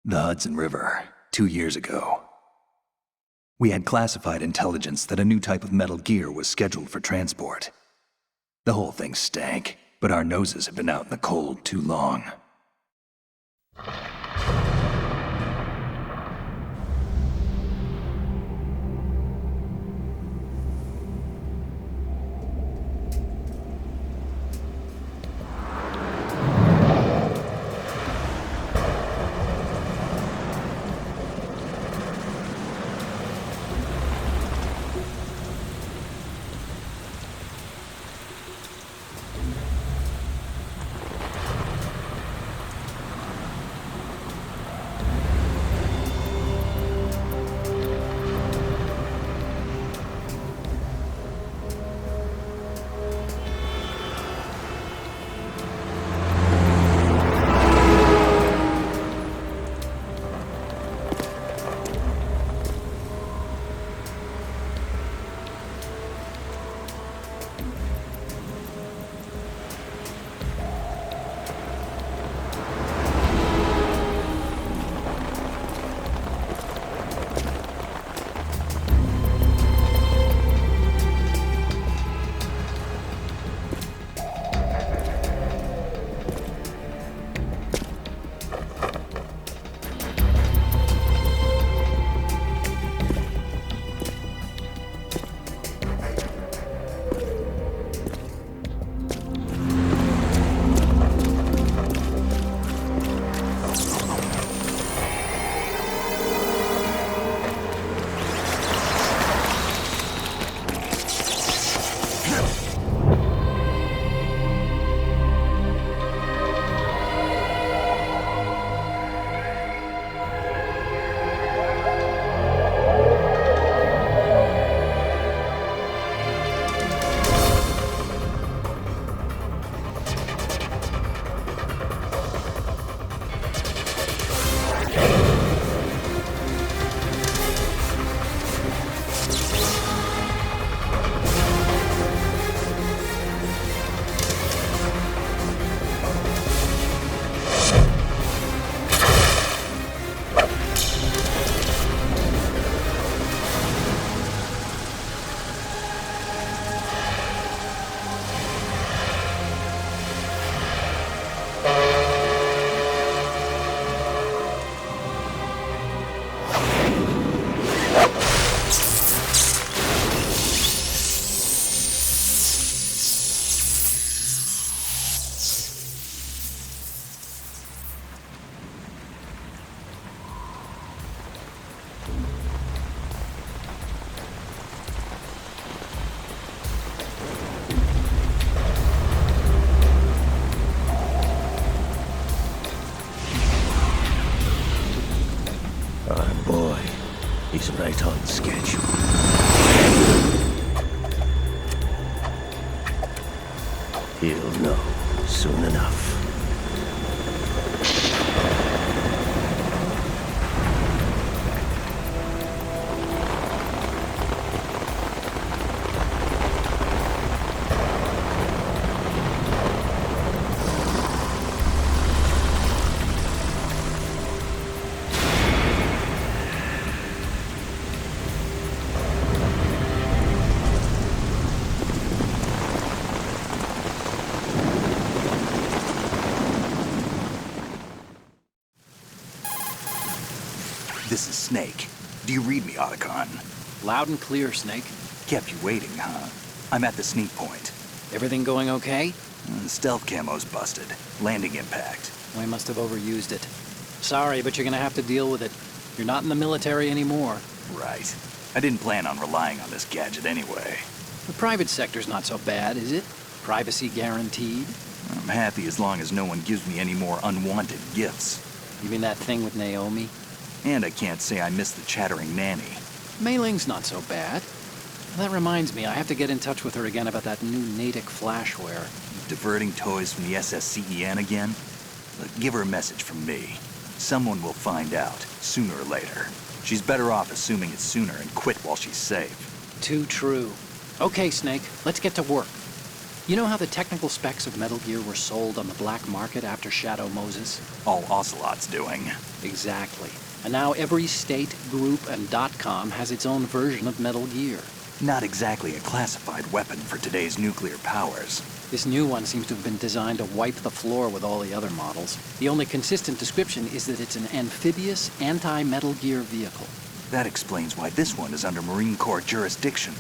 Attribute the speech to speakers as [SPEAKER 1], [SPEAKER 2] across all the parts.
[SPEAKER 1] The Hudson River, 2 years ago. We had classified intelligence that a new type of metal gear was scheduled for transport. The whole thing stank, but our noses had been out in the cold too long.
[SPEAKER 2] Our boy, he's right on schedule. He'll know soon enough.
[SPEAKER 1] This is Snake. Do you read me, Otacon?
[SPEAKER 3] Loud and clear, Snake.
[SPEAKER 1] Kept you waiting, huh? I'm at the sneak point.
[SPEAKER 3] Everything going okay?
[SPEAKER 1] Stealth camo's busted. Landing impact.
[SPEAKER 3] We must have overused it. Sorry, but you're gonna have to deal with it. You're not in the military anymore.
[SPEAKER 1] Right. I didn't plan on relying on this gadget anyway.
[SPEAKER 3] The private sector's not so bad, is it? Privacy guaranteed?
[SPEAKER 1] I'm happy as long as no one gives me any more unwanted gifts.
[SPEAKER 3] You mean that thing with Naomi?
[SPEAKER 1] And I can't say I miss the chattering nanny.
[SPEAKER 3] Mei Ling's not so bad. That reminds me, I have to get in touch with her again about that new Natick flashware.
[SPEAKER 1] Diverting toys from the SSCEN again? Look, give her a message from me. Someone will find out, sooner or later. She's better off assuming it's sooner and quit while she's safe.
[SPEAKER 3] Too true. Okay, Snake, let's get to work. You know how the technical specs of Metal Gear were sold on the black market after Shadow Moses?
[SPEAKER 1] All Ocelot's doing.
[SPEAKER 3] Exactly. And now every state, group, and .com has its own version of Metal Gear.
[SPEAKER 1] Not exactly a classified weapon for today's nuclear powers.
[SPEAKER 3] This new one seems to have been designed to wipe the floor with all the other models. The only consistent description is that it's an amphibious, anti-Metal Gear vehicle.
[SPEAKER 1] That explains why this one is under Marine Corps jurisdiction.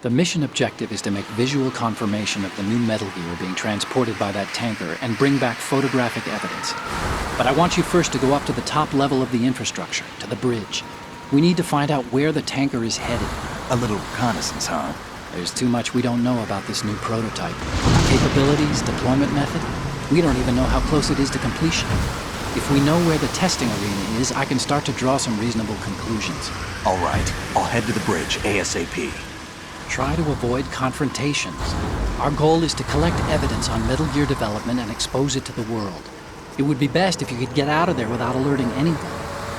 [SPEAKER 3] The mission objective is to make visual confirmation of the new Metal Gear being transported by that tanker and bring back photographic evidence. But I want you first to go up to the top level of the infrastructure, to the bridge. We need to find out where the tanker is headed.
[SPEAKER 1] A little reconnaissance, huh?
[SPEAKER 3] There's too much we don't know about this new prototype. Capabilities, deployment method. We don't even know how close it is to completion. If we know where the testing arena is, I can start to draw some reasonable conclusions.
[SPEAKER 1] All right, I'll head to the bridge ASAP.
[SPEAKER 3] Try to avoid confrontations. Our goal is to collect evidence on Metal Gear development and expose it to the world. It would be best if you could get out of there without alerting anyone.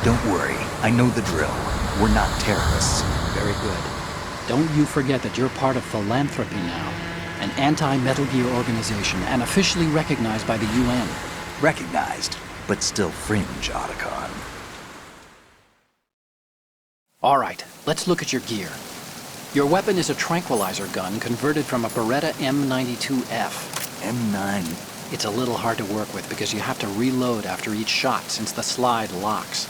[SPEAKER 1] Don't worry, I know the drill. We're not terrorists.
[SPEAKER 3] Very good. Don't you forget that you're part of Philanthropy now, an anti-Metal Gear organization and officially recognized by the UN.
[SPEAKER 1] Recognized, but still fringe, Otacon.
[SPEAKER 3] All right, let's look at your gear. Your weapon is a tranquilizer gun converted from a Beretta M92F.
[SPEAKER 1] M9.
[SPEAKER 3] It's a little hard to work with because you have to reload after each shot since the slide locks.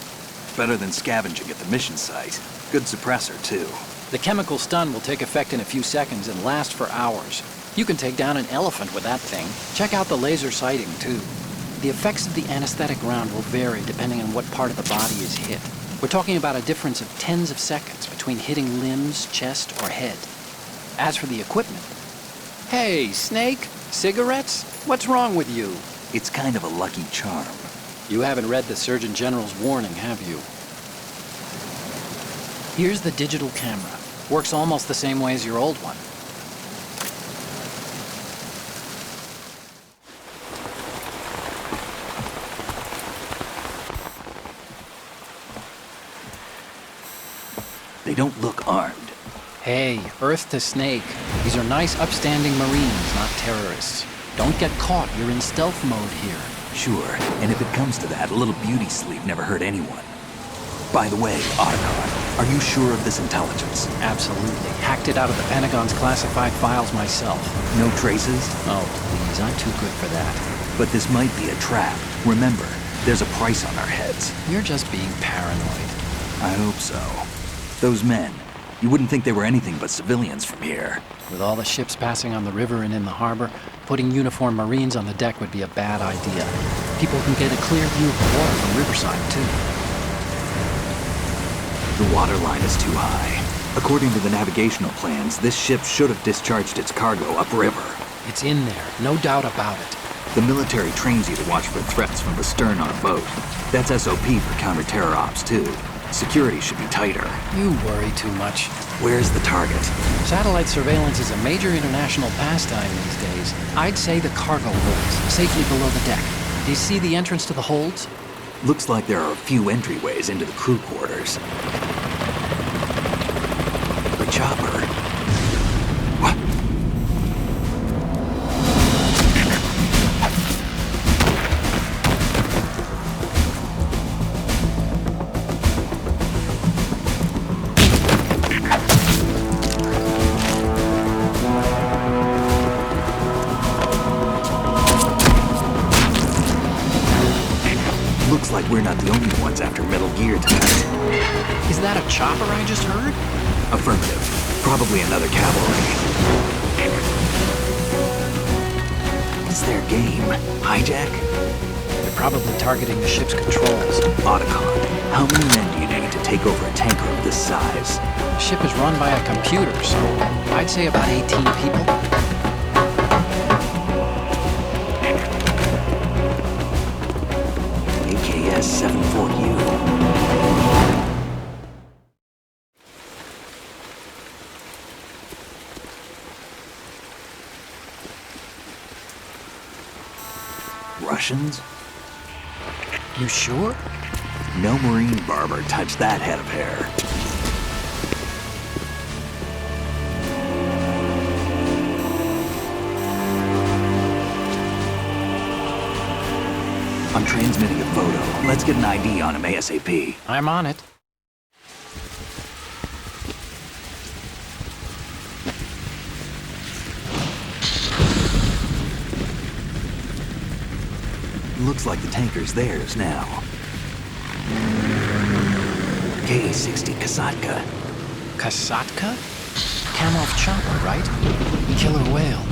[SPEAKER 1] Better than scavenging at the mission site. Good suppressor, too.
[SPEAKER 3] The chemical stun will take effect in a few seconds and last for hours. You can take down an elephant with that thing. Check out the laser sighting, too. The effects of the anesthetic round will vary depending on what part of the body is hit. We're talking about a difference of tens of seconds between hitting limbs, chest, or head. As for the equipment... Hey, Snake! Cigarettes? What's wrong with you?
[SPEAKER 1] It's kind of a lucky charm.
[SPEAKER 3] You haven't read the Surgeon General's warning, have you? Here's the digital camera. Works almost the same way as your old one.
[SPEAKER 1] They don't look armed.
[SPEAKER 3] Hey, Earth to Snake. These are nice, upstanding Marines, not terrorists. Don't get caught. You're in stealth mode here.
[SPEAKER 1] Sure, and if it comes to that, a little beauty sleep never hurt anyone. By the way, Otacon, are you sure of this intelligence?
[SPEAKER 3] Absolutely. Hacked it out of the Pentagon's classified files myself.
[SPEAKER 1] No traces?
[SPEAKER 3] Oh, please, I'm too good for that.
[SPEAKER 1] But this might be a trap. Remember, there's a price on our heads.
[SPEAKER 3] You're just being paranoid.
[SPEAKER 1] I hope so. Those men, you wouldn't think they were anything but civilians from here.
[SPEAKER 3] With all the ships passing on the river and in the harbor, putting uniformed Marines on the deck would be a bad idea. People can get a clear view of the water from Riverside, too.
[SPEAKER 1] The water line is too high. According to the navigational plans, this ship should have discharged its cargo upriver.
[SPEAKER 3] It's in there, no doubt about it.
[SPEAKER 1] The military trains you to watch for threats from the stern on a boat. That's SOP for counter-terror ops, too. Security should be tighter.
[SPEAKER 3] You worry too much.
[SPEAKER 1] Where's the target?
[SPEAKER 3] Satellite surveillance is a major international pastime these days. I'd say the cargo holds, safely below the deck. Do you see the entrance to the holds?
[SPEAKER 1] Looks like there are a few entryways into the crew quarters. The chopper. What? Looks like we're not the only ones after Metal Gear tonight.
[SPEAKER 3] Is that a chopper I just heard?
[SPEAKER 1] Affirmative. Probably another cavalry. What's their game? Hijack?
[SPEAKER 3] They're probably targeting the ship's controls.
[SPEAKER 1] Otacon, how many men do you need to take over a tanker of this size?
[SPEAKER 3] The ship is run by a computer, so I'd say about 18 people.
[SPEAKER 1] AKS 74U. Russians?
[SPEAKER 3] You sure?
[SPEAKER 1] No Marine barber touched that head of hair. I'm transmitting a photo. Let's get an ID on him ASAP.
[SPEAKER 3] I'm on it.
[SPEAKER 1] Looks like the tanker's theirs now. K-60 Kasatka.
[SPEAKER 3] Kasatka? Kamov chopper, right? Killer whale.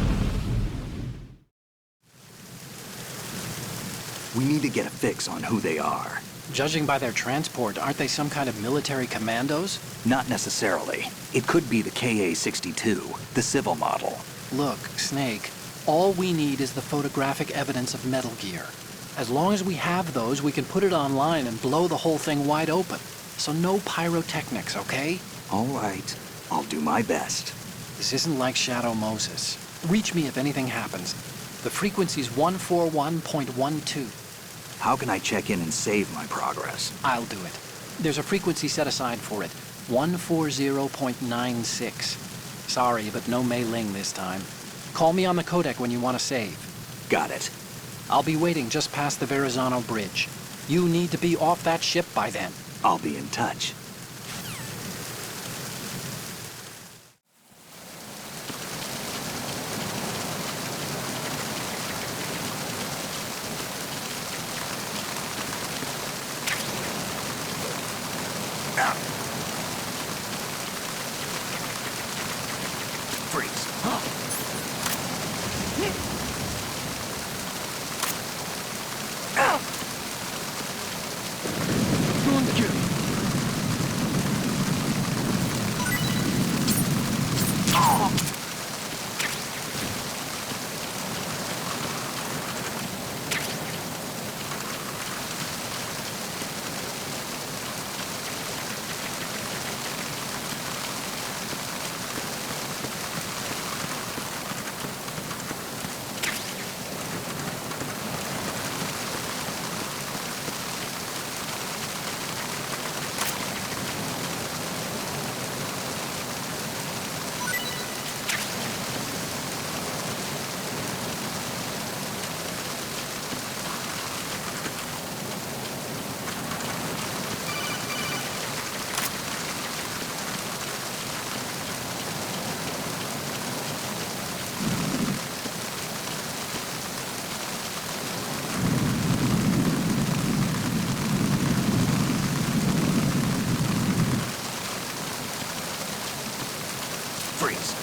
[SPEAKER 1] We need to get a fix on who they are.
[SPEAKER 3] Judging by their transport, aren't they some kind of military commandos?
[SPEAKER 1] Not necessarily. It could be the KA-62, the civil model.
[SPEAKER 3] Look, Snake, all we need is the photographic evidence of Metal Gear. As long as we have those, we can put it online and blow the whole thing wide open. So no pyrotechnics, okay?
[SPEAKER 1] All right. I'll do my best.
[SPEAKER 3] This isn't like Shadow Moses. Reach me if anything happens. The frequency's 141.12.
[SPEAKER 1] How can I check in and save my progress?
[SPEAKER 3] I'll do it. There's a frequency set aside for it. 140.96. Sorry, but no Mei Ling this time. Call me on the codec when you want to save.
[SPEAKER 1] Got it.
[SPEAKER 3] I'll be waiting just past the Verrazano Bridge. You need to be off that ship by then.
[SPEAKER 1] I'll be in touch. Freeze.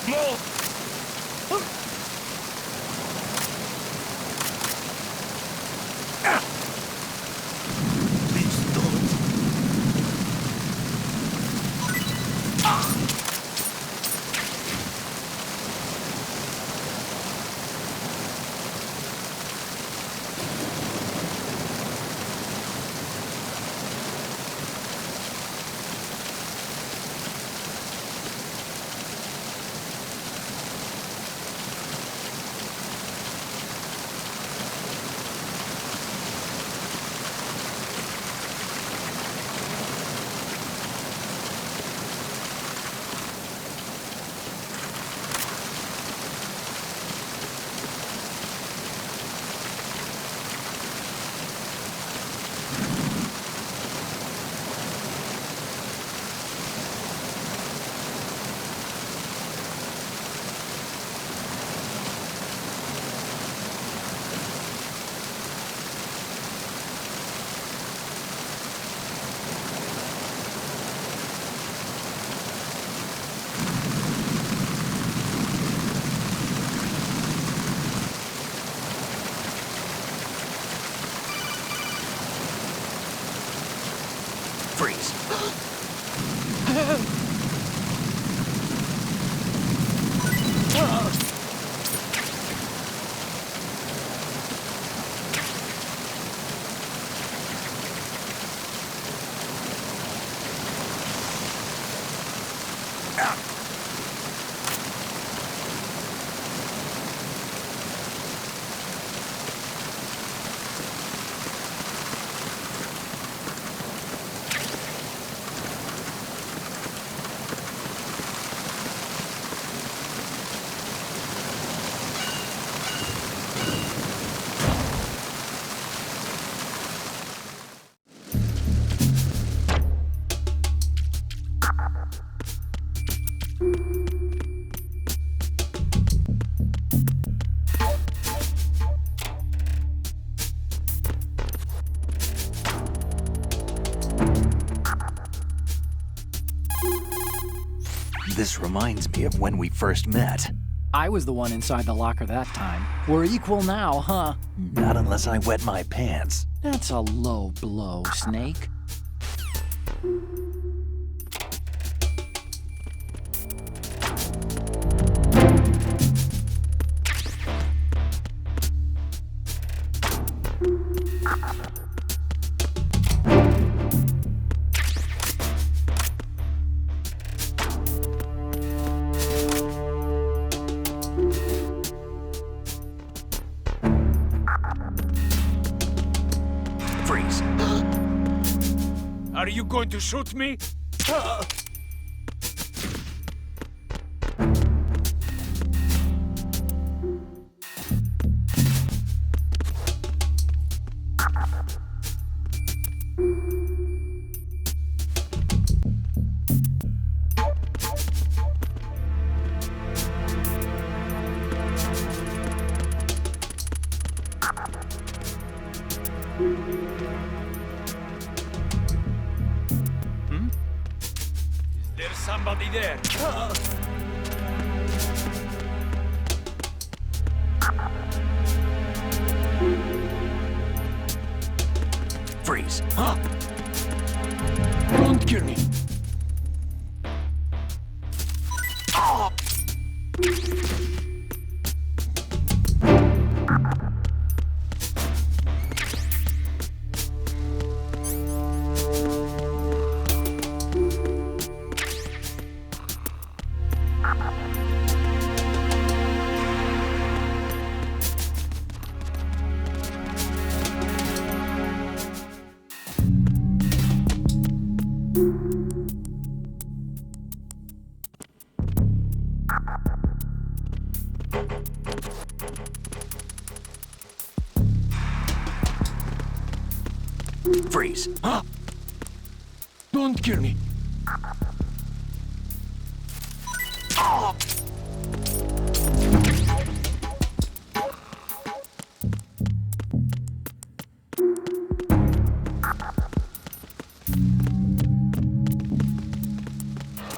[SPEAKER 1] Freeze. Freeze. This reminds me of when we first met.
[SPEAKER 3] I was the one inside the locker that time. We're equal now, huh?
[SPEAKER 1] Not unless I wet my pants.
[SPEAKER 3] That's a low blow, Snake.
[SPEAKER 1] Freeze.
[SPEAKER 4] Are you going to shoot me? There's somebody there.
[SPEAKER 1] Freeze.
[SPEAKER 4] Don't kill me.
[SPEAKER 1] Freeze.
[SPEAKER 4] Don't kill me.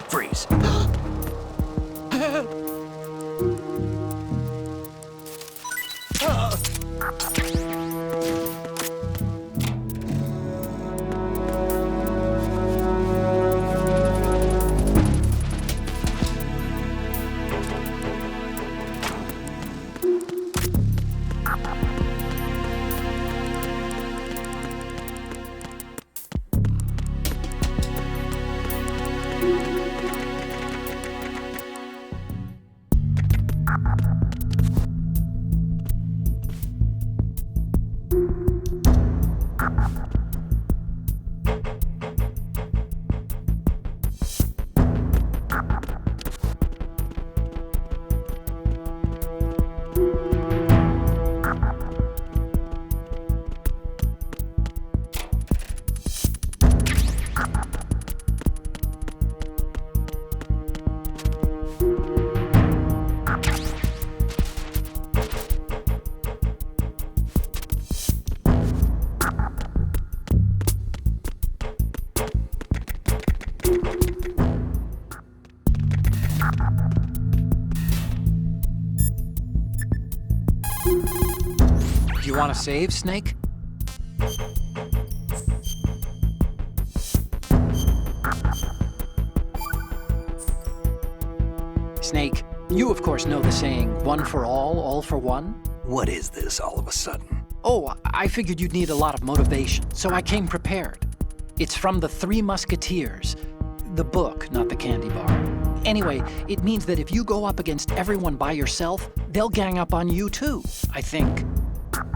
[SPEAKER 1] Freeze.
[SPEAKER 3] You want to save, Snake? Snake, you of course know the saying, one for all for one?
[SPEAKER 1] What is this all of a sudden?
[SPEAKER 3] Oh, I figured you'd need a lot of motivation, so I came prepared. It's from the Three Musketeers. The book, not the candy bar. Anyway, it means that if you go up against everyone by yourself, they'll gang up on you too, I think.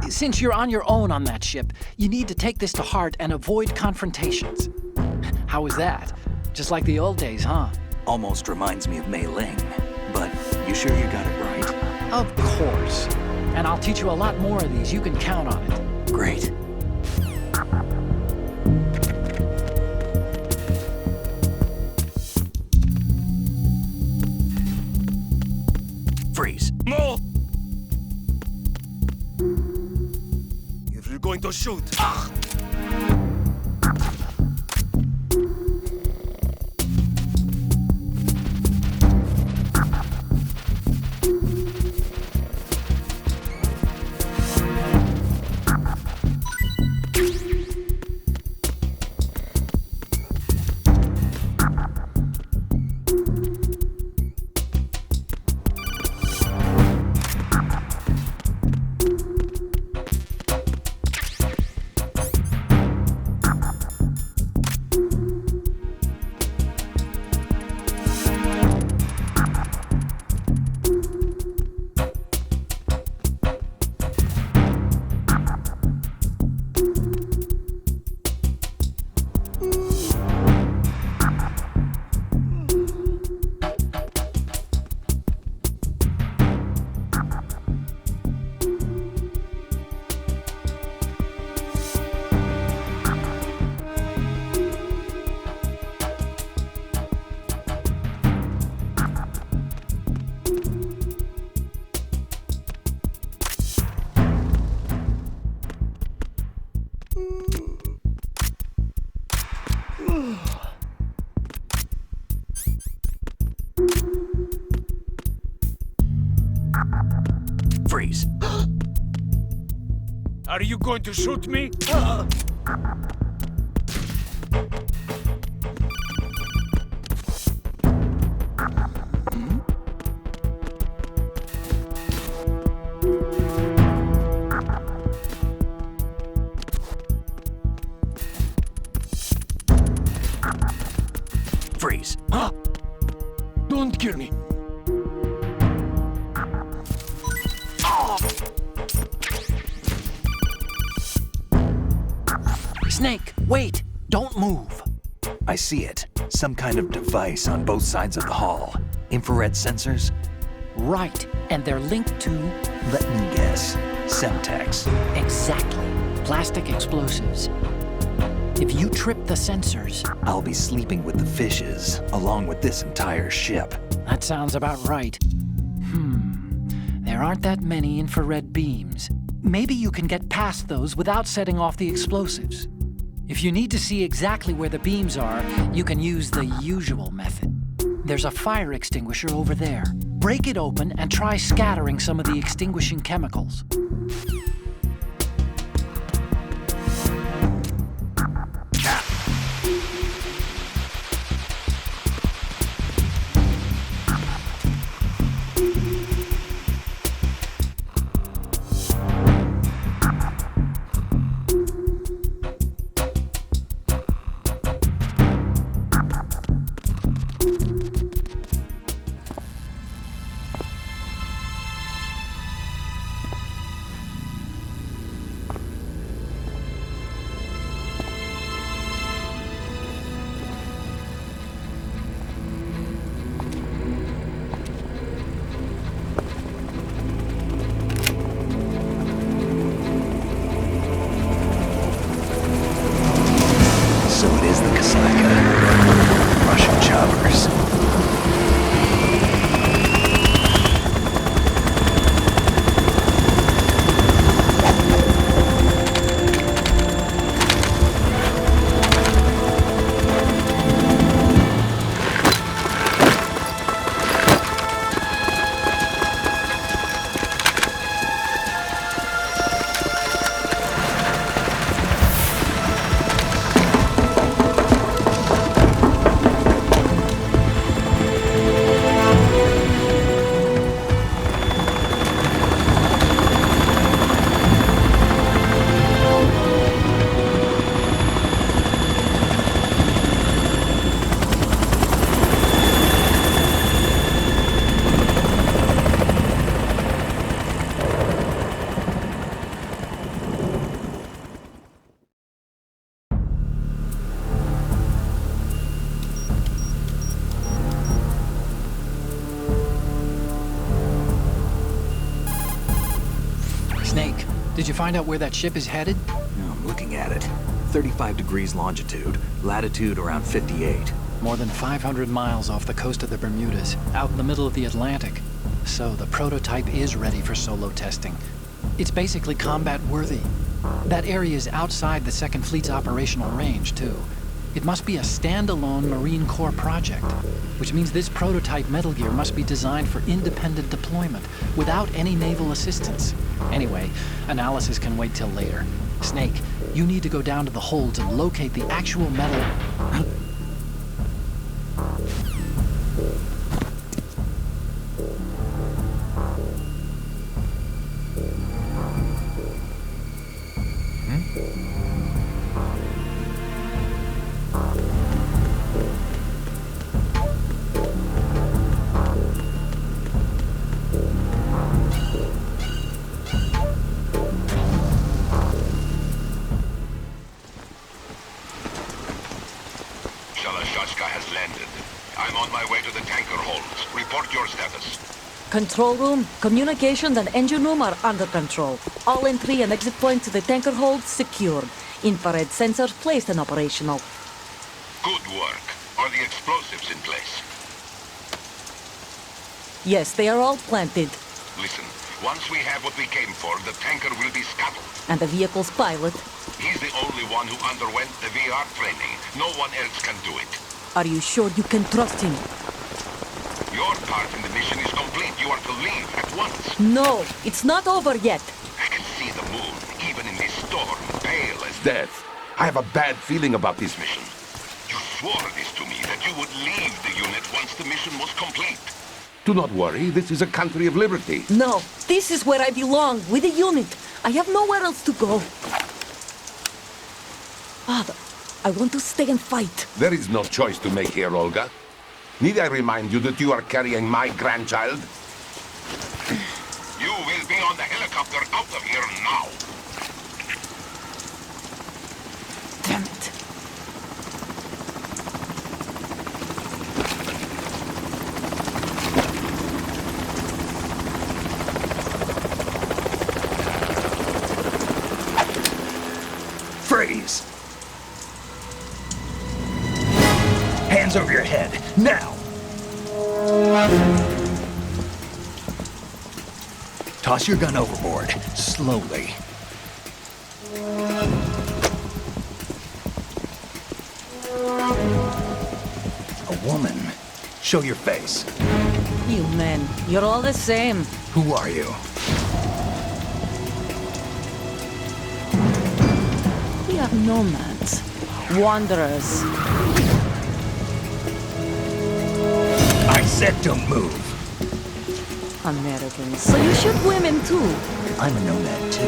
[SPEAKER 3] Since you're on your own on that ship, you need to take this to heart and avoid confrontations. How was that? Just like the old days, huh?
[SPEAKER 1] Almost reminds me of Mei Ling. But you sure you got it right?
[SPEAKER 3] Of course. And I'll teach you a lot more of these. You can count on it.
[SPEAKER 1] Great. Freeze.
[SPEAKER 4] No! If you're going to shoot.
[SPEAKER 1] Freeze.
[SPEAKER 4] Are you going to shoot me?
[SPEAKER 1] Freeze.
[SPEAKER 4] Don't kill me.
[SPEAKER 3] Snake, wait! Don't move!
[SPEAKER 1] I see it. Some kind of device on both sides of the hall. Infrared sensors?
[SPEAKER 3] Right, and they're linked to...
[SPEAKER 1] Let me guess. Semtex.
[SPEAKER 3] Exactly. Plastic explosives. If you trip the sensors...
[SPEAKER 1] I'll be sleeping with the fishes, along with this entire ship.
[SPEAKER 3] That sounds about right. There aren't that many infrared beams. Maybe you can get past those without setting off the explosives. If you need to see exactly where the beams are, you can use the usual method. There's a fire extinguisher over there. Break it open and try scattering some of the extinguishing chemicals.
[SPEAKER 1] Russian choppers.
[SPEAKER 3] Snake, did you find out where that ship is headed?
[SPEAKER 1] I'm looking at it. 35 degrees longitude, latitude around 58.
[SPEAKER 3] More than 500 miles off the coast of the Bermudas, out in the middle of the Atlantic. So the prototype is ready for solo testing. It's basically combat-worthy. That area is outside the Second Fleet's operational range, too. It must be a standalone Marine Corps project, which means this prototype Metal Gear must be designed for independent deployment, without any naval assistance. Anyway, analysis can wait till later. Snake, you need to go down to the holds and locate the actual metal...
[SPEAKER 5] has landed. I'm on my way to the tanker holds. Report your status.
[SPEAKER 6] Control room, communications and engine room are under control. All entry and exit points to the tanker holds secured. Infrared sensors placed and operational.
[SPEAKER 5] Good work. Are the explosives in place?
[SPEAKER 6] Yes, they are all planted.
[SPEAKER 5] Listen, once we have what we came for, the tanker will be scuttled.
[SPEAKER 6] And the vehicle's pilot?
[SPEAKER 5] He's the only one who underwent the VR training. No one else can do it.
[SPEAKER 6] Are you sure you can trust him?
[SPEAKER 5] Your part in the mission is complete. You are to leave at once.
[SPEAKER 6] No, it's not over yet.
[SPEAKER 5] I can see the moon, even in this storm, pale as
[SPEAKER 7] Death. I have a bad feeling about this mission.
[SPEAKER 5] you swore this to me, that you would leave the unit once the mission was complete.
[SPEAKER 7] Do not worry, this is a country of liberty.
[SPEAKER 6] No, this is where I belong, with the unit. I have nowhere else to go. Father, I want to stay and fight.
[SPEAKER 7] There is no choice to make here, Olga. Need I remind you that you are carrying my grandchild?
[SPEAKER 5] You will be on the helicopter out of here now.
[SPEAKER 6] Damn it.
[SPEAKER 1] Freeze! Hands over your head, now! Toss your gun overboard, slowly. A woman. Show your face.
[SPEAKER 6] You men, you're all the same.
[SPEAKER 1] Who are you?
[SPEAKER 6] We are nomads, wanderers.
[SPEAKER 1] I said don't move.
[SPEAKER 6] Americans. So you shoot women too.
[SPEAKER 1] I'm a nomad too.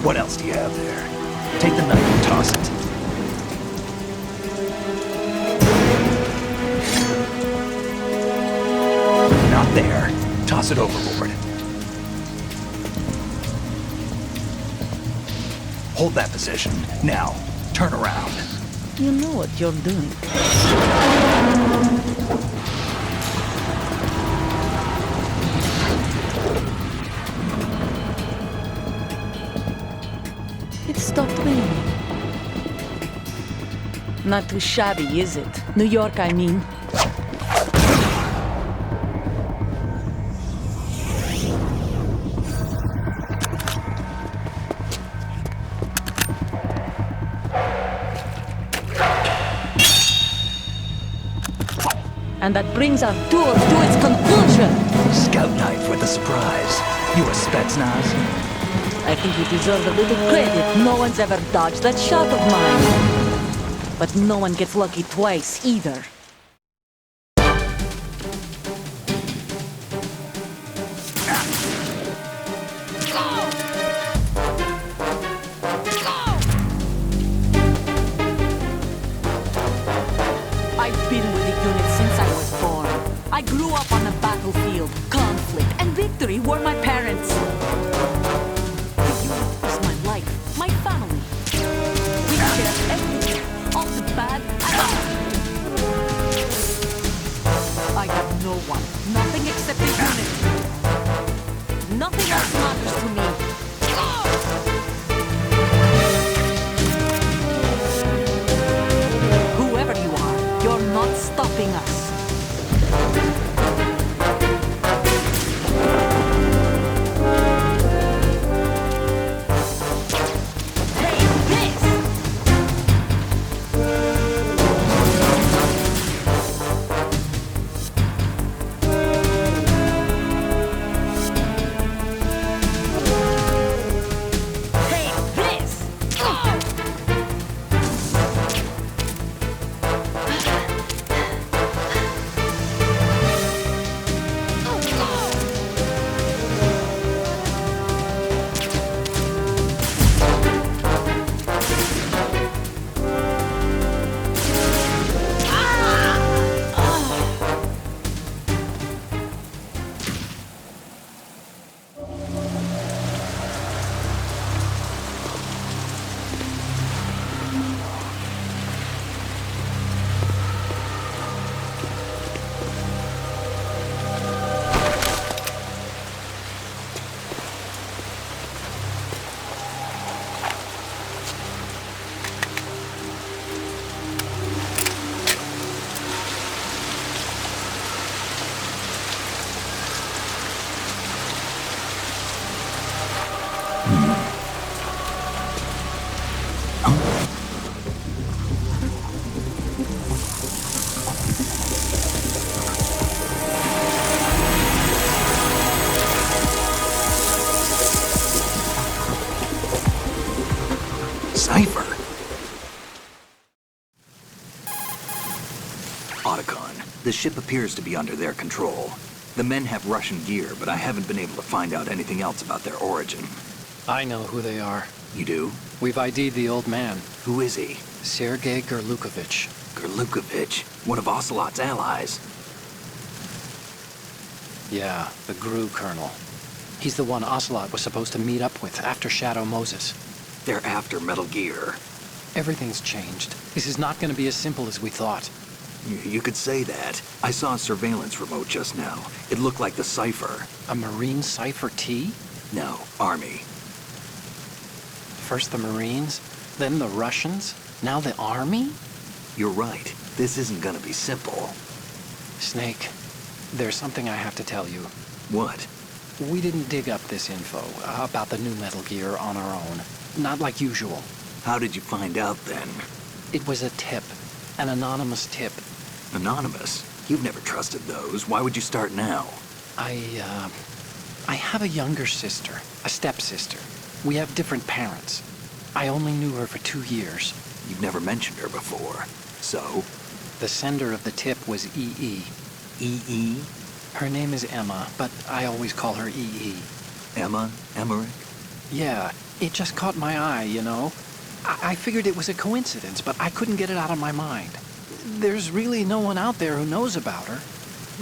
[SPEAKER 1] What else do you have there? Take the knife and toss it. Not there. Toss it overboard. Hold that position. Now, turn around.
[SPEAKER 6] You know what you're doing. It stopped raining. Not too shabby, is it? New York, I mean. And that brings our tour to its conclusion.
[SPEAKER 1] Scout knife with a surprise. You a Spetsnaz?
[SPEAKER 6] I think you deserve a little credit. No one's ever dodged that shot of mine. But no one gets lucky twice, either. I've been with the unit since I was born. I grew up on the battlefield. Conflict and victory were my parents. The unit is my life, my family. We share everything, all the bad and all. I have no one, nothing except the unit. Nothing else matters to me. Whoever you are, you're not stopping us.
[SPEAKER 1] ship appears to be under their control. The men have Russian gear, but I haven't been able to find out anything else about their origin.
[SPEAKER 3] I know who they are.
[SPEAKER 1] You do?
[SPEAKER 3] We've ID'd the old man,
[SPEAKER 1] Who is he?
[SPEAKER 3] Sergei Gerlukovich.
[SPEAKER 1] Gerlukovich, one of Ocelot's allies.
[SPEAKER 3] Yeah, the GRU colonel. He's the one Ocelot was supposed to meet up with after Shadow Moses.
[SPEAKER 1] They're after Metal Gear.
[SPEAKER 3] Everything's changed. This is not going to be as simple as we thought.
[SPEAKER 1] You could say that. I saw a surveillance remote just now. It looked like the Cypher.
[SPEAKER 3] A Marine Cypher T?
[SPEAKER 1] No, Army.
[SPEAKER 3] First the Marines, then the Russians, now the Army?
[SPEAKER 1] You're right. This isn't gonna be simple.
[SPEAKER 3] Snake, there's something I have to tell you.
[SPEAKER 1] What?
[SPEAKER 3] We didn't dig up this info about the new Metal Gear on our own. Not like usual.
[SPEAKER 1] How did you find out then?
[SPEAKER 3] It was a tip. An anonymous tip.
[SPEAKER 1] Anonymous? You've never trusted those. Why would you start now?
[SPEAKER 3] I have a younger sister, a stepsister. We have different parents. I only knew her for 2 years.
[SPEAKER 1] You've never mentioned her before. So?
[SPEAKER 3] The sender of the tip was EE.
[SPEAKER 1] EE?
[SPEAKER 3] Her name is Emma, but I always call her EE.
[SPEAKER 1] Emma? Emmerich?
[SPEAKER 3] Yeah, it just caught my eye, you know? I figured it was a coincidence, but I couldn't get it out of my mind. There's really no one out there who knows about her.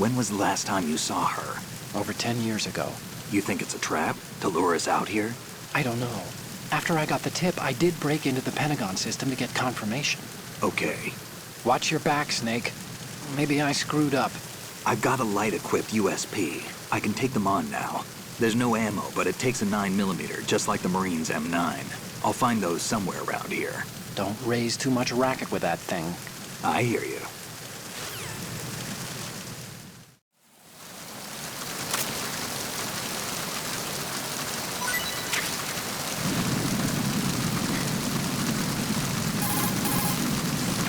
[SPEAKER 1] When was the last time you saw her?
[SPEAKER 3] Over 10 years ago.
[SPEAKER 1] You think it's a trap? To lure us out here?
[SPEAKER 3] I don't know. After I got the tip, I did break into the Pentagon system to get confirmation.
[SPEAKER 1] Okay.
[SPEAKER 3] Watch your back, Snake. Maybe I screwed up.
[SPEAKER 1] I've got a light-equipped USP. I can take them on now. There's no ammo, but it takes a 9mm, just like the Marines' M9. I'll find those somewhere around here.
[SPEAKER 3] Don't raise too much racket with that thing.
[SPEAKER 1] I hear you.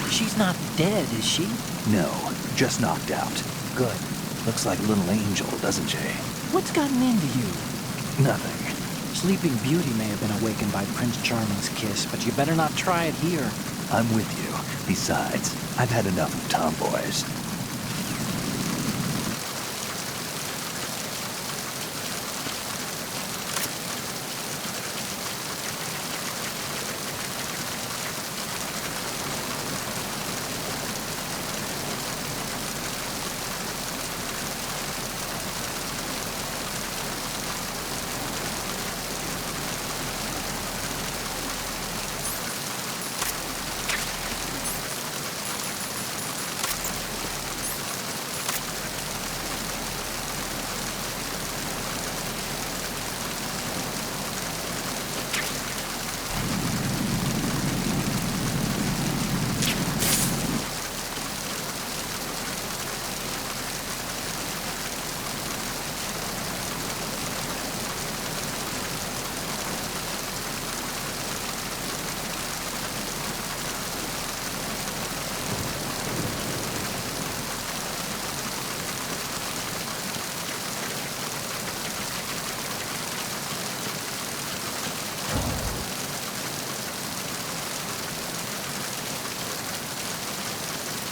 [SPEAKER 8] She's not dead, is she?
[SPEAKER 1] No, just knocked out.
[SPEAKER 8] Good.
[SPEAKER 1] Looks like a little angel, doesn't she?
[SPEAKER 8] What's gotten into you?
[SPEAKER 1] Nothing.
[SPEAKER 3] Sleeping Beauty may have been awakened by Prince Charming's kiss, but you better not try it here.
[SPEAKER 1] I'm with you. Besides, I've had enough of tomboys.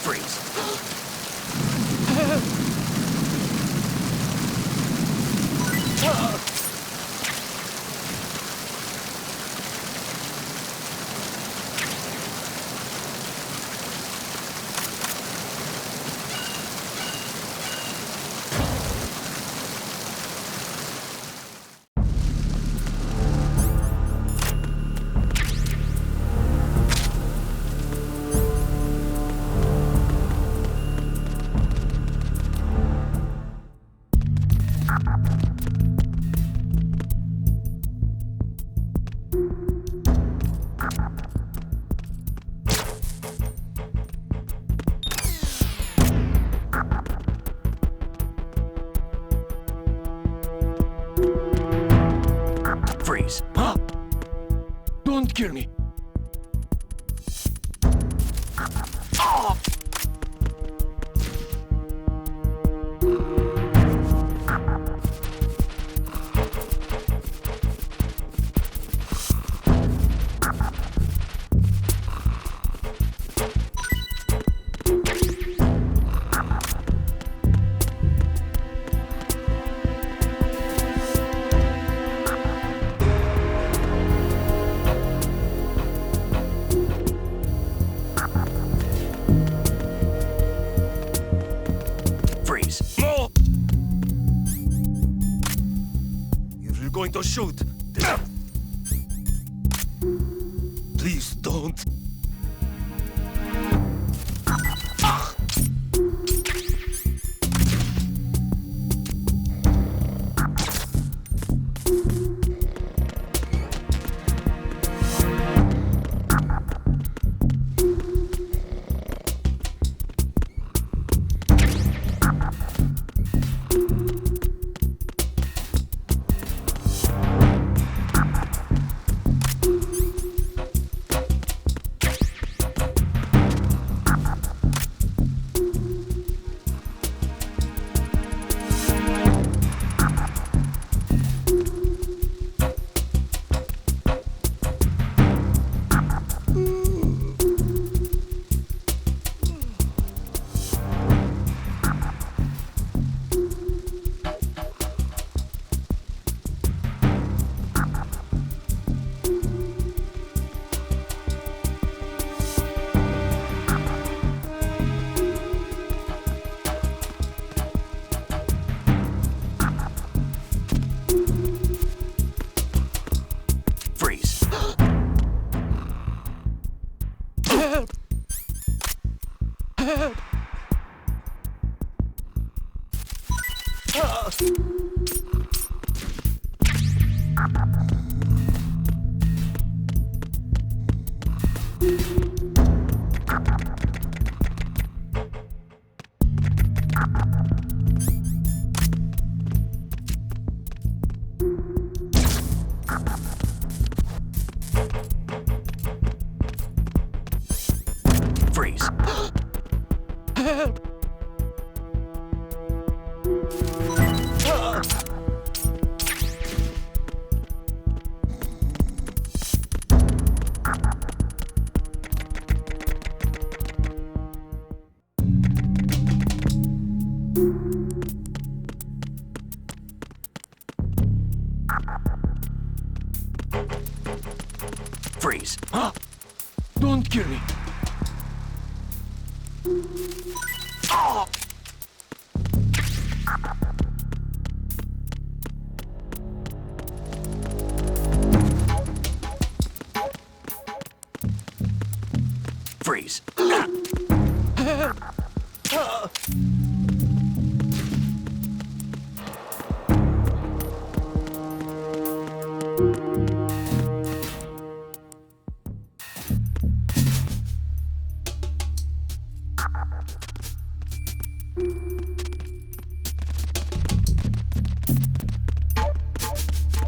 [SPEAKER 1] Freeze. Freeze.
[SPEAKER 4] Don't kill me. going to shoot. Please don't.
[SPEAKER 1] Freeze. Freeze.
[SPEAKER 4] Don't kill me.
[SPEAKER 1] Freeze.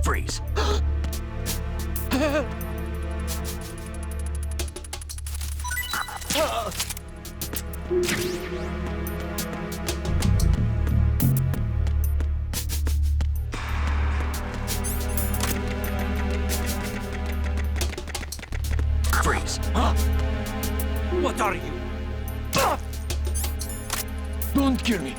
[SPEAKER 1] Freeze. Freeze.
[SPEAKER 4] What are you? Don't kill me.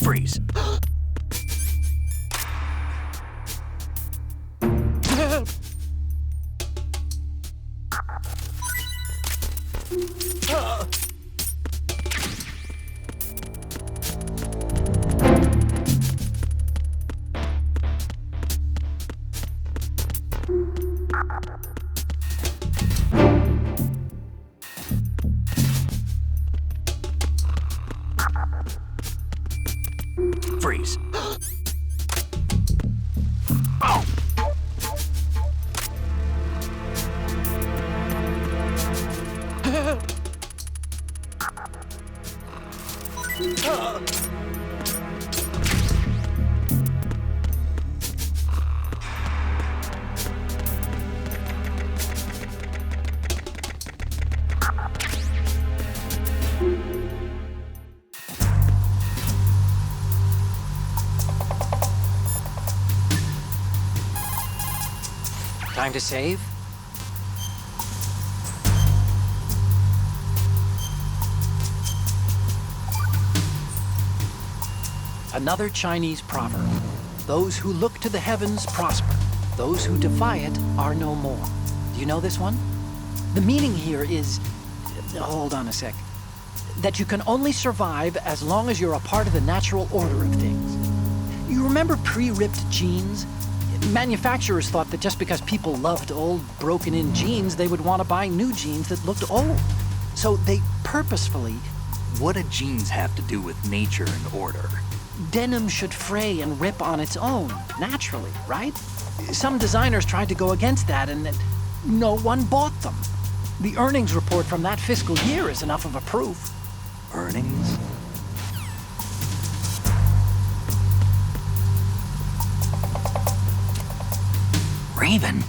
[SPEAKER 1] Freeze. Freeze.
[SPEAKER 3] Time to save? Another Chinese proverb. Those who look to the heavens prosper. Those who defy it are no more. Do you know this one? The meaning here is... Hold on a sec. That you can only survive as long as you're a part of the natural order of things. You remember pre-ripped jeans? Manufacturers thought that just because people loved old, broken-in jeans, they would want to buy new jeans that looked old. So they purposefully...
[SPEAKER 1] What do jeans have to do with nature and order?
[SPEAKER 3] Denim should fray and rip on its own, naturally, right? Some designers tried to go against that and no one bought them. The earnings report from that fiscal year is enough of a proof.
[SPEAKER 1] Earnings? Raven?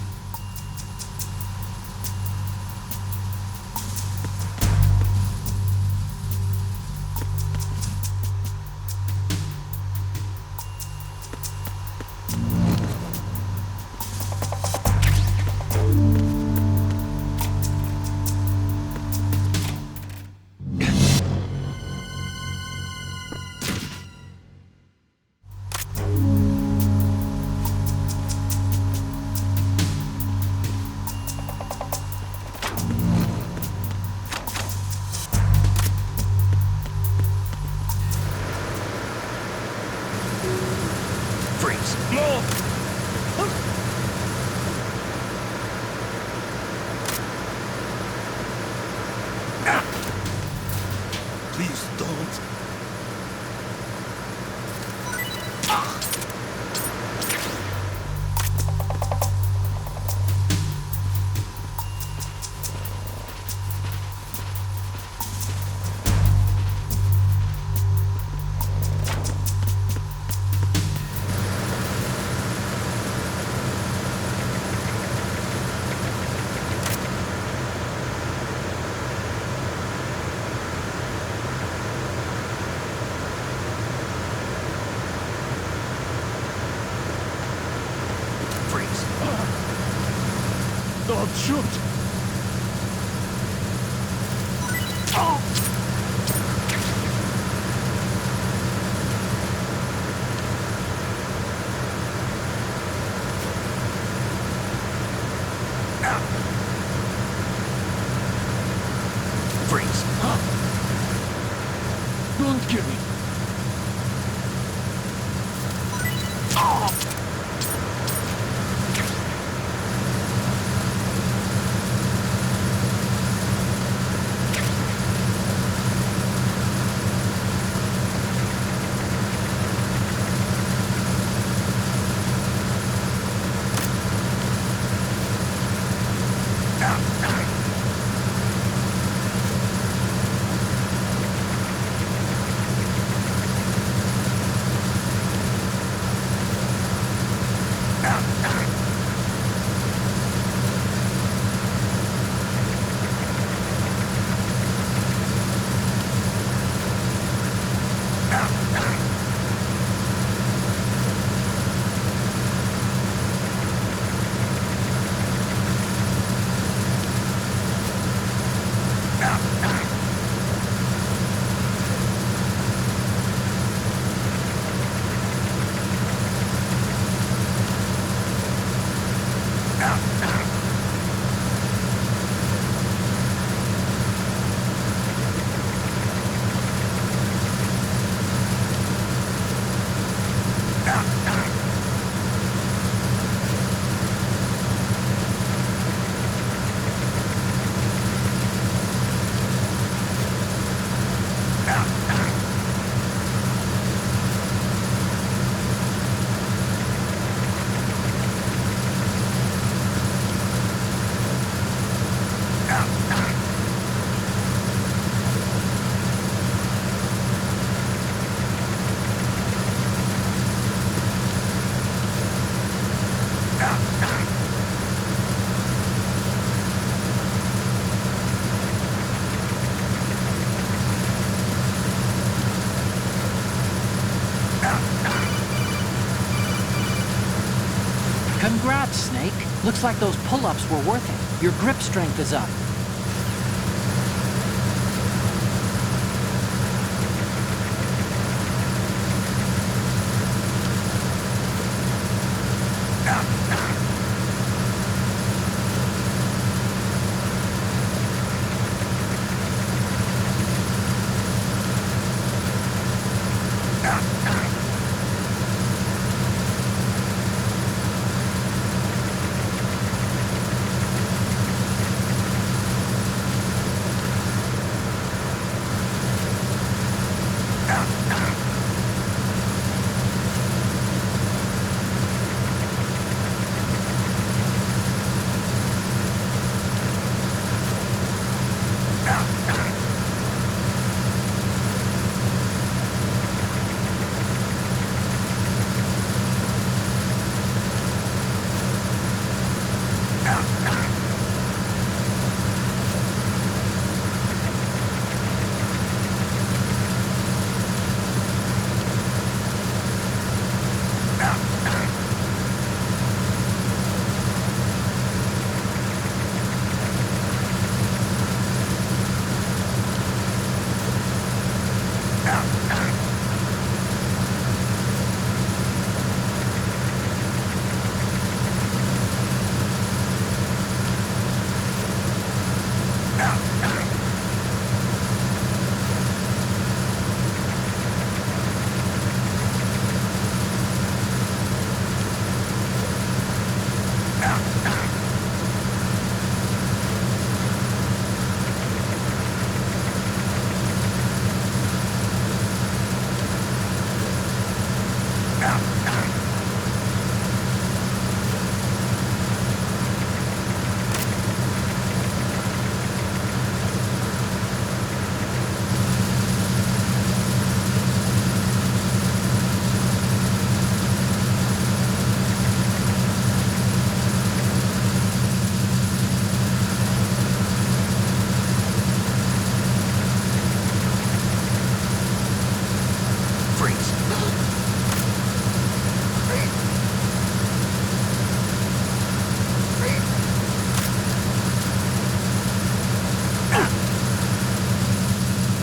[SPEAKER 4] Please don't. Don't shoot!
[SPEAKER 1] Freeze.
[SPEAKER 4] Don't kill me!
[SPEAKER 3] Looks like those pull-ups were worth it. Your grip strength is up.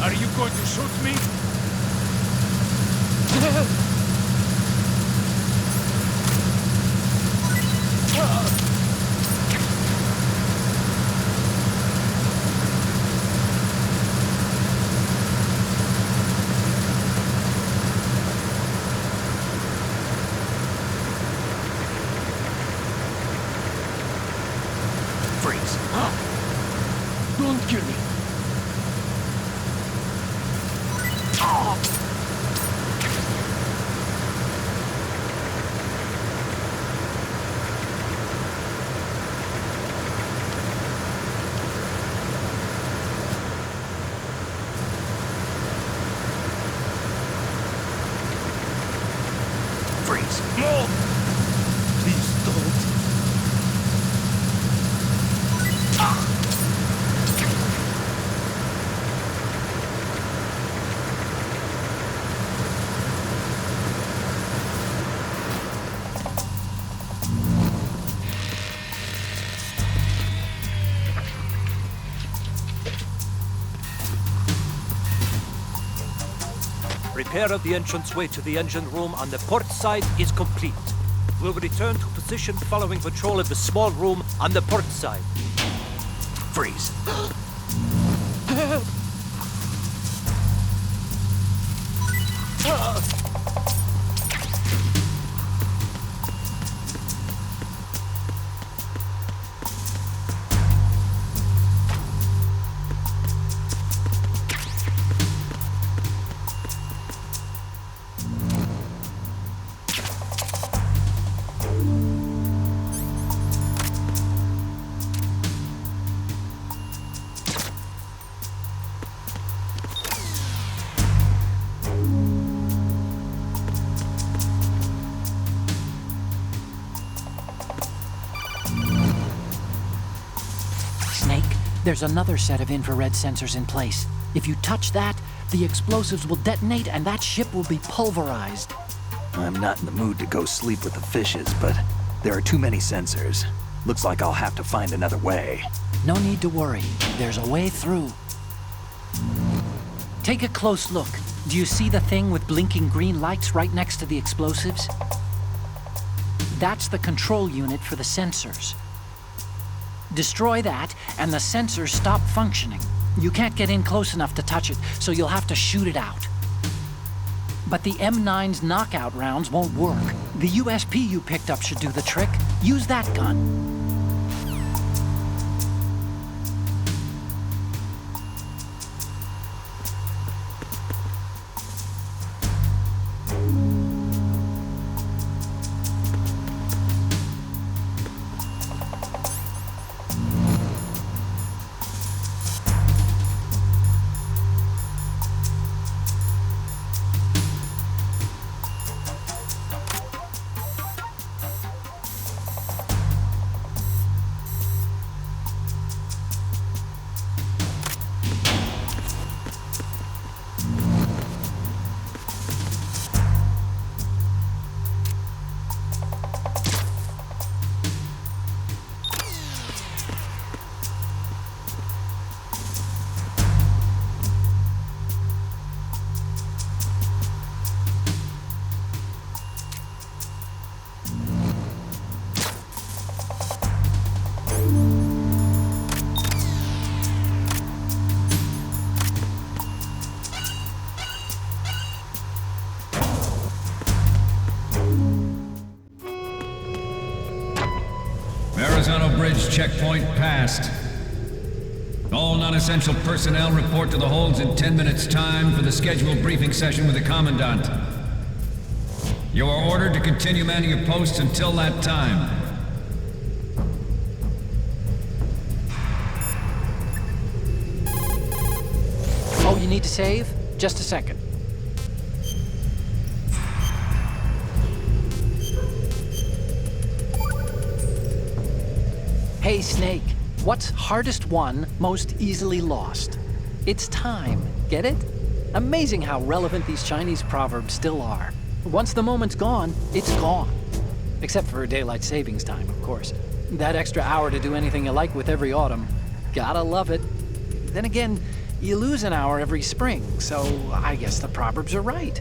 [SPEAKER 4] Are you going to shoot me?
[SPEAKER 1] Freeze.
[SPEAKER 4] Don't kill me.
[SPEAKER 1] Freeze.
[SPEAKER 4] No! Please don't.
[SPEAKER 8] Repair of the entranceway to the engine room on the port side is complete. We'll return to position following patrol of the small room on the port side.
[SPEAKER 1] Freeze.
[SPEAKER 3] There's another set of infrared sensors in place. If you touch that, the explosives will detonate and that ship will be pulverized.
[SPEAKER 1] I'm not in the mood to go sleep with the fishes, but there are too many sensors. Looks like I'll have to find another way.
[SPEAKER 3] No need to worry. There's a way through. Take a close look. Do you see the thing with blinking green lights right next to the explosives? That's the control unit for the sensors. Destroy that, and the sensors stop functioning. You can't get in close enough to touch it, so you'll have to shoot it out. But the M9's knockout rounds won't work. The USP you picked up should do the trick. Use that gun.
[SPEAKER 9] Bridge checkpoint passed. All non-essential personnel report to the holds in 10 minutes' time for the scheduled briefing session with the Commandant. You are ordered to continue manning your posts until that time.
[SPEAKER 3] Oh, you need to save? Just a second. Hey, Snake. What's hardest won, most easily lost? It's time. Get it? Amazing how relevant these Chinese proverbs still are. Once the moment's gone, it's gone. Except for daylight savings time, of course. That extra hour to do anything you like with every autumn. Gotta love it. Then again, you lose an hour every spring, so I guess the proverbs are right.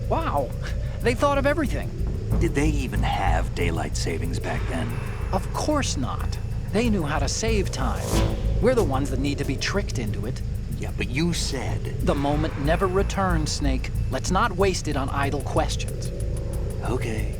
[SPEAKER 3] Wow, they thought of everything.
[SPEAKER 1] Did they even have daylight savings back then?
[SPEAKER 3] Of course not. They knew how to save time. We're the ones that need to be tricked into it.
[SPEAKER 1] Yeah, but you said...
[SPEAKER 3] The moment never returns, Snake. Let's not waste it on idle questions.
[SPEAKER 1] Okay.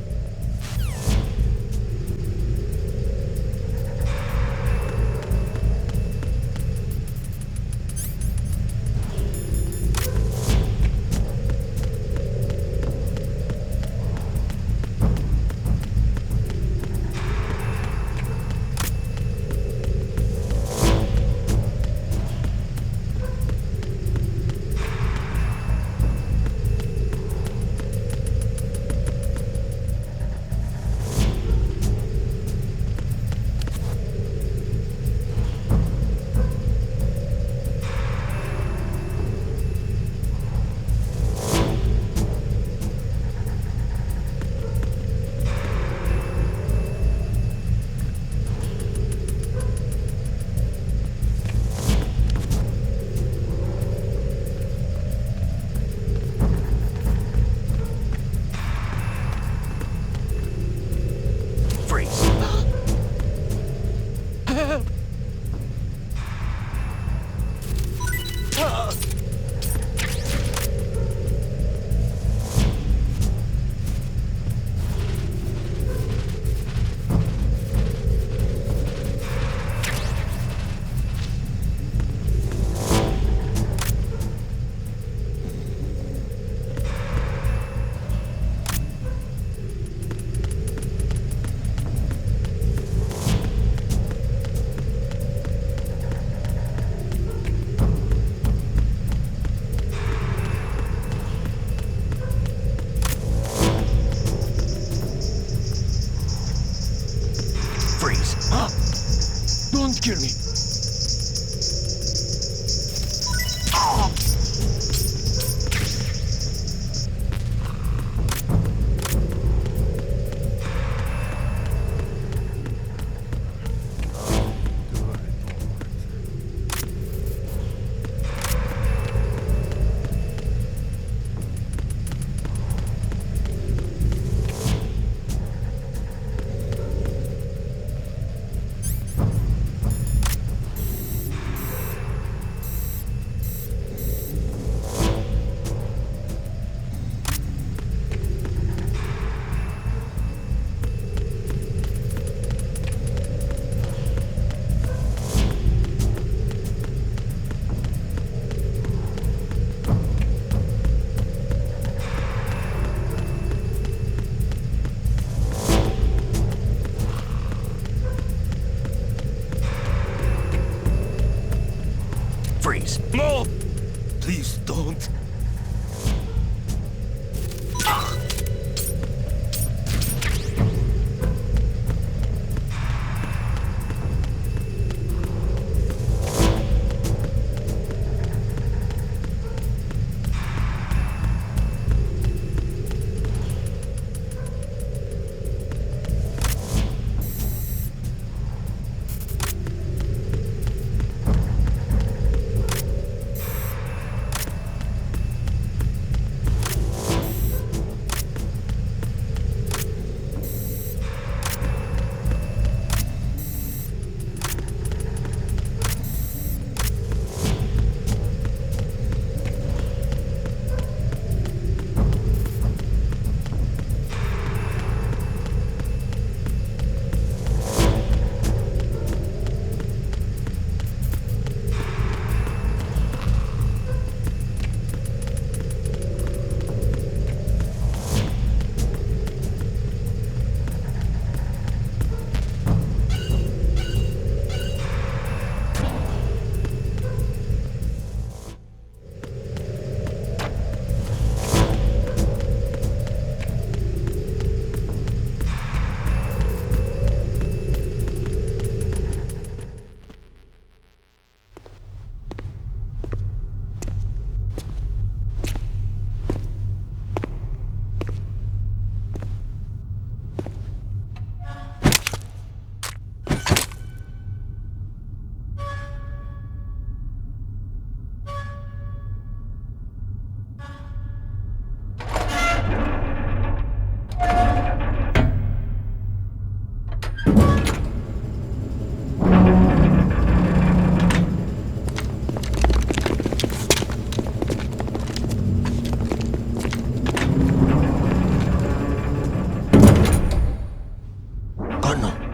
[SPEAKER 4] Don't kill me. please. No! Please don't.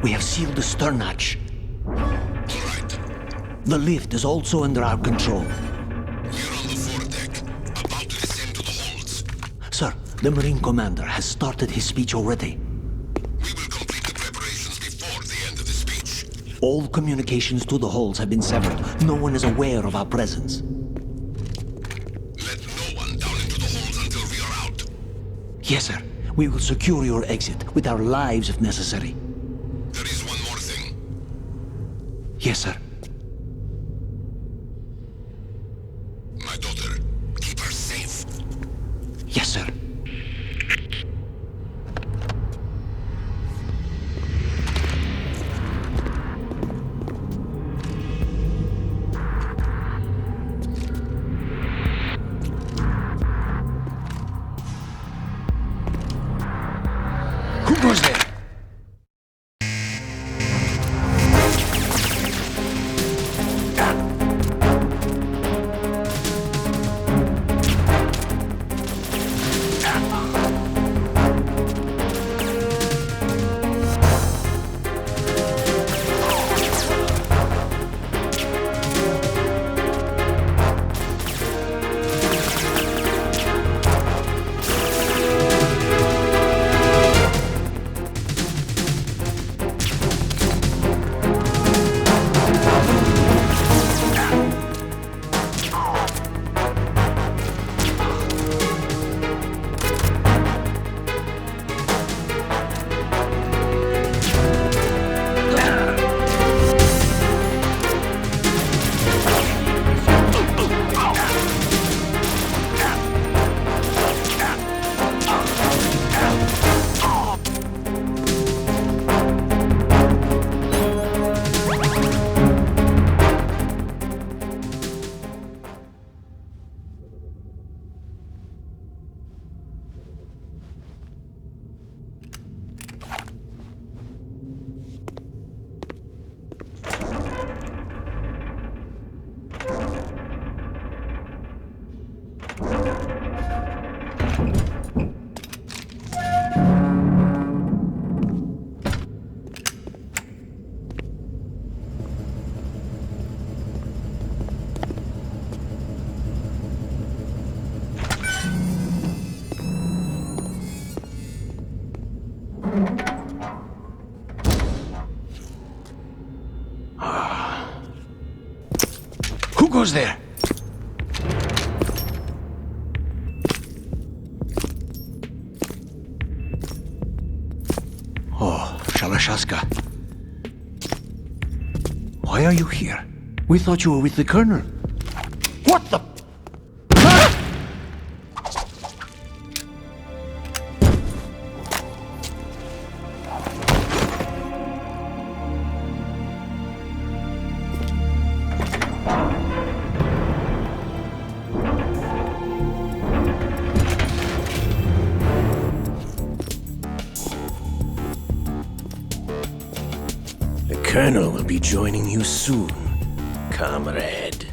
[SPEAKER 2] We have sealed the stern hatch.
[SPEAKER 5] All right.
[SPEAKER 2] The lift is also under our control.
[SPEAKER 5] We're on the foredeck, about to descend to the holds.
[SPEAKER 2] Sir, the Marine Commander has started his speech already.
[SPEAKER 5] We will complete the preparations before the end of the speech.
[SPEAKER 2] All communications to the holds have been severed. No one is aware of our presence.
[SPEAKER 5] Let no one down into the holds until we are out.
[SPEAKER 2] Yes, sir. We will secure your exit with our lives if necessary.
[SPEAKER 5] There is one more thing.
[SPEAKER 2] Yes, sir.
[SPEAKER 5] My daughter, keep her safe.
[SPEAKER 2] Yes, sir.
[SPEAKER 1] Who goes there?
[SPEAKER 2] Who goes there? Shaska. Why are you here? We thought you were with the Colonel. What the?
[SPEAKER 10] The Colonel will be joining you soon, comrade.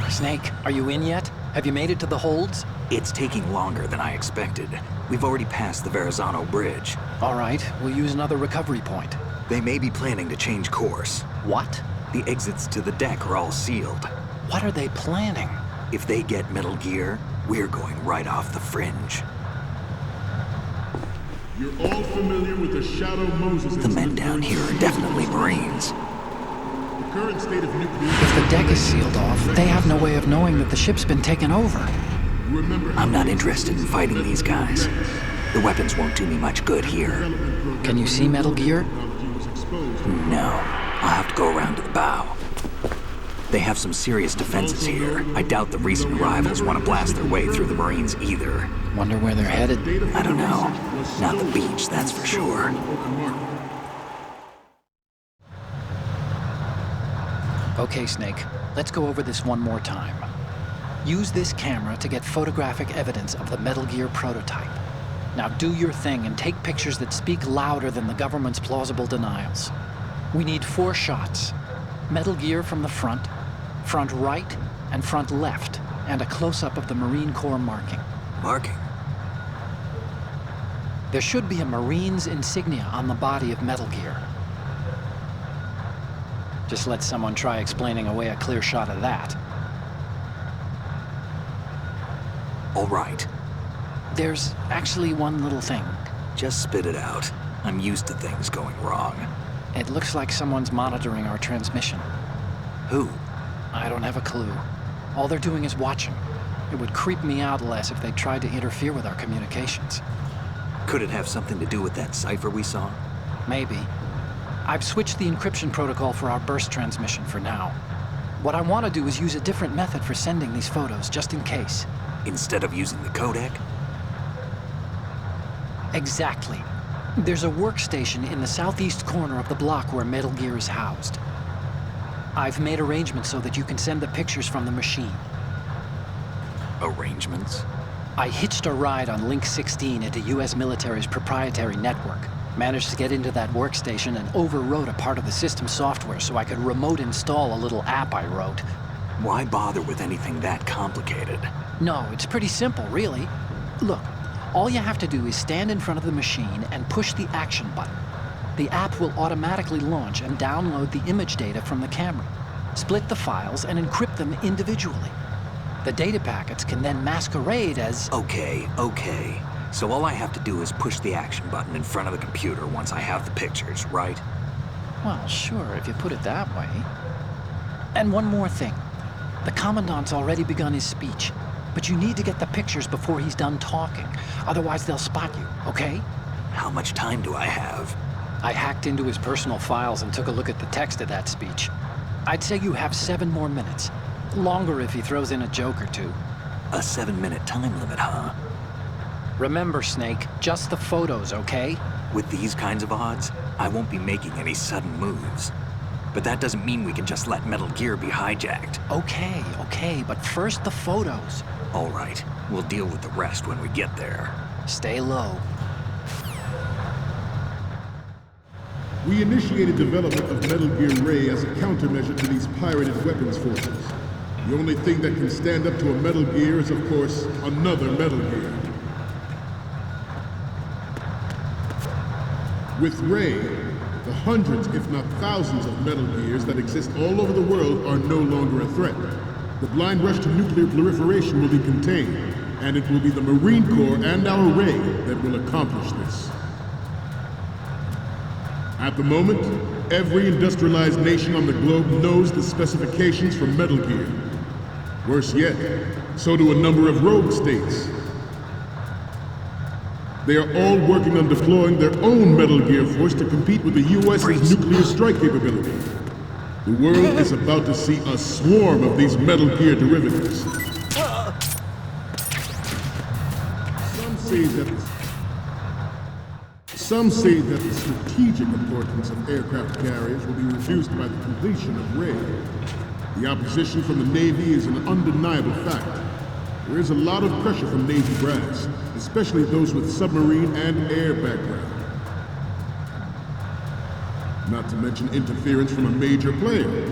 [SPEAKER 3] Snake, are you in yet? Have you made it to the holds?
[SPEAKER 1] It's taking longer than I expected. We've already passed the Verrazano Bridge.
[SPEAKER 3] All right, we'll use another recovery point.
[SPEAKER 1] They may be planning to change course.
[SPEAKER 3] What?
[SPEAKER 1] The exits to the deck are all sealed.
[SPEAKER 3] What are they planning?
[SPEAKER 1] If they get Metal Gear, we're going right off the fringe.
[SPEAKER 11] You're all familiar with the Shadow Moses
[SPEAKER 1] The men down here are definitely Marines.
[SPEAKER 11] The current state of nuclear...
[SPEAKER 3] If the deck is sealed off, they have no way of knowing that the ship's been taken over.
[SPEAKER 1] I'm not interested in fighting these guys. The weapons won't do me much good here.
[SPEAKER 3] Can you see Metal Gear?
[SPEAKER 1] No. I'll have to go around to the bow. They have some serious defenses here. I doubt the recent arrivals want to blast their way through the Marines either.
[SPEAKER 3] Wonder where they're headed?
[SPEAKER 1] I don't know. Not the beach, that's for sure.
[SPEAKER 3] Okay, Snake. Let's go over this one more time. Use this camera to get photographic evidence of the Metal Gear prototype. Now do your thing and take pictures that speak louder than the government's plausible denials. We need 4 shots. Metal Gear from the front right, and front left, and a close-up of the Marine Corps marking.
[SPEAKER 1] Marking?
[SPEAKER 3] There should be a Marine's insignia on the body of Metal Gear. Just let someone try explaining away a clear shot of that.
[SPEAKER 1] All right.
[SPEAKER 3] There's actually one little thing.
[SPEAKER 1] Just spit it out. I'm used to things going wrong.
[SPEAKER 3] It looks like someone's monitoring our transmission.
[SPEAKER 1] Who?
[SPEAKER 3] I don't have a clue. All they're doing is watching. It would creep me out less if they tried to interfere with our communications.
[SPEAKER 1] Could it have something to do with that cipher we saw?
[SPEAKER 3] Maybe. I've switched the encryption protocol for our burst transmission for now. What I want to do is use a different method for sending these photos, just in case.
[SPEAKER 1] Instead of using the codec?
[SPEAKER 3] Exactly. There's a workstation in the southeast corner of the block where Metal Gear is housed. I've made arrangements so that you can send the pictures from the machine.
[SPEAKER 1] Arrangements?
[SPEAKER 3] I hitched a ride on Link 16 into US military's proprietary network. Managed to get into that workstation and overwrote a part of the system software so I could remote install a little app I wrote.
[SPEAKER 1] Why bother with anything that complicated?
[SPEAKER 3] No, it's pretty simple, really. Look, all you have to do is stand in front of the machine and push the action button. The app will automatically launch and download the image data from the camera, split the files, and encrypt them individually. The data packets can then masquerade as...
[SPEAKER 1] Okay. So all I have to do is push the action button in front of the computer once I have the pictures, right?
[SPEAKER 3] Well, sure, if you put it that way. And one more thing. The Commandant's already begun his speech, but you need to get the pictures before he's done talking. Otherwise, they'll spot you, okay?
[SPEAKER 1] How much time do I have?
[SPEAKER 3] I hacked into his personal files and took a look at the text of that speech. I'd say you have 7 more minutes. Longer if he throws in a joke or two.
[SPEAKER 1] A 7-minute time limit, huh?
[SPEAKER 3] Remember, Snake, just the photos, okay?
[SPEAKER 1] With these kinds of odds, I won't be making any sudden moves. But that doesn't mean we can just let Metal Gear be hijacked.
[SPEAKER 3] Okay, but first the photos.
[SPEAKER 1] All right, we'll deal with the rest when we get there.
[SPEAKER 3] Stay low.
[SPEAKER 11] We initiated development of Metal Gear Ray as a countermeasure to these pirated weapons forces. The only thing that can stand up to a Metal Gear is, of course, another Metal Gear. With Ray, the hundreds, if not thousands, of Metal Gears that exist all over the world are no longer a threat. The blind rush to nuclear proliferation will be contained, and it will be the Marine Corps and our Ray that will accomplish this. At the moment, every industrialized nation on the globe knows the specifications for Metal Gear. Worse yet, So do a number of rogue states. They are all working on deploying their own Metal Gear force to compete with the U.S.'s nuclear strike capability. The world is about to see a swarm of these Metal Gear derivatives. Some say that the strategic importance of aircraft carriers will be reduced by the completion of Ray. The opposition from the Navy is an undeniable fact. There is a lot of pressure from Navy brass, especially those with submarine and air background. Not to mention interference from a major player.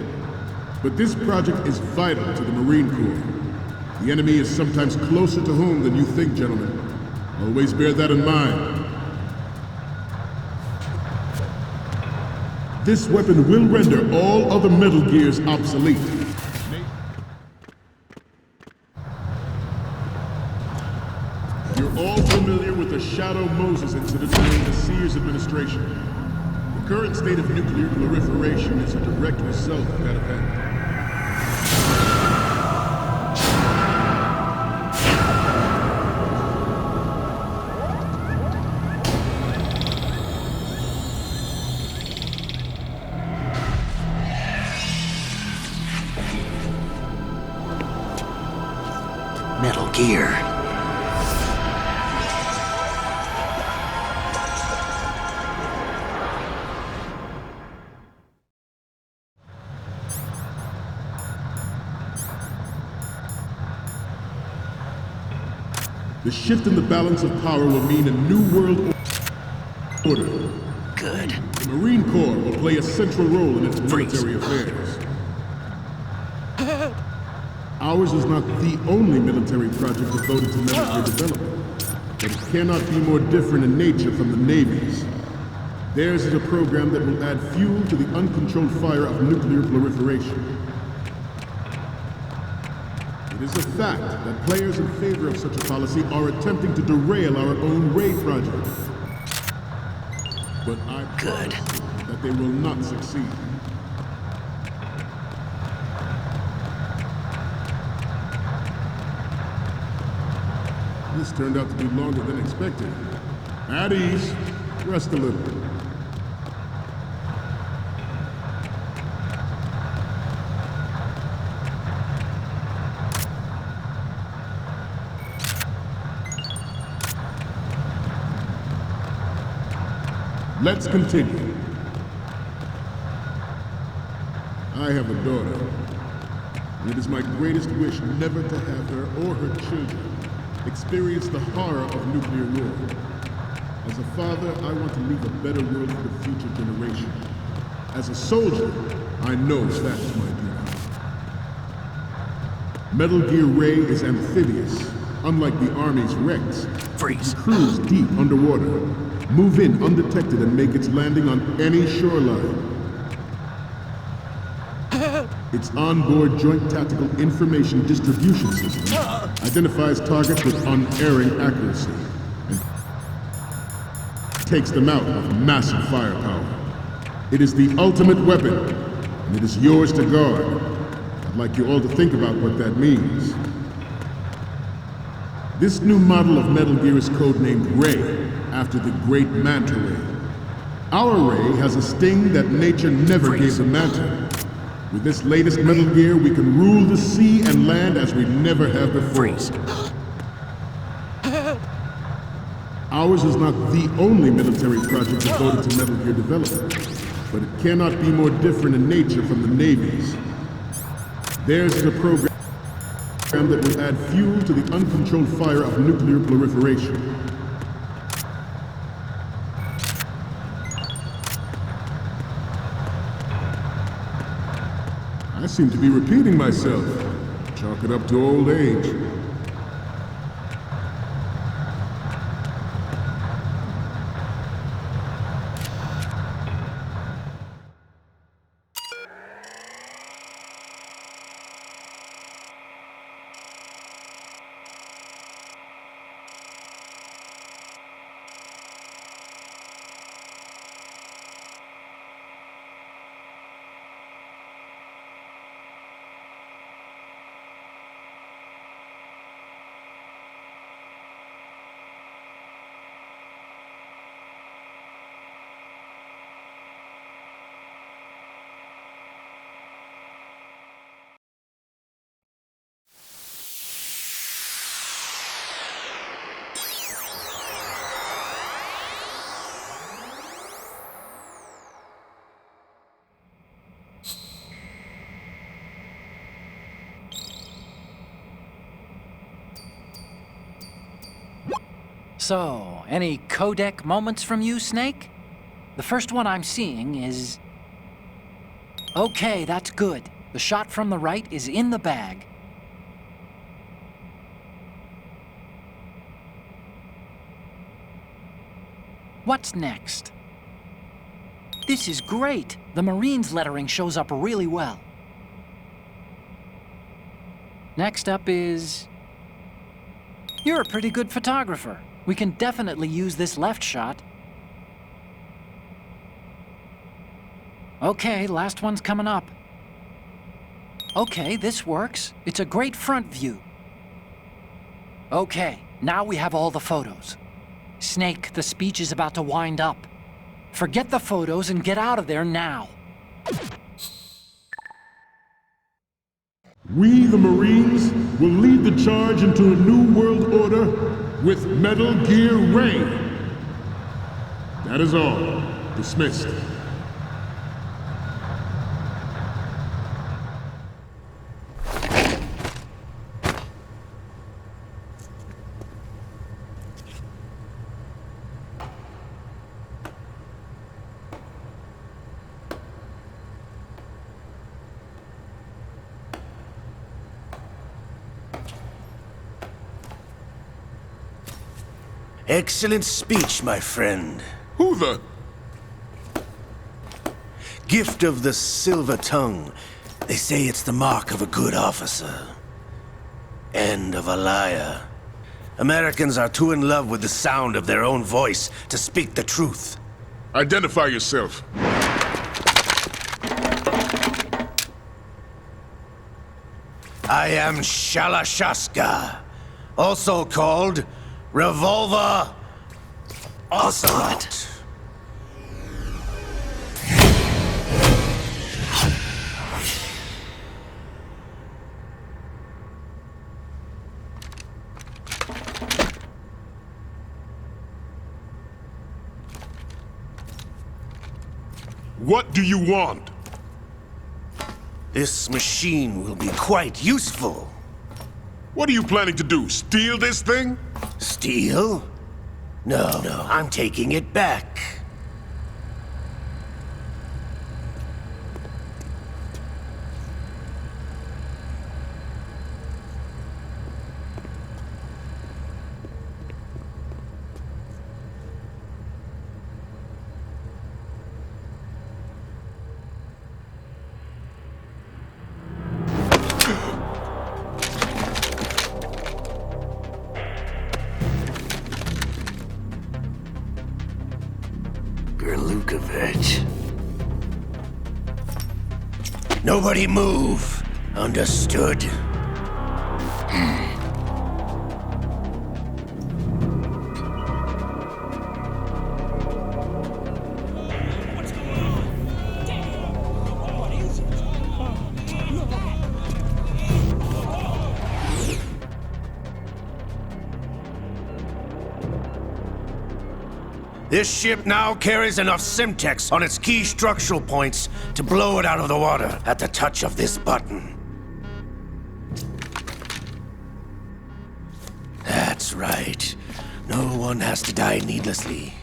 [SPEAKER 11] But this project is vital to the Marine Corps. The enemy is sometimes closer to home than you think, gentlemen. Always bear that in mind. This weapon will render all other Metal Gears obsolete. You're all familiar with the Shadow Moses incident during the Sears administration. The current state of nuclear proliferation is a direct result of that event.
[SPEAKER 2] Metal Gear.
[SPEAKER 11] The shift in the balance of power will mean a new world order.
[SPEAKER 2] Good.
[SPEAKER 11] The Marine Corps will play a central role in its military affairs. Ours is not the only military project devoted to Metal Gear development, but it cannot be more different in nature from the Navy's. Theirs is a program that will add fuel to the uncontrolled fire of nuclear proliferation. It is a fact that players in favor of such a policy are attempting to derail our own Ray project. But I promise that they will not succeed. This turned out to be longer than expected. At ease. Rest a little. Let's continue. I have a daughter, and it is my greatest wish never to have her or her children experience the horror of nuclear war. As a father, I want to leave a better world for the future generation. As a soldier, I know that is my duty. Metal Gear Ray is amphibious, unlike the Army's Rex.
[SPEAKER 2] Freeze.
[SPEAKER 11] It can cruise deep underwater, move in undetected, and make its landing on any shoreline. Its onboard Joint Tactical Information Distribution System identifies targets with unerring accuracy and takes them out with massive firepower. It is the ultimate weapon, and it is yours to guard. I'd like you all to think about what that means. This new model of Metal Gear is codenamed Ray, after the great Manta Ray. Our Ray has a sting that nature never gave the Manta. With this latest Metal Gear, we can rule the sea and land as we never have before. Ours is not the only military project devoted to Metal Gear development, but it cannot be more different in nature from the Navy's. Theirs is a program that will add fuel to the uncontrolled fire of nuclear proliferation. I seem to be repeating myself. Chalk it up to old age.
[SPEAKER 3] So, any codec moments from you, Snake? The first one I'm seeing is... Okay, that's good. The shot from the right is in the bag. What's next? This is great. The Marines lettering shows up really well. Next up is... You're a pretty good photographer. We can definitely use this left shot. Okay, last one's coming up. Okay, this works. It's a great front view. Okay, now we have all the photos. Snake, the speech is about to wind up. Forget the photos and get out of there now.
[SPEAKER 11] We, the Marines, will lead the charge into a new world order with Metal Gear Ray. That is all. Dismissed.
[SPEAKER 10] Excellent speech, my friend.
[SPEAKER 11] Who the?
[SPEAKER 10] Gift of the silver tongue. They say it's the mark of a good officer. And of a liar. Americans are too in love with the sound of their own voice to speak the truth.
[SPEAKER 11] Identify yourself.
[SPEAKER 10] I am Shalashaska, also called Revolver Ocelot.
[SPEAKER 11] What do you want?
[SPEAKER 10] This machine will be quite useful.
[SPEAKER 11] What are you planning to do? Steal this thing?
[SPEAKER 10] Steal? No, I'm taking it back. Nobody move. Understood? This ship now carries enough Simtex on its key structural points to blow it out of the water at the touch of this button. That's right. No one has to die needlessly.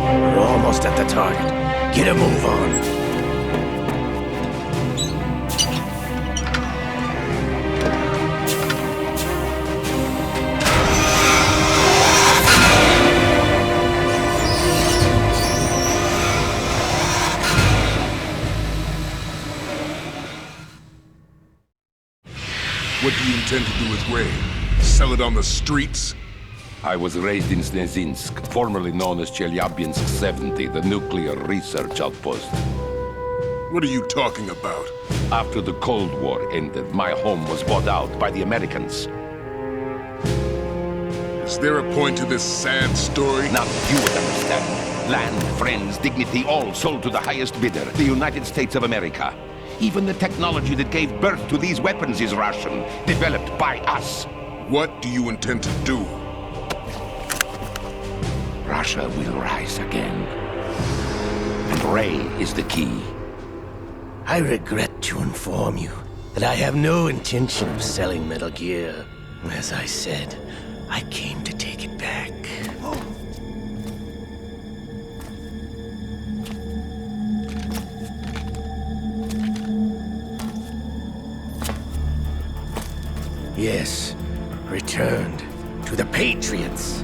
[SPEAKER 10] We're almost at the target. Get a move on.
[SPEAKER 11] What do you intend to do with Ray? Sell it on the streets?
[SPEAKER 7] I was raised in Snezinsk, formerly known as Chelyabinsk 70, the nuclear research outpost.
[SPEAKER 11] What are you talking about?
[SPEAKER 7] After the Cold War ended, my home was bought out by the Americans.
[SPEAKER 11] Is there a point to this sad story?
[SPEAKER 7] Now you would understand. Land, friends, dignity, all sold to the highest bidder, the United States of America. Even the technology that gave birth to these weapons is Russian, developed by us.
[SPEAKER 11] What do you intend to do?
[SPEAKER 7] Russia will rise again. And Ray is the key.
[SPEAKER 10] I regret to inform you that I have no intention of selling Metal Gear. As I said, I came to take it back. Yes, returned to the Patriots.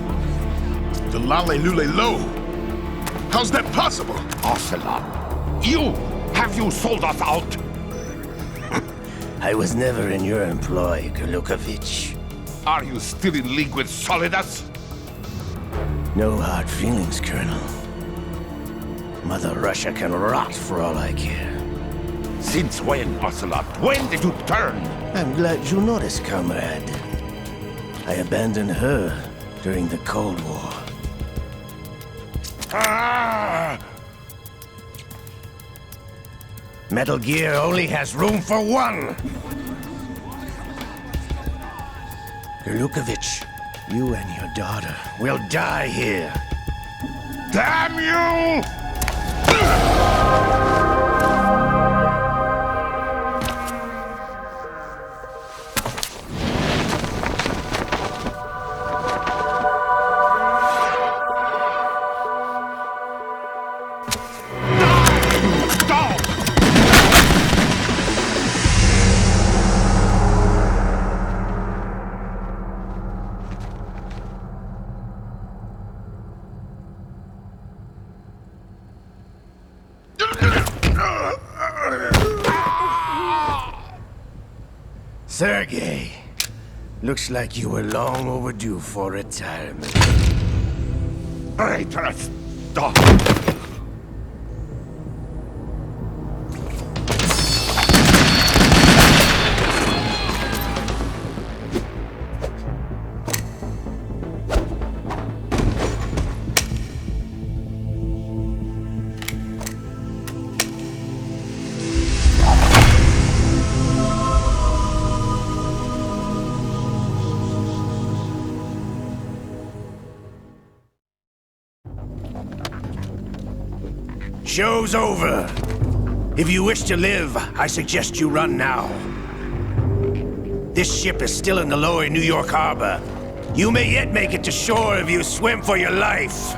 [SPEAKER 11] The Lale Lule Lo. How's that possible?
[SPEAKER 7] Ocelot, have you sold us out?
[SPEAKER 10] I was never in your employ, Gurlukovich.
[SPEAKER 7] Are you still in league with Solidus?
[SPEAKER 10] No hard feelings, Colonel. Mother Russia can rot for all I care.
[SPEAKER 7] Since when, Ocelot? When did you turn?
[SPEAKER 10] I'm glad you noticed, comrade. I abandoned her during the Cold War.
[SPEAKER 7] Ah!
[SPEAKER 10] Metal Gear only has room for one! Gurlukovich, you and your daughter will die here.
[SPEAKER 7] Damn you!
[SPEAKER 10] Sergei, looks like you were long overdue for retirement.
[SPEAKER 7] Traitorous dog!
[SPEAKER 10] Show's over. If you wish to live, I suggest you run now. This ship is still in the lower New York harbor. You may yet make it to shore if you swim for your life.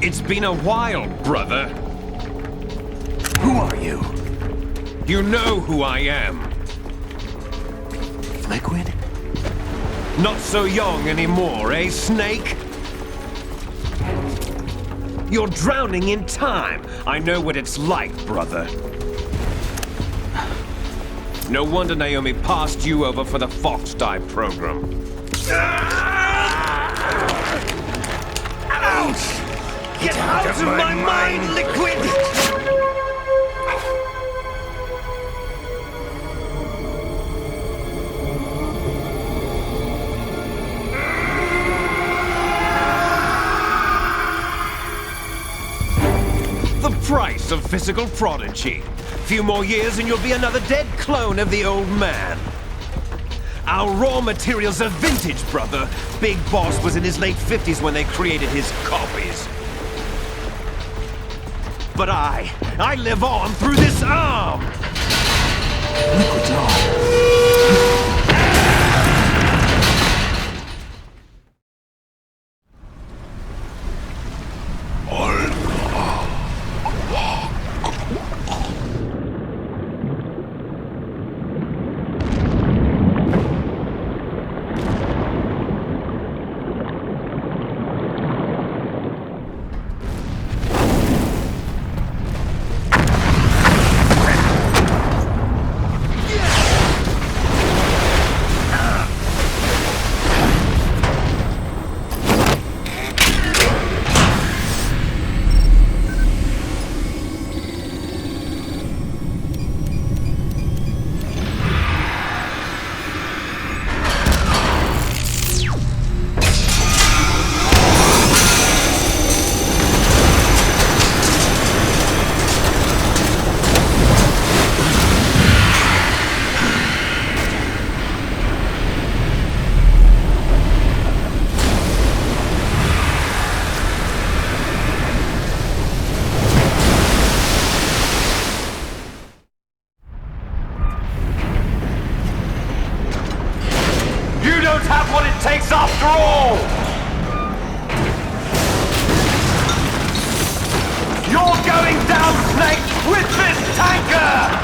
[SPEAKER 12] It's been a while, brother.
[SPEAKER 1] Who are you?
[SPEAKER 12] You know who I am.
[SPEAKER 1] Liquid?
[SPEAKER 12] Not so young anymore, eh, Snake? You're drowning in time. I know what it's like, brother. No wonder Naomi passed you over for the Fox Die program.
[SPEAKER 10] Ouch! Get out of my mind, Liquid!
[SPEAKER 12] The price of physical prodigy. Few more years and you'll be another dead clone of the old man. Our raw materials are vintage, brother. Big Boss was in his late 50s when they created his copies. But I live on through this arm!
[SPEAKER 1] Liquid's on.
[SPEAKER 12] with this tanker!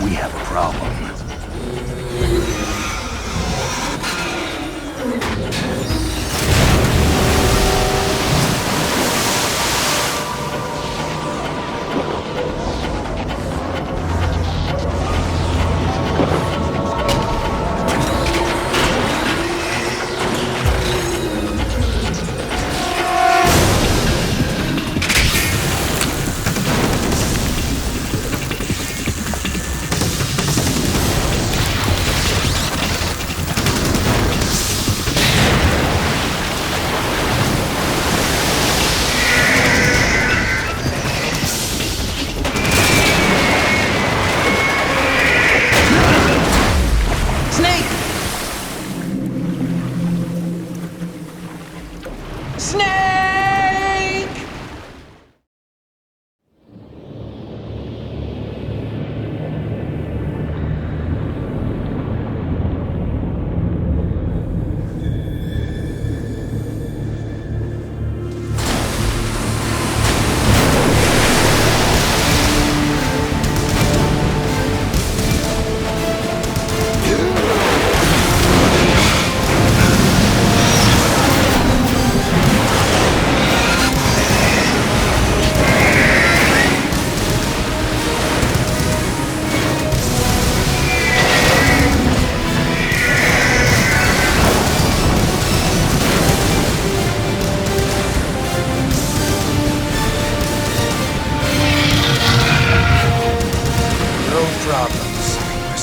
[SPEAKER 1] We have a problem.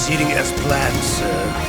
[SPEAKER 10] Proceeding as planned, sir.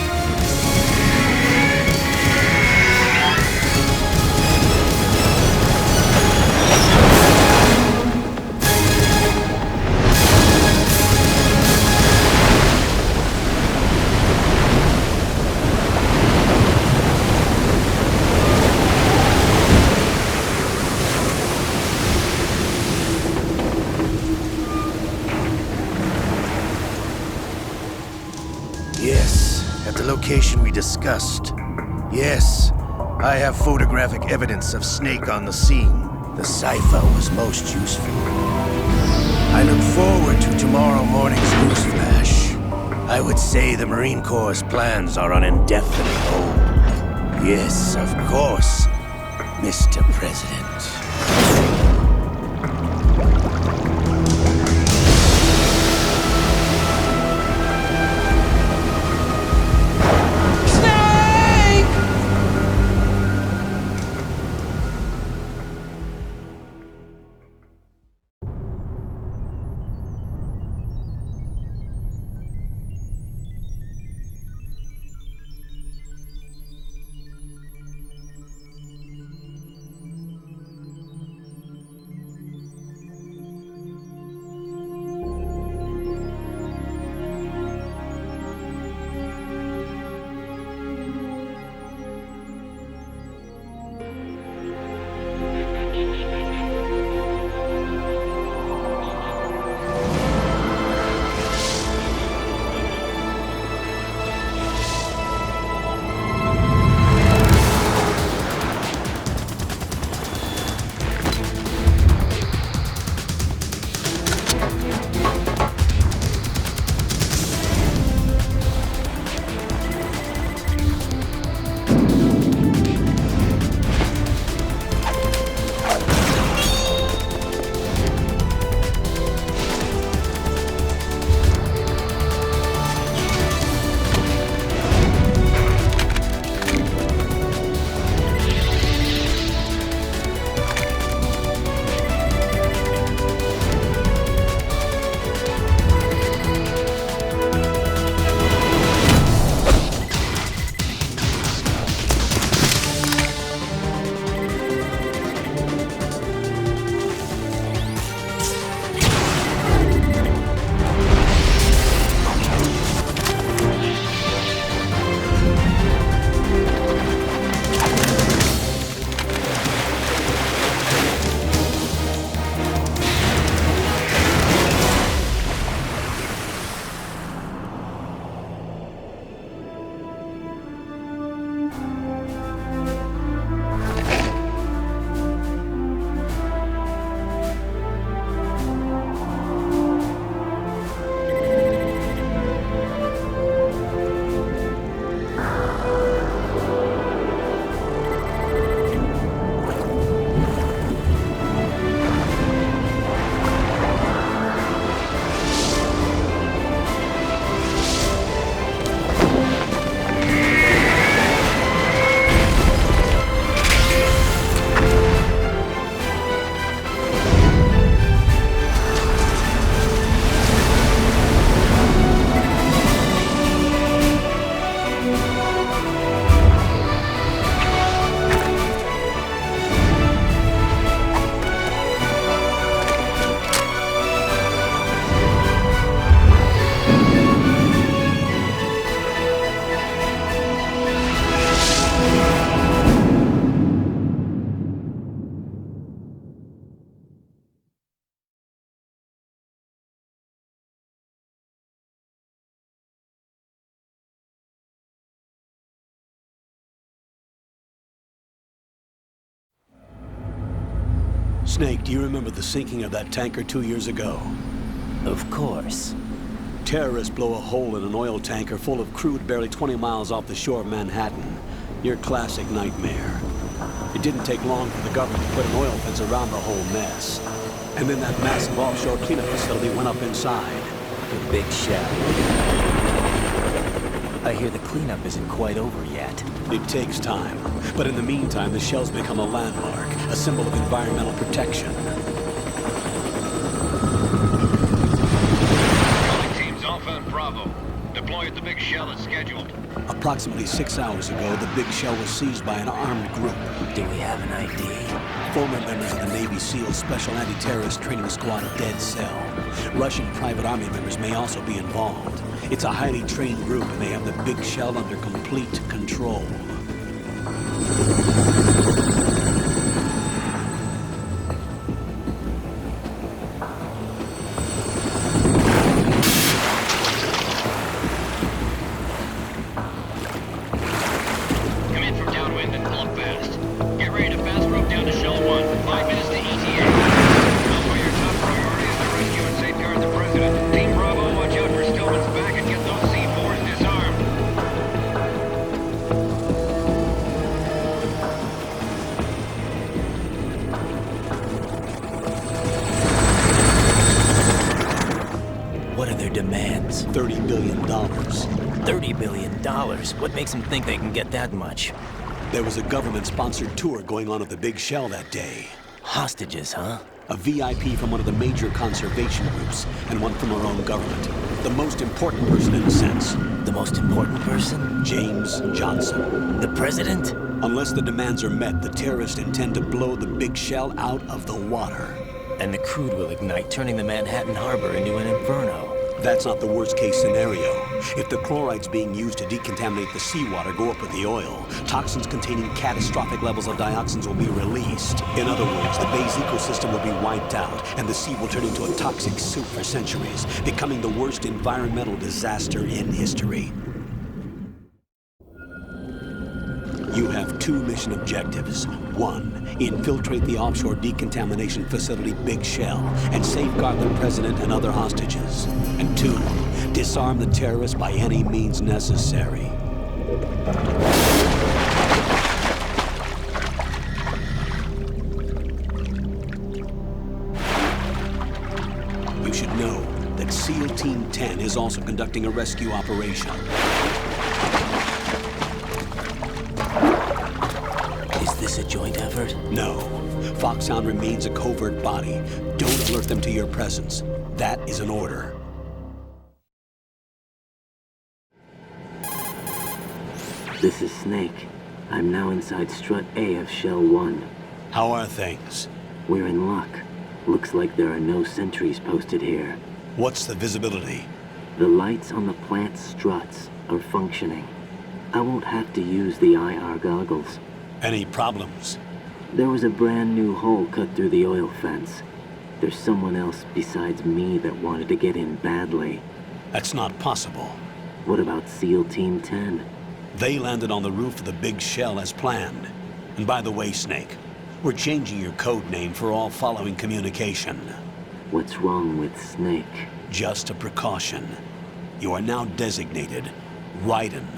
[SPEAKER 10] Yes, at the location we discussed. Yes, I have photographic evidence of Snake on the scene. The cipher was most useful. I look forward to tomorrow morning's news flash. I would say the Marine Corps' plans are on indefinite hold. Yes, of course, Mr. President.
[SPEAKER 2] Snake, do you remember the sinking of that tanker 2 years ago?
[SPEAKER 13] Of course.
[SPEAKER 2] Terrorists blow a hole in an oil tanker full of crude barely 20 miles off the shore of Manhattan. Your classic nightmare. It didn't take long for the government to put an oil fence around the whole mess. And then that massive offshore cleanup facility went up inside.
[SPEAKER 13] The big shell. I hear the cleanup isn't quite over yet.
[SPEAKER 2] It takes time. But in the meantime, the shell's become a landmark, a symbol of environmental protection.
[SPEAKER 5] Teams Alpha and Bravo. Deploy at the big shell as scheduled.
[SPEAKER 2] Approximately 6 hours ago, the big shell was seized by an armed group.
[SPEAKER 13] Do we have an ID?
[SPEAKER 2] Former members of the Navy SEAL Special Anti-Terrorist Training Squad Dead Cell. Russian private army members may also be involved. It's a highly trained group, and they have the big shell under complete control.
[SPEAKER 5] Come in from downwind and pull up fast. Get ready to fast rope down to Shell 1. 5 minutes to ETA. Elsewhere, your top priority is to rescue and safeguard the President. Team Bravo, watch out for Stillman's back and get those C4s disarmed.
[SPEAKER 13] What are their demands?
[SPEAKER 2] $30 billion.
[SPEAKER 13] $30 billion? What makes them think they can get that much?
[SPEAKER 2] There was a government-sponsored tour going on at the big shell that day.
[SPEAKER 13] Hostages, huh?
[SPEAKER 2] A VIP from one of the major conservation groups, and one from our own government. The most important person in a sense.
[SPEAKER 13] The most important person?
[SPEAKER 2] James Johnson.
[SPEAKER 13] The president?
[SPEAKER 2] Unless the demands are met, the terrorists intend to blow the big shell out of the water.
[SPEAKER 13] And the crude will ignite, turning the Manhattan Harbor into an inferno.
[SPEAKER 2] That's not the worst-case scenario. If the chlorides being used to decontaminate the seawater go up with the oil, toxins containing catastrophic levels of dioxins will be released. In other words, the bay's ecosystem will be wiped out, and the sea will turn into a toxic soup for centuries, becoming the worst environmental disaster in history. You have 2 mission objectives. 1, infiltrate the offshore decontamination facility Big Shell and safeguard the president and other hostages. And 2, disarm the terrorists by any means necessary. You should know that SEAL Team 10 is also conducting a rescue operation.
[SPEAKER 13] Is this a joint effort?
[SPEAKER 2] No. Foxhound remains a covert body. Don't alert them to your presence. That is an order.
[SPEAKER 14] This is Snake. I'm now inside Strut A of Shell 1.
[SPEAKER 2] How are things?
[SPEAKER 14] We're in luck. Looks like there are no sentries posted here.
[SPEAKER 2] What's the visibility?
[SPEAKER 14] The lights on the plant's struts are functioning. I won't have to use the IR goggles.
[SPEAKER 2] Any problems?
[SPEAKER 14] There was a brand new hole cut through the oil fence. There's someone else besides me that wanted to get in badly.
[SPEAKER 2] That's not possible.
[SPEAKER 14] What about SEAL Team 10?
[SPEAKER 2] They landed on the roof of the Big Shell as planned. And by the way, Snake, we're changing your code name for all following communication.
[SPEAKER 14] What's wrong with Snake?
[SPEAKER 2] Just a precaution. You are now designated Raiden.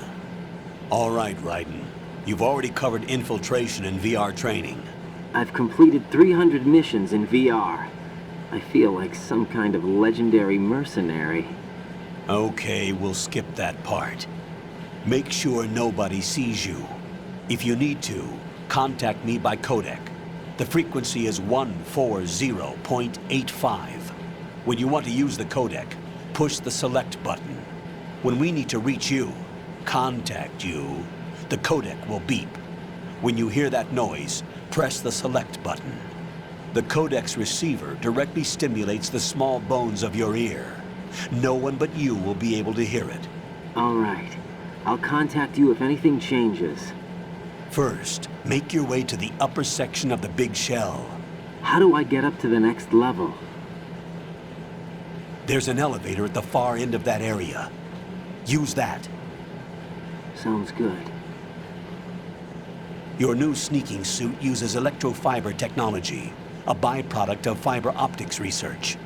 [SPEAKER 2] All right, Raiden. You've already covered infiltration and VR training.
[SPEAKER 14] I've completed 300 missions in VR. I feel like some kind of legendary mercenary.
[SPEAKER 2] Okay, we'll skip that part. Make sure nobody sees you. If you need to, contact me by codec. The frequency is 140.85. When you want to use the codec, push the select button. When we need to reach you, contact you, the codec will beep. When you hear that noise, press the select button. The codec's receiver directly stimulates the small bones of your ear. No one but you will be able to hear it.
[SPEAKER 14] All right. I'll contact you if anything changes.
[SPEAKER 2] First, make your way to the upper section of the Big Shell.
[SPEAKER 14] How do I get up to the next level?
[SPEAKER 2] There's an elevator at the far end of that area. Use that.
[SPEAKER 14] Sounds good.
[SPEAKER 2] Your new sneaking suit uses electrofiber technology. a byproduct of fiber optics research.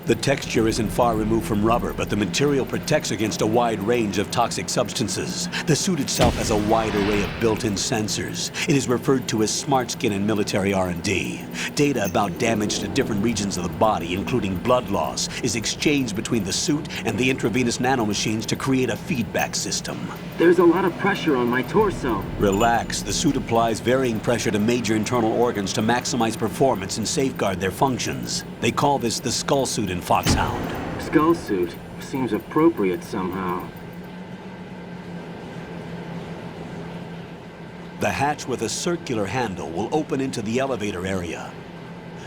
[SPEAKER 2] The texture isn't far removed from rubber, but the material protects against a wide range of toxic substances. The suit itself has a wide array of built-in sensors. It is referred to as smart skin in military R&D. Data about damage to different regions of the body, including blood loss, is exchanged between the suit and the intravenous nanomachines to create a feedback system.
[SPEAKER 14] There's a lot of pressure on my torso.
[SPEAKER 2] Relax. The suit applies varying pressure to major internal organs to maximize performance and safeguard their functions. They call this the skull suit in Foxhound.
[SPEAKER 14] Skull suit seems appropriate somehow.
[SPEAKER 2] The hatch with a circular handle will open into the elevator area.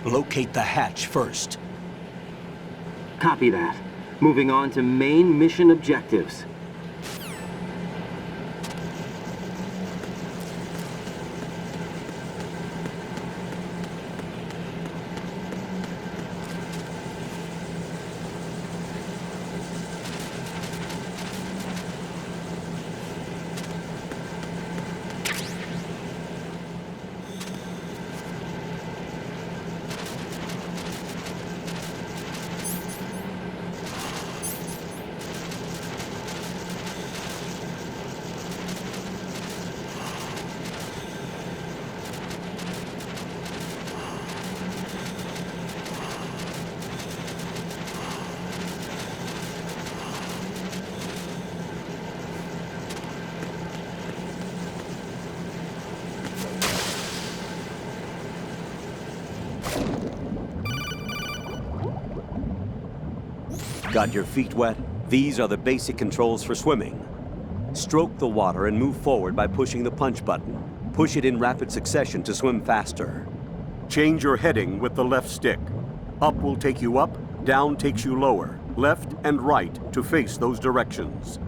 [SPEAKER 2] Locate the hatch first.
[SPEAKER 14] Copy that. Moving on to main mission objectives.
[SPEAKER 15] Got your feet wet? These are the basic controls for swimming. Stroke the water and move forward by pushing the punch button. Push it in rapid succession to swim faster. Change your heading with the left stick. Up will take you up, down takes you lower, left and right to face those directions.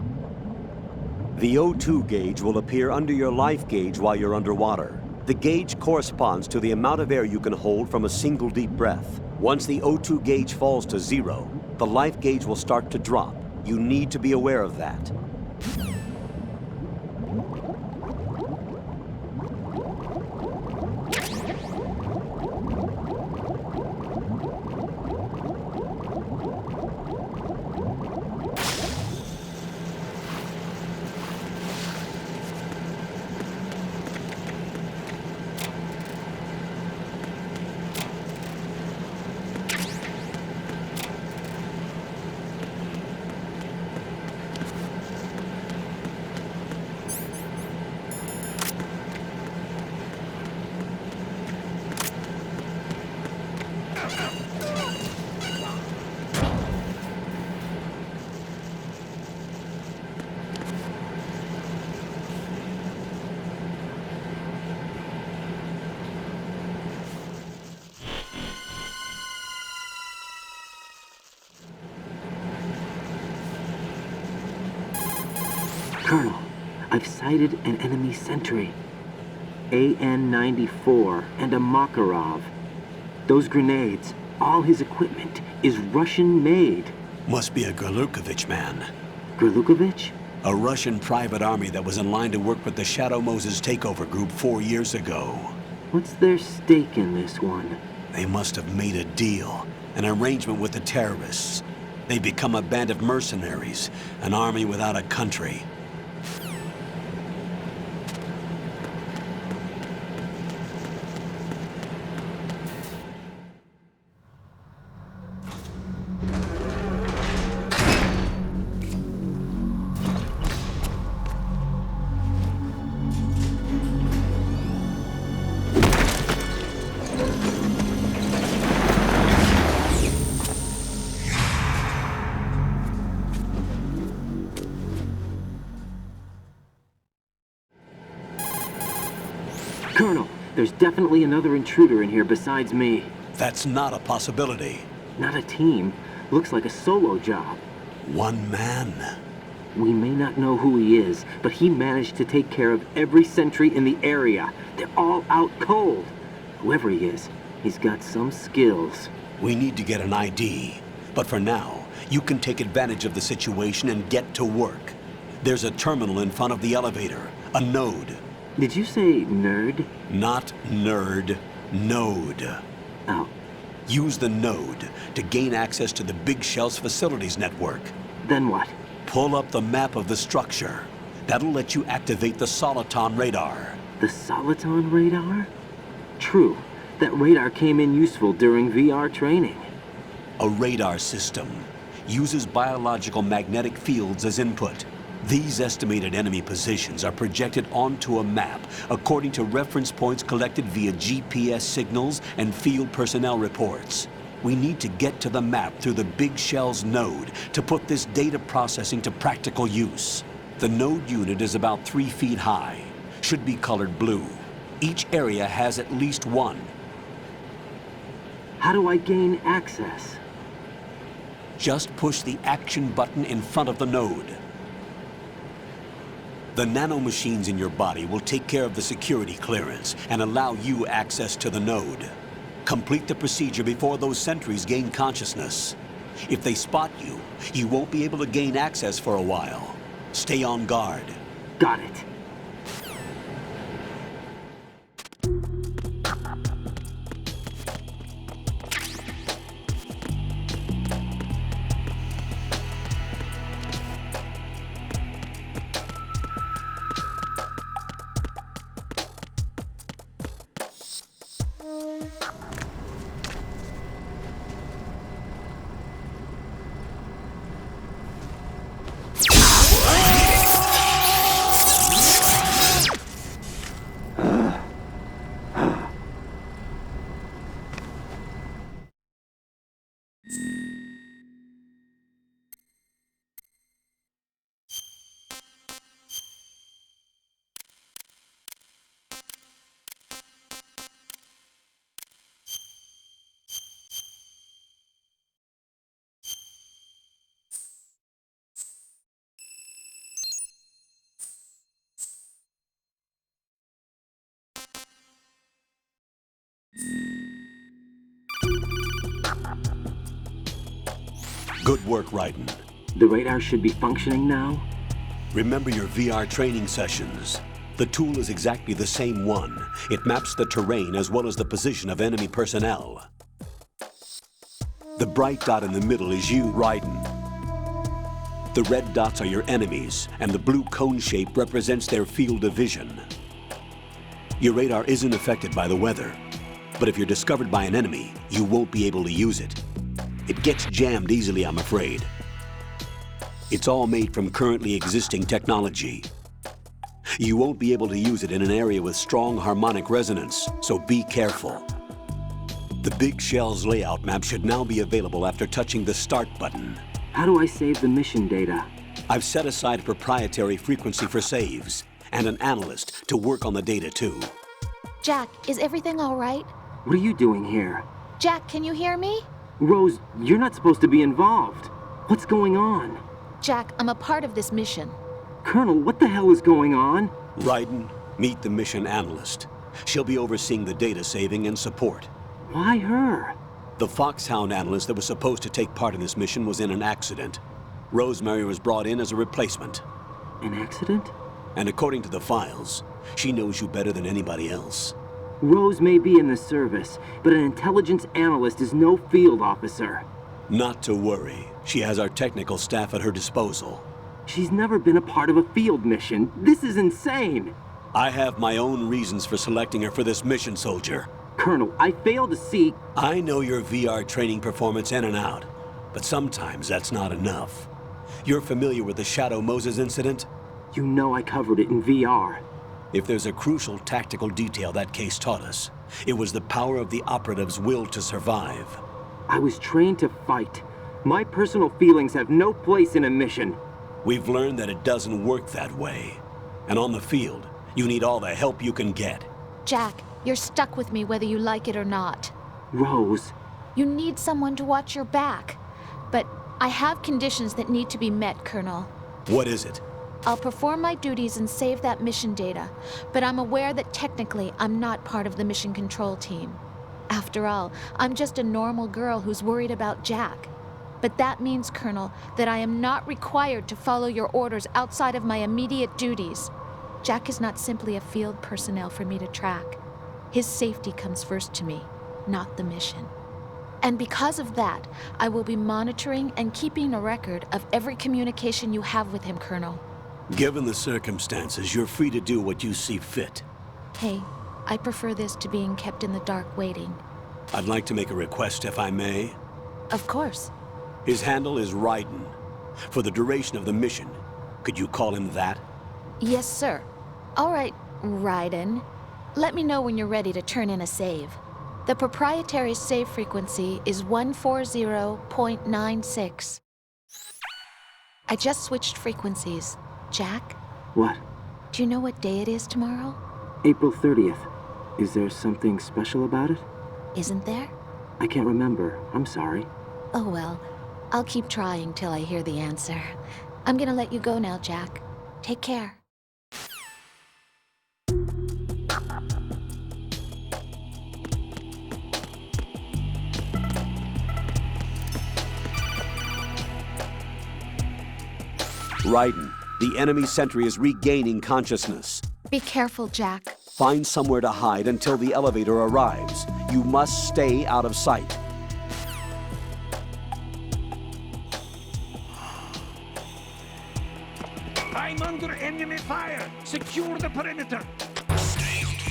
[SPEAKER 15] The O2 gauge will appear under your life gauge while you're underwater. The gauge corresponds to the amount of air you can hold from a single deep breath. Once the O2 gauge falls to 0, the life gauge will start to drop. You need to be aware of that.
[SPEAKER 14] Colonel, I've sighted an enemy sentry. AN-94 and a Makarov. Those grenades, all his equipment, is Russian-made.
[SPEAKER 2] Must be a Gorlukovich man.
[SPEAKER 14] Gorlukovich?
[SPEAKER 2] A Russian private army that was in line to work with the Shadow Moses takeover group 4 years ago.
[SPEAKER 14] What's their stake in this one?
[SPEAKER 2] They must have made a deal, an arrangement with the terrorists. They become a band of mercenaries, an army without a country.
[SPEAKER 14] Colonel, there's definitely another intruder in here besides me.
[SPEAKER 2] That's not a possibility.
[SPEAKER 14] Not a team. Looks like a solo job.
[SPEAKER 2] One man.
[SPEAKER 14] We may not know who he is, but he managed to take care of every sentry in the area. They're all out cold. Whoever he is, he's got some skills.
[SPEAKER 2] We need to get an ID. But for now, you can take advantage of the situation and get to work. There's a terminal in front of the elevator. A node.
[SPEAKER 14] Did you say nerd?
[SPEAKER 2] Not nerd. Node.
[SPEAKER 14] Oh.
[SPEAKER 2] Use the node to gain access to the Big Shell's facilities network.
[SPEAKER 14] Then what?
[SPEAKER 2] Pull up the map of the structure. That'll let you activate the Soliton radar.
[SPEAKER 14] The Soliton radar? True. That radar came in useful during VR training.
[SPEAKER 2] A radar system uses biological magnetic fields as input. These estimated enemy positions are projected onto a map according to reference points collected via GPS signals and field personnel reports. We need to get to the map through the Big Shell's node to put this data processing to practical use. The node unit is about 3 feet high, should be colored blue. Each area has at least one.
[SPEAKER 14] How do I gain access?
[SPEAKER 2] Just push the action button in front of the node. The nanomachines in your body will take care of the security clearance and allow you access to the node. Complete the procedure before those sentries gain consciousness. If they spot you, you won't be able to gain access for a while. Stay on guard.
[SPEAKER 14] Got it.
[SPEAKER 2] Good work, Raiden.
[SPEAKER 14] The radar should be functioning now?
[SPEAKER 2] Remember your VR training sessions. The tool is exactly the same one. It maps the terrain as well as the position of enemy personnel. The bright dot in the middle is you, Raiden. The red dots are your enemies, and the blue cone shape represents their field of vision. Your radar isn't affected by the weather, but if you're discovered by an enemy, you won't be able to use it. It gets jammed easily, I'm afraid. It's all made from currently existing technology. You won't be able to use it in an area with strong harmonic resonance, so be careful. The Big Shell's layout map should now be available after touching the Start button.
[SPEAKER 14] How do I save the mission data?
[SPEAKER 2] I've set aside a proprietary frequency for saves, and an analyst to work on the data too.
[SPEAKER 16] Jack, is everything all right?
[SPEAKER 14] What are you doing here?
[SPEAKER 16] Jack, can you hear me?
[SPEAKER 14] Rose, you're not supposed to be involved. What's going on?
[SPEAKER 16] Jack, I'm a part of this mission.
[SPEAKER 14] Colonel, what the hell is going on?
[SPEAKER 2] Raiden, meet the mission analyst. She'll be overseeing the data saving and support.
[SPEAKER 14] Why her?
[SPEAKER 2] The Foxhound analyst that was supposed to take part in this mission was in an accident. Rosemary was brought in as a replacement.
[SPEAKER 14] An accident?
[SPEAKER 2] And according to the files, she knows you better than anybody else.
[SPEAKER 14] Rose may be in the service, but an intelligence analyst is no field officer.
[SPEAKER 2] Not to worry. She has our technical staff at her disposal.
[SPEAKER 14] She's never been a part of a field mission. This is insane.
[SPEAKER 2] I have my own reasons for selecting her for this mission, soldier.
[SPEAKER 14] Colonel, I fail to see...
[SPEAKER 2] I know your VR training performance in and out, but sometimes that's not enough. You're familiar with the Shadow Moses incident?
[SPEAKER 14] You know I covered it in VR.
[SPEAKER 2] If there's a crucial tactical detail that case taught us, it was the power of the operative's will to survive.
[SPEAKER 14] I was trained to fight. My personal feelings have no place in a mission.
[SPEAKER 2] We've learned that it doesn't work that way. And on the field, you need all the help you can get.
[SPEAKER 16] Jack, you're stuck with me whether you like it or not.
[SPEAKER 14] Rose.
[SPEAKER 16] You need someone to watch your back. But I have conditions that need to be met, Colonel.
[SPEAKER 2] What is it?
[SPEAKER 16] I'll perform my duties and save that mission data, but I'm aware that technically I'm not part of the mission control team. After all, I'm just a normal girl who's worried about Jack. But that means, Colonel, that I am not required to follow your orders outside of my immediate duties. Jack is not simply a field personnel for me to track. His safety comes first to me, not the mission. And because of that, I will be monitoring and keeping a record of every communication you have with him, Colonel.
[SPEAKER 2] Given the circumstances, you're free to do what you see fit.
[SPEAKER 16] Hey, I prefer this to being kept in the dark waiting.
[SPEAKER 2] I'd like to make a request, if I may.
[SPEAKER 16] Of course.
[SPEAKER 2] His handle is Raiden. For the duration of the mission, could you call him that?
[SPEAKER 16] Yes, sir. All right, Raiden. Let me know when you're ready to turn in a save. The proprietary save frequency is 140.96. I just switched frequencies. Jack?
[SPEAKER 14] What?
[SPEAKER 16] Do you know what day it is tomorrow?
[SPEAKER 14] April 30th. Is there something special about it?
[SPEAKER 16] Isn't there?
[SPEAKER 14] I can't remember. I'm sorry.
[SPEAKER 16] Oh well, I'll keep trying till I hear the answer. I'm gonna let you go now, Jack. Take care.
[SPEAKER 15] Raiden, the enemy sentry is regaining consciousness.
[SPEAKER 16] Be careful, Jack.
[SPEAKER 15] Find somewhere to hide until the elevator arrives. You must stay out of sight.
[SPEAKER 4] I'm under enemy fire! Secure the perimeter! Stay on the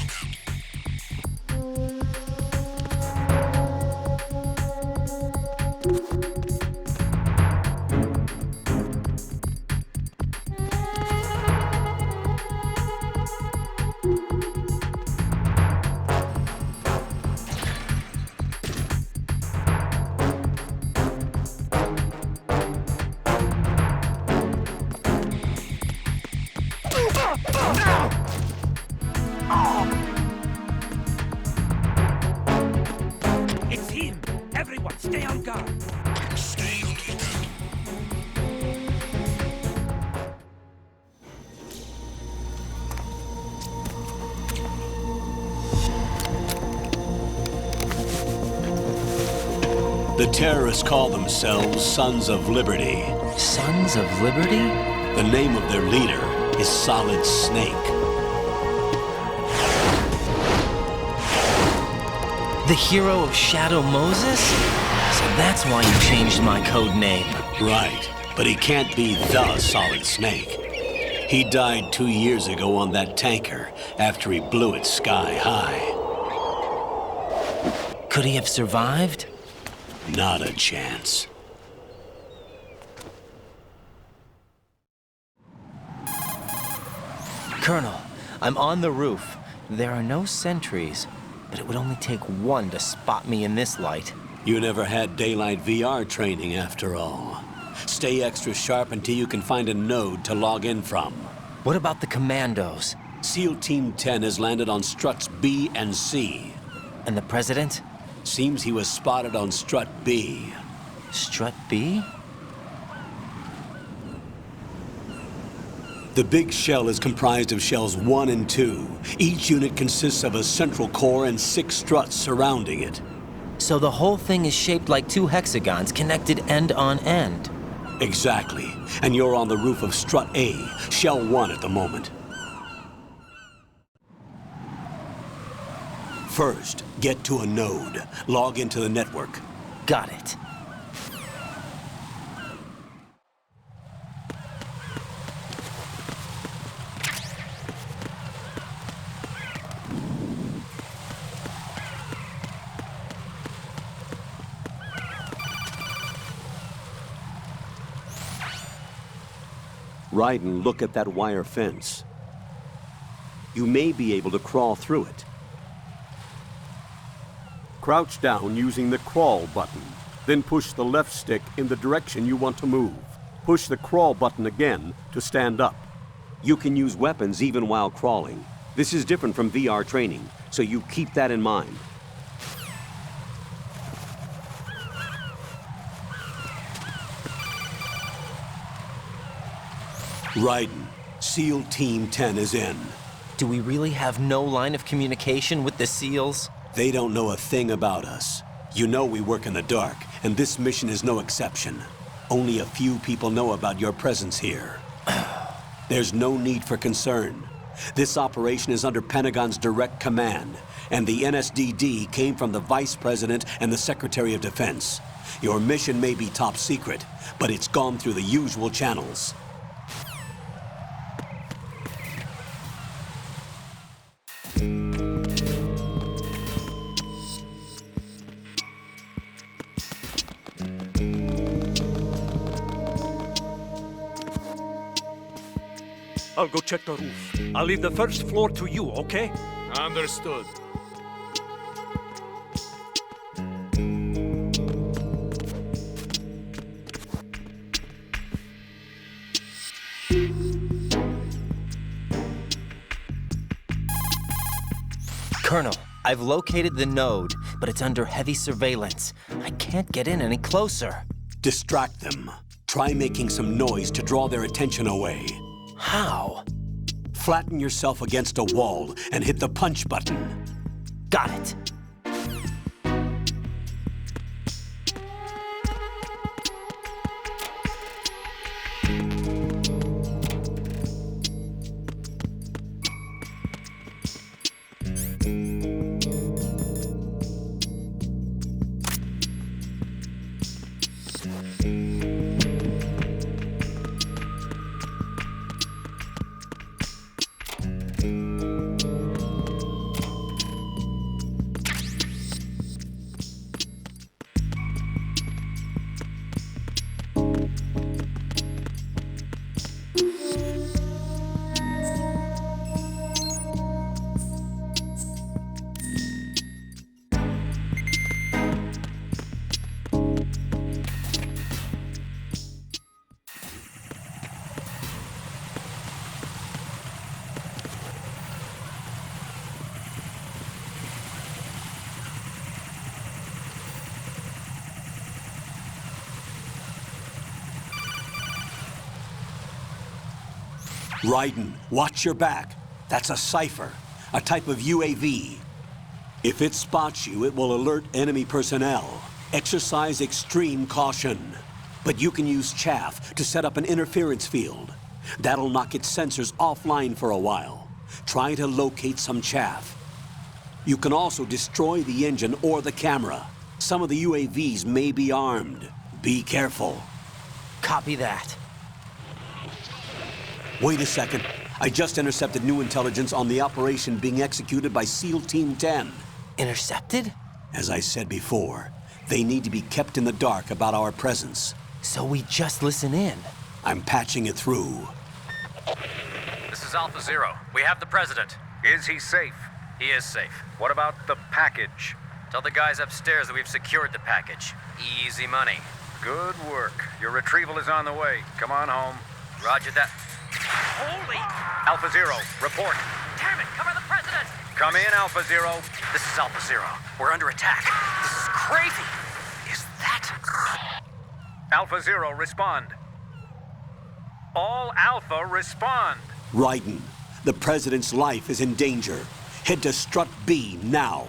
[SPEAKER 4] It's him! Everyone, stay on guard! Stay on the lookout.
[SPEAKER 2] The terrorists call themselves Sons of Liberty.
[SPEAKER 13] Sons of Liberty?
[SPEAKER 2] The name of their leader is Solid Snake.
[SPEAKER 13] The hero of Shadow Moses? So that's why you changed my code name.
[SPEAKER 2] Right, but he can't be the Solid Snake. He died 2 years ago on that tanker after he blew it sky high.
[SPEAKER 13] Could he have survived?
[SPEAKER 2] Not a chance.
[SPEAKER 13] Colonel, I'm on the roof. There are no sentries, but it would only take one to spot me in this light.
[SPEAKER 2] You never had daylight VR training after all. Stay extra sharp until you can find a node to log in from.
[SPEAKER 13] What about the commandos?
[SPEAKER 2] SEAL Team 10 has landed on struts B and C.
[SPEAKER 13] And the president?
[SPEAKER 2] Seems he was spotted on strut B.
[SPEAKER 13] Strut B?
[SPEAKER 2] The big shell is comprised of shells 1 and 2. Each unit consists of a central core and 6 struts surrounding it.
[SPEAKER 13] So the whole thing is shaped like 2 hexagons connected end on end.
[SPEAKER 2] Exactly. And you're on the roof of strut A, shell 1 at the moment. First, get to a node. Log into the network.
[SPEAKER 13] Got it.
[SPEAKER 15] Raiden, look at that wire fence. You may be able to crawl through it. Crouch down using the crawl button. Then push the left stick in the direction you want to move. Push the crawl button again to stand up. You can use weapons even while crawling. This is different from VR training, so you keep that in mind.
[SPEAKER 2] Raiden, SEAL Team 10 is in.
[SPEAKER 13] Do we really have no line of communication with the SEALs?
[SPEAKER 2] They don't know a thing about us. You know we work in the dark, and this mission is no exception. Only a few people know about your presence here. There's no need for concern. This operation is under Pentagon's direct command, and the NSDD came from the Vice President and the Secretary of Defense. Your mission may be top secret, but it's gone through the usual channels.
[SPEAKER 8] I'll go check the roof. I'll leave the first floor to you, okay?
[SPEAKER 4] Understood.
[SPEAKER 13] Colonel, I've located the node, but it's under heavy surveillance. I can't get in any closer.
[SPEAKER 2] Distract them. Try making some noise to draw their attention away.
[SPEAKER 13] How?
[SPEAKER 2] Flatten yourself against a wall and hit the punch button.
[SPEAKER 13] Got it.
[SPEAKER 2] Raiden, watch your back. That's a cipher, a type of UAV. If it spots you, it will alert enemy personnel. Exercise extreme caution. But you can use chaff to set up an interference field. That'll knock its sensors offline for a while. Try to locate some chaff. You can also destroy the engine or the camera. Some of the UAVs may be armed. Be careful.
[SPEAKER 13] Copy that.
[SPEAKER 2] Wait a second. I just intercepted new intelligence on the operation being executed by SEAL Team 10.
[SPEAKER 13] Intercepted?
[SPEAKER 2] As I said before, they need to be kept in the dark about our presence.
[SPEAKER 13] So we just listen in?
[SPEAKER 2] I'm patching it through.
[SPEAKER 17] This is Alpha Zero. We have the President. Is he safe? He is safe. What about the package? Tell the guys upstairs that we've secured the package. Easy money. Good work. Your retrieval is on the way. Come on home. Roger that. Holy! Alpha Zero, report. Damn it, cover the President! Come in, Alpha Zero. This is Alpha Zero. We're under attack. This is crazy. Is that... Alpha Zero, respond. All Alpha, respond.
[SPEAKER 2] Raiden, the President's life is in danger. Head to Strut B now.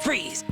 [SPEAKER 4] Freeze!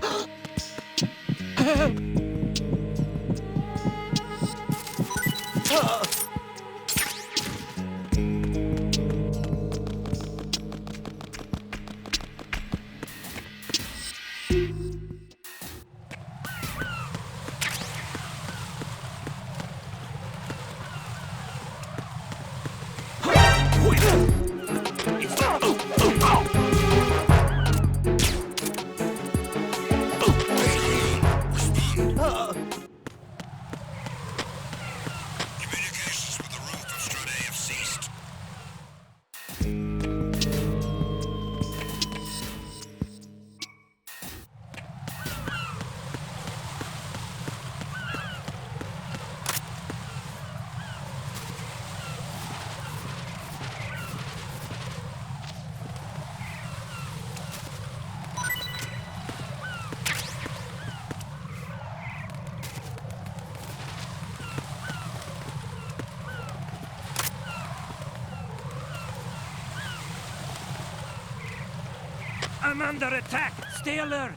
[SPEAKER 4] I'm under attack! Stay alert!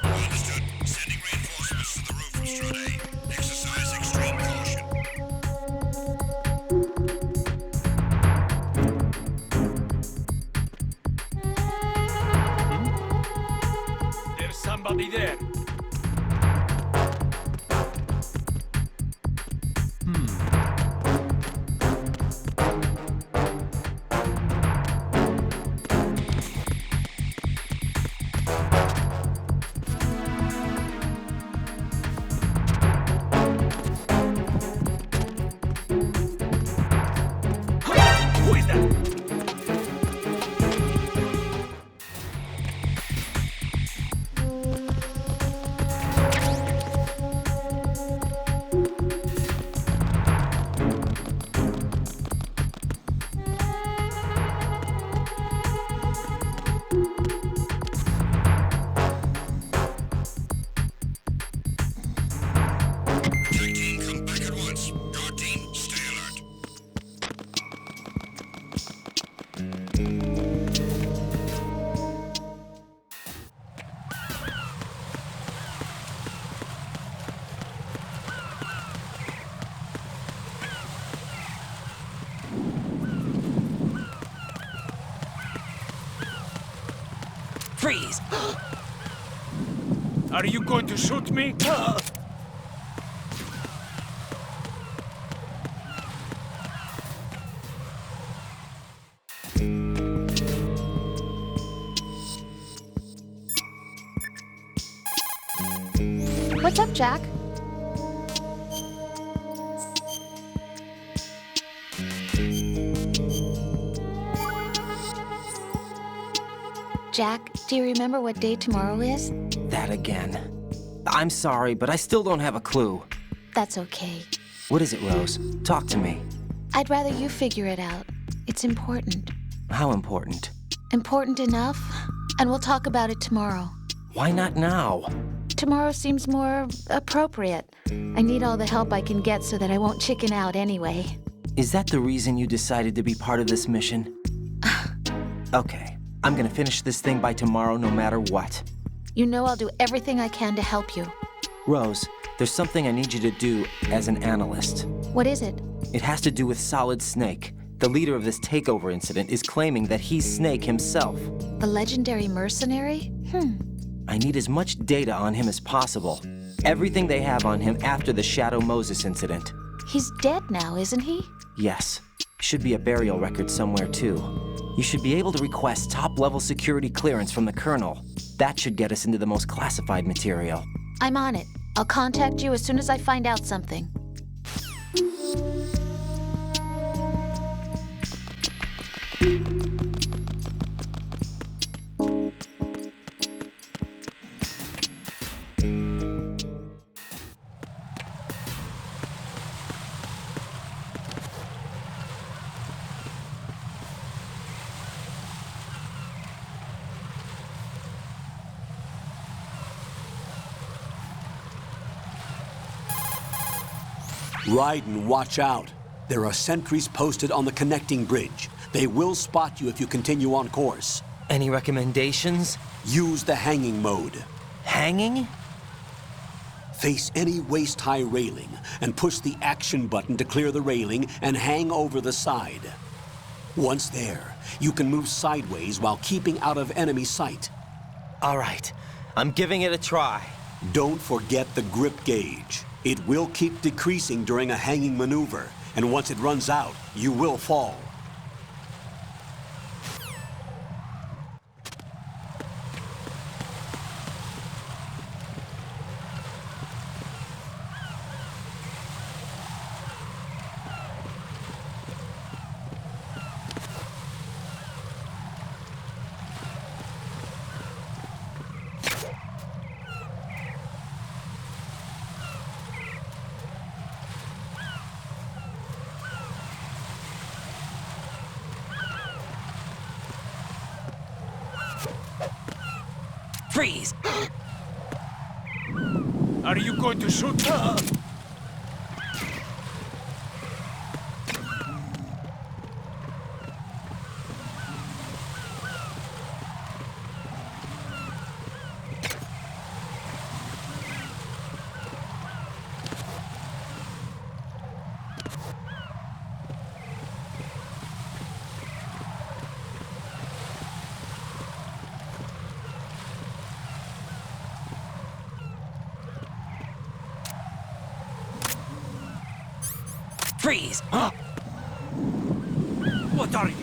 [SPEAKER 18] Understood. Sending reinforcements to the roof from Strut A. Exercise extreme caution.
[SPEAKER 4] There's somebody there. Who is that?
[SPEAKER 18] Tag team, come back at once. Guard team, stay alert.
[SPEAKER 4] Freeze! Are you going to shoot me?
[SPEAKER 16] What's up, Jack? Jack, do you remember what day tomorrow is?
[SPEAKER 13] That again. I'm sorry, but I still don't have a clue.
[SPEAKER 16] That's okay.
[SPEAKER 13] What is it, Rose? Talk to me.
[SPEAKER 16] I'd rather you figure it out. It's important.
[SPEAKER 13] How important?
[SPEAKER 16] Important enough? And we'll talk about it tomorrow.
[SPEAKER 13] Why not now?
[SPEAKER 16] Tomorrow seems more appropriate. I need all the help I can get so that I won't chicken out anyway.
[SPEAKER 13] Is that the reason you decided to be part of this mission? Okay, I'm gonna finish this thing by tomorrow no matter what.
[SPEAKER 16] You know I'll do everything I can to help you.
[SPEAKER 13] Rose, there's something I need you to do as an analyst.
[SPEAKER 16] What is it?
[SPEAKER 13] It has to do with Solid Snake. The leader of this takeover incident is claiming that he's Snake himself.
[SPEAKER 16] The legendary mercenary?
[SPEAKER 13] I need as much data on him as possible. Everything they have on him after the Shadow Moses incident.
[SPEAKER 16] He's dead now, isn't he?
[SPEAKER 13] Yes. Should be a burial record somewhere, too. You should be able to request top-level security clearance from the Colonel. That should get us into the most classified material.
[SPEAKER 16] I'm on it. I'll contact you as soon as I find out something.
[SPEAKER 2] Raiden, watch out. There are sentries posted on the connecting bridge. They will spot you if you continue on course.
[SPEAKER 13] Any recommendations?
[SPEAKER 2] Use the hanging mode.
[SPEAKER 13] Hanging?
[SPEAKER 2] Face any waist-high railing and push the action button to clear the railing and hang over the side. Once there, you can move sideways while keeping out of enemy sight.
[SPEAKER 13] All right, I'm giving it a try.
[SPEAKER 2] Don't forget the grip gauge. It will keep decreasing during a hanging maneuver, and once it runs out, you will fall.
[SPEAKER 13] Freeze!
[SPEAKER 4] Are you going to shoot?
[SPEAKER 13] Freeze!
[SPEAKER 4] What are you?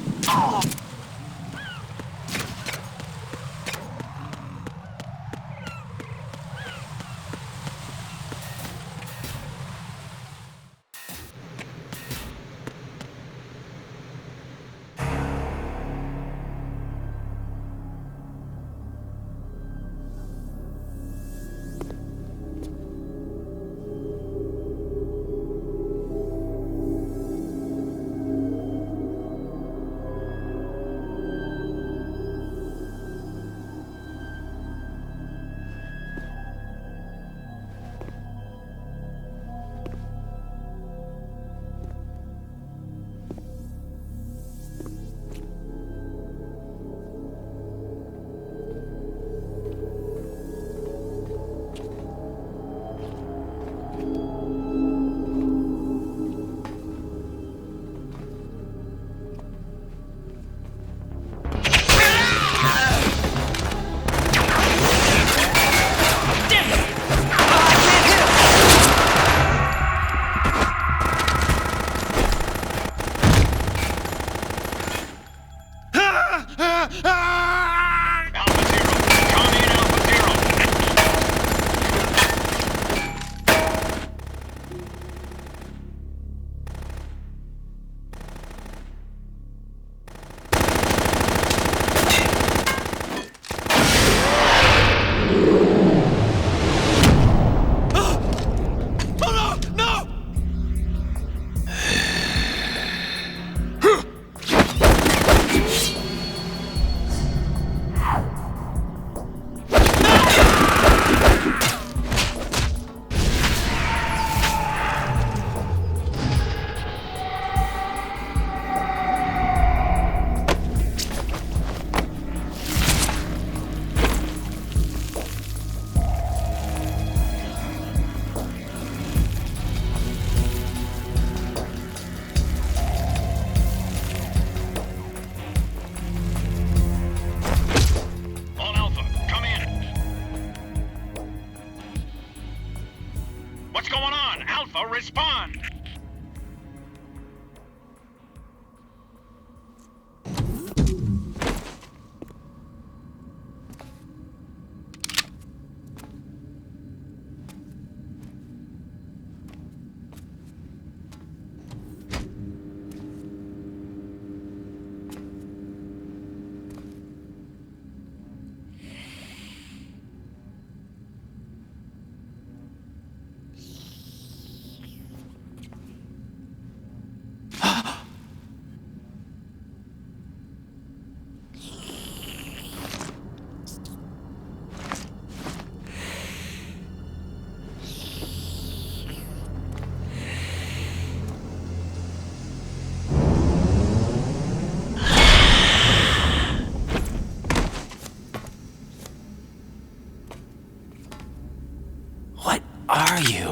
[SPEAKER 18] Respond!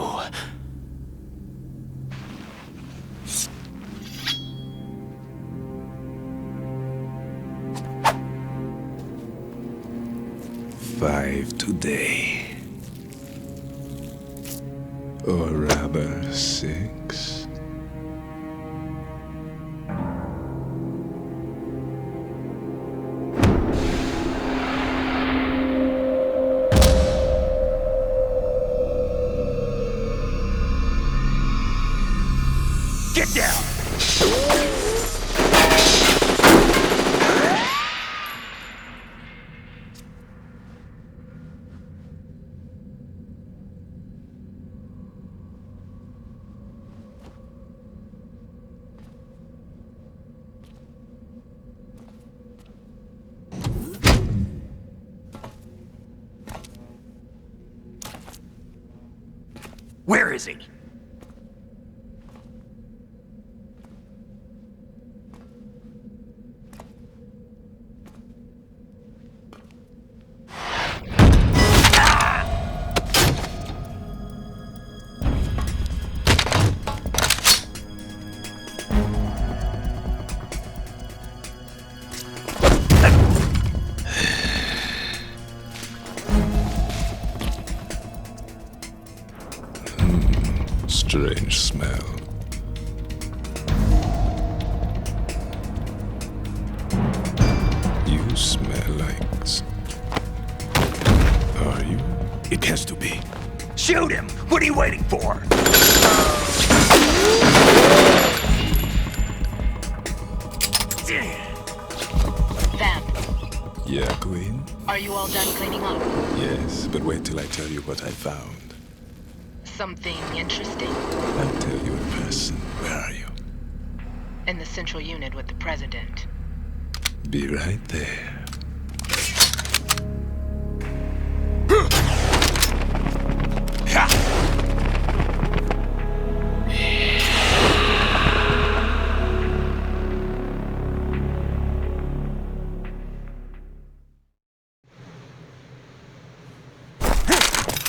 [SPEAKER 10] you.
[SPEAKER 19] Five today. Or rather, 6.
[SPEAKER 4] Get down! Where is he?
[SPEAKER 19] Strange smell. You smell like... Are you?
[SPEAKER 1] It has to be. Shoot him! What are you waiting for?
[SPEAKER 20] Vamp,
[SPEAKER 19] Yeah, Queen?
[SPEAKER 20] are you all done cleaning up?
[SPEAKER 19] Yes, but wait till I tell you what I found.
[SPEAKER 20] Something interesting?
[SPEAKER 19] I'll tell you in person. Where are you?
[SPEAKER 20] In the central unit with the president.
[SPEAKER 19] Be right there.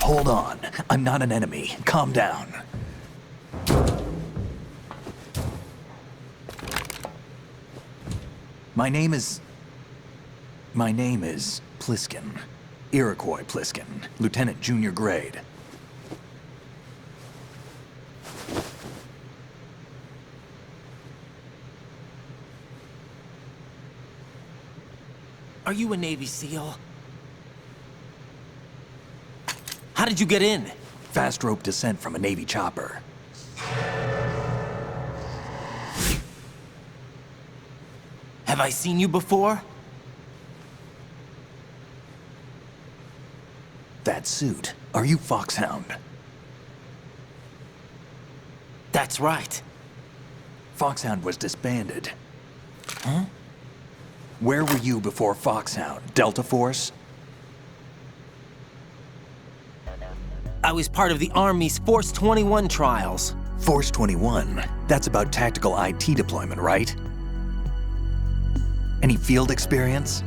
[SPEAKER 1] Hold on. I'm not an enemy. Calm down. My name is Pliskin. Iroquois Pliskin. Lieutenant Junior Grade.
[SPEAKER 13] Are you a Navy SEAL? How did you get in?
[SPEAKER 1] Fast rope descent from a Navy chopper.
[SPEAKER 13] Have I seen you before?
[SPEAKER 1] That suit. Are you Foxhound?
[SPEAKER 13] That's right.
[SPEAKER 1] Foxhound was disbanded. Huh? Where were you before Foxhound? Delta Force?
[SPEAKER 13] I was part of the Army's Force 21 trials.
[SPEAKER 1] Force 21? That's about tactical IT deployment, right? Any field experience?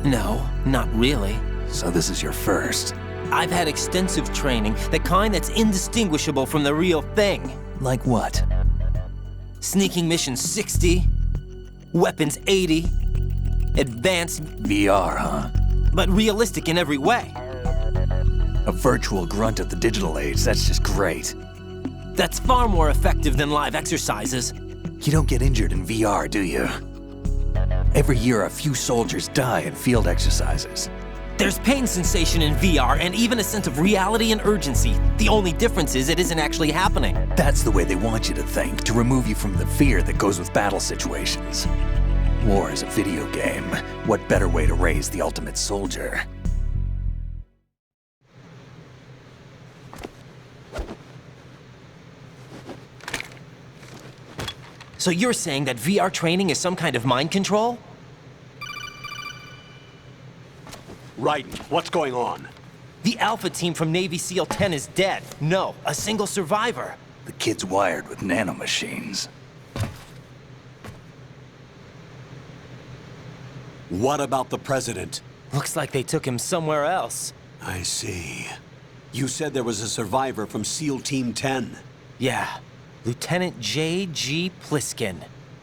[SPEAKER 13] No, not really.
[SPEAKER 1] So this is your first.
[SPEAKER 13] I've had extensive training, the kind that's indistinguishable from the real thing.
[SPEAKER 1] Like what?
[SPEAKER 13] Sneaking mission 60, weapons 80, advanced...
[SPEAKER 1] VR, huh?
[SPEAKER 13] But realistic in every way.
[SPEAKER 1] A virtual grunt of the digital age, that's just great.
[SPEAKER 13] That's far more effective than live exercises.
[SPEAKER 1] You don't get injured in VR, do you? Every year, a few soldiers die in field exercises.
[SPEAKER 13] There's pain sensation in VR and even a sense of reality and urgency. The only difference is it isn't actually happening.
[SPEAKER 1] That's the way they want you to think, to remove you from the fear that goes with battle situations. War is a video game. What better way to raise the ultimate soldier?
[SPEAKER 13] So you're saying that VR training is some kind of mind control?
[SPEAKER 2] Raiden, what's going on?
[SPEAKER 13] The Alpha team from Navy SEAL 10 is dead. No, a single survivor.
[SPEAKER 1] The kid's wired with nanomachines.
[SPEAKER 2] What about the president?
[SPEAKER 13] Looks like they took him somewhere else.
[SPEAKER 2] I see. You said there was a survivor from SEAL Team 10.
[SPEAKER 13] Yeah. Lieutenant J.G. Pliskin.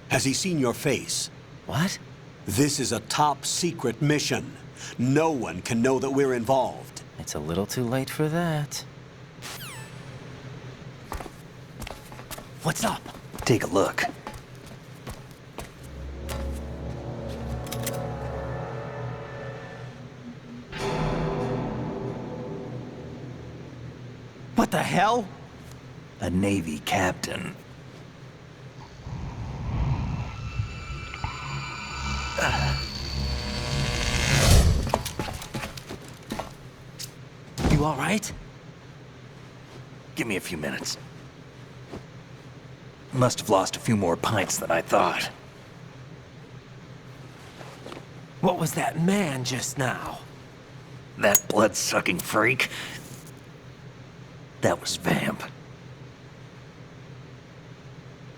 [SPEAKER 2] Has he seen your face?
[SPEAKER 13] What?
[SPEAKER 2] This is a top-secret mission. No one can know that we're involved.
[SPEAKER 13] It's a little too late for that. What's up?
[SPEAKER 1] Take a look.
[SPEAKER 13] What the hell?
[SPEAKER 1] A Navy captain.
[SPEAKER 13] You all right?
[SPEAKER 1] Give me a few minutes. Must have lost a few more pints than I thought.
[SPEAKER 13] What was that man just now?
[SPEAKER 1] That blood-sucking freak? That was Vamp.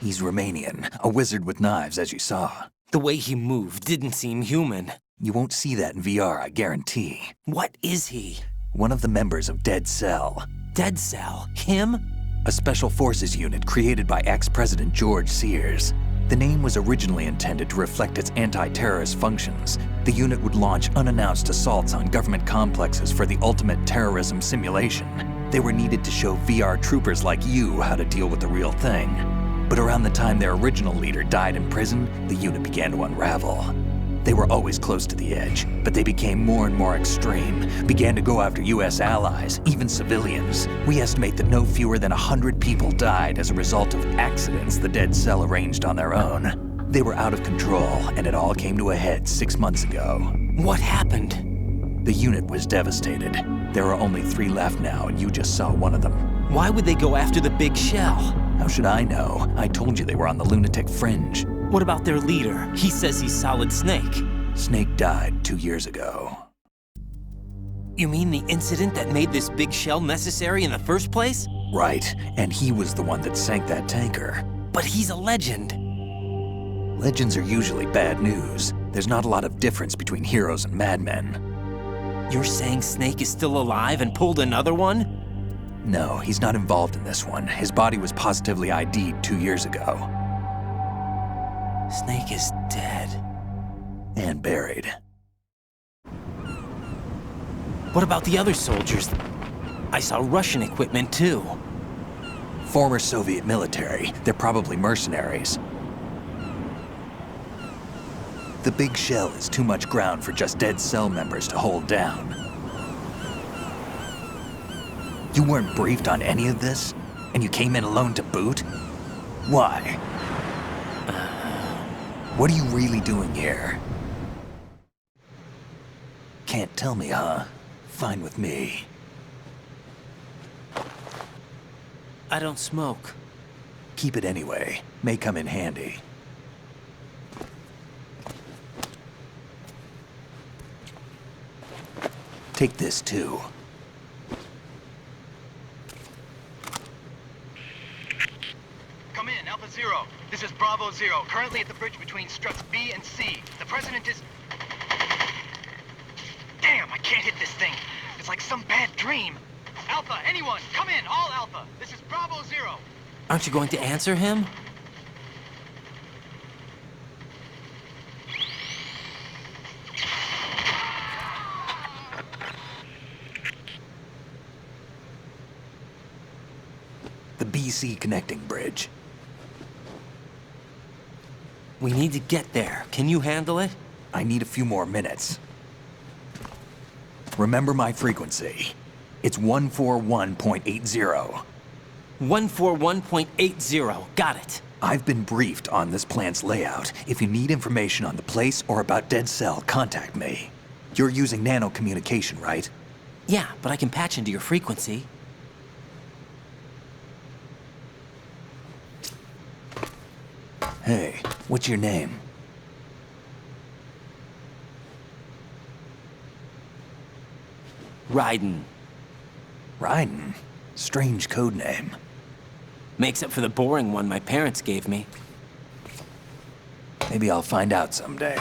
[SPEAKER 1] He's Romanian, a wizard with knives, as you saw.
[SPEAKER 13] The way he moved didn't seem human.
[SPEAKER 1] You won't see that in VR, I guarantee.
[SPEAKER 13] What is he?
[SPEAKER 1] One of the members of Dead Cell.
[SPEAKER 13] Dead Cell? Him?
[SPEAKER 1] A special forces unit created by ex-President George Sears. The name was originally intended to reflect its anti-terrorist functions. The unit would launch unannounced assaults on government complexes for the ultimate terrorism simulation. They were needed to show VR troopers like you how to deal with the real thing. But around the time their original leader died in prison, the unit began to unravel. They were always close to the edge, but they became more and more extreme, began to go after US allies, even civilians. We estimate that no fewer than 100 people died as a result of accidents the Dead Cell arranged on their own. They were out of control, and it all came to a head 6 months ago.
[SPEAKER 13] What happened?
[SPEAKER 1] The unit was devastated. There are only 3 left now, and you just saw one of them.
[SPEAKER 13] Why would they go after the big shell?
[SPEAKER 1] How should I know? I told you they were on the lunatic fringe.
[SPEAKER 13] What about their leader? He says he's Solid Snake.
[SPEAKER 1] Snake died 2 years ago.
[SPEAKER 13] You mean the incident that made this big shell necessary in the first place?
[SPEAKER 1] Right, and he was the one that sank that tanker.
[SPEAKER 13] But he's a legend.
[SPEAKER 1] Legends are usually bad news. There's not a lot of difference between heroes and madmen.
[SPEAKER 13] You're saying Snake is still alive and pulled another one?
[SPEAKER 1] No, he's not involved in this one. His body was positively ID'd 2 years ago.
[SPEAKER 13] Snake is dead.
[SPEAKER 1] And buried.
[SPEAKER 13] What about the other soldiers? I saw Russian equipment too.
[SPEAKER 1] Former Soviet military. They're probably mercenaries. The big shell is too much ground for just Dead Cell members to hold down. You weren't briefed on any of this? And you came in alone to boot? Why? What are you really doing here? Can't tell me, huh? Fine with me.
[SPEAKER 13] I don't smoke.
[SPEAKER 1] Keep it anyway. May come in handy. Take this too.
[SPEAKER 21] Come in, Alpha Zero. This is Bravo Zero, currently at the bridge between struts B and C. The President is... Damn, I can't hit this thing. It's like some bad dream. Alpha, anyone, come in, all Alpha. This is Bravo Zero.
[SPEAKER 13] Aren't you going to answer him?
[SPEAKER 1] The BC connecting bridge.
[SPEAKER 13] We need to get there. Can you handle it?
[SPEAKER 1] I need a few more minutes. Remember my frequency. It's 141.80.
[SPEAKER 13] 141.80. Got it.
[SPEAKER 1] I've been briefed on this plant's layout. If you need information on the place or about Dead Cell, contact me. You're using nano communication, right?
[SPEAKER 13] Yeah, but I can patch into your frequency.
[SPEAKER 1] Hey, what's your name?
[SPEAKER 13] Raiden.
[SPEAKER 1] Raiden? Strange code name.
[SPEAKER 13] Makes up for the boring one my parents gave me.
[SPEAKER 1] Maybe I'll find out someday.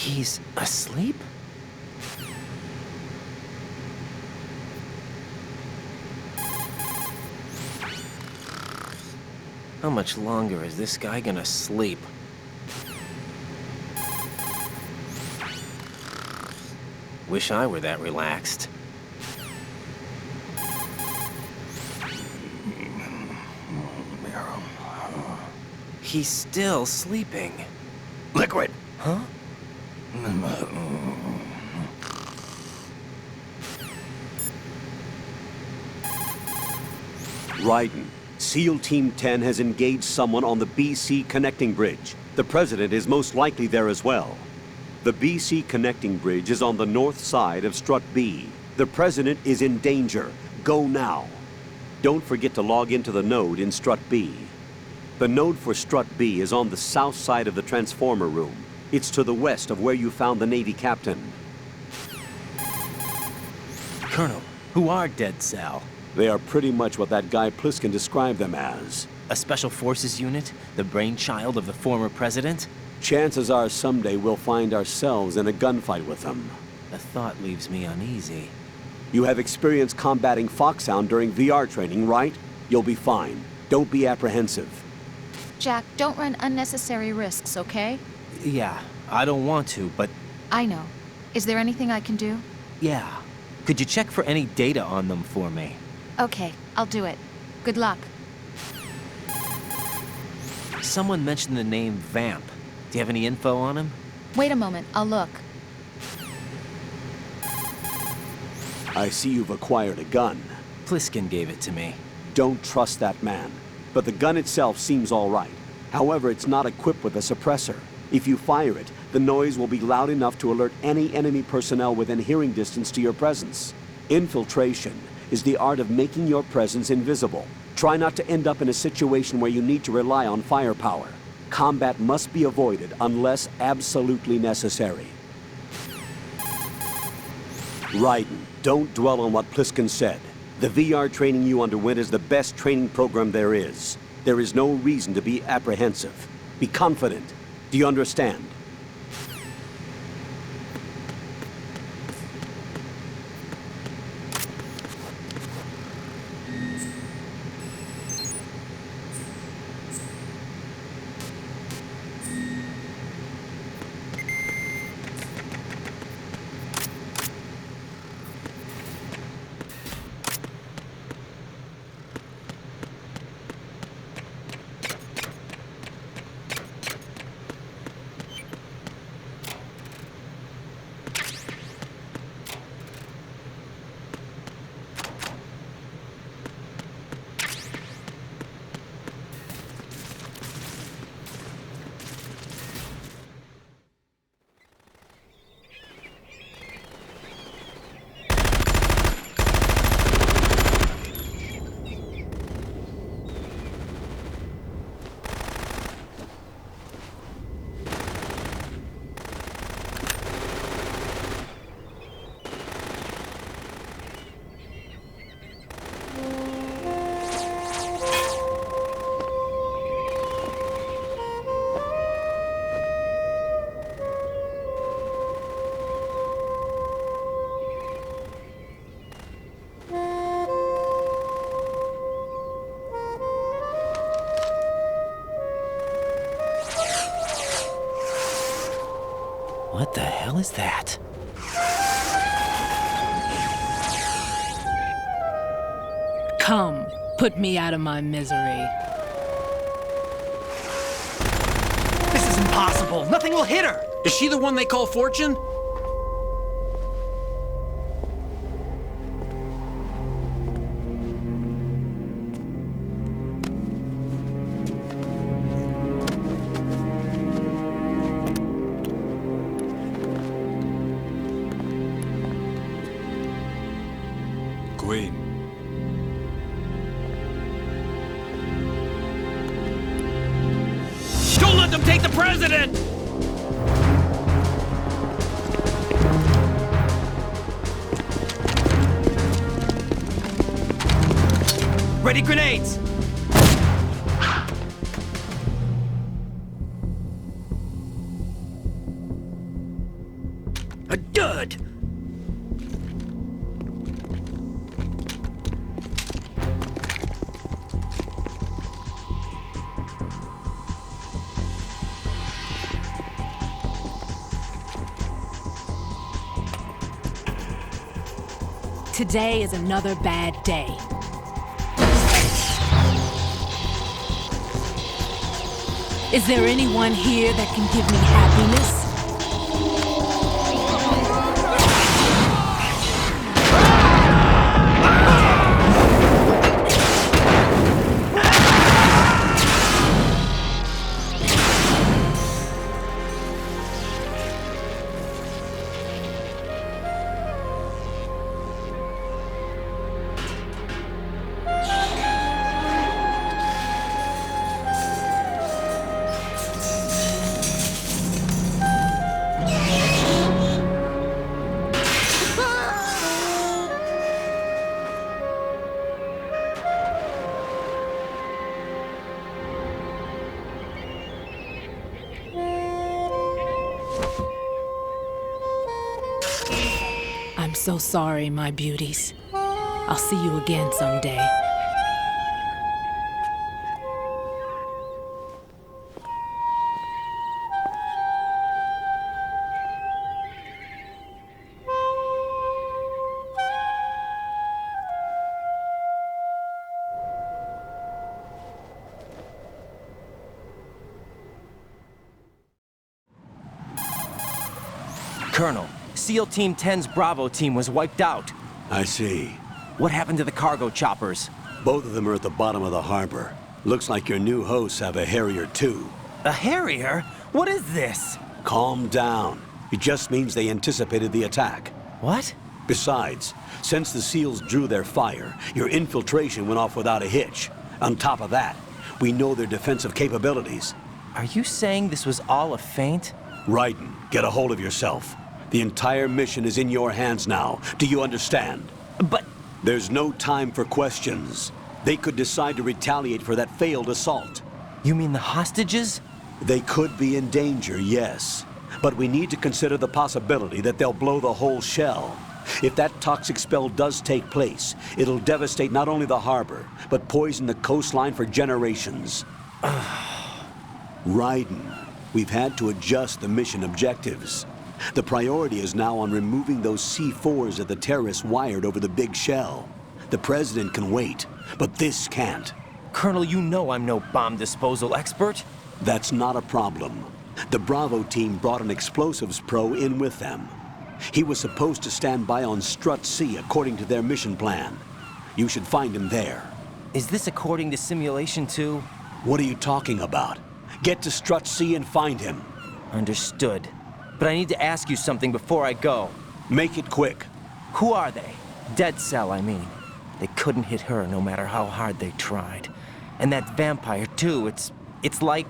[SPEAKER 13] He's asleep? How much longer is this guy gonna sleep? Wish I were that relaxed. He's still sleeping.
[SPEAKER 1] Liquid!
[SPEAKER 13] Huh?
[SPEAKER 15] Raiden, SEAL Team 10 has engaged someone on the BC connecting bridge. The President is most likely there as well. The BC connecting bridge is on the north side of Strut B. The President is in danger. Go now. Don't forget to log into the node in Strut B. The node for Strut B is on the south side of the transformer room. It's to the west of where you found the Navy captain.
[SPEAKER 13] Colonel, who are Dead Sal?
[SPEAKER 15] They are pretty much what that guy Pliskin described them as.
[SPEAKER 13] A special forces unit? The brainchild of the former president?
[SPEAKER 15] Chances are someday we'll find ourselves in a gunfight with them.
[SPEAKER 13] The thought leaves me uneasy.
[SPEAKER 15] You have experience combating Foxhound during VR training, right? You'll be fine. Don't be apprehensive.
[SPEAKER 16] Jack, don't run unnecessary risks, okay?
[SPEAKER 13] Yeah, I don't want to, but...
[SPEAKER 16] I know. Is there anything I can do?
[SPEAKER 13] Yeah. Could you check for any data on them for me?
[SPEAKER 16] Okay, I'll do it. Good luck.
[SPEAKER 13] Someone mentioned the name Vamp. Do you have any info on him?
[SPEAKER 16] Wait a moment, I'll look.
[SPEAKER 15] I see you've acquired a gun.
[SPEAKER 13] Pliskin gave it to me.
[SPEAKER 15] Don't trust that man. But the gun itself seems all right. However, it's not equipped with a suppressor. If you fire it, the noise will be loud enough to alert any enemy personnel within hearing distance to your presence. Infiltration is the art of making your presence invisible. Try not to end up in a situation where you need to rely on firepower. Combat must be avoided unless absolutely necessary. Raiden, don't dwell on what Pliskin said. The VR training you underwent is the best training program there is. There is no reason to be apprehensive. Be confident. Do you understand?
[SPEAKER 13] What the hell is that?
[SPEAKER 6] Come, put me out of my misery.
[SPEAKER 3] This is impossible. Nothing will hit her. Is she the one they call Fortune?
[SPEAKER 19] Queen.
[SPEAKER 3] Don't let them take the president! Ready grenades!
[SPEAKER 8] A dud!
[SPEAKER 6] Today is another bad day. Is there anyone here that can give me happiness? I'm so sorry, my beauties. I'll see you again someday.
[SPEAKER 13] Colonel, SEAL Team 10's Bravo team was wiped out.
[SPEAKER 2] I see.
[SPEAKER 13] What happened to the cargo choppers?
[SPEAKER 2] Both of them are at the bottom of the harbor. Looks like your new hosts have a Harrier too.
[SPEAKER 13] A Harrier? What is this?
[SPEAKER 2] Calm down. It just means they anticipated the attack.
[SPEAKER 13] What?
[SPEAKER 2] Besides, since the SEALs drew their fire, your infiltration went off without a hitch. On top of that, we know their defensive capabilities.
[SPEAKER 13] Are you saying this was all a feint?
[SPEAKER 2] Raiden, get a hold of yourself. The entire mission is in your hands now. Do you understand?
[SPEAKER 13] But...
[SPEAKER 2] There's no time for questions. They could decide to retaliate for that failed assault.
[SPEAKER 13] You mean the hostages?
[SPEAKER 2] They could be in danger, yes. But we need to consider the possibility that they'll blow the whole shell. If that toxic spell does take place, it'll devastate not only the harbor, but poison the coastline for generations. Raiden, we've had to adjust the mission objectives. The priority is now on removing those C4s that the terrorists wired over the big shell. The President can wait, but this can't.
[SPEAKER 13] Colonel, you know I'm no bomb disposal expert.
[SPEAKER 2] That's not a problem. The Bravo team brought an explosives pro in with them. He was supposed to stand by on Strut C according to their mission plan. You should find him there.
[SPEAKER 13] Is this according to simulation too?
[SPEAKER 2] What are you talking about? Get to Strut C and find him.
[SPEAKER 13] Understood. But I need to ask you something before I go.
[SPEAKER 2] Make it quick.
[SPEAKER 13] Who are they? Dead Cell, I mean. They couldn't hit her no matter how hard they tried. And that vampire too, it's like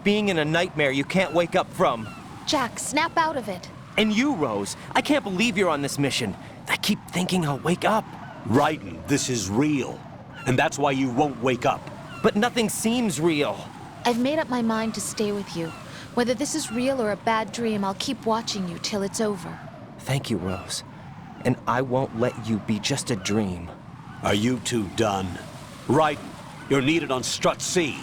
[SPEAKER 13] being in a nightmare you can't wake up from.
[SPEAKER 16] Jack, snap out of it.
[SPEAKER 13] And you, Rose, I can't believe you're on this mission. I keep thinking I'll wake up.
[SPEAKER 2] Raiden, this is real. And that's why you won't wake up.
[SPEAKER 13] But nothing seems real.
[SPEAKER 16] I've made up my mind to stay with you. Whether this is real or a bad dream, I'll keep watching you till it's over.
[SPEAKER 13] Thank you, Rose. And I won't let you be just a dream.
[SPEAKER 2] Are you two done? Raiden, you're needed on Strut C.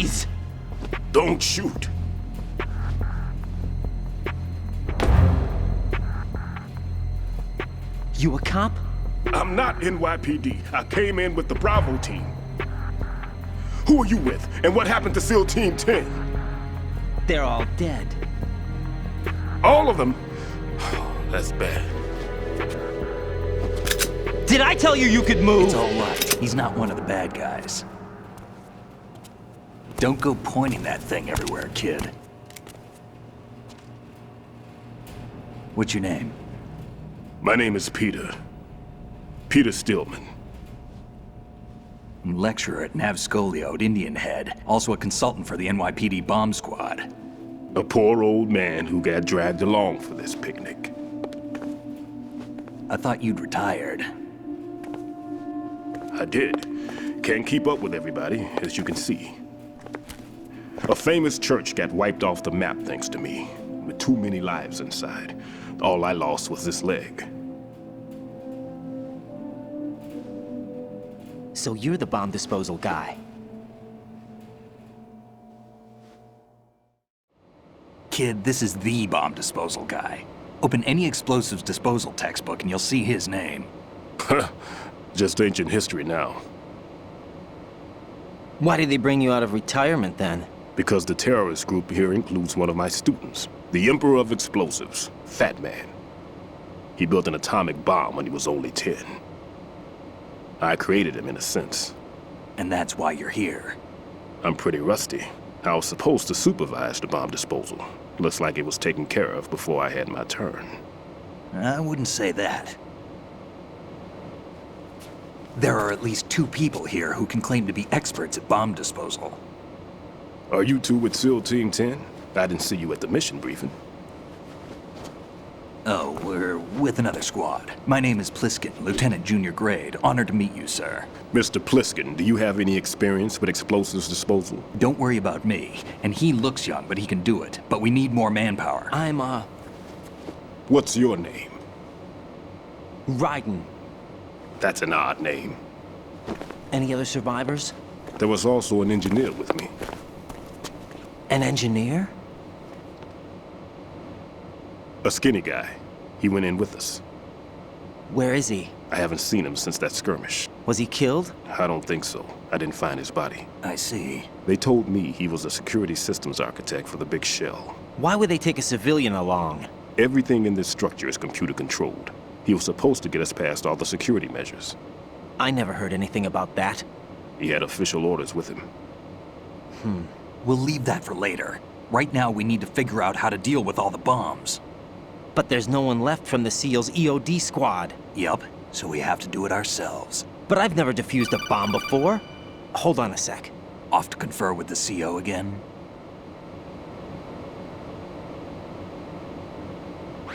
[SPEAKER 13] Please!
[SPEAKER 9] Don't shoot.
[SPEAKER 13] You a cop?
[SPEAKER 9] I'm not NYPD. I came in with the Bravo team. Who are you with? And what happened to SEAL Team 10?
[SPEAKER 13] They're all dead.
[SPEAKER 9] All of them? That's bad.
[SPEAKER 13] Did I tell you you could move?
[SPEAKER 1] It's all right. He's not one of the bad guys. Don't go pointing that thing everywhere, kid. What's your name?
[SPEAKER 9] My name is Peter. Peter Stillman.
[SPEAKER 1] Lecturer at Navscolio, Indian Head. Also a consultant for the NYPD bomb squad.
[SPEAKER 9] A poor old man who got dragged along for this picnic.
[SPEAKER 1] I thought you'd retired.
[SPEAKER 9] I did. Can't keep up with everybody, as you can see. A famous church got wiped off the map thanks to me, with too many lives inside. All I lost was this leg.
[SPEAKER 13] So you're the bomb disposal guy.
[SPEAKER 1] Kid, this is the bomb disposal guy. Open any explosives disposal textbook and you'll see his name.
[SPEAKER 9] Just ancient history now.
[SPEAKER 13] Why did they bring you out of retirement then?
[SPEAKER 9] Because the terrorist group here includes one of my students, the Emperor of Explosives, Fat Man. He built an atomic bomb when he was only 10. I created him in a sense.
[SPEAKER 1] And that's why you're here.
[SPEAKER 9] I'm pretty rusty. I was supposed to supervise the bomb disposal. Looks like it was taken care of before I had my turn.
[SPEAKER 1] I wouldn't say that. There are at least 2 people here who can claim to be experts at bomb disposal.
[SPEAKER 9] Are you two with SEAL Team 10? I didn't see you at the mission briefing.
[SPEAKER 1] Oh, we're with another squad. My name is Pliskin, Lieutenant Junior Grade. Honored to meet you, sir.
[SPEAKER 9] Mr. Pliskin, do you have any experience with explosives disposal?
[SPEAKER 1] Don't worry about me. And he looks young, but he can do it. But we need more manpower.
[SPEAKER 13] I'm,
[SPEAKER 9] What's your name?
[SPEAKER 13] Raiden.
[SPEAKER 9] That's an odd name.
[SPEAKER 13] Any other survivors?
[SPEAKER 9] There was also an engineer with me.
[SPEAKER 13] An engineer?
[SPEAKER 9] A skinny guy. He went in with us.
[SPEAKER 13] Where is he?
[SPEAKER 9] I haven't seen him since that skirmish.
[SPEAKER 13] Was he killed?
[SPEAKER 9] I don't think so. I didn't find his body.
[SPEAKER 1] I see.
[SPEAKER 9] They told me he was a security systems architect for the big shell.
[SPEAKER 13] Why would they take a civilian along?
[SPEAKER 9] Everything in this structure is computer controlled. He was supposed to get us past all the security measures.
[SPEAKER 13] I never heard anything about that.
[SPEAKER 9] He had official orders with him.
[SPEAKER 1] We'll leave that for later. Right now, we need to figure out how to deal with all the bombs.
[SPEAKER 13] But there's no one left from the SEAL's EOD squad.
[SPEAKER 1] Yup, so we have to do it ourselves.
[SPEAKER 13] But I've never defused a bomb before. Hold on a sec.
[SPEAKER 1] Off to confer with the CO again?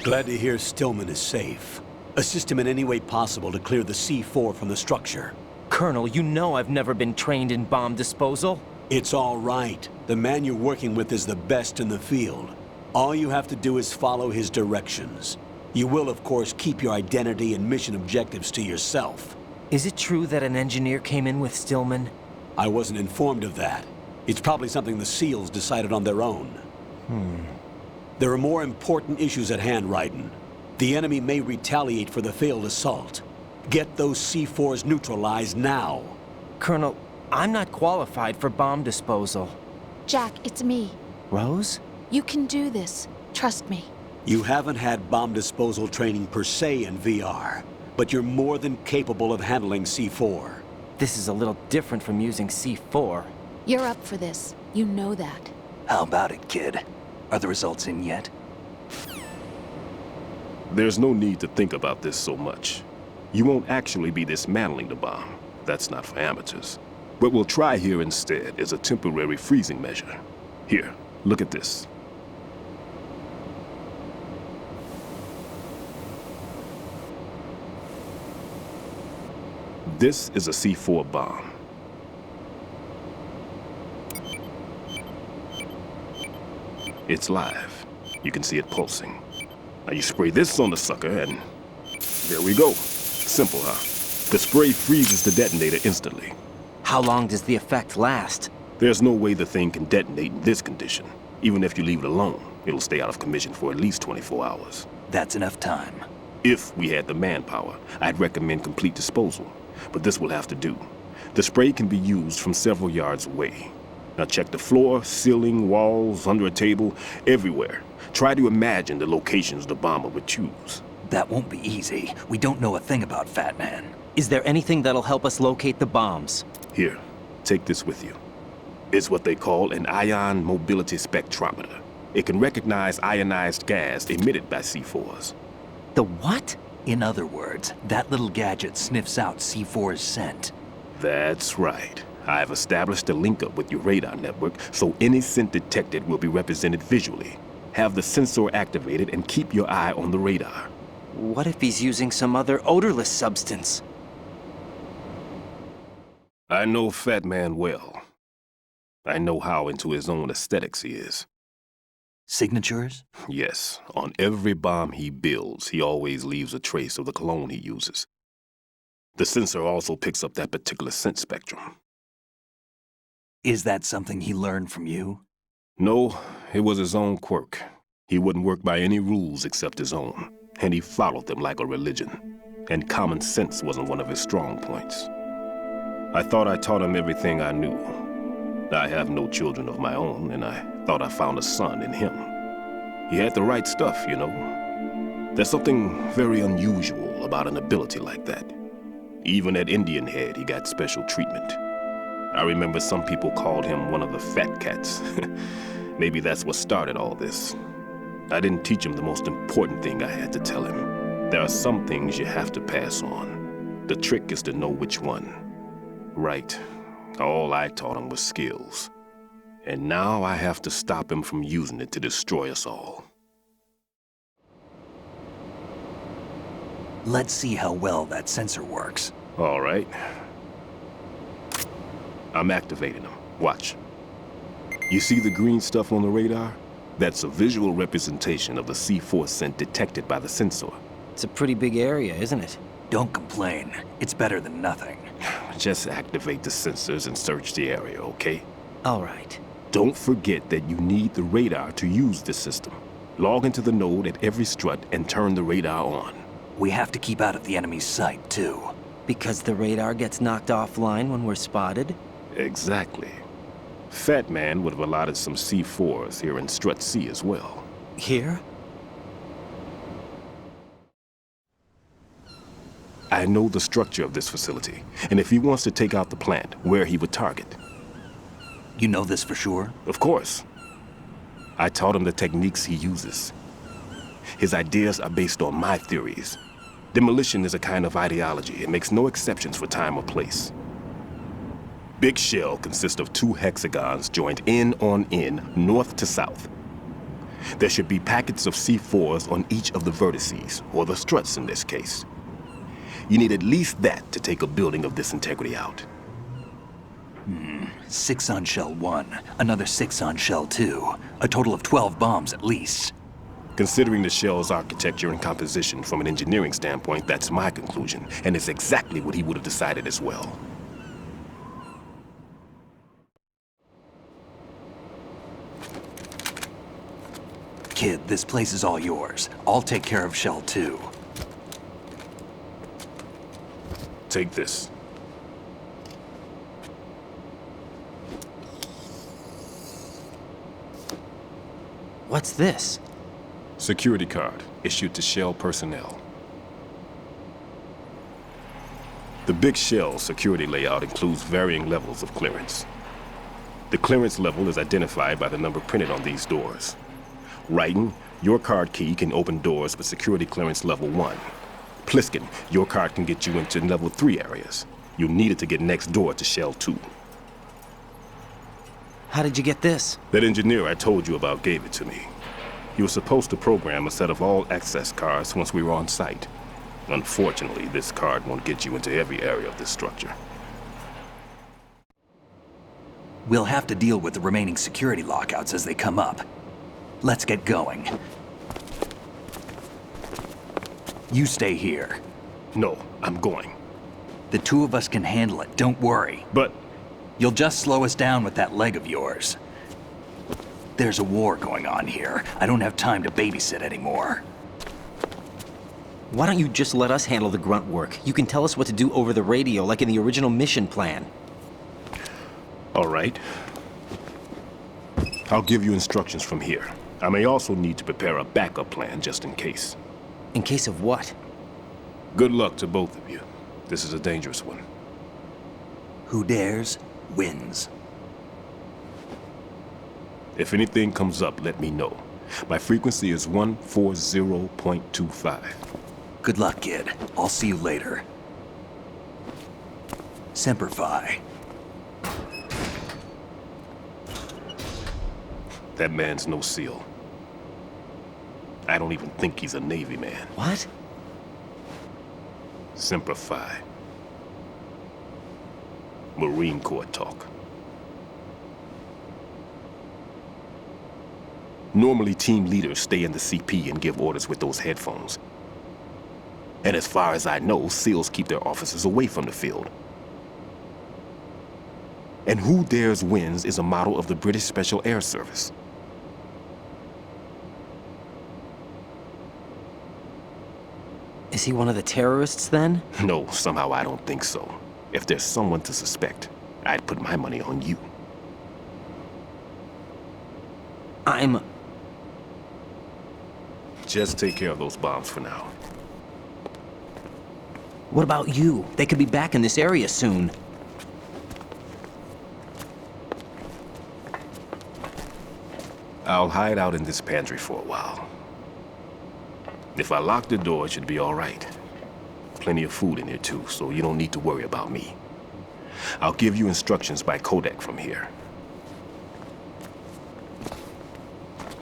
[SPEAKER 2] Glad to hear Stillman is safe. Assist him in any way possible to clear the C4 from the structure.
[SPEAKER 13] Colonel, you know I've never been trained in bomb disposal.
[SPEAKER 2] It's all right. The man you're working with is the best in the field. All you have to do is follow his directions. You will, of course, keep your identity and mission objectives to yourself.
[SPEAKER 13] Is it true that an engineer came in with Stillman?
[SPEAKER 2] I wasn't informed of that. It's probably something the SEALs decided on their own. There are more important issues at hand, Raiden. The enemy may retaliate for the failed assault. Get those C4s neutralized now.
[SPEAKER 13] Colonel, I'm not qualified for bomb disposal.
[SPEAKER 16] Jack, it's me.
[SPEAKER 13] Rose?
[SPEAKER 16] You can do this. Trust me.
[SPEAKER 2] You haven't had bomb disposal training per se in VR, but you're more than capable of handling C4.
[SPEAKER 13] This is a little different from using C4.
[SPEAKER 16] You're up for this. You know that.
[SPEAKER 1] How about it, kid? Are the results in yet?
[SPEAKER 9] There's no need to think about this so much. You won't actually be dismantling the bomb. That's not for amateurs. What we'll try here instead is a temporary freezing measure. Here, look at this. This is a C4 bomb. It's live. You can see it pulsing. Now you spray this on the sucker and there we go. Simple, huh? The spray freezes the detonator instantly.
[SPEAKER 13] How long does the effect last?
[SPEAKER 9] There's no way the thing can detonate in this condition. Even if you leave it alone, it'll stay out of commission for at least 24 hours.
[SPEAKER 1] That's enough time.
[SPEAKER 9] If we had the manpower, I'd recommend complete disposal. But this will have to do. The spray can be used from several yards away. Now check the floor, ceiling, walls, under a table, everywhere. Try to imagine the locations the bomber would choose.
[SPEAKER 1] That won't be easy. We don't know a thing about Fat Man.
[SPEAKER 13] Is there anything that'll help us locate the bombs?
[SPEAKER 9] Here, take this with you. It's what they call an ion mobility spectrometer. It can recognize ionized gas emitted by C4s.
[SPEAKER 13] The what?
[SPEAKER 1] In other words, that little gadget sniffs out C4's scent.
[SPEAKER 9] That's right. I've established a link-up with your radar network, so any scent detected will be represented visually. Have the sensor activated and keep your eye on the radar.
[SPEAKER 13] What if he's using some other odorless substance?
[SPEAKER 9] I know Fat Man well. I know how into his own aesthetics he is.
[SPEAKER 1] Signatures?
[SPEAKER 9] Yes. On every bomb he builds, he always leaves a trace of the cologne he uses. The sensor also picks up that particular scent spectrum.
[SPEAKER 1] Is that something he learned from you?
[SPEAKER 9] No, it was his own quirk. He wouldn't work by any rules except his own, and he followed them like a religion. And common sense wasn't one of his strong points. I thought I taught him everything I knew. I have no children of my own, and I thought I found a son in him. He had the right stuff, you know. There's something very unusual about an ability like that. Even at Indian Head, he got special treatment. I remember some people called him one of the fat cats. Maybe that's what started all this. I didn't teach him the most important thing I had to tell him. There are some things you have to pass on. The trick is to know which one. Right. All I taught him was skills. And now I have to stop him from using it to destroy us all.
[SPEAKER 1] Let's see how well that sensor works.
[SPEAKER 9] All right. I'm activating them. Watch. You see the green stuff on the radar? That's a visual representation of the C4 scent detected by the sensor.
[SPEAKER 13] It's a pretty big area, isn't it?
[SPEAKER 1] Don't complain. It's better than nothing.
[SPEAKER 9] Just activate the sensors and search the area, okay?
[SPEAKER 13] All right.
[SPEAKER 9] Don't forget that you need the radar to use this system. Log into the node at every strut and turn the radar on.
[SPEAKER 1] We have to keep out of the enemy's sight, too.
[SPEAKER 13] Because the radar gets knocked offline when we're spotted?
[SPEAKER 9] Exactly. Fat Man would have allotted some C4s here in Strut C as well.
[SPEAKER 13] Here?
[SPEAKER 9] I know the structure of this facility, and if he wants to take out the plant, where he would target.
[SPEAKER 1] You know this for sure?
[SPEAKER 9] Of course. I taught him the techniques he uses. His ideas are based on my theories. Demolition is a kind of ideology. It makes no exceptions for time or place. Big shell consists of 2 hexagons joined end on end, north to south. There should be packets of C4s on each of the vertices, or the struts in this case. You need at least that to take a building of this integrity out.
[SPEAKER 1] 6 on shell 1, another 6 on shell 2. A total of 12 bombs at least.
[SPEAKER 9] Considering the shell's architecture and composition from an engineering standpoint, that's my conclusion, and it's exactly what he would have decided as well.
[SPEAKER 1] Kid, this place is all yours. I'll take care of shell 2.
[SPEAKER 9] Take this.
[SPEAKER 13] What's this?
[SPEAKER 9] Security card, issued to Shell personnel. The Big Shell security layout includes varying levels of clearance. The clearance level is identified by the number printed on these doors. Writing, your card key can open doors with security clearance level 1. Pliskin, your card can get you into level 3 areas. You'll need it to get next door to Shell 2.
[SPEAKER 13] How did you get this?
[SPEAKER 9] That engineer I told you about gave it to me. He was supposed to program a set of all access cards once we were on site. Unfortunately, this card won't get you into every area of this structure.
[SPEAKER 1] We'll have to deal with the remaining security lockouts as they come up. Let's get going. You stay here.
[SPEAKER 9] No, I'm going.
[SPEAKER 1] The 2 of us can handle it, don't worry.
[SPEAKER 9] But
[SPEAKER 1] You'll just slow us down with that leg of yours. There's a war going on here. I don't have time to babysit anymore.
[SPEAKER 13] Why don't you just let us handle the grunt work? You can tell us what to do over the radio, like in the original mission plan.
[SPEAKER 9] All right. I'll give you instructions from here. I may also need to prepare a backup plan just in case.
[SPEAKER 13] In case of what?
[SPEAKER 9] Good luck to both of you. This is a dangerous one.
[SPEAKER 1] Who dares, wins.
[SPEAKER 9] If anything comes up, let me know. My frequency is 140.25.
[SPEAKER 1] Good luck, kid. I'll see you later. Semper Fi.
[SPEAKER 9] That man's no SEAL. I don't even think he's a Navy man.
[SPEAKER 13] What?
[SPEAKER 9] Semper Fi. Marine Corps talk. Normally, team leaders stay in the CP and give orders with those headphones. And as far as I know, SEALs keep their officers away from the field. And who dares wins is a motto of the British Special Air Service.
[SPEAKER 13] Is he one of the terrorists, then?
[SPEAKER 9] No, somehow I don't think so. If there's someone to suspect, I'd put my money on you. Just take care of those bombs for now.
[SPEAKER 13] What about you? They could be back in this area soon.
[SPEAKER 9] I'll hide out in this pantry for a while. If I lock the door, it should be all right. Plenty of food in here too, so you don't need to worry about me. I'll give you instructions by codec from here.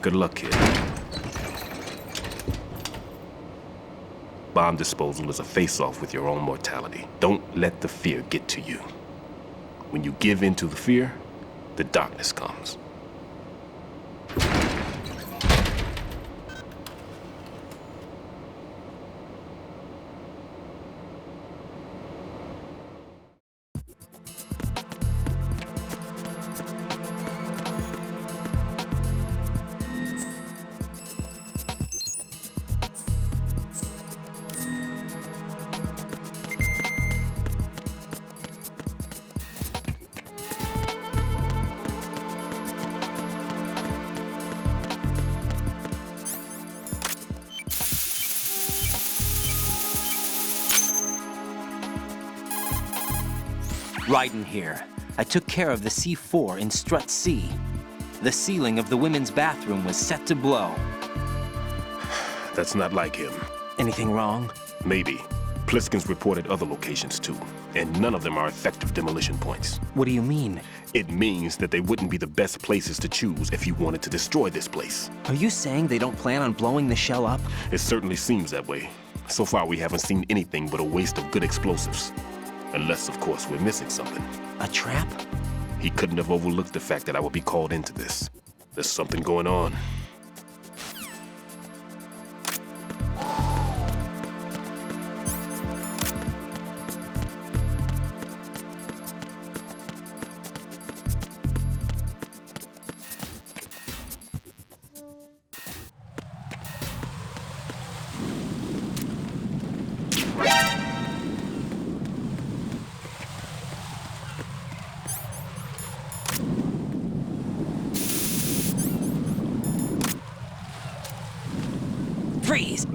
[SPEAKER 9] Good luck, kid. Bomb disposal is a face-off with your own mortality. Don't let the fear get to you. When you give in to the fear, the darkness comes.
[SPEAKER 13] Raiden here. I took care of the C4 in Strut C. The ceiling of the women's bathroom was set to blow.
[SPEAKER 9] That's not like him.
[SPEAKER 13] Anything wrong?
[SPEAKER 9] Maybe. Pliskin's reported other locations too, and none of them are effective demolition points.
[SPEAKER 13] What do you mean?
[SPEAKER 9] It means that they wouldn't be the best places to choose if you wanted to destroy this place.
[SPEAKER 13] Are you saying they don't plan on blowing the shell up?
[SPEAKER 9] It certainly seems that way. So far, we haven't seen anything but a waste of good explosives. Unless, of course, we're missing something.
[SPEAKER 13] A trap?
[SPEAKER 9] He couldn't have overlooked the fact that I would be called into this. There's something going on.
[SPEAKER 13] Freeze!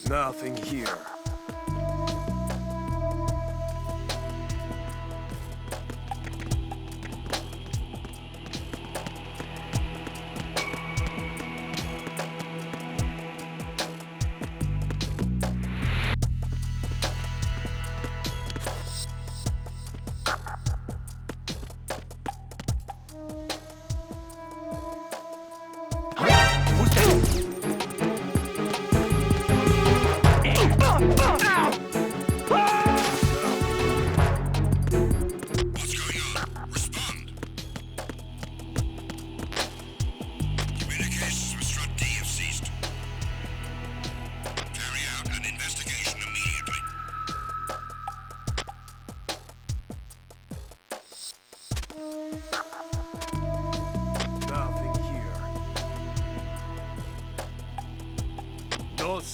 [SPEAKER 12] Nothing here.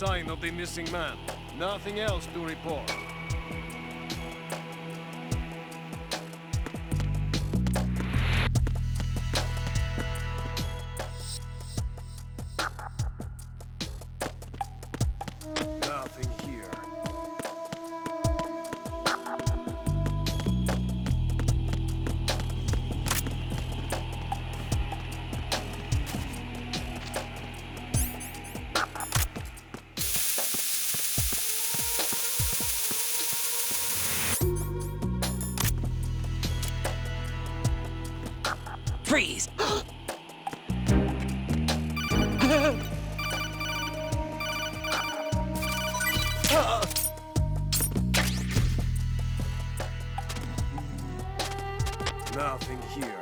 [SPEAKER 9] sign of the missing man. Nothing else to report. Nothing here.
[SPEAKER 6] Freeze!
[SPEAKER 9] Nothing here.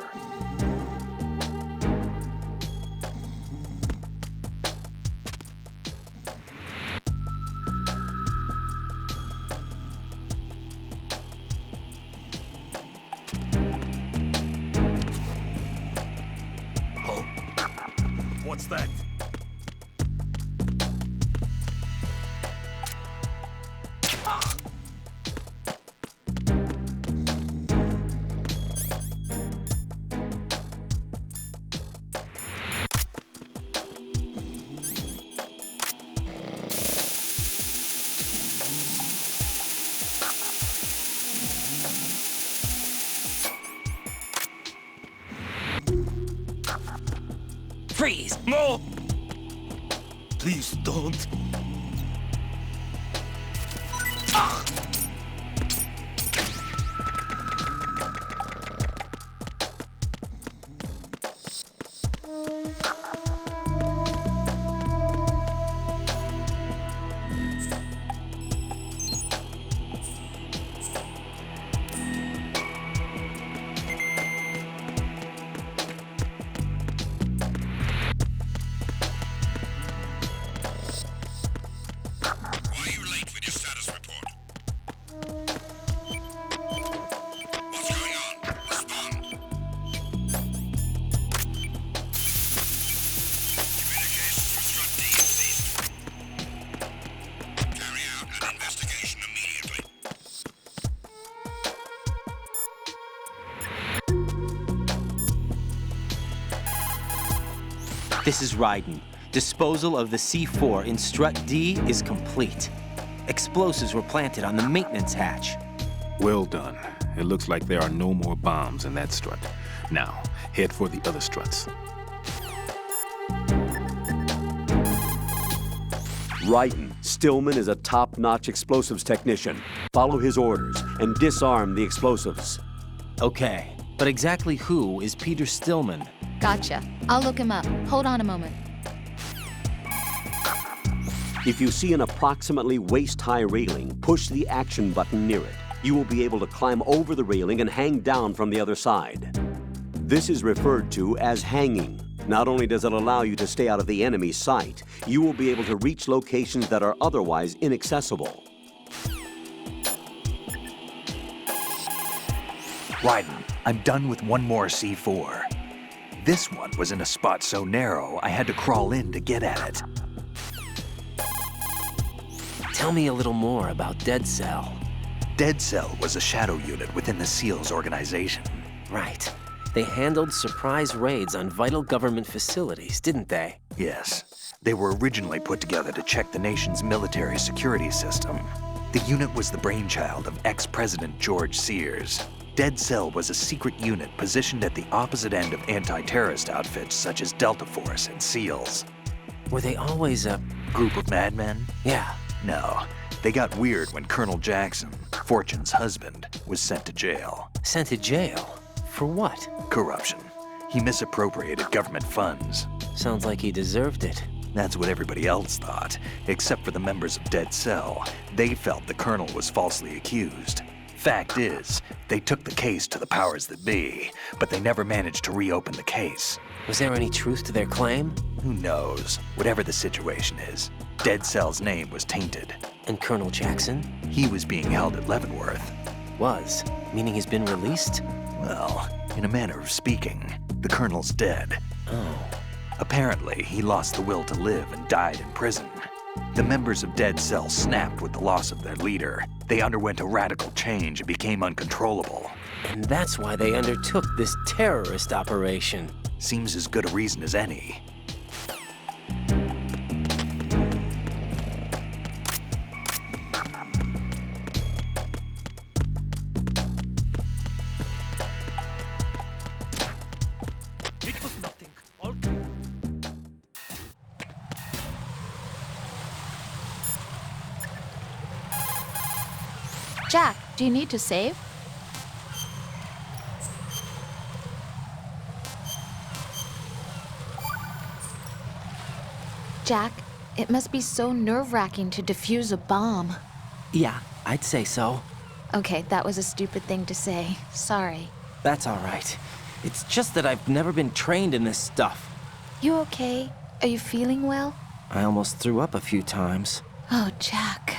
[SPEAKER 1] Oh, what's that?
[SPEAKER 6] Freeze!
[SPEAKER 1] No! Please don't.
[SPEAKER 18] Why are you late with your status report? What's going on? Respond. Communications with Strut D ceased. Carry out an investigation immediately.
[SPEAKER 13] This is Raiden. Disposal of the C4 in Strut D is complete. Explosives were planted on the maintenance hatch.
[SPEAKER 9] Well done. It looks like there are no more bombs in that strut. Now, head for the other struts.
[SPEAKER 15] Raiden, Stillman is a top-notch explosives technician. Follow his orders and disarm the explosives.
[SPEAKER 13] Okay, but exactly who is Peter Stillman?
[SPEAKER 11] Gotcha. I'll look him up. Hold on a moment.
[SPEAKER 15] If you see an approximately waist-high railing, push the action button near it. You will be able to climb over the railing and hang down from the other side. This is referred to as hanging. Not only does it allow you to stay out of the enemy's sight, you will be able to reach locations that are otherwise inaccessible.
[SPEAKER 1] Raiden, I'm done with one more C4. This one was in a spot so narrow, I had to crawl in to get at it.
[SPEAKER 13] Tell me a little more about Dead Cell.
[SPEAKER 1] Dead Cell was a shadow unit within the SEALs organization.
[SPEAKER 13] Right. They handled surprise raids on vital government facilities, didn't they?
[SPEAKER 1] Yes. They were originally put together to check the nation's military security system. The unit was the brainchild of ex-President George Sears. Dead Cell was a secret unit positioned at the opposite end of anti-terrorist outfits such as Delta Force and SEALs.
[SPEAKER 13] Were they always a
[SPEAKER 1] group of madmen?
[SPEAKER 13] Yeah.
[SPEAKER 1] No. They got weird when Colonel Jackson, Fortune's husband, was sent to jail.
[SPEAKER 13] Sent to jail? For what?
[SPEAKER 1] Corruption. He misappropriated government funds.
[SPEAKER 13] Sounds like he deserved it.
[SPEAKER 1] That's what everybody else thought, except for the members of Dead Cell. They felt the colonel was falsely accused. Fact is, they took the case to the powers that be, but they never managed to reopen the case.
[SPEAKER 13] Was there any truth to their claim?
[SPEAKER 1] Who knows? Whatever the situation is, Dead Cell's name was tainted.
[SPEAKER 13] And Colonel Jackson?
[SPEAKER 1] He was being held at Leavenworth.
[SPEAKER 13] Was? Meaning he's been released?
[SPEAKER 1] Well, in a manner of speaking, the colonel's dead.
[SPEAKER 13] Oh.
[SPEAKER 1] Apparently, he lost the will to live and died in prison. The members of Dead Cell snapped with the loss of their leader. They underwent a radical change and became uncontrollable.
[SPEAKER 13] And that's why they undertook this terrorist operation.
[SPEAKER 1] Seems as good a reason as any.
[SPEAKER 8] It was nothing. All clear.
[SPEAKER 16] Jack, do you need to save? Jack, it must be so nerve-wracking to defuse a bomb.
[SPEAKER 13] Yeah, I'd say so.
[SPEAKER 16] Okay, that was a stupid thing to say. Sorry.
[SPEAKER 13] That's all right. It's just that I've never been trained in this stuff.
[SPEAKER 16] You okay? Are you feeling well?
[SPEAKER 13] I almost threw up a few times.
[SPEAKER 16] Oh, Jack.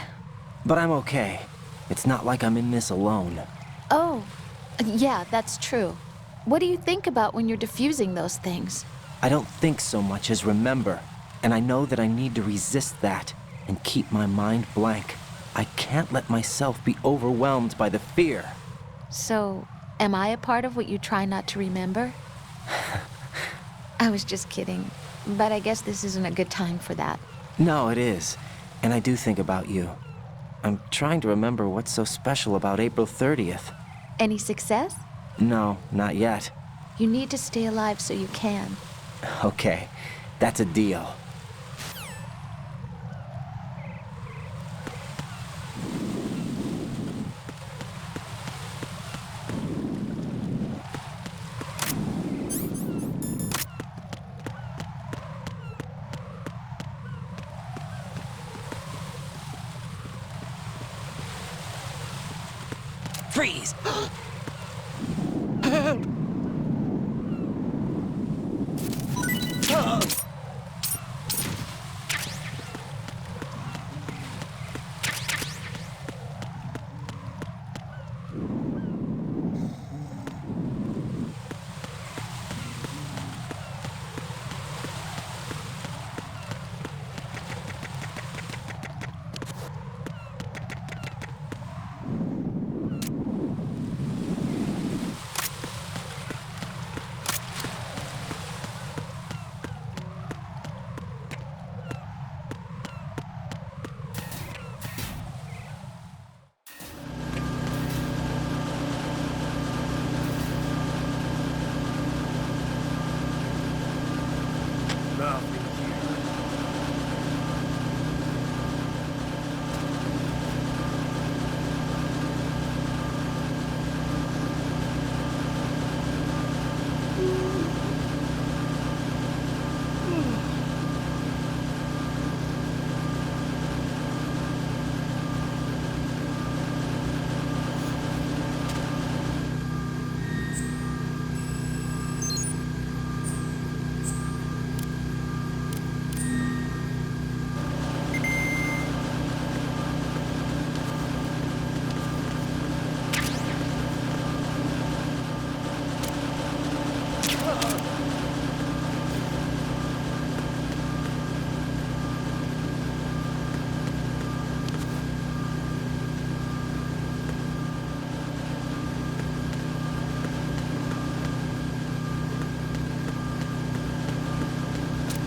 [SPEAKER 13] But I'm okay. It's not like I'm in this alone.
[SPEAKER 16] Oh, yeah, that's true. What do you think about when you're defusing those things?
[SPEAKER 13] I don't think so much as remember. And I know that I need to resist that and keep my mind blank. I can't let myself be overwhelmed by the fear.
[SPEAKER 16] So, am I a part of what you try not to remember? I was just kidding. But I guess this isn't a good time for that.
[SPEAKER 13] No, it is. And I do think about you. I'm trying to remember what's so special about April 30th.
[SPEAKER 16] Any success?
[SPEAKER 13] No, not yet.
[SPEAKER 16] You need to stay alive so you can.
[SPEAKER 13] Okay, that's a deal.
[SPEAKER 8] Freeze!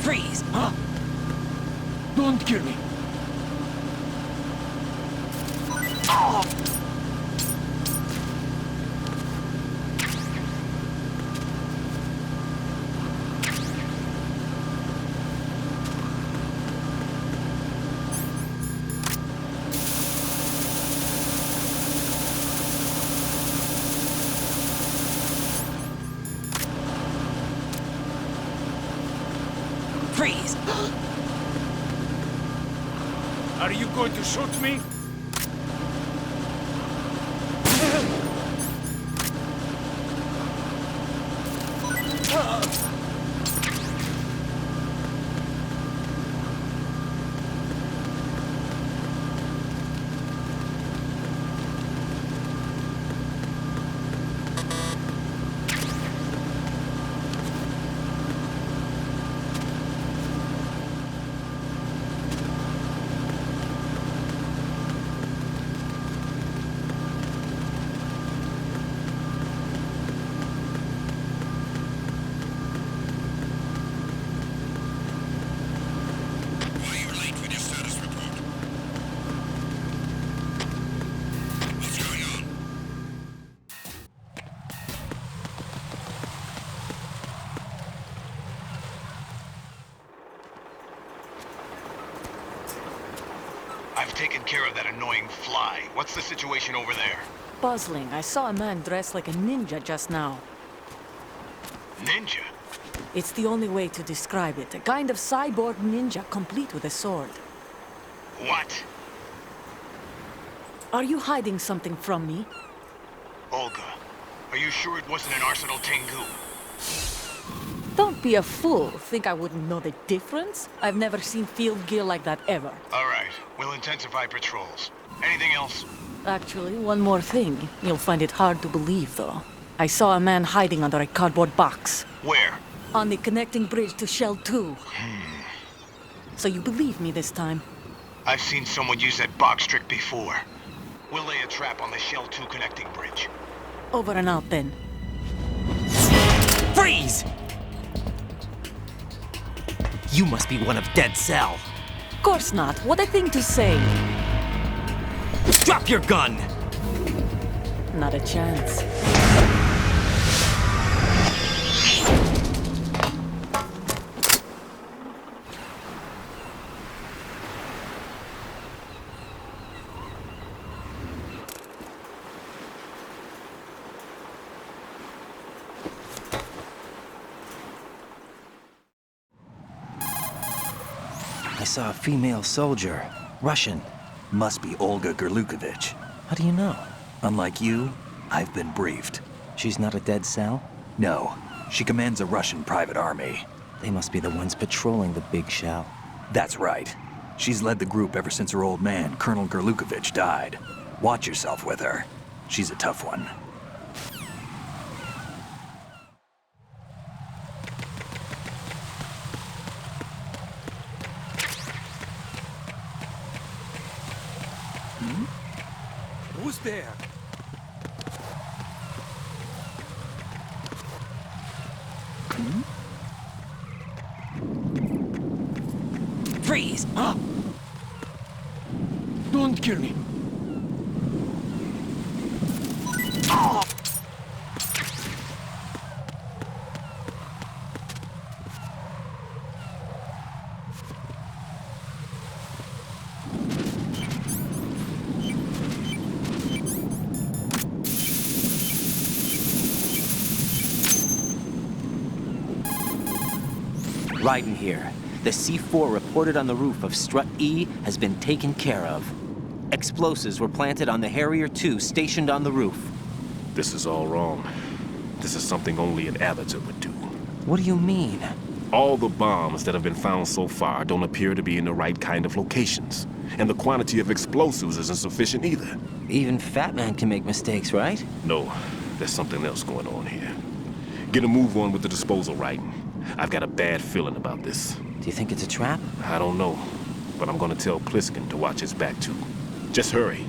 [SPEAKER 8] Freeze! Huh? Don't kill me! Oh. Freeze!
[SPEAKER 19] Are you going to shoot me?
[SPEAKER 21] taken care of that annoying fly. What's the situation over there?
[SPEAKER 6] Puzzling. I saw a man dressed like a ninja just now.
[SPEAKER 21] Ninja?
[SPEAKER 6] It's the only way to describe it. A kind of cyborg ninja, complete with a sword.
[SPEAKER 21] What?
[SPEAKER 6] Are you hiding something from me?
[SPEAKER 21] Olga, are you sure it wasn't an Arsenal Tengu?
[SPEAKER 6] Don't be a fool. Think I wouldn't know the difference? I've never seen field gear like that ever.
[SPEAKER 21] All right, we'll intensify patrols. Anything else?
[SPEAKER 6] Actually, one more thing. You'll find it hard to believe, though. I saw a man hiding under a cardboard box.
[SPEAKER 21] Where?
[SPEAKER 6] On the connecting bridge to Shell 2. So you believe me this time?
[SPEAKER 21] I've seen someone use that box trick before. We'll lay a trap on the Shell 2 connecting bridge.
[SPEAKER 6] Over and out, then.
[SPEAKER 13] Freeze! You must be one of Dead Cell.
[SPEAKER 6] Course not. What a thing to say.
[SPEAKER 13] Drop your gun!
[SPEAKER 6] Not a chance.
[SPEAKER 1] I saw a female soldier. Russian. Must be Olga Gerlukovich.
[SPEAKER 13] How do you know?
[SPEAKER 1] Unlike you, I've been briefed.
[SPEAKER 13] She's not a Dead Cell?
[SPEAKER 1] No. She commands a Russian private army.
[SPEAKER 13] They must be the ones patrolling the big shell.
[SPEAKER 1] That's right. She's led the group ever since her old man, Colonel Gerlukovich, died. Watch yourself with her. She's a tough one.
[SPEAKER 4] Who's there?
[SPEAKER 13] Freeze! Huh?
[SPEAKER 4] Don't kill me.
[SPEAKER 13] Raiden here. The C4 reported on the roof of Strut E has been taken care of. Explosives were planted on the Harrier 2 stationed on the roof.
[SPEAKER 9] This is all wrong. This is something only an amateur would do.
[SPEAKER 13] What do you mean?
[SPEAKER 9] All the bombs that have been found so far don't appear to be in the right kind of locations. And the quantity of explosives isn't sufficient either.
[SPEAKER 13] Even Fat Man can make mistakes, right?
[SPEAKER 9] No, there's something else going on here. Get a move on with the disposal, Raiden. I've got a bad feeling about this.
[SPEAKER 13] Do you think it's a trap?
[SPEAKER 9] I don't know, but I'm gonna tell Pliskin to watch his back too. Just hurry.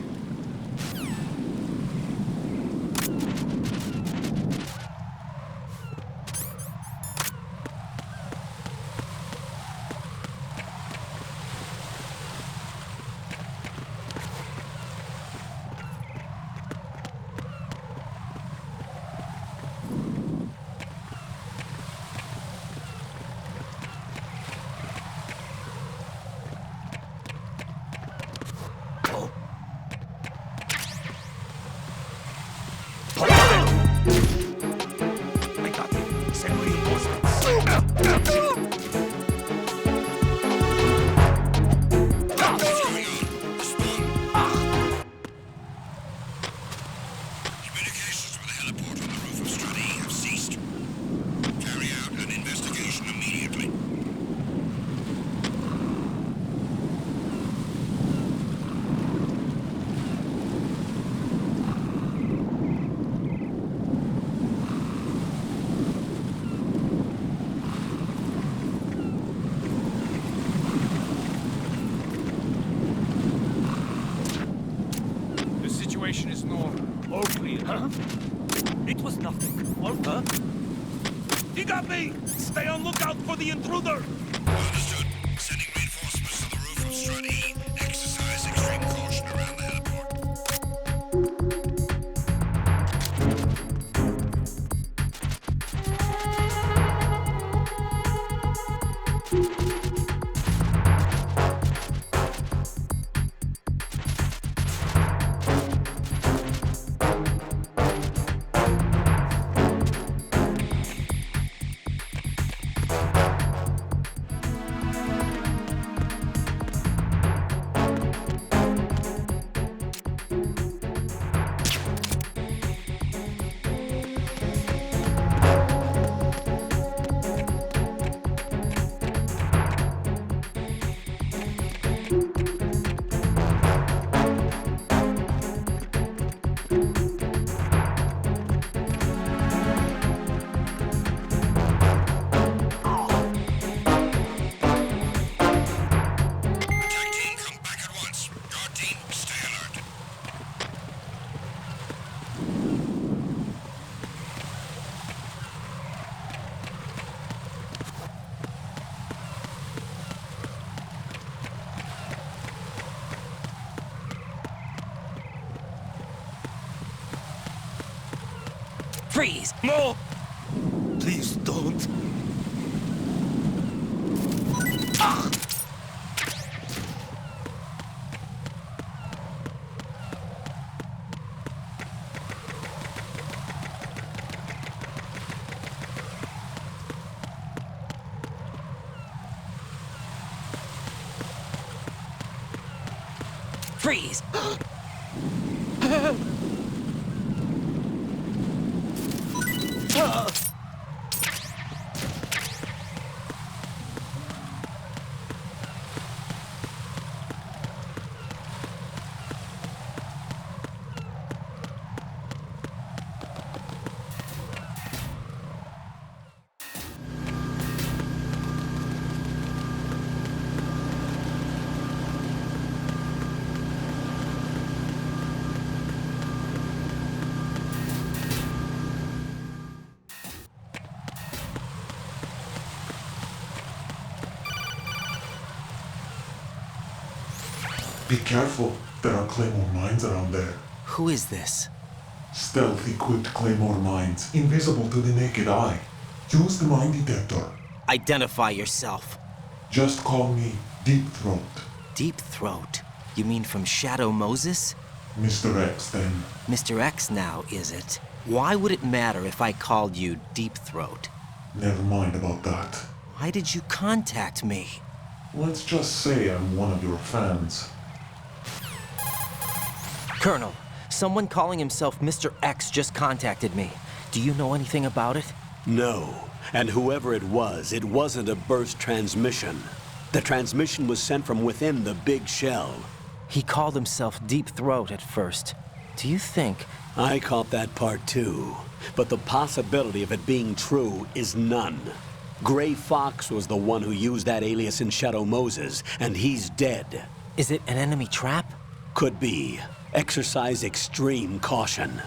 [SPEAKER 4] Is normal. All clear, huh? It was nothing. Olga? He got me! Stay on lookout for the intruder!
[SPEAKER 18] Understood. Sending reinforcements to the roof of Strut E. Exercise extreme caution around the heliport.
[SPEAKER 13] Freeze!
[SPEAKER 4] No! Please don't. Ah!
[SPEAKER 13] Freeze!
[SPEAKER 7] Be careful. There are Claymore mines around there.
[SPEAKER 13] Who is this?
[SPEAKER 7] Stealth-equipped Claymore mines, invisible to the naked eye. Use the mine detector.
[SPEAKER 13] Identify yourself.
[SPEAKER 7] Just call me Deep Throat.
[SPEAKER 13] Deep Throat? You mean from Shadow Moses?
[SPEAKER 7] Mr. X, then.
[SPEAKER 13] Mr. X now, is it? Why would it matter if I called you Deep Throat?
[SPEAKER 7] Never mind about that.
[SPEAKER 13] Why did you contact me?
[SPEAKER 7] Let's just say I'm one of your fans.
[SPEAKER 13] Colonel, someone calling himself Mr. X just contacted me. Do you know anything about it?
[SPEAKER 2] No. And whoever it wasn't a burst transmission. The transmission was sent from within the big shell.
[SPEAKER 13] He called himself Deep Throat at first. Do you think...
[SPEAKER 2] I caught that part too. But the possibility of it being true is none. Gray Fox was the one who used that alias in Shadow Moses, and he's dead.
[SPEAKER 13] Is it an enemy trap?
[SPEAKER 2] Could be. Exercise extreme caution.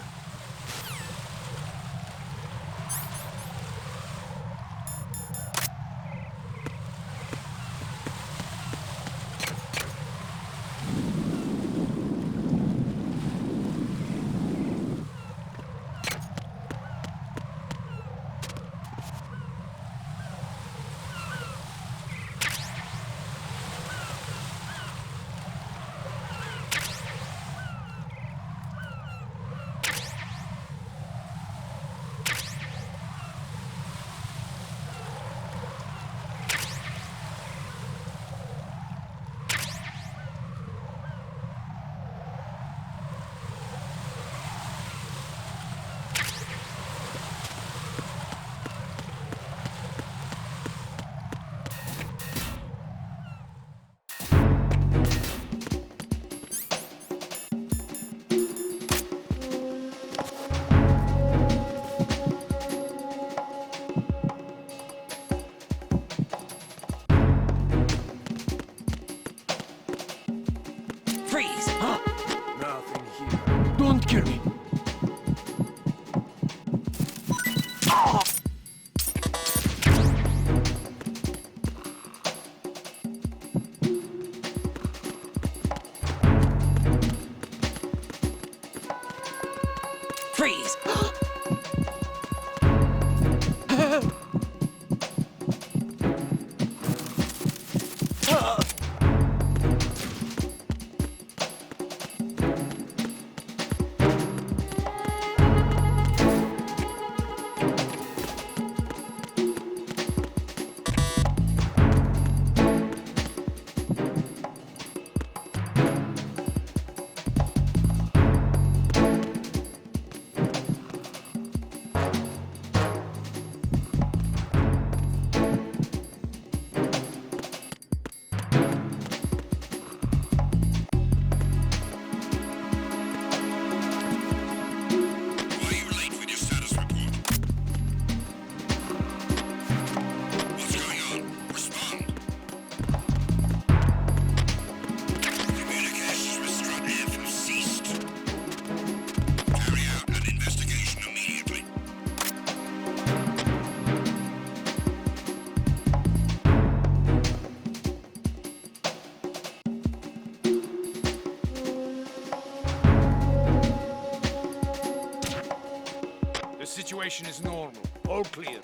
[SPEAKER 19] situation is normal. All clear.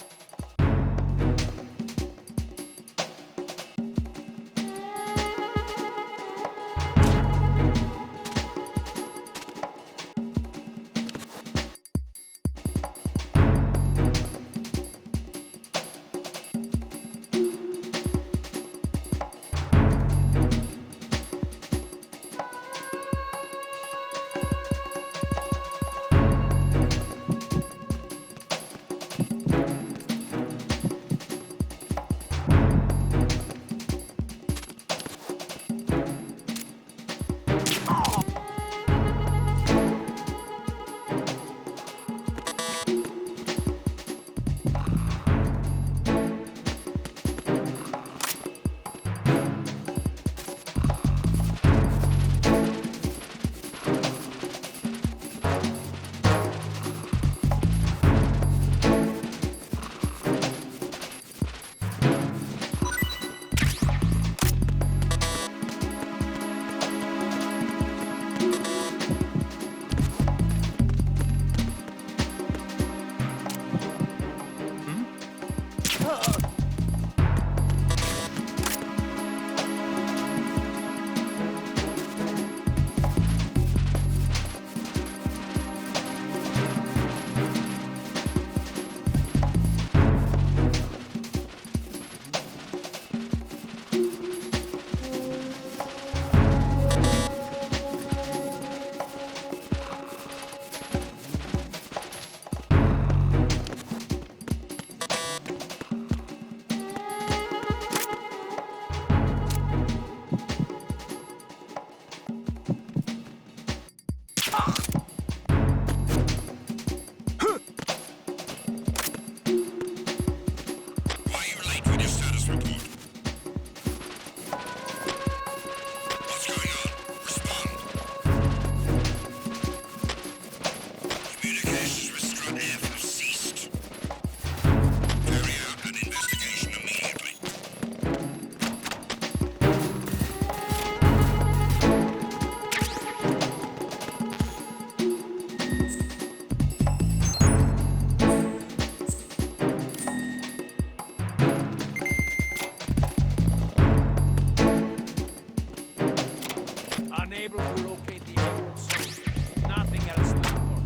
[SPEAKER 19] Unable to locate the emerald source. Nothing else to report.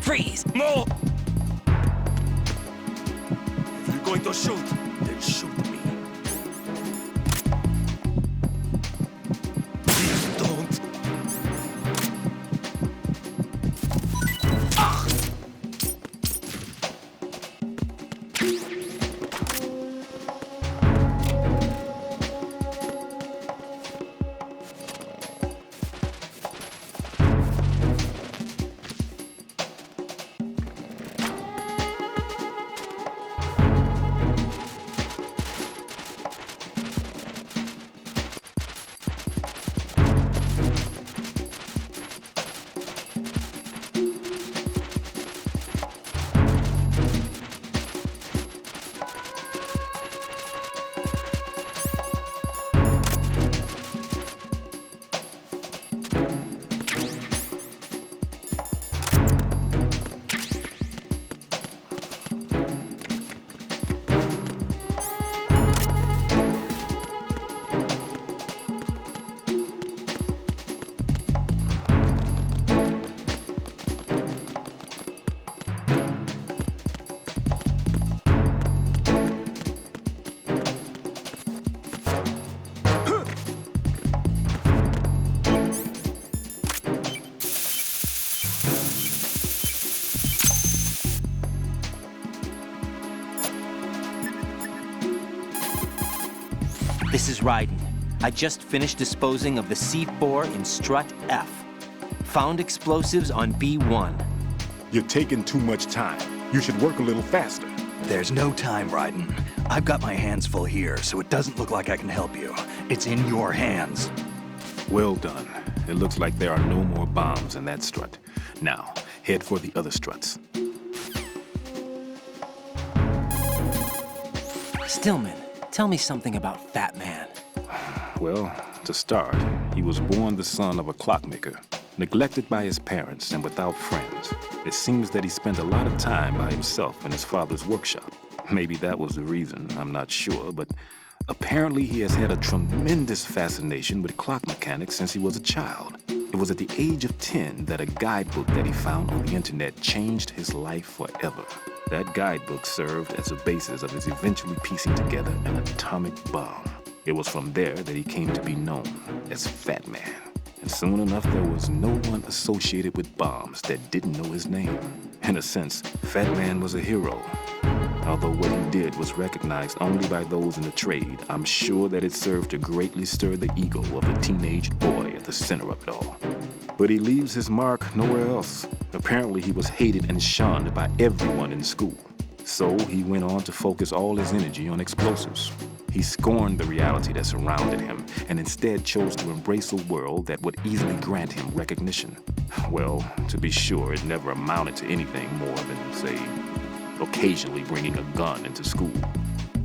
[SPEAKER 4] Freeze! More! If you're going to shoot, then shoot me. Please don't.
[SPEAKER 13] This is Raiden. I just finished disposing of the C4 in strut F. Found explosives on B1.
[SPEAKER 9] You're taking too much time. You should work a little faster.
[SPEAKER 1] There's no time, Raiden. I've got my hands full here, so it doesn't look like I can help you. It's in your hands.
[SPEAKER 9] Well done. It looks like there are no more bombs in that strut. Now, head for the other struts.
[SPEAKER 13] Stillman, tell me something about Fat Man.
[SPEAKER 9] Well, to start, he was born the son of a clockmaker, neglected by his parents and without friends. It seems that he spent a lot of time by himself in his father's workshop. Maybe that was the reason, I'm not sure, but apparently he has had a tremendous fascination with clock mechanics since he was a child. It was at the age of 10 that a guidebook that he found on the internet changed his life forever. That guidebook served as a basis of his eventually piecing together an atomic bomb. It was from there that he came to be known as Fat Man. And soon enough, there was no one associated with bombs that didn't know his name. In a sense, Fat Man was a hero. Although what he did was recognized only by those in the trade, I'm sure that it served to greatly stir the ego of the teenage boy at the center of it all. But he leaves his mark nowhere else. Apparently, he was hated and shunned by everyone in school. So he went on to focus all his energy on explosives. He scorned the reality that surrounded him and instead chose to embrace a world that would easily grant him recognition. Well, to be sure, it never amounted to anything more than, say, occasionally bringing a gun into school.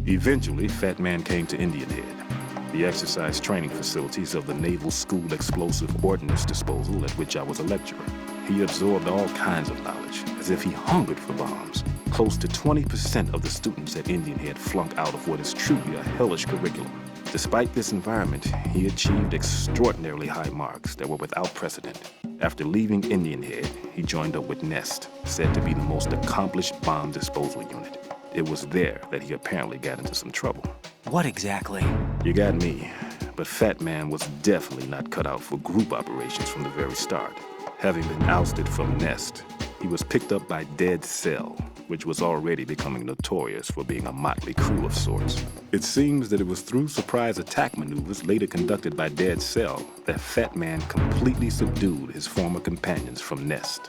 [SPEAKER 9] Eventually, Fat Man came to Indian Head, the exercise training facilities of the Naval School Explosive Ordnance Disposal at which I was a lecturer. He absorbed all kinds of knowledge, as if he hungered for bombs. Close to 20% of the students at Indian Head flunked out of what is truly a hellish curriculum. Despite this environment, he achieved extraordinarily high marks that were without precedent. After leaving Indian Head, he joined up with Nest, said to be the most accomplished bomb disposal unit. It was there that he apparently got into some trouble.
[SPEAKER 13] What exactly?
[SPEAKER 9] You got me, but Fat Man was definitely not cut out for group operations from the very start. Having been ousted from Nest, he was picked up by Dead Cell, which was already becoming notorious for being a motley crew of sorts. It seems that it was through surprise attack maneuvers later conducted by Dead Cell that Fat Man completely subdued his former companions from Nest.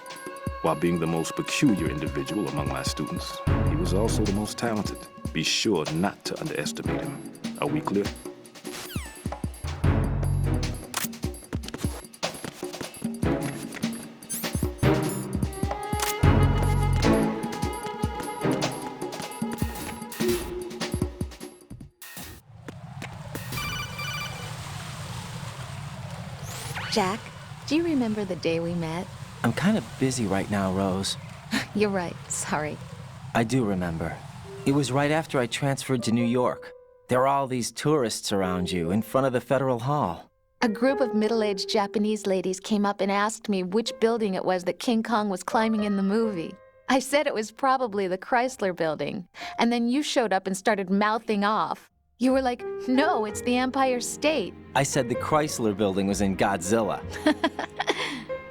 [SPEAKER 9] While being the most peculiar individual among my students, he was also the most talented. Be sure not to underestimate him. Are we clear?
[SPEAKER 16] Jack, do you remember the day we met?
[SPEAKER 13] I'm kind of busy right now, Rose.
[SPEAKER 16] You're right, sorry.
[SPEAKER 13] I do remember. It was right after I transferred to New York. There were all these tourists around you in front of the Federal Hall.
[SPEAKER 16] A group of middle-aged Japanese ladies came up and asked me which building it was that King Kong was climbing in the movie. I said it was probably the Chrysler Building, and then you showed up and started mouthing off. You were like, no, it's the Empire State.
[SPEAKER 13] I said the Chrysler Building was in Godzilla.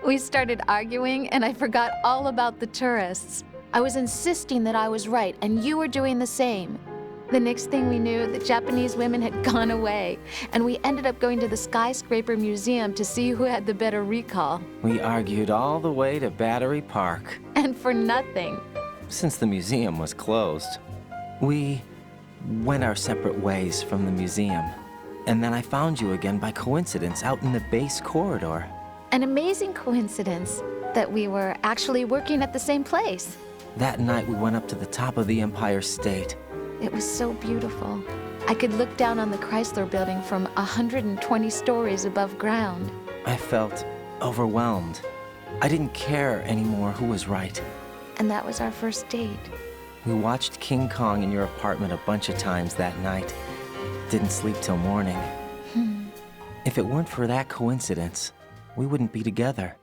[SPEAKER 16] We started arguing, and I forgot all about the tourists. I was insisting that I was right, and you were doing the same. The next thing we knew, the Japanese women had gone away, and we ended up going to the Skyscraper Museum to see who had the better recall.
[SPEAKER 13] We argued all the way to Battery Park.
[SPEAKER 16] And for nothing.
[SPEAKER 13] Since the museum was closed, we went our separate ways from the museum. And then I found you again by coincidence out in the base corridor.
[SPEAKER 16] An amazing coincidence that we were actually working at the same place.
[SPEAKER 13] That night we went up to the top of the Empire State.
[SPEAKER 16] It was so beautiful. I could look down on the Chrysler Building from 120 stories above ground.
[SPEAKER 13] I felt overwhelmed. I didn't care anymore who was right.
[SPEAKER 16] And that was our first date.
[SPEAKER 13] We watched King Kong in your apartment a bunch of times that night. Didn't sleep till morning. If it weren't for that coincidence, we wouldn't be together.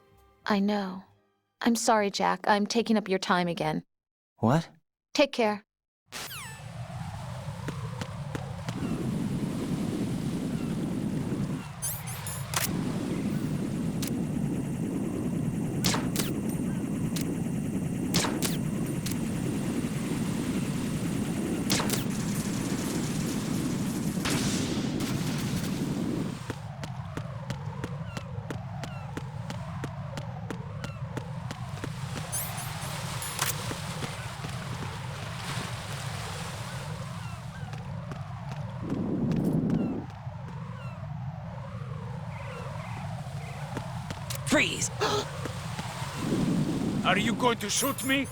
[SPEAKER 16] I know. I'm sorry, Jack. I'm taking up your time again.
[SPEAKER 13] What?
[SPEAKER 16] Take care.
[SPEAKER 13] Freeze!
[SPEAKER 4] Are you going to shoot me?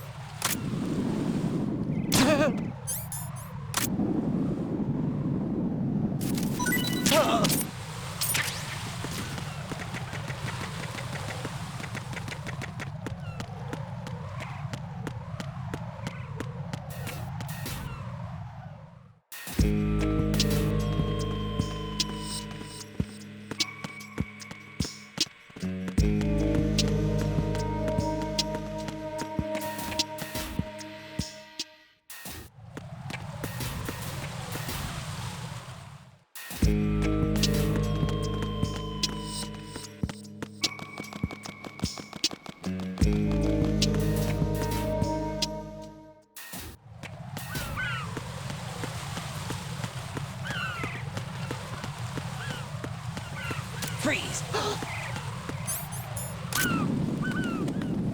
[SPEAKER 13] Freeze!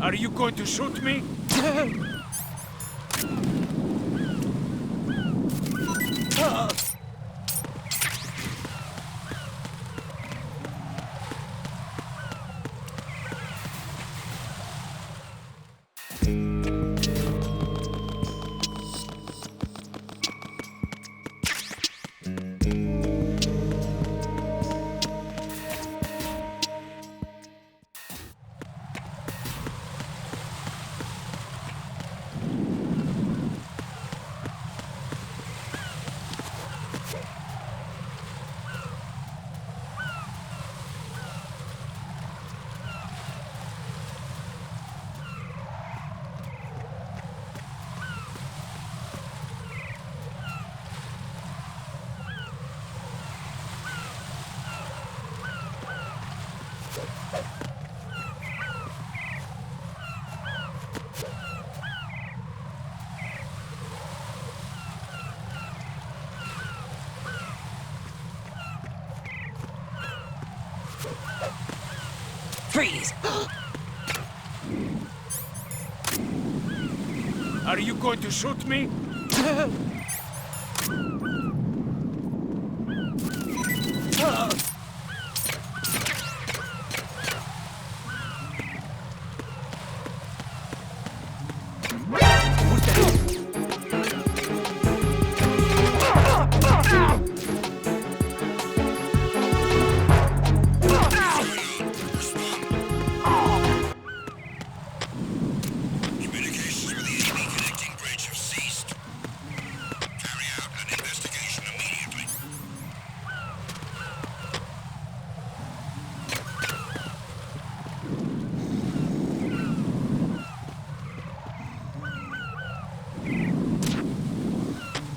[SPEAKER 19] Are you going to shoot me?
[SPEAKER 13] Freeze!
[SPEAKER 19] Are you going to shoot me?
[SPEAKER 18] Communications with the AB connecting bridge have ceased. Carry out an investigation immediately.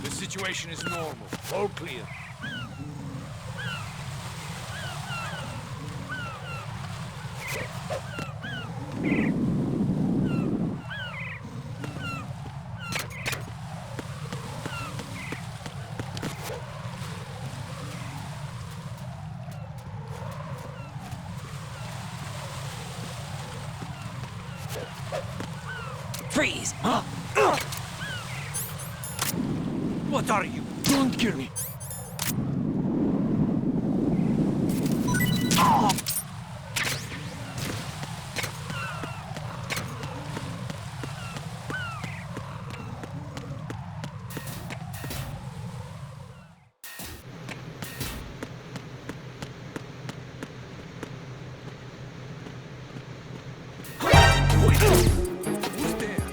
[SPEAKER 19] The situation is normal. All clear.
[SPEAKER 13] Freeze!
[SPEAKER 19] What are you? Don't kill me. Who's there?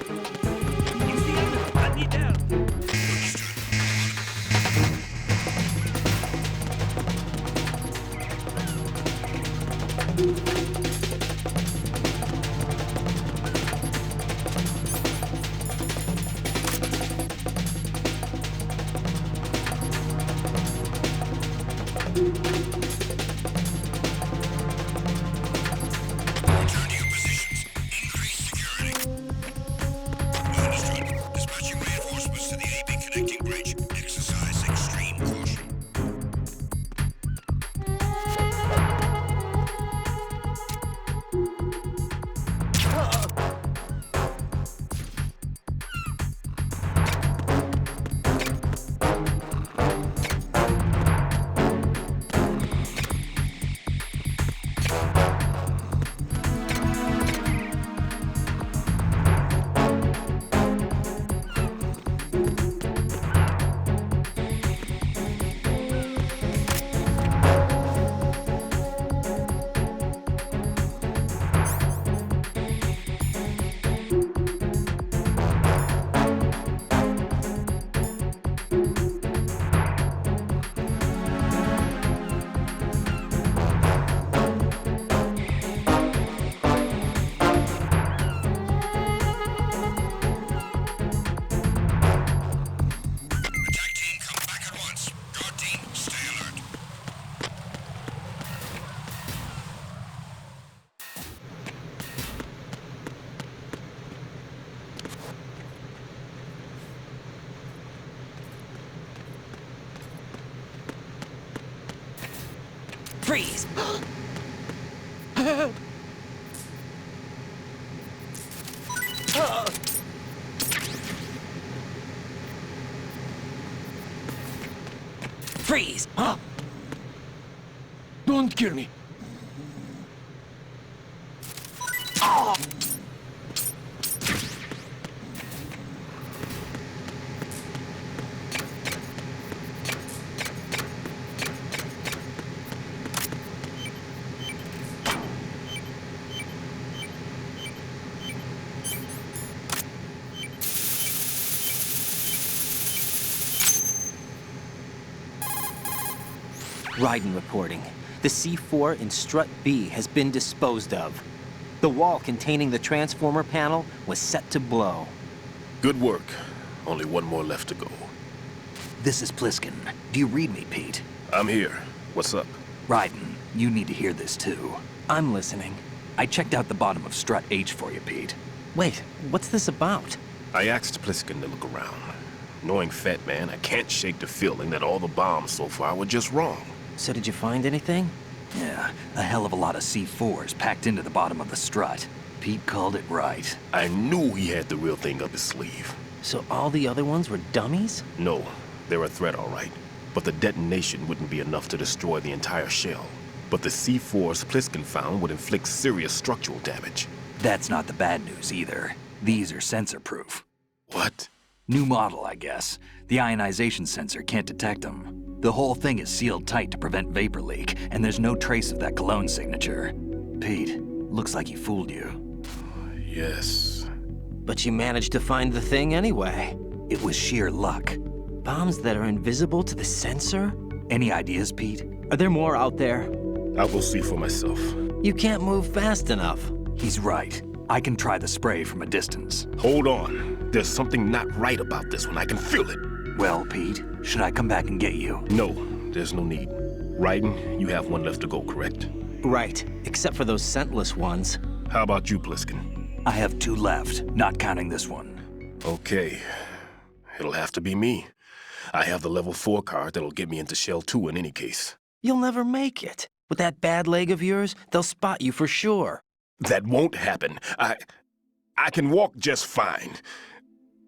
[SPEAKER 19] It's the enemy. I need help.
[SPEAKER 18] Return to your positions. Increase security. Understood. Dispatching reinforcements to the AB connecting bridge. Exercise extreme caution. Attack team, come back at once. Guard team, stay alert.
[SPEAKER 13] Freeze!
[SPEAKER 19] Help!
[SPEAKER 13] Freeze!
[SPEAKER 19] Huh? Don't kill me. Ah!
[SPEAKER 13] Raiden reporting. The C4 in Strut B has been disposed of. The wall containing the transformer panel was set to blow.
[SPEAKER 9] Good work. Only one more left to go.
[SPEAKER 1] This is Pliskin. Do you read me, Pete?
[SPEAKER 9] I'm here. What's up?
[SPEAKER 1] Raiden, you need to hear this too.
[SPEAKER 13] I'm listening.
[SPEAKER 1] I checked out the bottom of Strut H for you, Pete.
[SPEAKER 13] Wait, what's this about?
[SPEAKER 9] I asked Pliskin to look around. Knowing Fat Man, I can't shake the feeling that all the bombs so far were just wrong.
[SPEAKER 13] So did you find anything?
[SPEAKER 1] Yeah, a hell of a lot of C4s packed into the bottom of the strut. Pete called it right.
[SPEAKER 9] I knew he had the real thing up his sleeve.
[SPEAKER 13] So all the other ones were dummies?
[SPEAKER 9] No, they're a threat, all right. But the detonation wouldn't be enough to destroy the entire shell. But the C4s Pliskin found would inflict serious structural damage.
[SPEAKER 1] That's not the bad news either. These are sensor-proof.
[SPEAKER 9] What?
[SPEAKER 1] New model, I guess. The ionization sensor can't detect them. The whole thing is sealed tight to prevent vapor leak, and there's no trace of that cologne signature. Pete, looks like he fooled you.
[SPEAKER 9] Yes.
[SPEAKER 13] But you managed to find the thing anyway.
[SPEAKER 1] It was sheer luck.
[SPEAKER 13] Bombs that are invisible to the sensor?
[SPEAKER 1] Any ideas, Pete?
[SPEAKER 13] Are there more out there?
[SPEAKER 9] I'll go see for myself.
[SPEAKER 13] You can't move fast enough.
[SPEAKER 1] He's right. I can try the spray from a distance.
[SPEAKER 9] Hold on. There's something not right about this one. I can feel it.
[SPEAKER 1] Well, Pete, should I come back and get you?
[SPEAKER 9] No, there's no need. Raiden, you have one left to go, correct?
[SPEAKER 13] Right, except for those scentless ones.
[SPEAKER 9] How about you, Pliskin?
[SPEAKER 1] I have 2 left, not counting this one.
[SPEAKER 9] Okay. It'll have to be me. I have the level 4 card that'll get me into Shell 2 in any case.
[SPEAKER 13] You'll never make it. With that bad leg of yours, they'll spot you for sure.
[SPEAKER 9] That won't happen. I can walk just fine.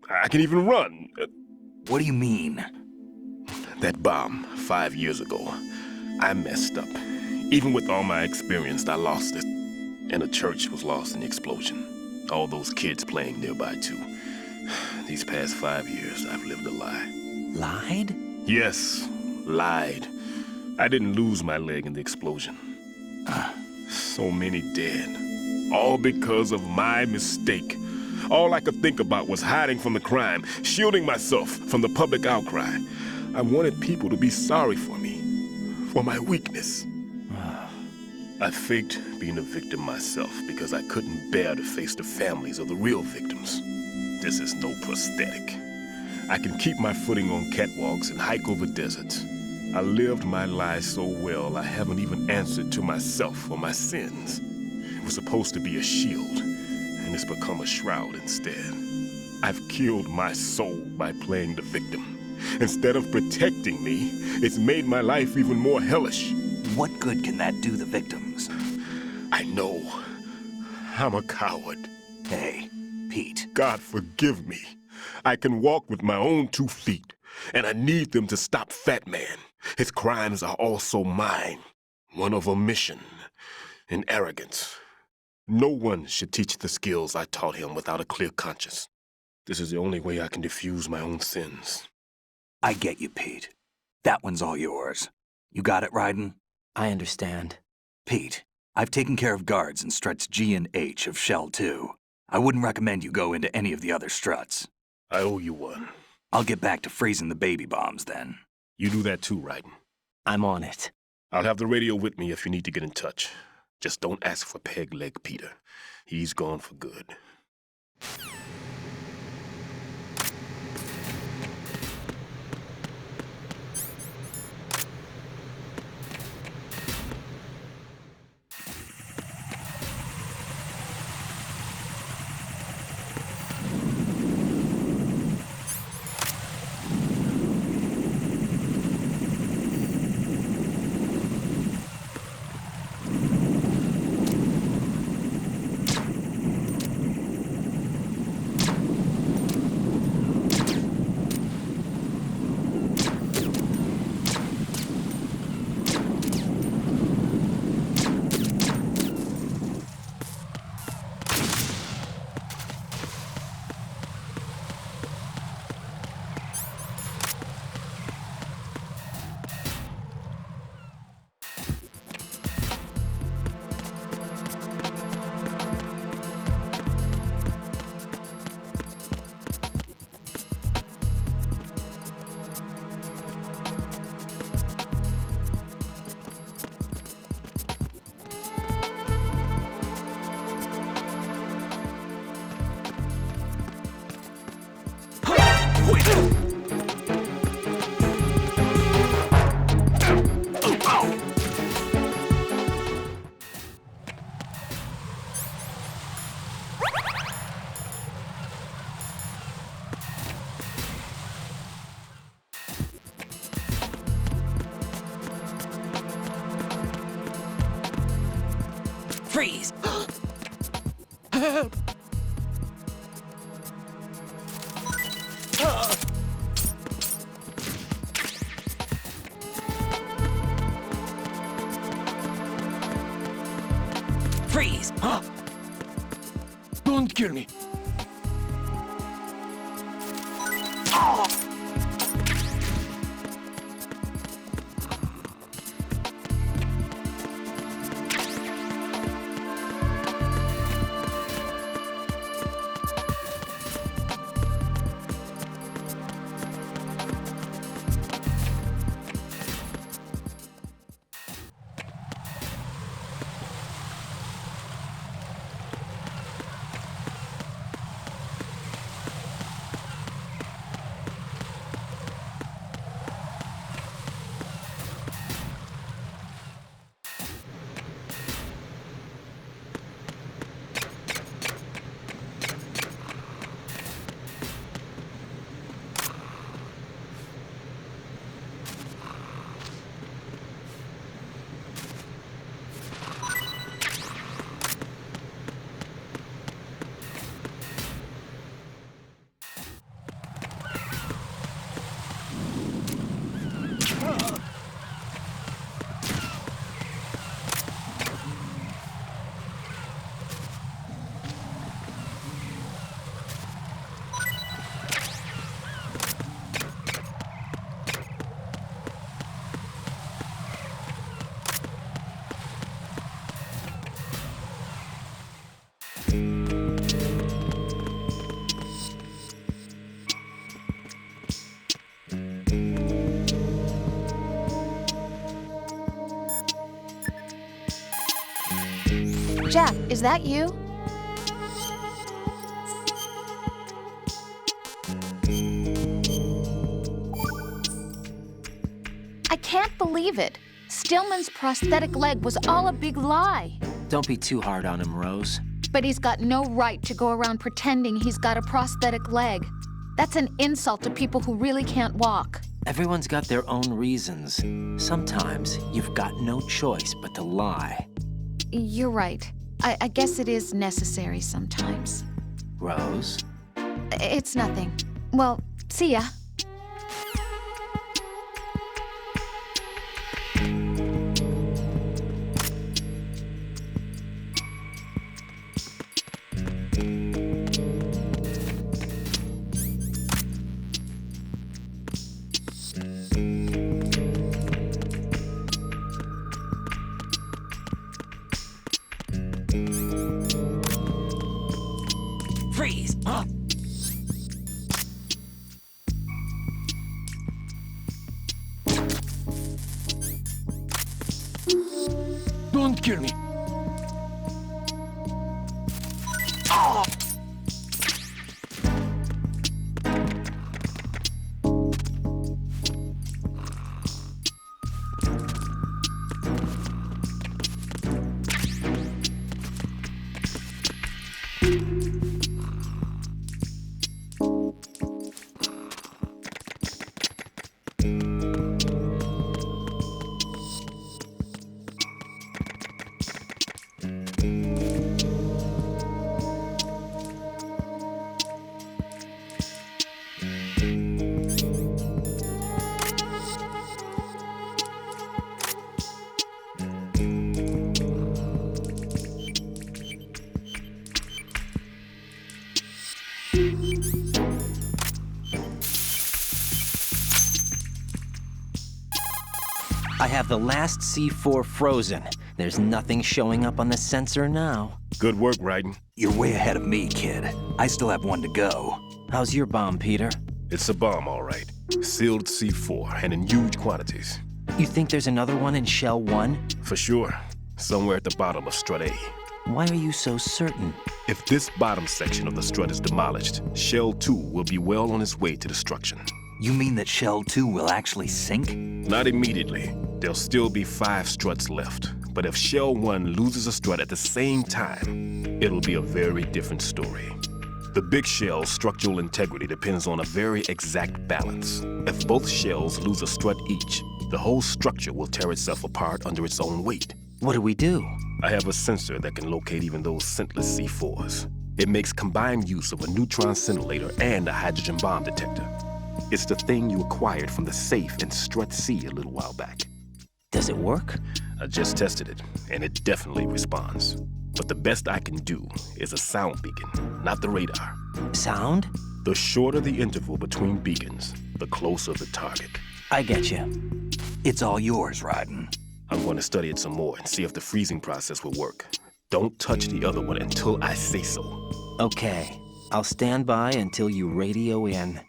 [SPEAKER 9] I can even run.
[SPEAKER 1] What do you mean?
[SPEAKER 9] That bomb, 5 years ago. I messed up. Even with all my experience, I lost it. And the church was lost in the explosion. All those kids playing nearby, too. These past 5 years, I've lived a lie.
[SPEAKER 13] Lied?
[SPEAKER 9] Yes, lied. I didn't lose my leg in the explosion. So many dead. All because of my mistake. All I could think about was hiding from the crime, shielding myself from the public outcry. I wanted people to be sorry for me, for my weakness. I faked being a victim myself because I couldn't bear to face the families of the real victims. This is no prosthetic. I can keep my footing on catwalks and hike over deserts. I lived my life so well I haven't even answered to myself for my sins. It was supposed to be a shield, and it's become a shroud instead. I've killed my soul by playing the victim. Instead of protecting me, it's made my life even more hellish.
[SPEAKER 1] What good can that do the victims?
[SPEAKER 9] I know. I'm a coward.
[SPEAKER 1] Hey, Pete.
[SPEAKER 9] God forgive me. I can walk with my own 2 feet, and I need them to stop Fat Man. His crimes are also mine. One of omission and arrogance. No one should teach the skills I taught him without a clear conscience. This is the only way I can diffuse my own sins.
[SPEAKER 1] I get you, Pete. That one's all yours. You got it, Raiden?
[SPEAKER 13] I understand.
[SPEAKER 1] Pete, I've taken care of guards in struts G and H of Shell 2. I wouldn't recommend you go into any of the other struts.
[SPEAKER 9] I owe you one.
[SPEAKER 1] I'll get back to freezing the baby bombs then.
[SPEAKER 9] You do that too, Raiden.
[SPEAKER 13] I'm on it.
[SPEAKER 9] I'll have the radio with me if you need to get in touch. Just don't ask for Peg Leg Peter. He's gone for good.
[SPEAKER 13] Freeze!
[SPEAKER 19] Help!
[SPEAKER 13] Freeze!
[SPEAKER 19] Don't kill me.
[SPEAKER 16] Jack, is that you? I can't believe it. Stillman's prosthetic leg was all a big lie.
[SPEAKER 3] Don't be too hard on him, Rose.
[SPEAKER 16] But he's got no right to go around pretending he's got a prosthetic leg. That's an insult to people who really can't walk.
[SPEAKER 3] Everyone's got their own reasons. Sometimes you've got no choice but to lie.
[SPEAKER 16] You're right. I guess it is necessary sometimes.
[SPEAKER 3] Rose?
[SPEAKER 16] It's nothing. Well, see ya.
[SPEAKER 13] Freeze! Huh?
[SPEAKER 19] Don't kill me.
[SPEAKER 13] I have the last C4 frozen. There's nothing showing up on the sensor now.
[SPEAKER 9] Good work, Raiden.
[SPEAKER 1] You're way ahead of me, kid. I still have one to go.
[SPEAKER 13] How's your bomb, Peter?
[SPEAKER 9] It's a bomb, all right. Sealed C4, and in huge quantities.
[SPEAKER 13] You think there's another one in Shell 1?
[SPEAKER 9] For sure. Somewhere at the bottom of Strut A.
[SPEAKER 13] Why are you so certain?
[SPEAKER 9] If this bottom section of the strut is demolished, Shell 2 will be well on its way to destruction.
[SPEAKER 1] You mean that Shell 2 will actually sink?
[SPEAKER 9] Not immediately. There'll still be 5 struts left. But if Shell 1 loses a strut at the same time, it'll be a very different story. The big shell's structural integrity depends on a very exact balance. If both shells lose a strut each, the whole structure will tear itself apart under its own weight.
[SPEAKER 13] What do we do?
[SPEAKER 9] I have a sensor that can locate even those scentless C4s. It makes combined use of a neutron scintillator and a hydrogen bomb detector. It's the thing you acquired from the safe in Strut C a little while back.
[SPEAKER 13] Does it work?
[SPEAKER 9] I just tested it, and it definitely responds. But the best I can do is a sound beacon, not the radar.
[SPEAKER 13] Sound?
[SPEAKER 9] The shorter the interval between beacons, the closer the target.
[SPEAKER 13] I get you.
[SPEAKER 1] It's all yours, Raiden.
[SPEAKER 9] I'm going to study it some more and see if the freezing process will work. Don't touch the other one until I say so.
[SPEAKER 13] Okay. I'll stand by until you radio in.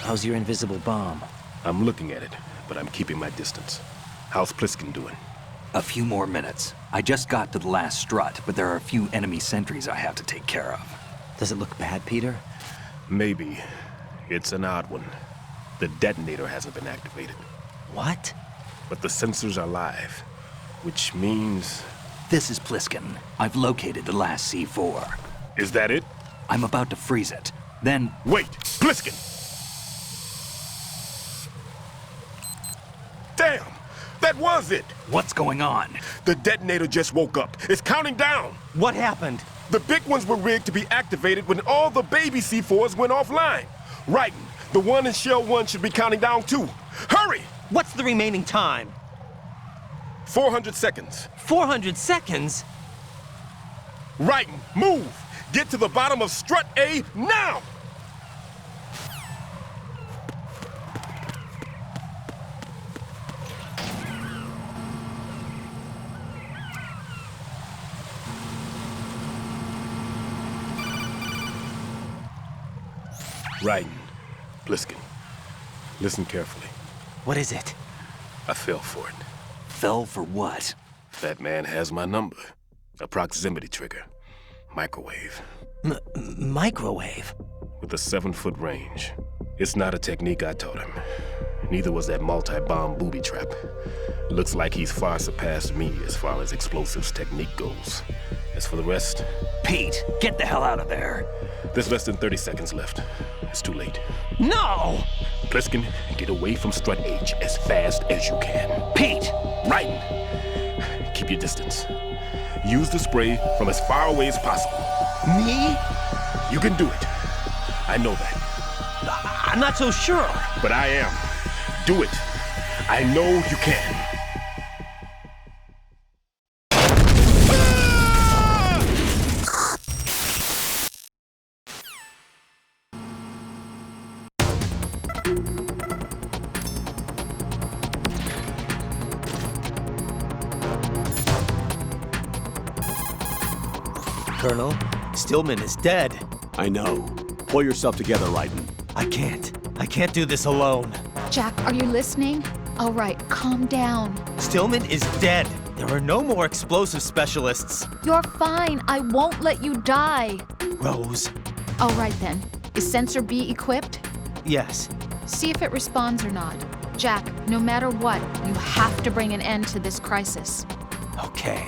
[SPEAKER 13] How's your invisible bomb?
[SPEAKER 9] I'm looking at it, but I'm keeping my distance. How's Pliskin doing?
[SPEAKER 1] A few more minutes. I just got to the last strut, but there are a few enemy sentries I have to take care of.
[SPEAKER 13] Does it look bad, Peter?
[SPEAKER 9] Maybe. It's an odd one. The detonator hasn't been activated.
[SPEAKER 13] What?
[SPEAKER 9] But the sensors are live, which means...
[SPEAKER 1] This is Pliskin. I've located the last C4.
[SPEAKER 9] Is that it?
[SPEAKER 1] I'm about to freeze it. Then...
[SPEAKER 9] Wait! Pliskin! Damn! That was it!
[SPEAKER 1] What's going on?
[SPEAKER 9] The detonator just woke up. It's counting down!
[SPEAKER 13] What happened?
[SPEAKER 9] The big ones were rigged to be activated when all the baby C4s went offline. Right. The one in Shell 1 should be counting down too. Hurry!
[SPEAKER 13] What's the remaining time?
[SPEAKER 9] 400 seconds.
[SPEAKER 13] 400 seconds?
[SPEAKER 9] Right. Move! Get to the bottom of Strut A now! Raiden, Pliskin, listen carefully.
[SPEAKER 13] What is it?
[SPEAKER 9] I fell for it.
[SPEAKER 1] Fell for what?
[SPEAKER 9] That man has my number. A proximity trigger. Microwave.
[SPEAKER 13] Microwave?
[SPEAKER 9] With a 7-foot range. It's not a technique I taught him. Neither was that multi-bomb booby trap. Looks like he's far surpassed me as far as explosives technique goes. As for the rest...
[SPEAKER 1] Pete, get the hell out of there.
[SPEAKER 9] There's less than 30 seconds left. It's too late.
[SPEAKER 13] No!
[SPEAKER 9] Pliskin, get away from Strut H as fast as you can.
[SPEAKER 1] Pete!
[SPEAKER 9] Raiden, keep your distance. Use the spray from as far away as possible.
[SPEAKER 13] Me?
[SPEAKER 9] You can do it. I know that.
[SPEAKER 13] I'm not so sure.
[SPEAKER 9] But I am. Do it. I know you can.
[SPEAKER 13] Colonel, Stillman is dead.
[SPEAKER 2] I know. Pull yourself together, Raiden.
[SPEAKER 13] I can't. I can't do this alone.
[SPEAKER 16] Jack, are you listening? All right, calm down.
[SPEAKER 13] Stillman is dead. There are no more explosive specialists.
[SPEAKER 16] You're fine. I won't let you die.
[SPEAKER 13] Rose.
[SPEAKER 16] All right then. Is Sensor B equipped?
[SPEAKER 13] Yes.
[SPEAKER 16] See if it responds or not. Jack, no matter what, you have to bring an end to this crisis.
[SPEAKER 13] Okay.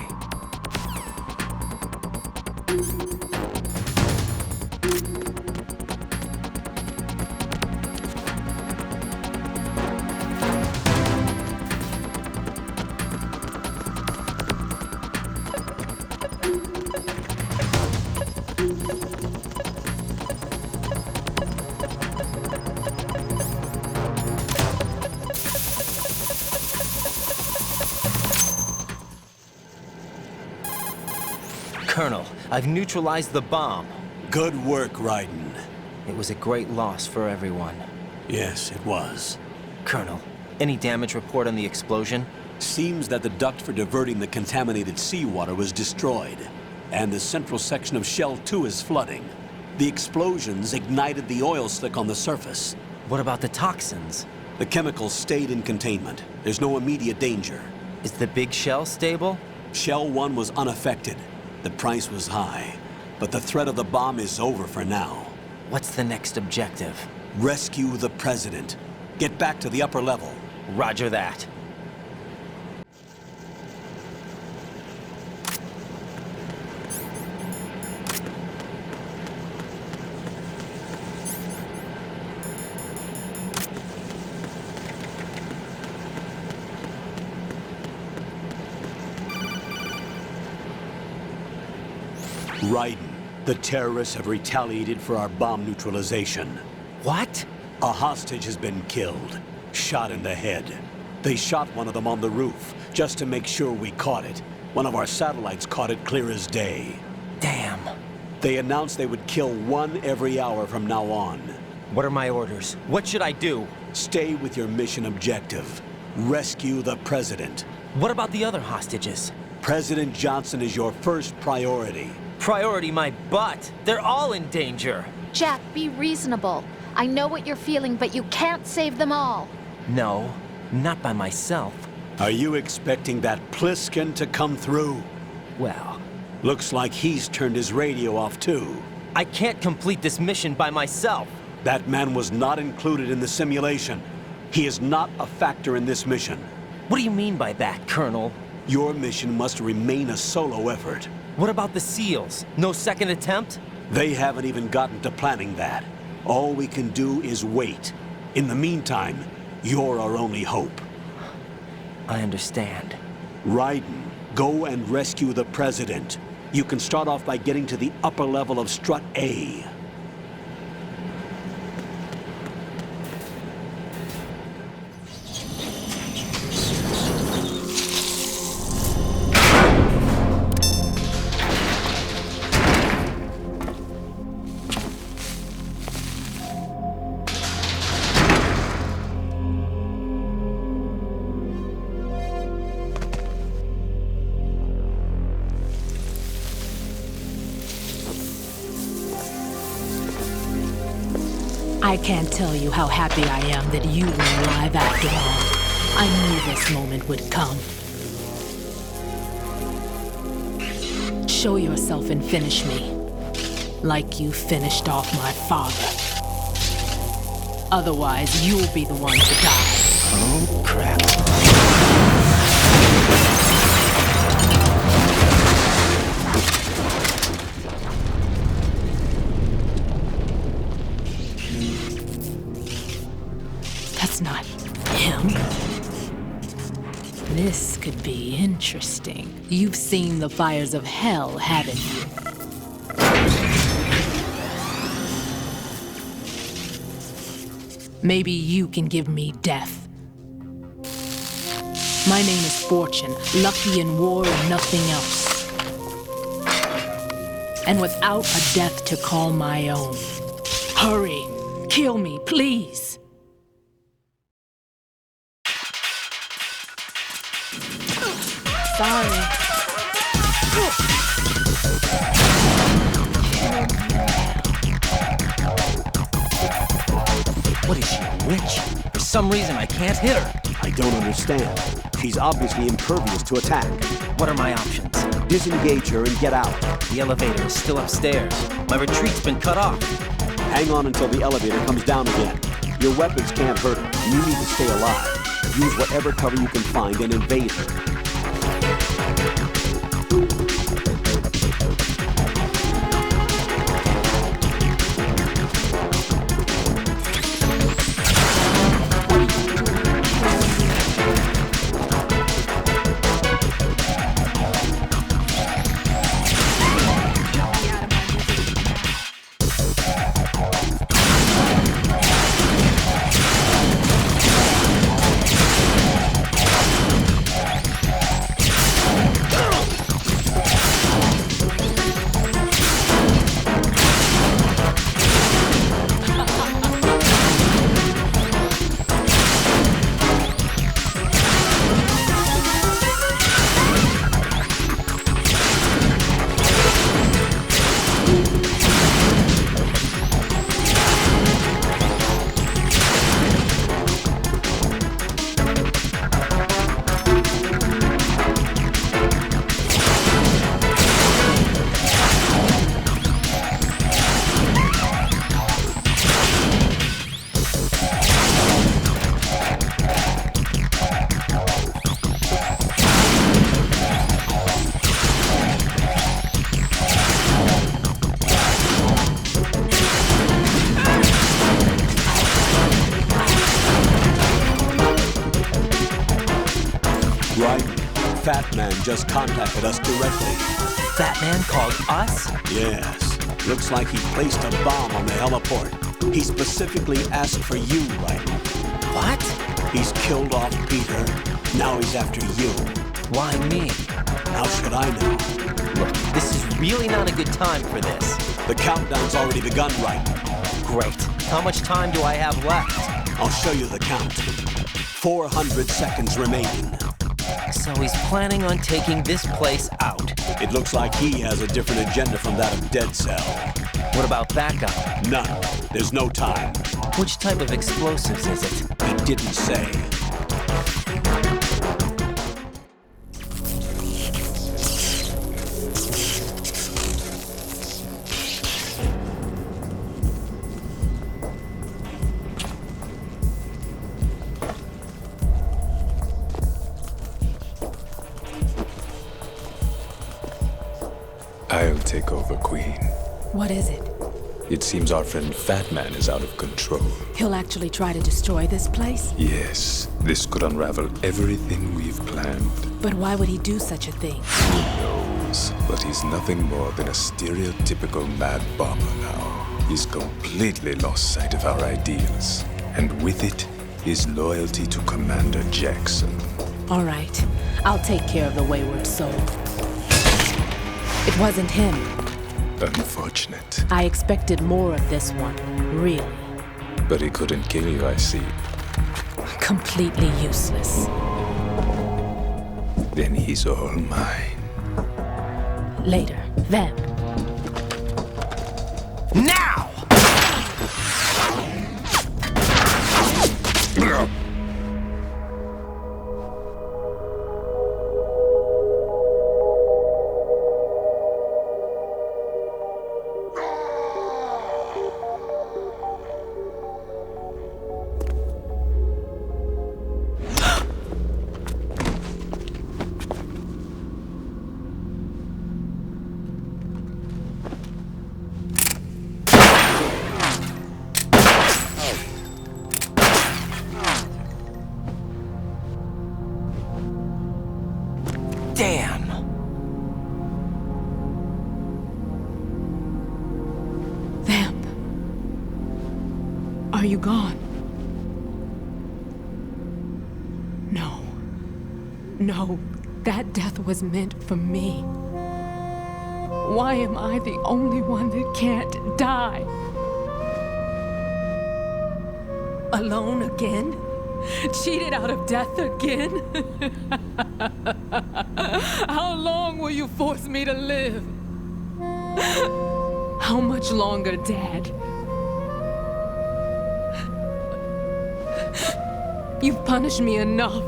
[SPEAKER 13] Colonel, I've neutralized the bomb.
[SPEAKER 2] Good work, Raiden.
[SPEAKER 13] It was a great loss for everyone.
[SPEAKER 2] Yes, it was.
[SPEAKER 13] Colonel, any damage report on the explosion?
[SPEAKER 2] Seems that the duct for diverting the contaminated seawater was destroyed, and the central section of Shell 2 is flooding. The explosions ignited the oil slick on the surface.
[SPEAKER 13] What about the toxins?
[SPEAKER 2] The chemicals stayed in containment. There's no immediate danger.
[SPEAKER 13] Is the big shell stable?
[SPEAKER 2] Shell 1 was unaffected. The price was high. But the threat of the bomb is over for now.
[SPEAKER 13] What's the next objective?
[SPEAKER 2] Rescue the President. Get back to the upper level.
[SPEAKER 13] Roger that.
[SPEAKER 2] Raiden, the terrorists have retaliated for our bomb neutralization.
[SPEAKER 13] What?
[SPEAKER 2] A hostage has been killed, shot in the head. They shot one of them on the roof, just to make sure we caught it. One of our satellites caught it clear as day.
[SPEAKER 13] Damn.
[SPEAKER 2] They announced they would kill one every hour from now on.
[SPEAKER 13] What are my orders? What should I do?
[SPEAKER 2] Stay with your mission objective. Rescue the President.
[SPEAKER 13] What about the other hostages?
[SPEAKER 2] President Johnson is your first priority.
[SPEAKER 13] Priority my butt. They're all in danger.
[SPEAKER 16] Jack, be reasonable. I know what you're feeling, but you can't save them all.
[SPEAKER 13] No, not by myself.
[SPEAKER 2] Are you expecting that Pliskin to come through?
[SPEAKER 13] Well...
[SPEAKER 2] Looks like he's turned his radio off too.
[SPEAKER 13] I can't complete this mission by myself.
[SPEAKER 2] That man was not included in the simulation. He is not a factor in this mission.
[SPEAKER 13] What do you mean by that, Colonel?
[SPEAKER 2] Your mission must remain a solo effort.
[SPEAKER 13] What about the SEALs? No second attempt?
[SPEAKER 2] They haven't even gotten to planning that. All we can do is wait. In the meantime, you're our only hope.
[SPEAKER 13] I understand.
[SPEAKER 2] Raiden, go and rescue the President. You can start off by getting to the upper level of Strut A.
[SPEAKER 6] I can't tell you how happy I am that you were alive after all. I knew this moment would come. Show yourself and finish me. Like you finished off my father. Otherwise, you'll be the one to die.
[SPEAKER 13] Oh, crap.
[SPEAKER 6] That's not him. This could be interesting. You've seen the fires of hell, haven't you? Maybe you can give me death. My name is Fortune, lucky in war and nothing else. And without a death to call my own. Hurry, kill me, please. Sorry.
[SPEAKER 13] What is she, a witch? For some reason, I can't hit her.
[SPEAKER 2] I don't understand. She's obviously impervious to attack.
[SPEAKER 13] What are my options?
[SPEAKER 2] Disengage her and get out.
[SPEAKER 13] The elevator is still upstairs. My retreat's been cut off.
[SPEAKER 2] Hang on until the elevator comes down again. Your weapons can't hurt her. You need to stay alive. Use whatever cover you can find and invade her. Fat Man just contacted us directly.
[SPEAKER 13] Fat Man called us?
[SPEAKER 2] Yes. Looks like he placed a bomb on the heliport. He specifically asked for you, right?
[SPEAKER 13] What?
[SPEAKER 2] He's killed off Peter. Now he's after you.
[SPEAKER 13] Why me?
[SPEAKER 2] How should I know?
[SPEAKER 13] Look, this is really not a good time for this.
[SPEAKER 2] The countdown's already begun, right?
[SPEAKER 13] Great. How much time do I have left?
[SPEAKER 2] I'll show you the count. 400 seconds remaining.
[SPEAKER 13] So he's planning on taking this place out.
[SPEAKER 2] It looks like he has a different agenda from that of Dead Cell.
[SPEAKER 13] What about backup?
[SPEAKER 2] None. There's no time.
[SPEAKER 13] Which type of explosives is it?
[SPEAKER 2] He didn't say.
[SPEAKER 5] I'll take over, Queen.
[SPEAKER 22] What is it?
[SPEAKER 5] It seems our friend Fat Man is out of control.
[SPEAKER 22] He'll actually try to destroy this place?
[SPEAKER 5] Yes, this could unravel everything we've planned.
[SPEAKER 22] But why would he do such a thing?
[SPEAKER 5] Who knows? But he's nothing more than a stereotypical mad bomber now. He's completely lost sight of our ideals. And with it, his loyalty to Commander Jackson.
[SPEAKER 22] All right. I'll take care of the wayward soul. It wasn't him.
[SPEAKER 5] Unfortunate.
[SPEAKER 22] I expected more of this one, really.
[SPEAKER 5] But he couldn't kill you, I see.
[SPEAKER 22] Completely useless.
[SPEAKER 5] Then he's all mine.
[SPEAKER 22] Later, then.
[SPEAKER 13] Now! Damn!
[SPEAKER 22] Vamp. Are you gone? No. No, that death was meant for me. Why am I the only one that can't die? Alone again? Cheated out of death again? How long will you force me to live? How much longer, Dad? You've punished me enough.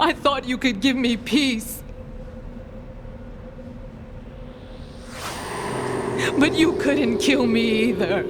[SPEAKER 22] I thought you could give me peace. But you couldn't kill me either.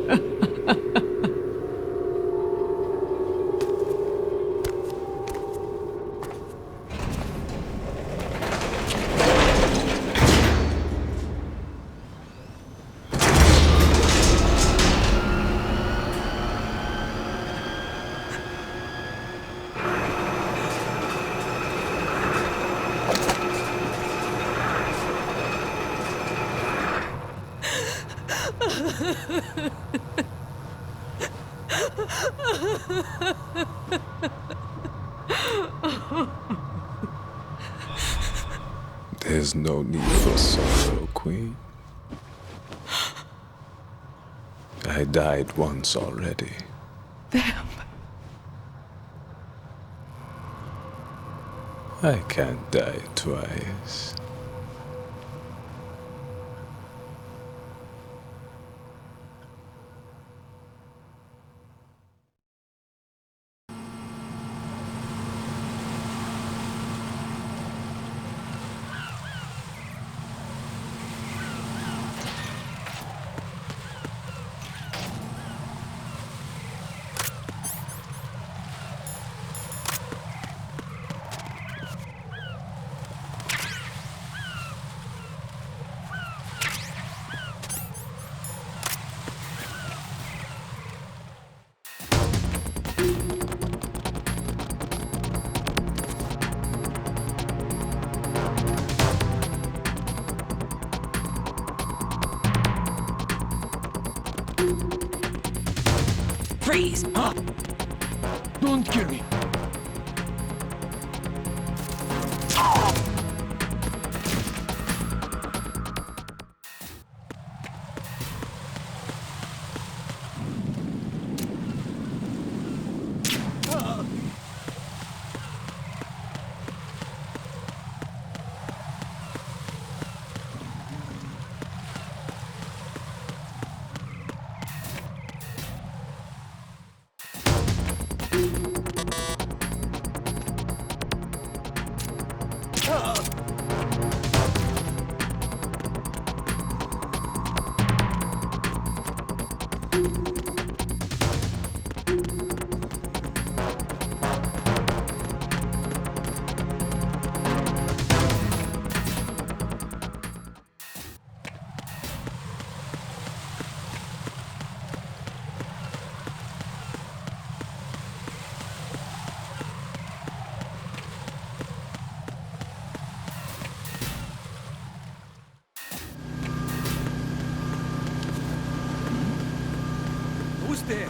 [SPEAKER 5] There's no need for sorrow, Queen. I died once already.
[SPEAKER 22] Vamp.
[SPEAKER 5] I can't die twice.
[SPEAKER 19] Freeze! Huh? Don't kill me. Who's there?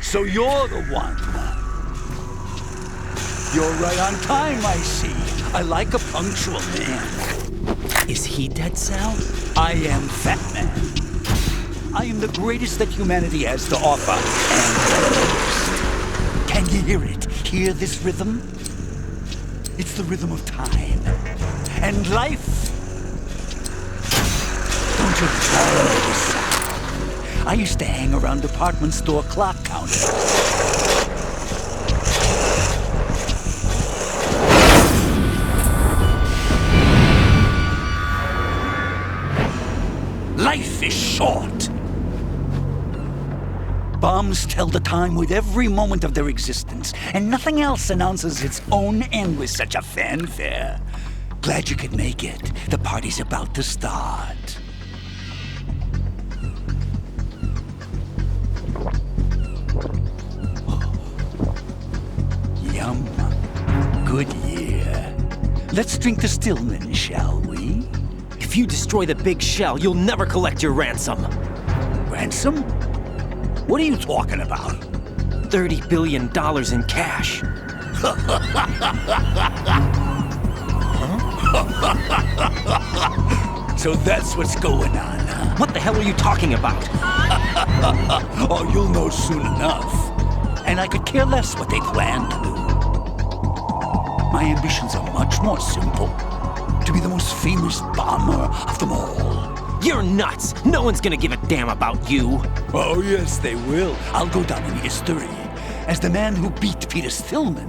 [SPEAKER 2] So you're the one. You're right on time, I see. I like a punctual man.
[SPEAKER 3] Is he Dead Cell?
[SPEAKER 2] I am Fat Man. I am the greatest that humanity has to offer, and can you hear it? Hear this rhythm? It's the rhythm of time and life. Don't you know this sound? I used to hang around department store clock counters. Life is short. Bombs tell the time with every moment of their existence, and nothing else announces its own end with such a fanfare. Glad you could make it. The party's about to start. Yum. Good year. Let's drink to Stillman, shall we?
[SPEAKER 13] If you destroy the big shell, you'll never collect your ransom.
[SPEAKER 2] Ransom? What are you talking about?
[SPEAKER 13] $30 billion in cash.
[SPEAKER 2] So that's what's going on, huh?
[SPEAKER 13] What the hell are you talking about?
[SPEAKER 2] Oh, you'll know soon enough. And I could care less what they plan to do. My ambitions are much more simple. To be the most famous bomber of them all.
[SPEAKER 13] You're nuts! No one's gonna give a damn about you!
[SPEAKER 2] Oh, yes, they will. I'll go down in history as the man who beat Peter Stillman.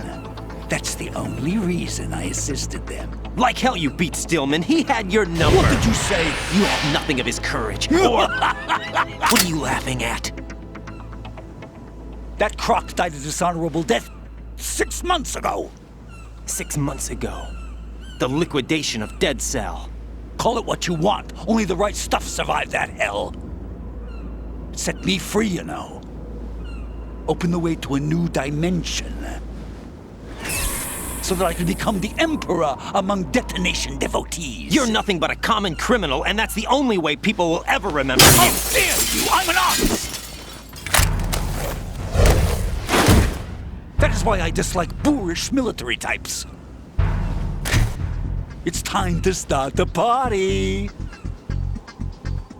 [SPEAKER 2] That's the only reason I assisted them.
[SPEAKER 13] Like hell you beat Stillman. He had your number.
[SPEAKER 2] What did you say?
[SPEAKER 13] You have nothing of his courage. Or... what are you laughing at?
[SPEAKER 2] That croc died a dishonorable death 6 months ago.
[SPEAKER 13] 6 months ago. The liquidation of Dead Cell.
[SPEAKER 2] Call it what you want. Only the right stuff survived that hell. It set me free, you know. Opened the way to a new dimension. So that I could become the emperor among detonation devotees.
[SPEAKER 13] You're nothing but a common criminal, and that's the only way people will ever remember you.
[SPEAKER 2] How dare you! I'm an artist! That is why I dislike boorish military types. It's time to start the party.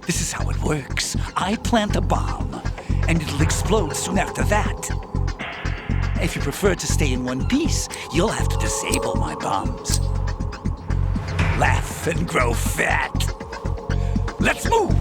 [SPEAKER 2] This is how it works. I plant a bomb, and it'll explode soon after that. If you prefer to stay in one piece, you'll have to disable my bombs. Laugh and grow fat. Let's move!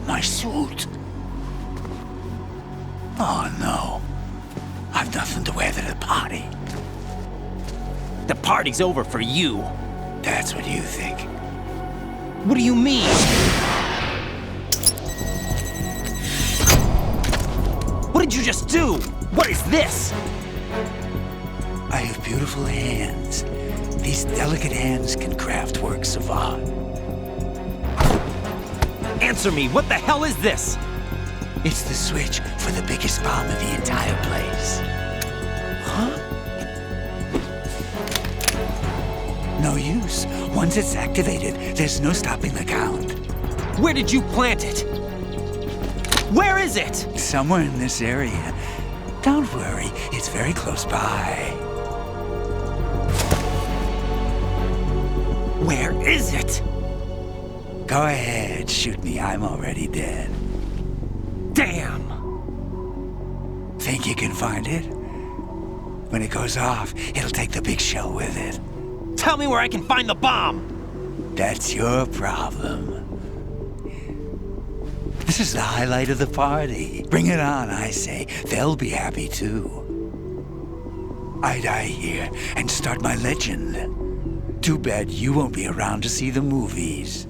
[SPEAKER 2] My suit. Oh no. I've nothing to wear to the party.
[SPEAKER 13] The party's over for you.
[SPEAKER 2] That's what you think.
[SPEAKER 13] What do you mean? What did you just do? What is this?
[SPEAKER 2] I have beautiful hands. These delicate hands can craft works of art.
[SPEAKER 13] Answer me, what the hell is this?
[SPEAKER 2] It's the switch for the biggest bomb in the entire place.
[SPEAKER 13] Huh?
[SPEAKER 2] No use. Once it's activated, there's no stopping the count.
[SPEAKER 13] Where did you plant it? Where is it?
[SPEAKER 2] Somewhere in this area. Don't worry, it's very close by.
[SPEAKER 13] Where is it?
[SPEAKER 2] Go ahead, shoot me. I'm already dead.
[SPEAKER 13] Damn!
[SPEAKER 2] Think you can find it? When it goes off, it'll take the big shell with it.
[SPEAKER 13] Tell me where I can find the bomb!
[SPEAKER 2] That's your problem. This is the highlight of the party. Bring it on, I say. They'll be happy too. I die here and start my legend. Too bad you won't be around to see the movies.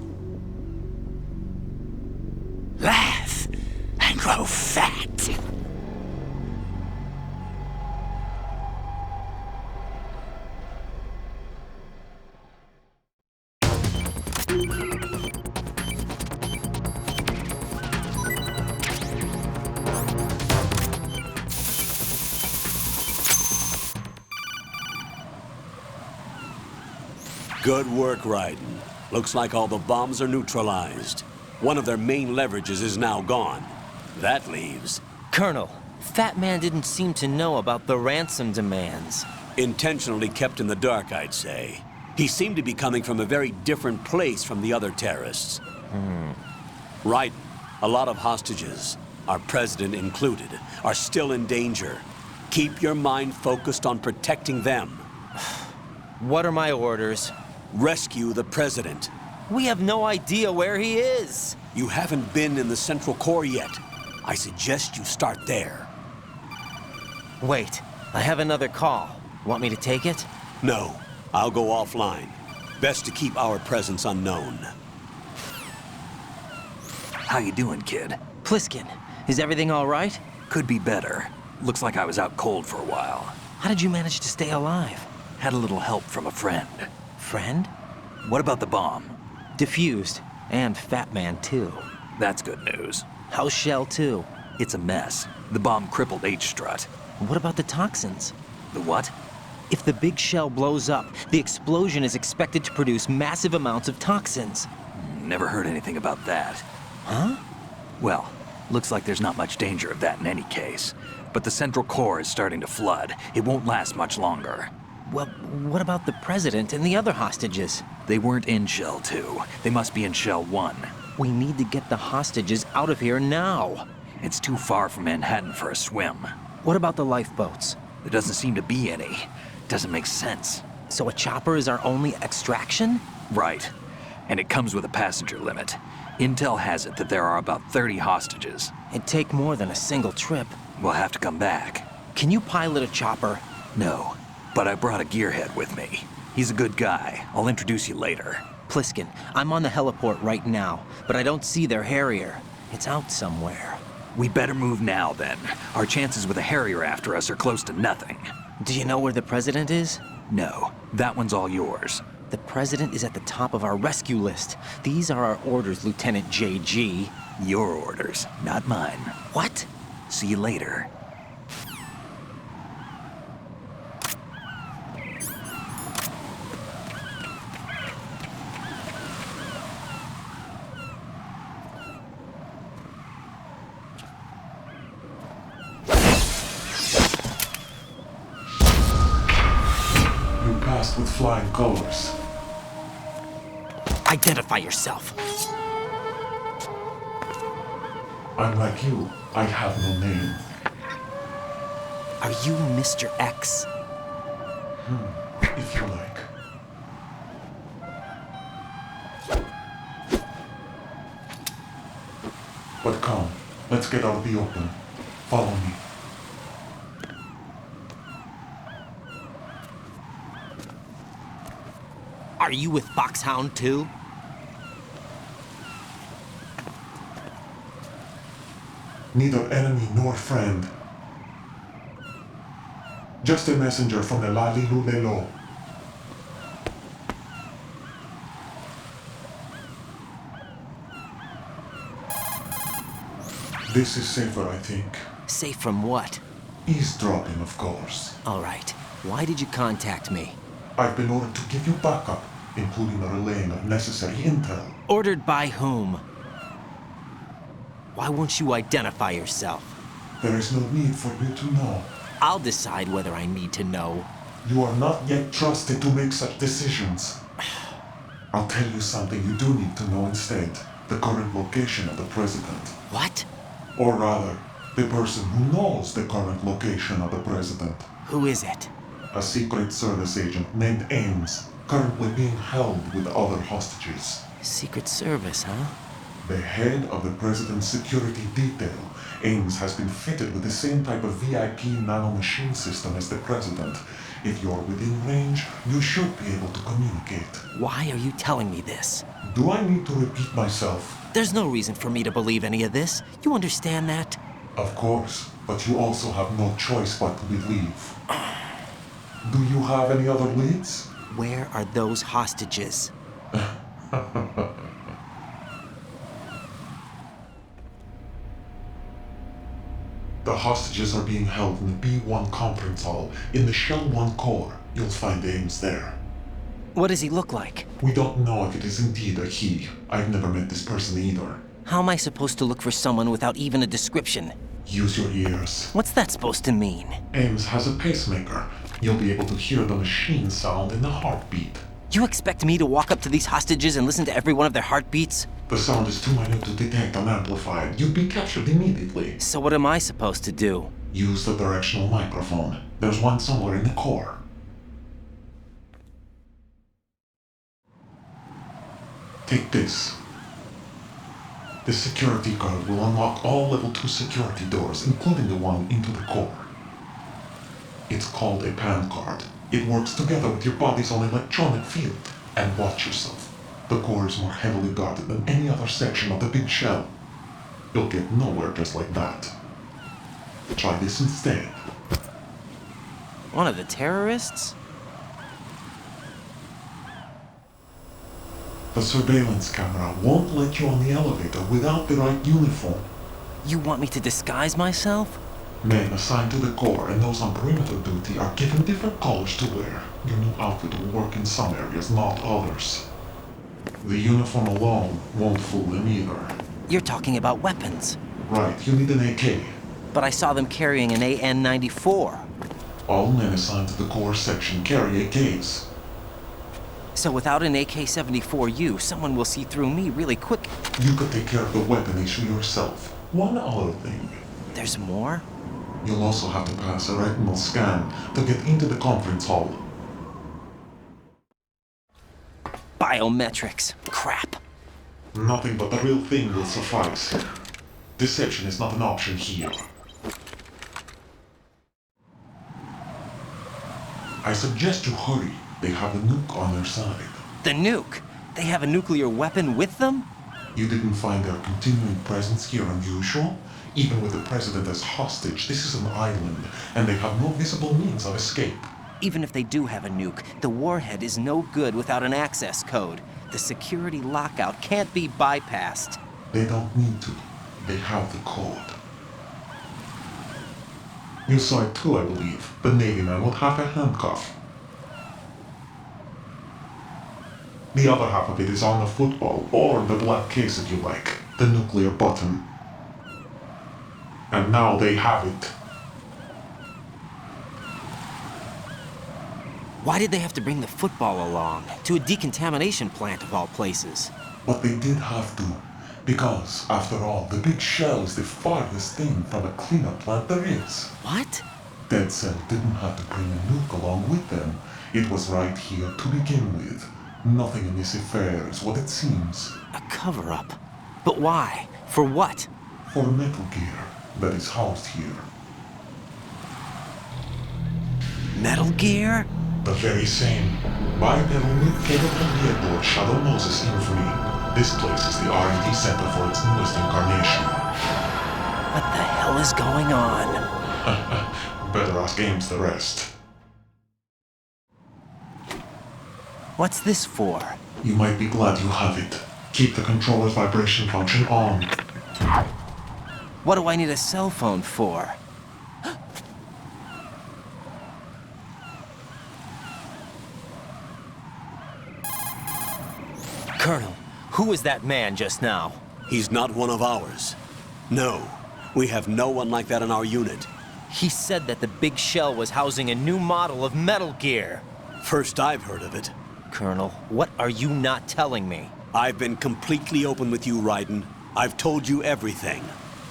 [SPEAKER 2] Laugh and grow fat. Good work, Raiden. Looks like all the bombs are neutralized. One of their main leverages is now gone. That leaves...
[SPEAKER 13] Colonel, Fat Man didn't seem to know about the ransom demands.
[SPEAKER 2] Intentionally kept in the dark, I'd say. He seemed to be coming from a very different place from the other terrorists. Raiden, a lot of hostages, our president included, are still in danger. Keep your mind focused on protecting them.
[SPEAKER 13] What are my orders?
[SPEAKER 2] Rescue the president.
[SPEAKER 13] We have no idea where he is.
[SPEAKER 2] You haven't been in the Central Core yet. I suggest you start there.
[SPEAKER 13] Wait, I have another call. Want me to take it?
[SPEAKER 2] No, I'll go offline. Best to keep our presence unknown.
[SPEAKER 1] How you doing, kid?
[SPEAKER 13] Pliskin, is everything all right?
[SPEAKER 1] Could be better. Looks like I was out cold for a while.
[SPEAKER 13] How did you manage to stay alive?
[SPEAKER 1] Had a little help from a friend.
[SPEAKER 13] Friend?
[SPEAKER 1] What about the bomb?
[SPEAKER 13] Diffused. And Fat Man, too.
[SPEAKER 1] That's good news.
[SPEAKER 13] How's Shell 2?
[SPEAKER 1] It's a mess. The bomb crippled H-Strut.
[SPEAKER 13] What about the toxins?
[SPEAKER 1] The what?
[SPEAKER 13] If the big shell blows up, the explosion is expected to produce massive amounts of toxins.
[SPEAKER 1] Never heard anything about that.
[SPEAKER 13] Huh?
[SPEAKER 1] Well, Looks like there's not much danger of that in any case. But the central core is starting to flood. It won't last much longer.
[SPEAKER 13] Well, what about the president and the other hostages?
[SPEAKER 1] They weren't in Shell 2. They must be in Shell 1.
[SPEAKER 13] We need to get the hostages out of here now.
[SPEAKER 1] It's too far from Manhattan for a swim.
[SPEAKER 13] What about the lifeboats?
[SPEAKER 1] There doesn't seem to be any. Doesn't make sense.
[SPEAKER 13] So a chopper is our only extraction?
[SPEAKER 1] Right. And it comes with a passenger limit. Intel has it that there are about 30 hostages.
[SPEAKER 13] It'd take more than a single trip.
[SPEAKER 1] We'll have to come back.
[SPEAKER 13] Can you pilot a chopper?
[SPEAKER 1] No, but I brought a gearhead with me. He's a good guy. I'll introduce you later.
[SPEAKER 13] Pliskin, I'm on the heliport right now, but I don't see their Harrier. It's out somewhere.
[SPEAKER 1] We better move now, then. Our chances with a Harrier after us are close to nothing.
[SPEAKER 13] Do you know where the president is?
[SPEAKER 1] No, that one's all yours.
[SPEAKER 13] The president is at the top of our rescue list. These are our orders, Lieutenant JG.
[SPEAKER 1] Your orders, not mine.
[SPEAKER 13] What?
[SPEAKER 1] See you later.
[SPEAKER 7] With flying colors.
[SPEAKER 13] Identify yourself.
[SPEAKER 7] I'm like you. I have no name.
[SPEAKER 13] Are you Mr. X?
[SPEAKER 7] If you like. But come, let's get out of the open. Follow me.
[SPEAKER 13] Are you with Foxhound too?
[SPEAKER 7] Neither enemy nor friend. Just a messenger from the Lalilulelo. This is safer, I think.
[SPEAKER 13] Safe from what?
[SPEAKER 7] Eavesdropping, of course.
[SPEAKER 13] All right. Why did you contact me?
[SPEAKER 7] I've been ordered to give you backup, including the relaying of necessary intel.
[SPEAKER 13] Ordered by whom? Why won't you identify yourself?
[SPEAKER 7] There is no need for you to know.
[SPEAKER 13] I'll decide whether I need to know.
[SPEAKER 7] You are not yet trusted to make such decisions. I'll tell you something you do need to know instead. The current location of the president.
[SPEAKER 13] What?
[SPEAKER 7] Or rather, the person who knows the current location of the president.
[SPEAKER 13] Who is it?
[SPEAKER 7] A Secret Service agent named Ames, currently being held with other hostages.
[SPEAKER 13] Secret Service, huh?
[SPEAKER 7] The head of the president's security detail, Ames has been fitted with the same type of VIP nanomachine system as the president. If you're within range, you should be able to communicate.
[SPEAKER 13] Why are you telling me this?
[SPEAKER 7] Do I need to repeat myself?
[SPEAKER 13] There's no reason for me to believe any of this. You understand that?
[SPEAKER 7] Of course, but you also have no choice but to believe. Do you have any other leads?
[SPEAKER 13] Where are those hostages?
[SPEAKER 7] The hostages are being held in the B1 conference hall in the Shell 1 core. You'll find Ames there.
[SPEAKER 13] What does he look like?
[SPEAKER 7] We don't know if it is indeed a he. I've never met this person either.
[SPEAKER 13] How am I supposed to look for someone without even a description?
[SPEAKER 7] Use your ears.
[SPEAKER 13] What's that supposed to mean?
[SPEAKER 7] Ames has a pacemaker. You'll be able to hear the machine sound in the heartbeat.
[SPEAKER 13] You expect me to walk up to these hostages and listen to every one of their heartbeats?
[SPEAKER 7] The sound is too minute to detect and amplify it. You'd be captured immediately.
[SPEAKER 13] So what am I supposed to do?
[SPEAKER 7] Use the directional microphone. There's one somewhere in the core. Take this. The security card will unlock all level 2 security doors, including the one into the core. It's called a PAN card. It works together with your body's own electronic field. And watch yourself. The core is more heavily guarded than any other section of the big shell. You'll get nowhere just like that. Try this instead.
[SPEAKER 13] One of the terrorists?
[SPEAKER 7] The surveillance camera won't let you on the elevator without the right uniform.
[SPEAKER 13] You want me to disguise myself?
[SPEAKER 7] Men assigned to the core and those on perimeter duty are given different colors to wear. Your new outfit will work in some areas, not others. The uniform alone won't fool them either.
[SPEAKER 13] You're talking about weapons.
[SPEAKER 7] Right, you need an AK.
[SPEAKER 13] But I saw them carrying an AN-94.
[SPEAKER 7] All men assigned to the core section carry AKs.
[SPEAKER 13] So without an AK-74U, someone will see through me really quick.
[SPEAKER 7] You could take care of the weapon issue yourself. One other thing.
[SPEAKER 13] There's more?
[SPEAKER 7] You'll also have to pass a retinal scan to get into the conference hall.
[SPEAKER 13] Biometrics. Crap.
[SPEAKER 7] Nothing but the real thing will suffice. Deception is not an option here. I suggest you hurry. They have a nuke on their side.
[SPEAKER 13] The nuke? They have a nuclear weapon with them?
[SPEAKER 7] You didn't find their continuing presence here unusual? Even with the president as hostage, this is an island, and they have no visible means of escape.
[SPEAKER 13] Even if they do have a nuke, the warhead is no good without an access code. The security lockout can't be bypassed.
[SPEAKER 7] They don't need to. They have the code. You saw it too, I believe. The Navy man with half a handcuff. The other half of it is on the football, or the black case if you like. The nuclear button. And now they have it.
[SPEAKER 13] Why did they have to bring the football along? To a decontamination plant of all places.
[SPEAKER 7] But they did have to. Because, after all, the big shell is the farthest thing from a cleanup plant there is.
[SPEAKER 13] What?
[SPEAKER 7] Dead Cell didn't have to bring a nuke along with them. It was right here to begin with. Nothing in this affair is what it seems.
[SPEAKER 13] A cover-up? But why? For what?
[SPEAKER 7] For Metal Gear that is housed here.
[SPEAKER 13] Metal Gear?
[SPEAKER 7] The very same. Bipedal nuke came from the airport Shadow Moses infamy. This place is the R&D center for its newest incarnation.
[SPEAKER 13] What the hell is going on?
[SPEAKER 7] Better ask Ames the rest.
[SPEAKER 13] What's this for?
[SPEAKER 7] You might be glad you have it. Keep the controller's vibration function on.
[SPEAKER 13] What do I need a cell phone for? Colonel, who was that man just now?
[SPEAKER 2] He's not one of ours. No, we have no one like that in our unit.
[SPEAKER 13] He said that the big shell was housing a new model of Metal Gear.
[SPEAKER 2] First I've heard of it.
[SPEAKER 13] Colonel, what are you not telling me?
[SPEAKER 2] I've been completely open with you, Raiden. I've told you everything.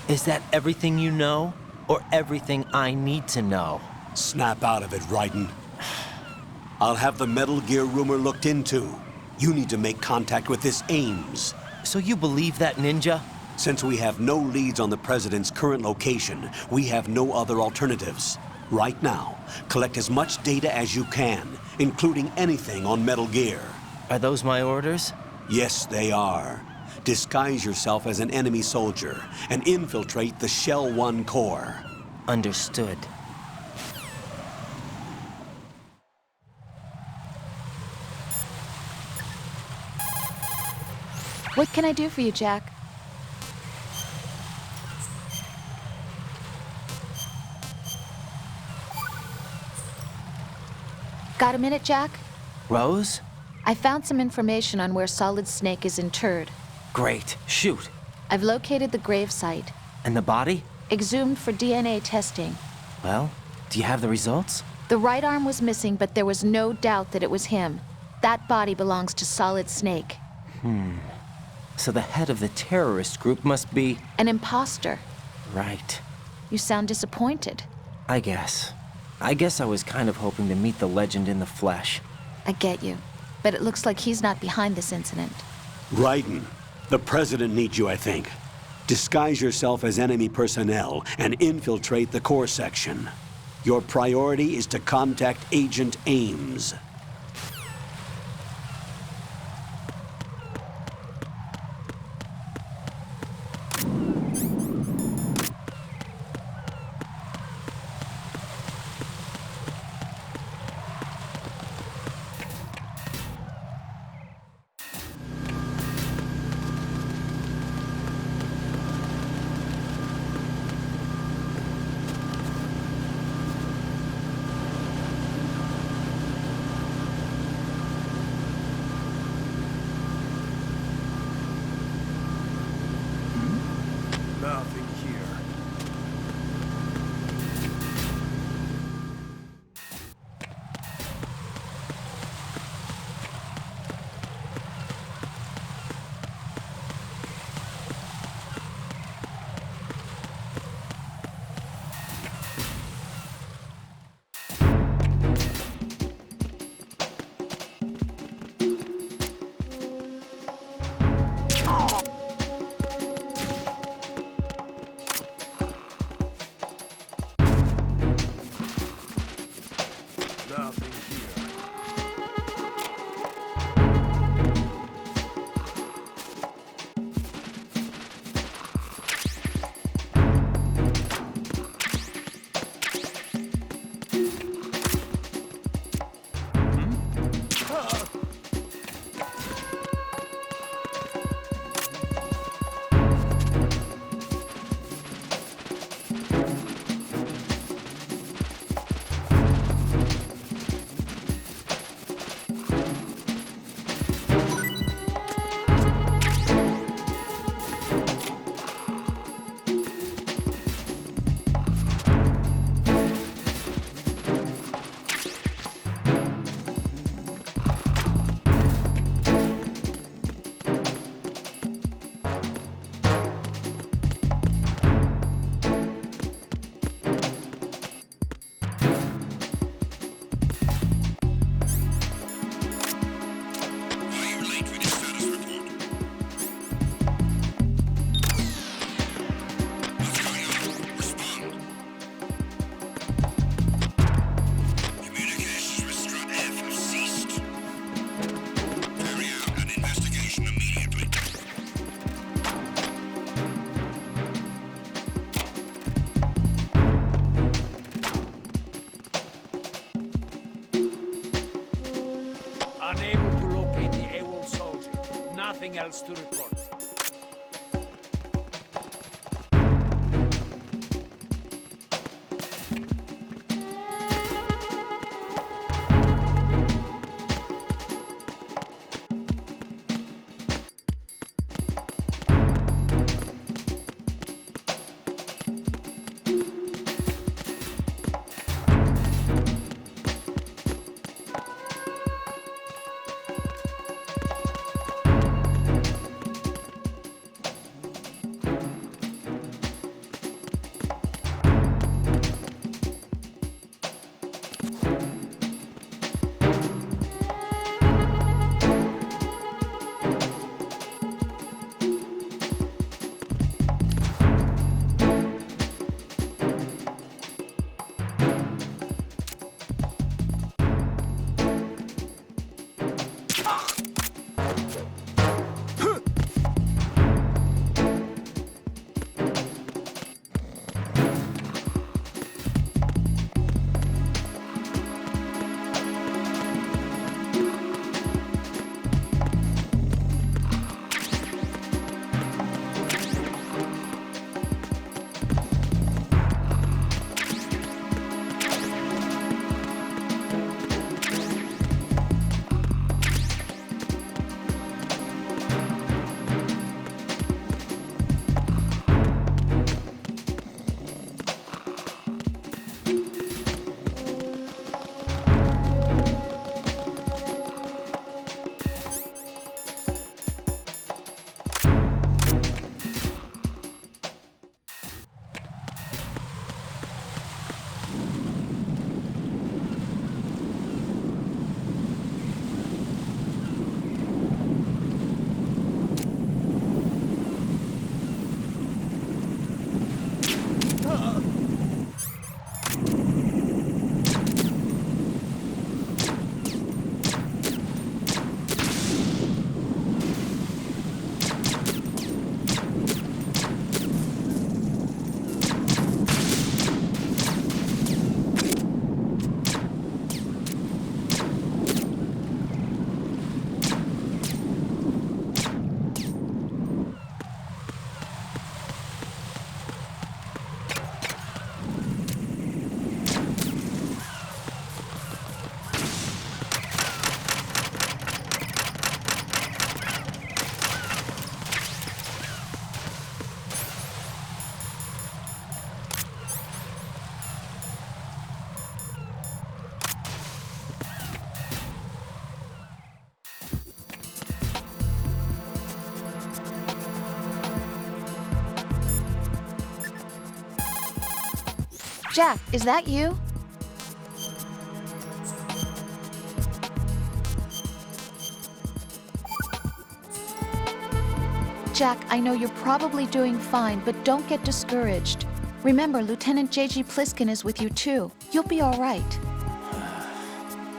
[SPEAKER 13] Is that everything you know? Or everything I need to know?
[SPEAKER 2] Snap out of it, Raiden. I'll have the Metal Gear rumor looked into. You need to make contact with this Ames.
[SPEAKER 13] So you believe that, Ninja?
[SPEAKER 2] Since we have no leads on the President's current location, we have no other alternatives. Right now, collect as much data as you can, including anything on Metal Gear.
[SPEAKER 13] Are those my orders?
[SPEAKER 2] Yes, they are. Disguise yourself as an enemy soldier and infiltrate the Shell 1 core.
[SPEAKER 13] Understood.
[SPEAKER 16] What can I do for you, Jack? Got a minute, Jack?
[SPEAKER 13] Rose?
[SPEAKER 16] I found some information on where Solid Snake is interred.
[SPEAKER 13] Great. Shoot.
[SPEAKER 16] I've located the grave site.
[SPEAKER 13] And the body?
[SPEAKER 16] Exhumed for DNA testing.
[SPEAKER 13] Well, do you have the results?
[SPEAKER 16] The right arm was missing, but there was no doubt that it was him. That body belongs to Solid Snake.
[SPEAKER 13] So the head of the terrorist group must be...
[SPEAKER 16] An imposter.
[SPEAKER 13] Right.
[SPEAKER 16] You sound disappointed.
[SPEAKER 13] I guess I was kind of hoping to meet the legend in the flesh.
[SPEAKER 16] I get you. But it looks like he's not behind this incident.
[SPEAKER 2] Raiden, the President needs you, I think. Disguise yourself as enemy personnel and infiltrate the core section. Your priority is to contact Agent Ames.
[SPEAKER 19] nothing else to report.
[SPEAKER 16] Jack, is that you? Jack, I know you're probably doing fine, but don't get discouraged. Remember, Lieutenant J.G. Pliskin is with you too. You'll be all right.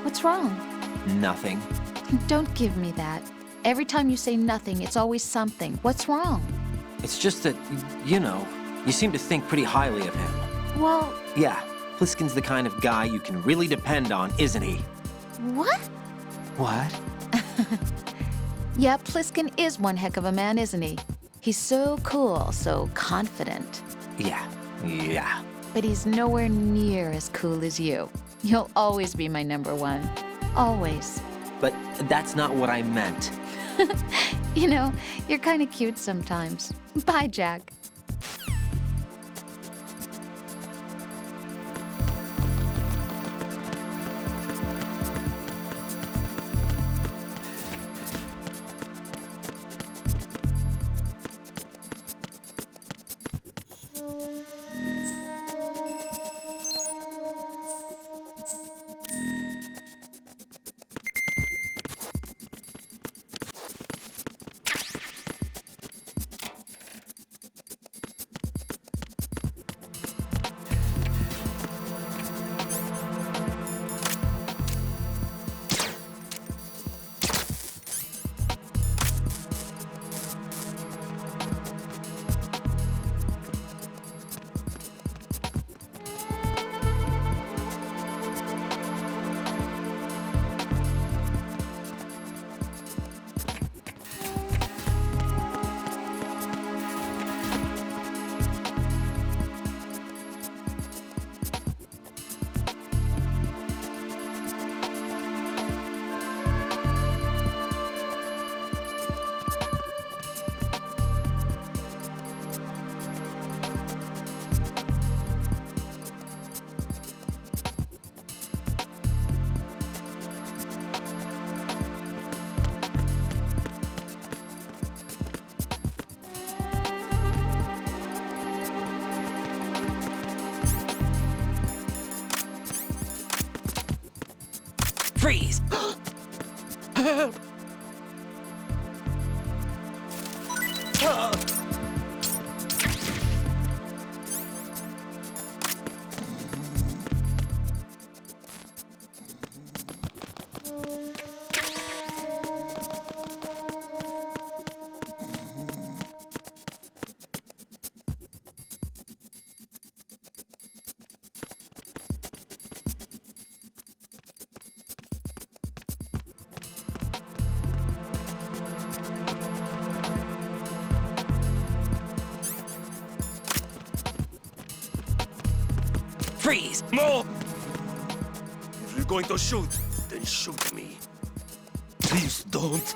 [SPEAKER 16] What's wrong?
[SPEAKER 13] Nothing.
[SPEAKER 16] Don't give me that. Every time you say nothing, it's always something. What's wrong?
[SPEAKER 13] It's just that, you know, you seem to think pretty highly of him.
[SPEAKER 16] Well...
[SPEAKER 13] Yeah, Pliskin's the kind of guy you can really depend on, isn't he?
[SPEAKER 16] What?
[SPEAKER 13] What?
[SPEAKER 16] Yeah, Pliskin is one heck of a man, isn't he? He's so cool, so confident.
[SPEAKER 13] Yeah.
[SPEAKER 16] But he's nowhere near as cool as you. You'll always be my number one. Always.
[SPEAKER 13] But that's not what I meant.
[SPEAKER 16] You know, you're kind of cute sometimes. Bye, Jack.
[SPEAKER 13] Freeze! Freeze!
[SPEAKER 9] No! If you're going to shoot, then shoot me. Please don't.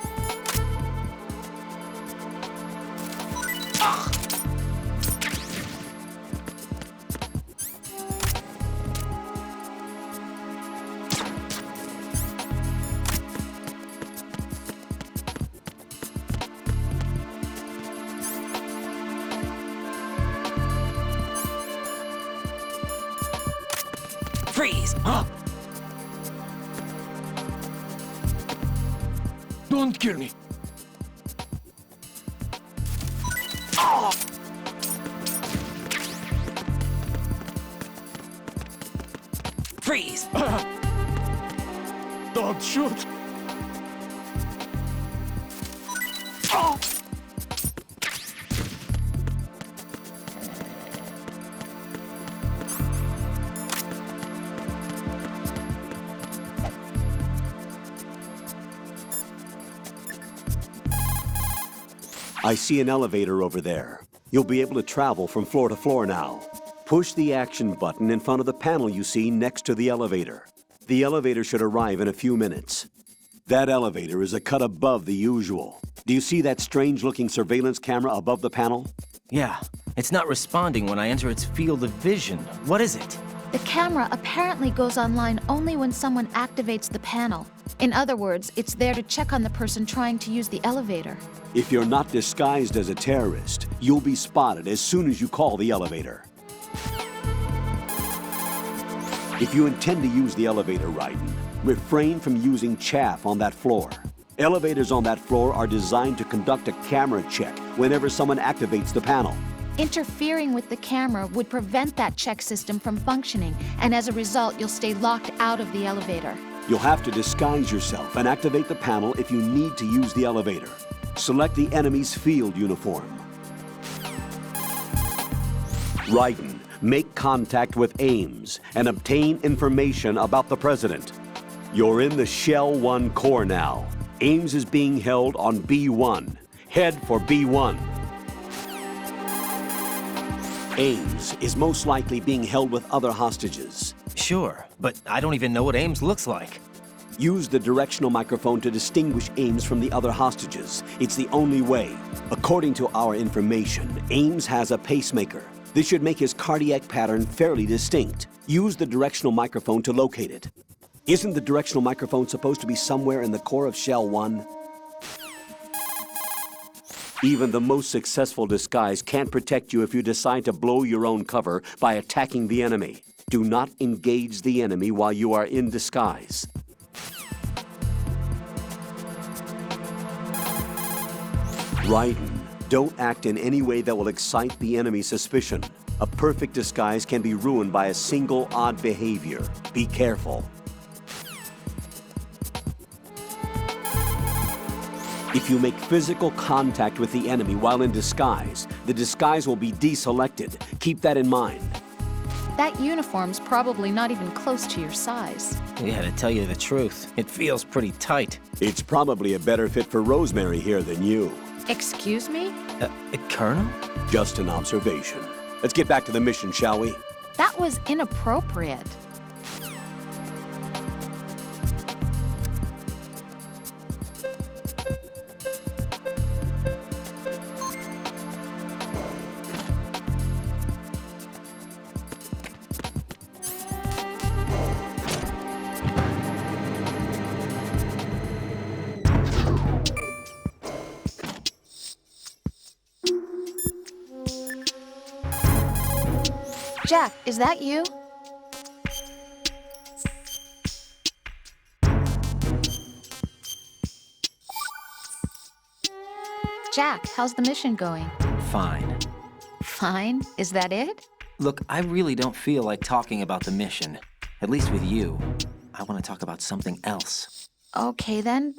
[SPEAKER 13] Freeze! Huh?
[SPEAKER 9] Don't kill me.
[SPEAKER 13] Freeze!
[SPEAKER 9] Don't shoot.
[SPEAKER 15] I see an elevator over there. You'll be able to travel from floor to floor now. Push the action button in front of the panel you see next to the elevator. The elevator should arrive in a few minutes. That elevator is a cut above the usual. Do you see that strange-looking surveillance camera above the panel?
[SPEAKER 13] Yeah, it's not responding when I enter its field of vision. What is it?
[SPEAKER 16] The camera apparently goes online only when someone activates the panel. In other words, it's there to check on the person trying to use the elevator.
[SPEAKER 15] If you're not disguised as a terrorist, you'll be spotted as soon as you call the elevator. If you intend to use the elevator, Raiden, refrain from using chaff on that floor. Elevators on that floor are designed to conduct a camera check whenever someone activates the panel.
[SPEAKER 16] Interfering with the camera would prevent that check system from functioning, and as a result, you'll stay locked out of the elevator.
[SPEAKER 15] You'll have to disguise yourself and activate the panel if you need to use the elevator. Select the enemy's field uniform. Raiden, make contact with Ames and obtain information about the President. You're in the Shell 1 core now. Ames is being held on B1. Head for B1. Ames is most likely being held with other hostages.
[SPEAKER 13] Sure, but I don't even know what Ames looks like.
[SPEAKER 15] Use the directional microphone to distinguish Ames from the other hostages. It's the only way. According to our information, Ames has a pacemaker. This should make his cardiac pattern fairly distinct. Use the directional microphone to locate it. Isn't the directional microphone supposed to be somewhere in the core of Shell 1? Even the most successful disguise can't protect you if you decide to blow your own cover by attacking the enemy. Do not engage the enemy while you are in disguise. Raiden, don't act in any way that will excite the enemy's suspicion. A perfect disguise can be ruined by a single odd behavior. Be careful. If you make physical contact with the enemy while in disguise, the disguise will be deselected. Keep that in mind.
[SPEAKER 16] That uniform's probably not even close to your size.
[SPEAKER 13] Yeah, to tell you the truth, it feels pretty tight.
[SPEAKER 15] It's probably a better fit for Rosemary here than you.
[SPEAKER 16] Excuse me?
[SPEAKER 13] Colonel?
[SPEAKER 15] Just an observation. Let's get back to the mission, shall we?
[SPEAKER 16] That was inappropriate. Jack, is that you? Jack, how's the mission going?
[SPEAKER 13] Fine.
[SPEAKER 16] Fine? Is that it?
[SPEAKER 13] Look, I really don't feel like talking about the mission. At least with you. I want to talk about something else.
[SPEAKER 16] Okay then,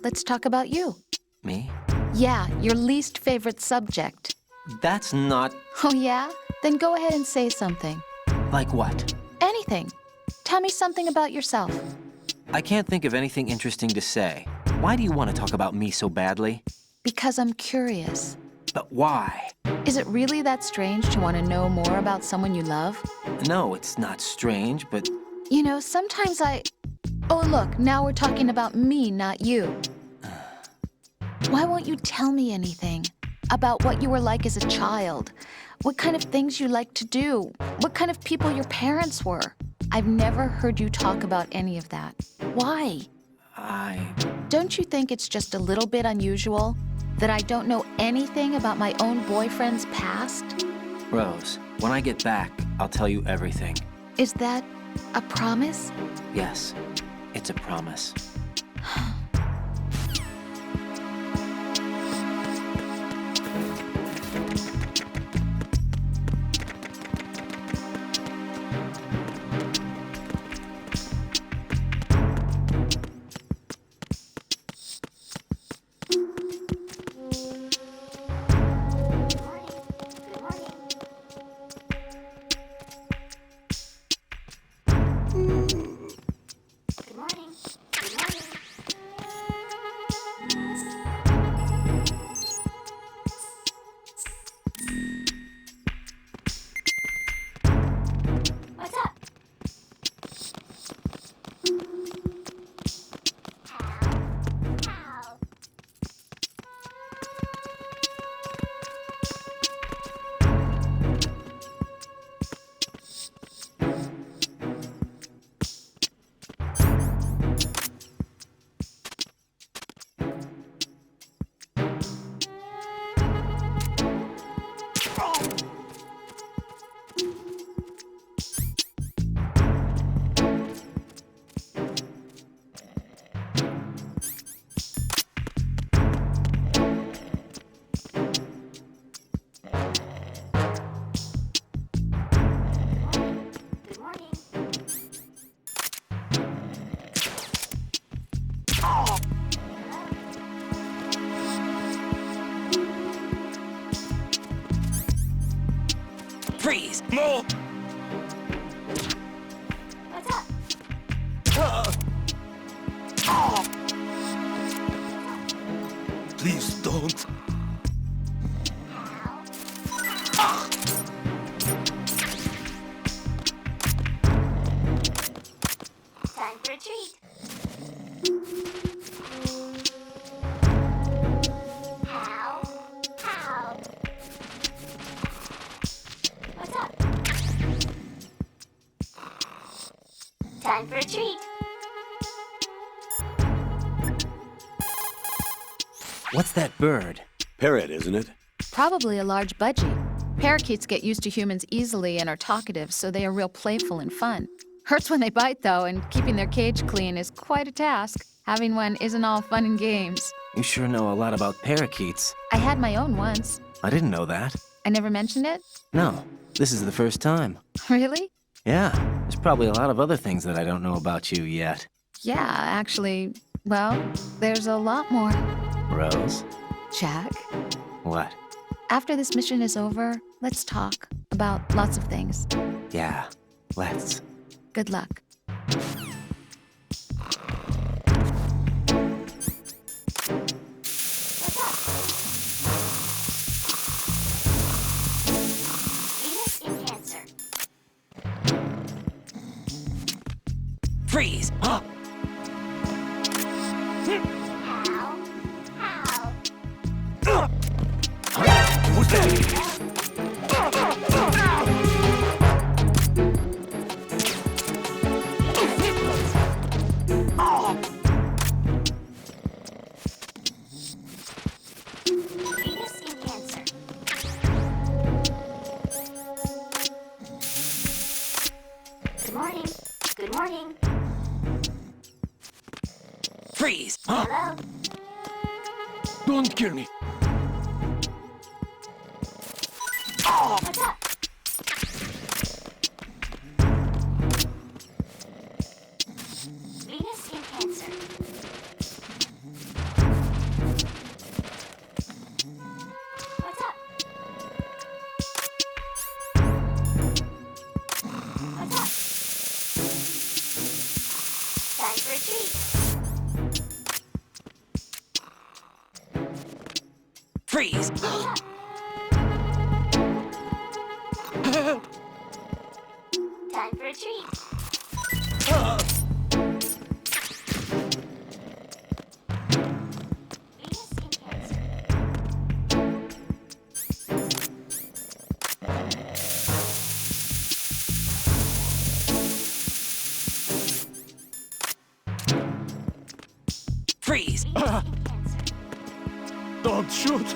[SPEAKER 16] let's talk about you.
[SPEAKER 13] Me?
[SPEAKER 16] Yeah, your least favorite subject.
[SPEAKER 13] That's not...
[SPEAKER 16] Oh yeah? Then go ahead and say something.
[SPEAKER 13] Like what?
[SPEAKER 16] Anything. Tell me something about yourself.
[SPEAKER 13] I can't think of anything interesting to say. Why do you want to talk about me so badly?
[SPEAKER 16] Because I'm curious.
[SPEAKER 13] But why?
[SPEAKER 16] Is it really that strange to want to know more about someone you love?
[SPEAKER 13] No, it's not strange, but...
[SPEAKER 16] You know, sometimes Oh, look, now we're talking about me, not you. Why won't you tell me anything? About what you were like as a child? What kind of things you liked to do? What kind of people your parents were? I've never heard you talk about any of that. Why? Don't you think it's just a little bit unusual that I don't know anything about my own boyfriend's past?
[SPEAKER 13] Rose, when I get back, I'll tell you everything.
[SPEAKER 16] Is that a promise?
[SPEAKER 13] Yes, it's a promise.
[SPEAKER 4] Freeze! More!
[SPEAKER 14] What's up?
[SPEAKER 4] Please don't.
[SPEAKER 14] Time for a treat. How? What's up? Time for a treat.
[SPEAKER 13] What's that bird?
[SPEAKER 15] Parrot, isn't it?
[SPEAKER 16] Probably a large budgie. Parakeets get used to humans easily and are talkative, so they are real playful and fun. Hurts when they bite, though, and keeping their cage clean is quite a task. Having one isn't all fun and games.
[SPEAKER 13] You sure know a lot about parakeets.
[SPEAKER 16] I had my own once.
[SPEAKER 13] I didn't know that.
[SPEAKER 16] I never mentioned it?
[SPEAKER 13] No, this is the first time.
[SPEAKER 16] Really?
[SPEAKER 13] Yeah, there's probably a lot of other things that I don't know about you yet.
[SPEAKER 16] Yeah, actually, well, there's a lot more.
[SPEAKER 13] Rose?
[SPEAKER 16] Jack,
[SPEAKER 13] What?
[SPEAKER 16] after this mission is over, let's talk about lots of things.
[SPEAKER 13] Yeah, let's.
[SPEAKER 16] Good luck.
[SPEAKER 14] Venus in Cancer.
[SPEAKER 4] Freeze! Huh? Who's that?
[SPEAKER 14] Venus in Cancer. Good morning. Good morning.
[SPEAKER 4] Freeze!
[SPEAKER 14] Hello.
[SPEAKER 4] Don't kill me.
[SPEAKER 14] What's up? Venus in Cancer. What's up? What's up? Time for a treat.
[SPEAKER 12] Freeze!
[SPEAKER 14] Time for a treat. Venus in Cancer.
[SPEAKER 12] Freeze!
[SPEAKER 4] Don't shoot!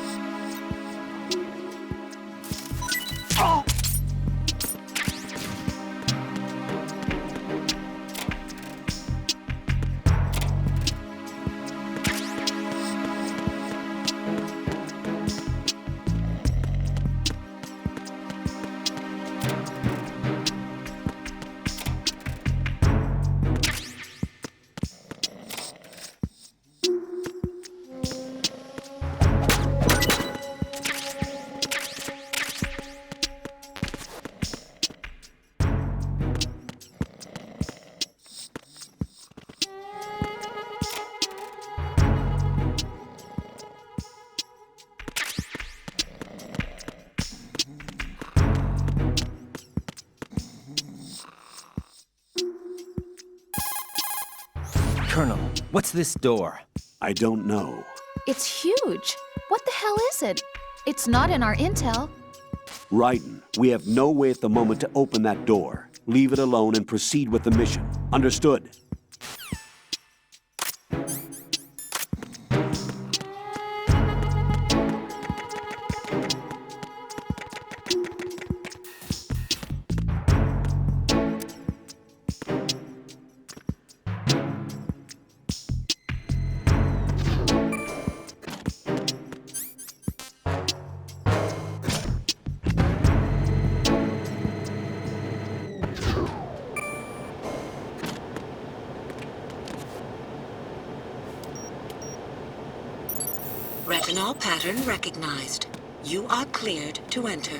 [SPEAKER 13] Colonel, what's this door?
[SPEAKER 2] I don't know.
[SPEAKER 16] It's huge. What the hell is it? It's not in our intel.
[SPEAKER 2] Raiden, we have no way at the moment to open that door. Leave it alone and proceed with the mission. Understood?
[SPEAKER 10] Retinol pattern recognized. You are cleared to enter.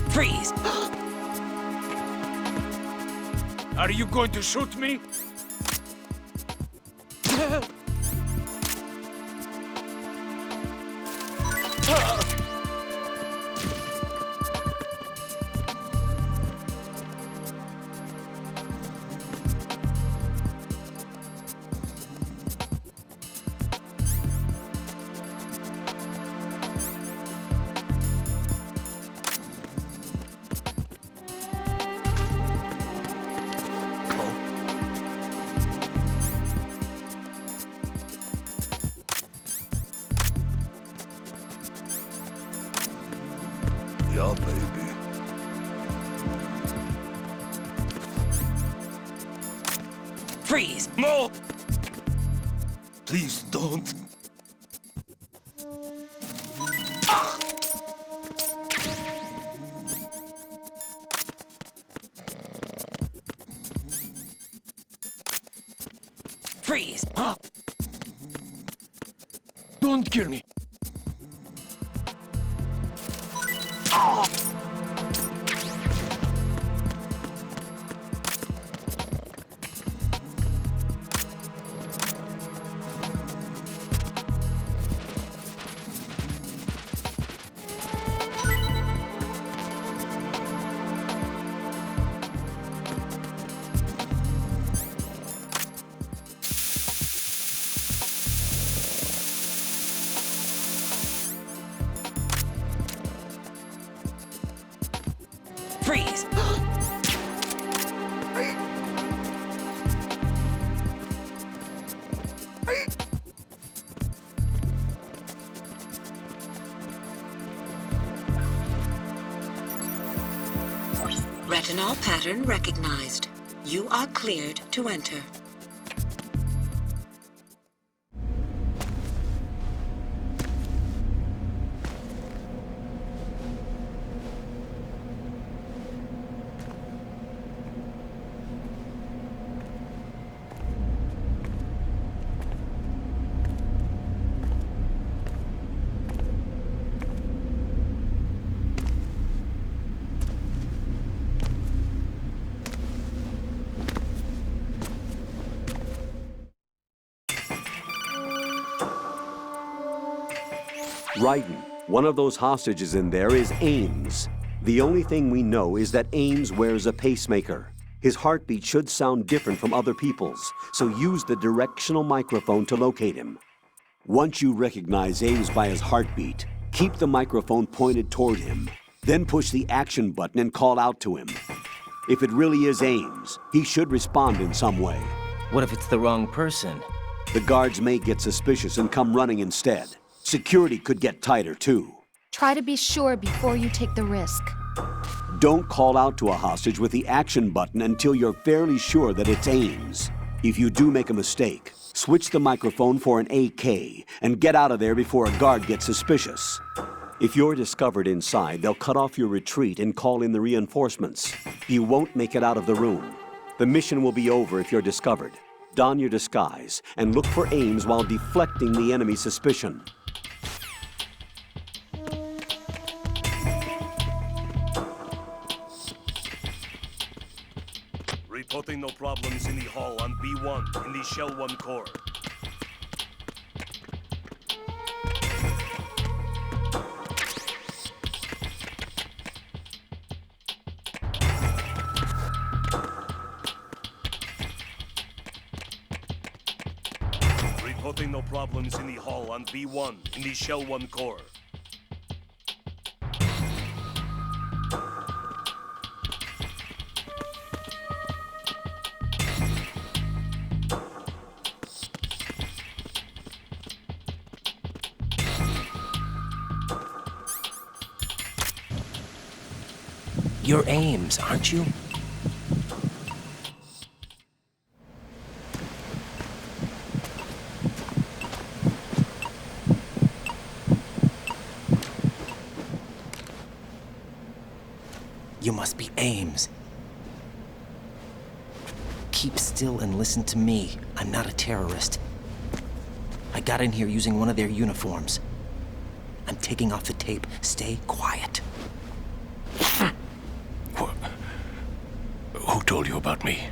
[SPEAKER 12] Freeze!
[SPEAKER 4] Are you going to shoot me?
[SPEAKER 18] Yeah, baby.
[SPEAKER 12] Freeze!
[SPEAKER 18] No! Please don't.
[SPEAKER 12] Freeze!
[SPEAKER 18] Don't kill me.
[SPEAKER 6] Freeze!
[SPEAKER 10] Retinol pattern recognized. You are cleared to enter.
[SPEAKER 15] Raiden, one of those hostages in there is Ames. The only thing we know is that Ames wears a pacemaker. His heartbeat should sound different from other people's, so use the directional microphone to locate him. Once you recognize Ames by his heartbeat, keep the microphone pointed toward him. Then push the action button and call out to him. If it really is Ames, he should respond in some way.
[SPEAKER 13] What if it's the wrong person?
[SPEAKER 15] The guards may get suspicious and come running instead. Security could get tighter, too.
[SPEAKER 16] Try to be sure before you take the risk.
[SPEAKER 15] Don't call out to a hostage with the action button until you're fairly sure that it's Ames. If you do make a mistake, switch the microphone for an AK and get out of there before a guard gets suspicious. If you're discovered inside, they'll cut off your retreat and call in the reinforcements. You won't make it out of the room. The mission will be over if you're discovered. Don your disguise and look for Ames while deflecting the enemy's suspicion.
[SPEAKER 9] Reporting no problems in the hall on B1 in the Shell 1 core. Reporting no problems in the hall on B1 in the Shell 1 core.
[SPEAKER 13] You're Ames, aren't you? You must be Ames. Keep still and listen to me. I'm not a terrorist. I got in here using one of their uniforms. I'm taking off the tape. Stay quiet.
[SPEAKER 9] Who told you about me?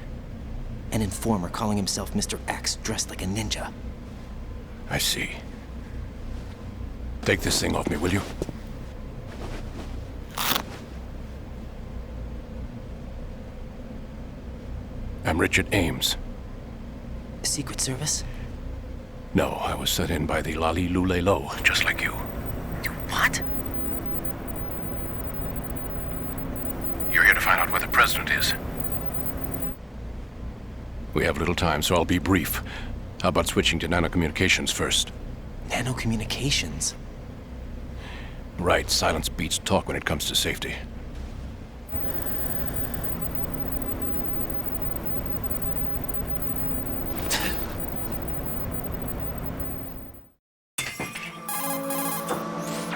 [SPEAKER 13] An informer calling himself Mr. X, dressed like a ninja.
[SPEAKER 9] I see. Take this thing off me, will you? I'm Richard Ames.
[SPEAKER 13] Secret Service?
[SPEAKER 9] No, I was sent in by the Lali Lule Lo, just like you.
[SPEAKER 13] What?
[SPEAKER 9] You're here to find out where the president is. We have little time, so I'll be brief. How about switching to nanocommunications first?
[SPEAKER 13] Nanocommunications?
[SPEAKER 9] Right, silence beats talk when it comes to safety.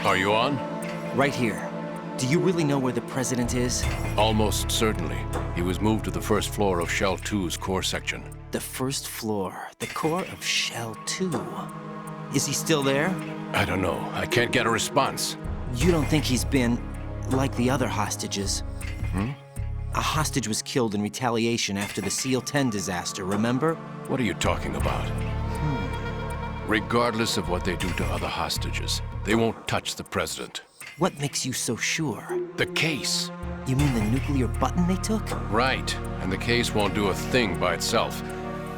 [SPEAKER 9] Are you on?
[SPEAKER 13] Right here. Do you really know where the president is?
[SPEAKER 9] Almost certainly. He was moved to the first floor of Shell 2's core section.
[SPEAKER 13] The first floor, the core of Shell 2. Is he still there?
[SPEAKER 9] I don't know. I can't get a response.
[SPEAKER 13] You don't think he's been like the other hostages?
[SPEAKER 9] Hmm?
[SPEAKER 13] A hostage was killed in retaliation after the SEAL 10 disaster, remember?
[SPEAKER 9] What are you talking about? Regardless of what they do to other hostages, they won't touch the president.
[SPEAKER 13] What makes you so sure?
[SPEAKER 9] The case.
[SPEAKER 13] You mean the nuclear button they took?
[SPEAKER 9] Right, and the case won't do a thing by itself.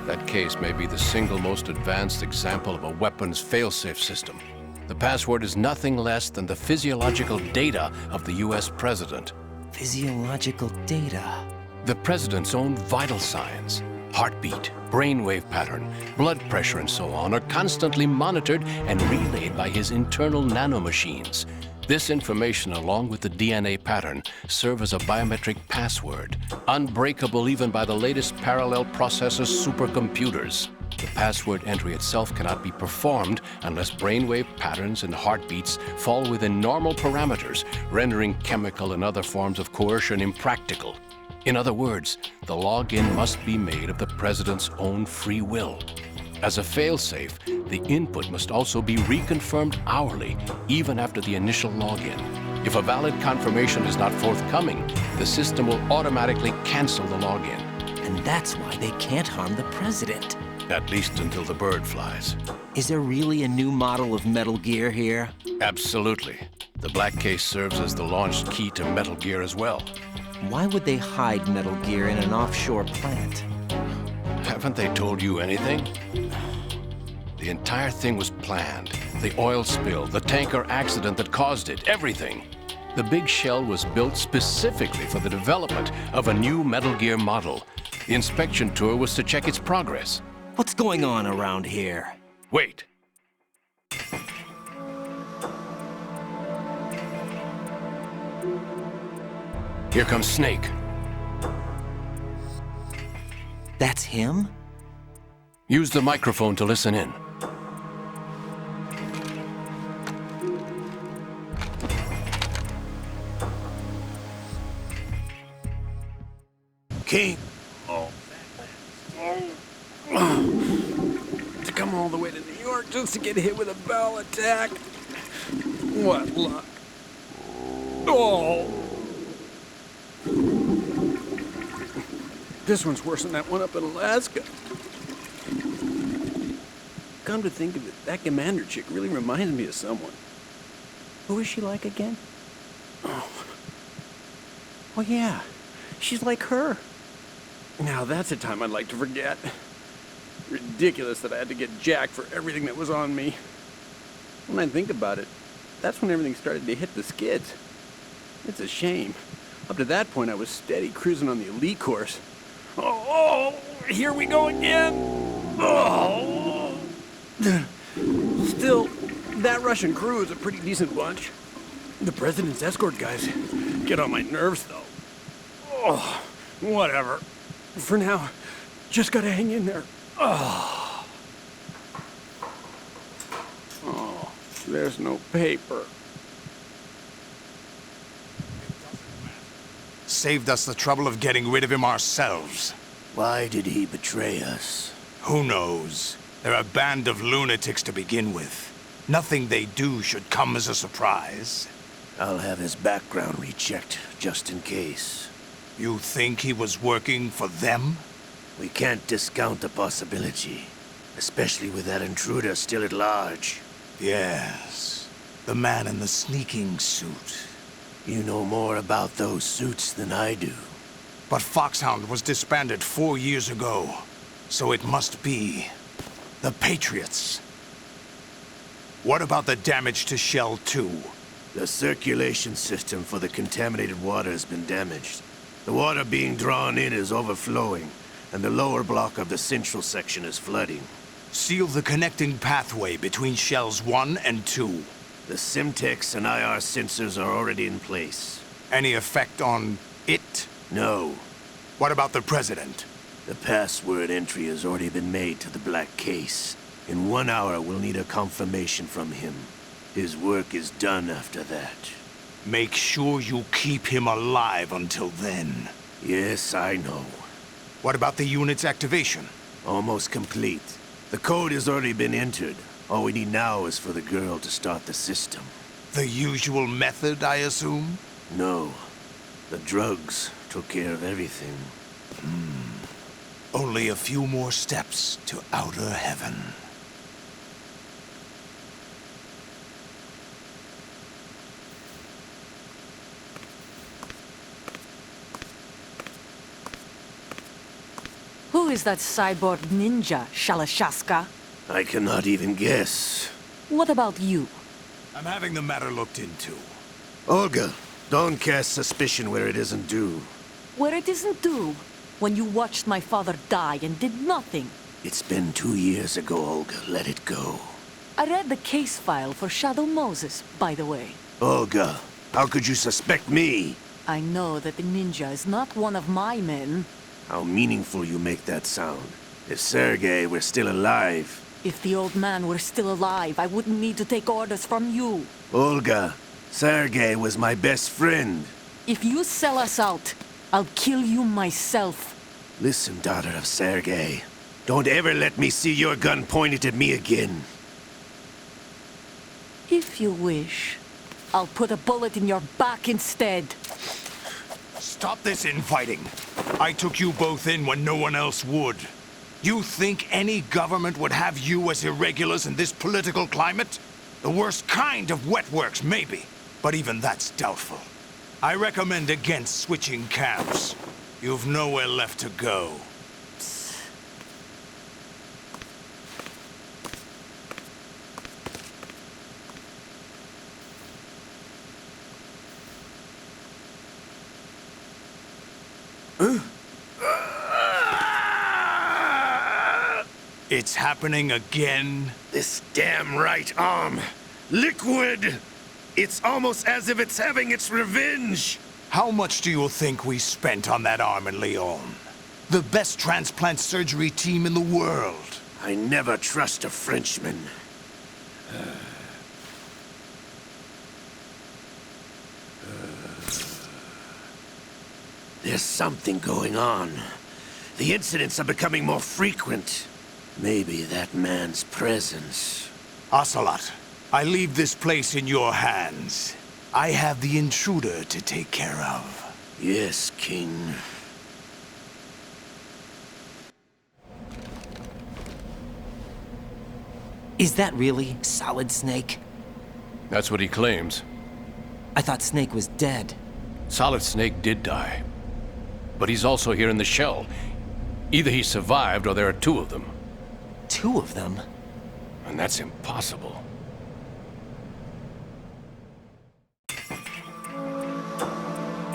[SPEAKER 9] That case may be the single most advanced example of a weapons failsafe system. The password is nothing less than the physiological data of the US president.
[SPEAKER 13] Physiological data.
[SPEAKER 17] The President's own vital signs, heartbeat, brainwave pattern, blood pressure, and so on, are constantly monitored and relayed by his internal nanomachines. This information, along with the DNA pattern, serve as a biometric password, unbreakable even by the latest parallel processor supercomputers. The password entry itself cannot be performed unless brainwave patterns and heartbeats fall within normal parameters, rendering chemical and other forms of coercion impractical. In other words, the login must be made of the President's own free will. As a failsafe, the input must also be reconfirmed hourly, even after the initial login. If a valid confirmation is not forthcoming, the system will automatically cancel the login.
[SPEAKER 13] And that's why they can't harm the President.
[SPEAKER 17] At least until the bird flies.
[SPEAKER 13] Is there really a new model of Metal Gear here?
[SPEAKER 17] Absolutely. The black case serves as the launch key to Metal Gear as well.
[SPEAKER 13] Why would they hide Metal Gear in an offshore plant?
[SPEAKER 17] Haven't they told you anything? The entire thing was planned. The oil spill, the tanker accident that caused it, everything. The big shell was built specifically for the development of a new Metal Gear model. The inspection tour was to check its progress.
[SPEAKER 13] What's going on around here?
[SPEAKER 17] Wait. Here comes Snake.
[SPEAKER 13] That's him?
[SPEAKER 17] Use the microphone to listen in.
[SPEAKER 20] King. To come all the way to New York just to get hit with a bowel attack. What luck. Oh. This one's worse than that one up in Alaska. Come to think of it, that commander chick really reminds me of someone. Who is she like again? Oh yeah, she's like her. Now that's a time I'd like to forget. Ridiculous that I had to get jacked for everything that was on me. When I think about it, that's when everything started to hit the skids. It's a shame. Up to that point, I was steady cruising on the elite course. Oh, here we go again. Oh. Still, that Russian crew is a pretty decent bunch. The President's escort guys get on my nerves, though. Oh, whatever. For now, just gotta hang in there. Oh, there's no paper.
[SPEAKER 23] Saved us the trouble of getting rid of him ourselves.
[SPEAKER 20] Why did he betray us?
[SPEAKER 23] Who knows? They're a band of lunatics to begin with. Nothing they do should come as a surprise.
[SPEAKER 20] I'll have his background rechecked, just in case.
[SPEAKER 23] You think he was working for them?
[SPEAKER 20] We can't discount the possibility, especially with that intruder still at large.
[SPEAKER 23] Yes, the man in the sneaking suit.
[SPEAKER 20] You know more about those suits than I do.
[SPEAKER 23] But Foxhound was disbanded 4 years ago, so it must be the Patriots. What about the damage to Shell 2?
[SPEAKER 20] The circulation system for the contaminated water has been damaged. The water being drawn in is overflowing, and the lower block of the central section is flooding.
[SPEAKER 23] Seal the connecting pathway between Shells 1 and 2.
[SPEAKER 20] The Simtex and IR sensors are already in place.
[SPEAKER 23] Any effect on it?
[SPEAKER 20] No.
[SPEAKER 23] What about the President?
[SPEAKER 20] The password entry has already been made to the black case. In 1 hour, we'll need a confirmation from him. His work is done after that.
[SPEAKER 23] Make sure you keep him alive until then.
[SPEAKER 20] Yes, I know.
[SPEAKER 23] What about the unit's activation?
[SPEAKER 20] Almost complete. The code has already been entered. All we need now is for the girl to start the system.
[SPEAKER 23] The usual method, I assume?
[SPEAKER 20] No. The drugs took care of everything.
[SPEAKER 23] Only a few more steps to outer heaven.
[SPEAKER 6] Who is that cyborg ninja, Shalashaska?
[SPEAKER 20] I cannot even guess.
[SPEAKER 6] What about you?
[SPEAKER 23] I'm having the matter looked into.
[SPEAKER 20] Olga,
[SPEAKER 12] Don't cast suspicion where it isn't due.
[SPEAKER 6] Where it isn't due, when you watched my father die and did nothing.
[SPEAKER 12] It's been 2 years ago, Olga. Let it go.
[SPEAKER 6] I read the case file for Shadow Moses, by the way.
[SPEAKER 12] Olga, how could you suspect me?
[SPEAKER 6] I know that the ninja is not one of my men.
[SPEAKER 12] How meaningful you make that sound. If Sergei were still alive...
[SPEAKER 6] If the old man were still alive, I wouldn't need to take orders from you.
[SPEAKER 12] Olga, Sergei was my best friend.
[SPEAKER 6] If you sell us out, I'll kill you myself.
[SPEAKER 12] Listen, daughter of Sergei. Don't ever let me see your gun pointed at me again.
[SPEAKER 6] If you wish, I'll put a bullet in your back instead.
[SPEAKER 23] Stop this infighting. I took you both in when no one else would. You think any government would have you as irregulars in this political climate? The worst kind of wet works, maybe. But even that's doubtful. I recommend against switching camps. You've nowhere left to go. It's happening again?
[SPEAKER 12] This damn right arm. Liquid! It's almost as if it's having its revenge!
[SPEAKER 23] How much do you think we spent on that arm in Lyon? The best transplant surgery team in the world.
[SPEAKER 12] I never trust a Frenchman. There's something going on. The incidents are becoming more frequent. Maybe that man's presence.
[SPEAKER 23] Ocelot, I leave this place in your hands. I have the intruder to take care of.
[SPEAKER 12] Yes, King.
[SPEAKER 13] Is that really Solid Snake?
[SPEAKER 17] That's what he claims.
[SPEAKER 13] I thought Snake was dead.
[SPEAKER 17] Solid Snake did die. But he's also here in the shell. Either he survived or there are two of them.
[SPEAKER 13] Two of them?
[SPEAKER 17] And that's impossible.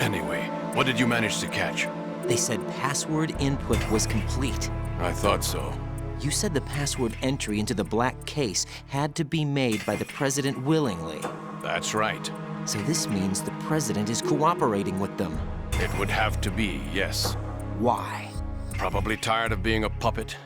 [SPEAKER 17] Anyway, what did you manage to catch?
[SPEAKER 13] They said password input was complete.
[SPEAKER 17] I thought so.
[SPEAKER 13] You said the password entry into the black case had to be made by the President willingly.
[SPEAKER 17] That's right.
[SPEAKER 13] So this means the President is cooperating with them.
[SPEAKER 17] It would have to be, yes.
[SPEAKER 13] Why?
[SPEAKER 17] Probably tired of being a puppet,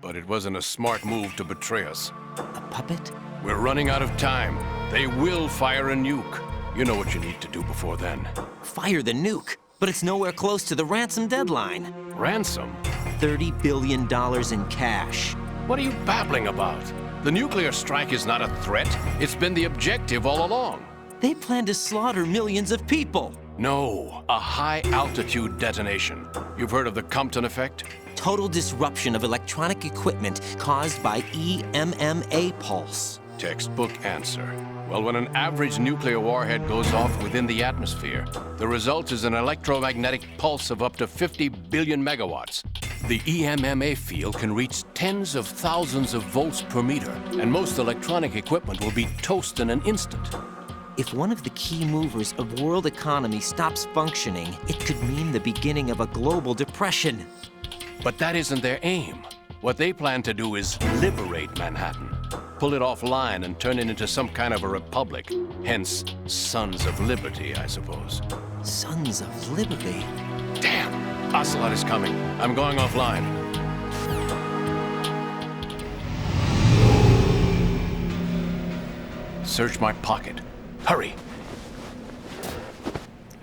[SPEAKER 17] but it wasn't a smart move to betray us.
[SPEAKER 13] A puppet?
[SPEAKER 17] We're running out of time. They will fire a nuke. You know what you need to do before then.
[SPEAKER 13] Fire the nuke? But it's nowhere close to the ransom deadline.
[SPEAKER 17] Ransom?
[SPEAKER 13] $30 billion in cash.
[SPEAKER 17] What are you babbling about? The nuclear strike is not a threat. It's been the objective all along.
[SPEAKER 13] They plan to slaughter millions of people.
[SPEAKER 17] No, a high-altitude detonation. You've heard of the Compton effect?
[SPEAKER 13] Total disruption of electronic equipment caused by EMMA pulse.
[SPEAKER 17] Textbook answer. Well, when an average nuclear warhead goes off within the atmosphere, the result is an electromagnetic pulse of up to 50 billion megawatts. The EMMA field can reach tens of thousands of volts per meter, and most electronic equipment will be toast in an instant.
[SPEAKER 13] If one of the key movers of world economy stops functioning, it could mean the beginning of a global depression.
[SPEAKER 17] But that isn't their aim. What they plan to do is liberate Manhattan. Pull it offline and turn it into some kind of a republic. Hence, Sons of Liberty, I suppose.
[SPEAKER 13] Sons of Liberty?
[SPEAKER 17] Damn! Ocelot is coming. I'm going offline. Search my pocket. Hurry!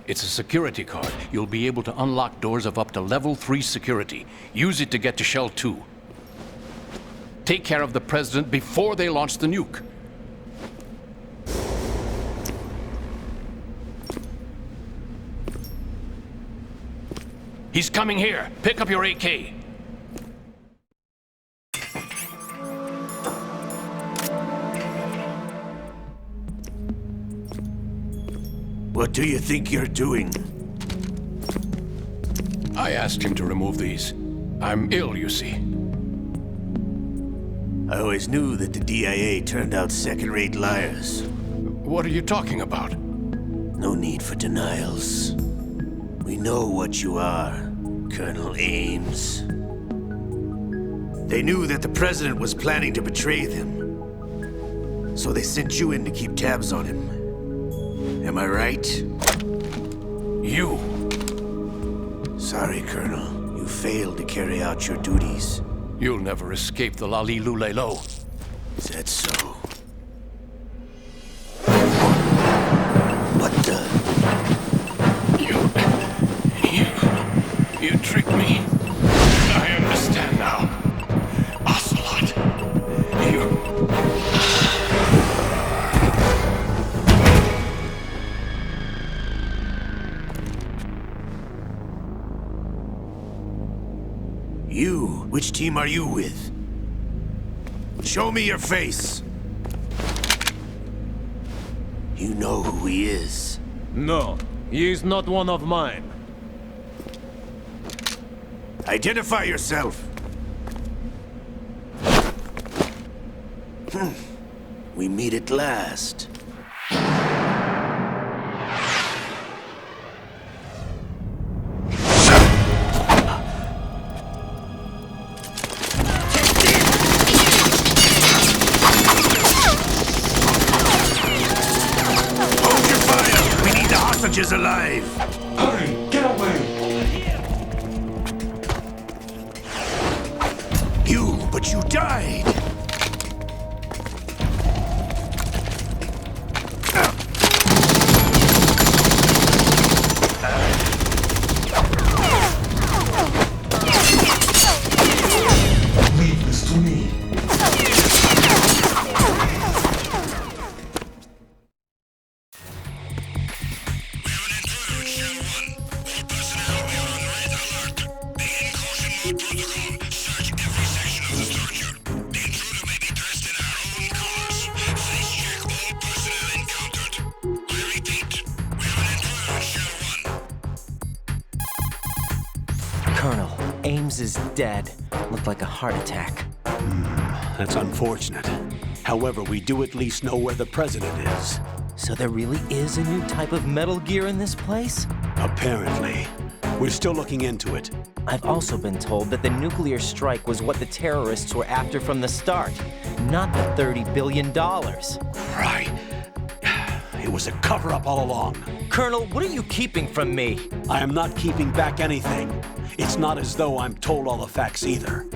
[SPEAKER 17] It's a security card. You'll be able to unlock doors of up to level 3 security. Use it to get to Shell 2. Take care of the President before they launch the nuke. He's coming here. Pick up your AK.
[SPEAKER 12] What do you think you're doing?
[SPEAKER 17] I asked him to remove these. I'm ill, you see.
[SPEAKER 12] I always knew that the DIA turned out second-rate liars.
[SPEAKER 17] What are you talking about?
[SPEAKER 8] No need for denials. We know what you are, Colonel Ames. They knew that the President was planning to betray them. So they sent you in to keep tabs on him. Am I right?
[SPEAKER 17] You!
[SPEAKER 8] Sorry, Colonel. You failed to carry out your duties.
[SPEAKER 17] You'll never escape the Lali Lulelo.
[SPEAKER 8] Is that so? What the?
[SPEAKER 17] You tricked me. I understand now. Ocelot.
[SPEAKER 8] You? Which team are you with? Show me your face. You know who he is.
[SPEAKER 11] No, he is not one of mine.
[SPEAKER 8] Identify yourself. We meet at last. Hold your fire! We need the hostages alive!
[SPEAKER 7] Hurry! Get away!
[SPEAKER 8] But you died!
[SPEAKER 7] Leave this to me.
[SPEAKER 13] Colonel, Ames is dead. Looked like a heart attack.
[SPEAKER 2] That's unfortunate. However, we do at least know where the President is.
[SPEAKER 13] So there really is a new type of Metal Gear in this place?
[SPEAKER 2] Apparently. We're still looking into it.
[SPEAKER 13] I've also been told that the nuclear strike was what the terrorists were after from the start, not the $30 billion.
[SPEAKER 2] Right. It was a cover-up all along.
[SPEAKER 13] Colonel, what are you keeping from me?
[SPEAKER 2] I am not keeping back anything. It's not as though I'm told all the facts either.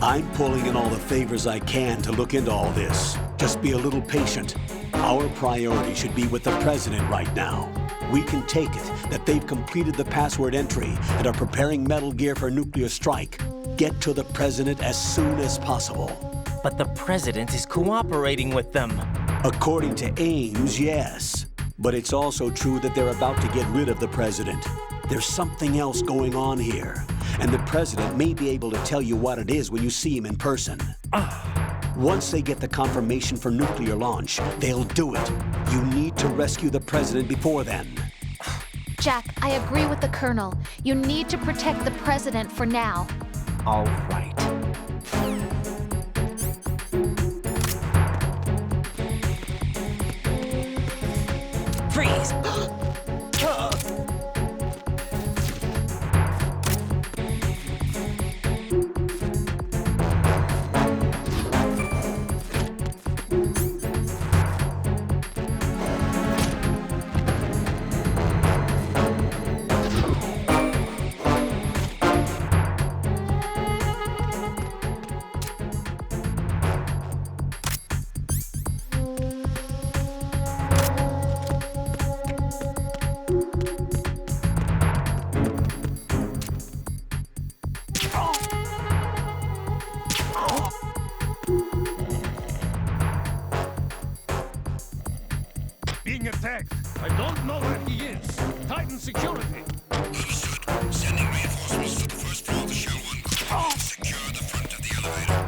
[SPEAKER 2] I'm pulling in all the favors I can to look into all this. Just be a little patient. Our priority should be with the President right now. We can take it that they've completed the password entry and are preparing Metal Gear for nuclear strike. Get to the President as soon as possible.
[SPEAKER 13] But the President is cooperating with them.
[SPEAKER 2] According to Ames, yes. But it's also true that they're about to get rid of the President. There's something else going on here, and the President may be able to tell you what it is when you see him in person. Once they get the confirmation for nuclear launch, they'll do it. You need to rescue the President before then.
[SPEAKER 16] Jack, I agree with the Colonel. You need to protect the President for now.
[SPEAKER 13] All right. Freeze!
[SPEAKER 4] Being attacked. I don't know where he is. Tighten security.
[SPEAKER 18] Understood. Sending reinforcements to the first floor of the Shell 1 complex. Secure the front of the elevator.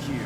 [SPEAKER 12] here.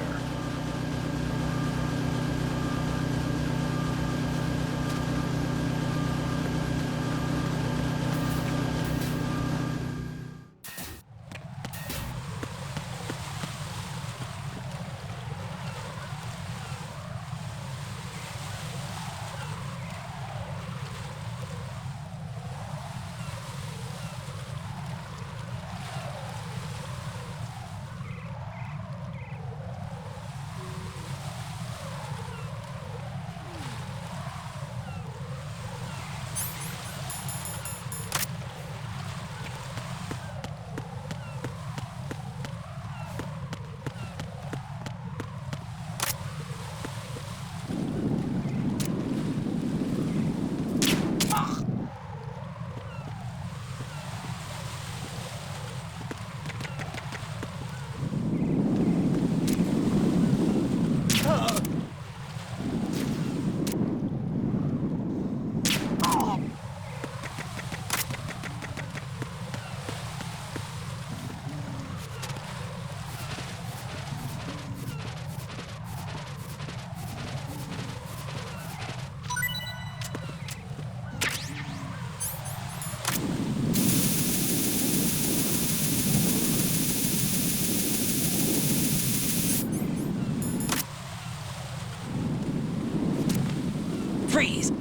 [SPEAKER 10] Freeze!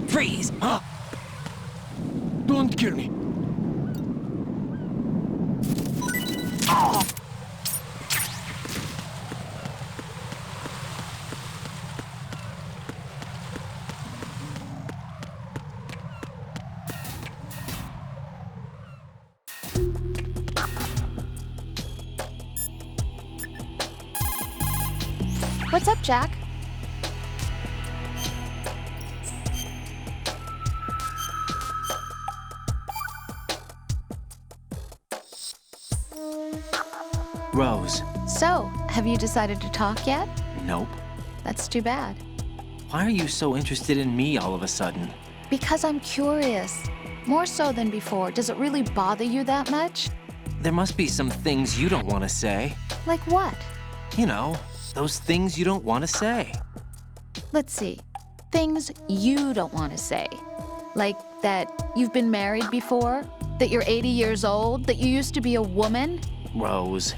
[SPEAKER 10] Freeze!
[SPEAKER 11] Don't kill me.
[SPEAKER 16] What's up, Jack?
[SPEAKER 13] Rose.
[SPEAKER 16] So, have you decided to talk yet?
[SPEAKER 13] Nope.
[SPEAKER 16] That's too bad.
[SPEAKER 13] Why are you so interested in me all of a sudden?
[SPEAKER 16] Because I'm curious. More so than before. Does it really bother you that much?
[SPEAKER 13] There must be some things you don't want to say.
[SPEAKER 16] Like what?
[SPEAKER 13] You know, those things you don't want to say.
[SPEAKER 16] Let's see. Things you don't want to say. Like that you've been married before? That you're 80 years old? That you used to be a woman?
[SPEAKER 13] Rose.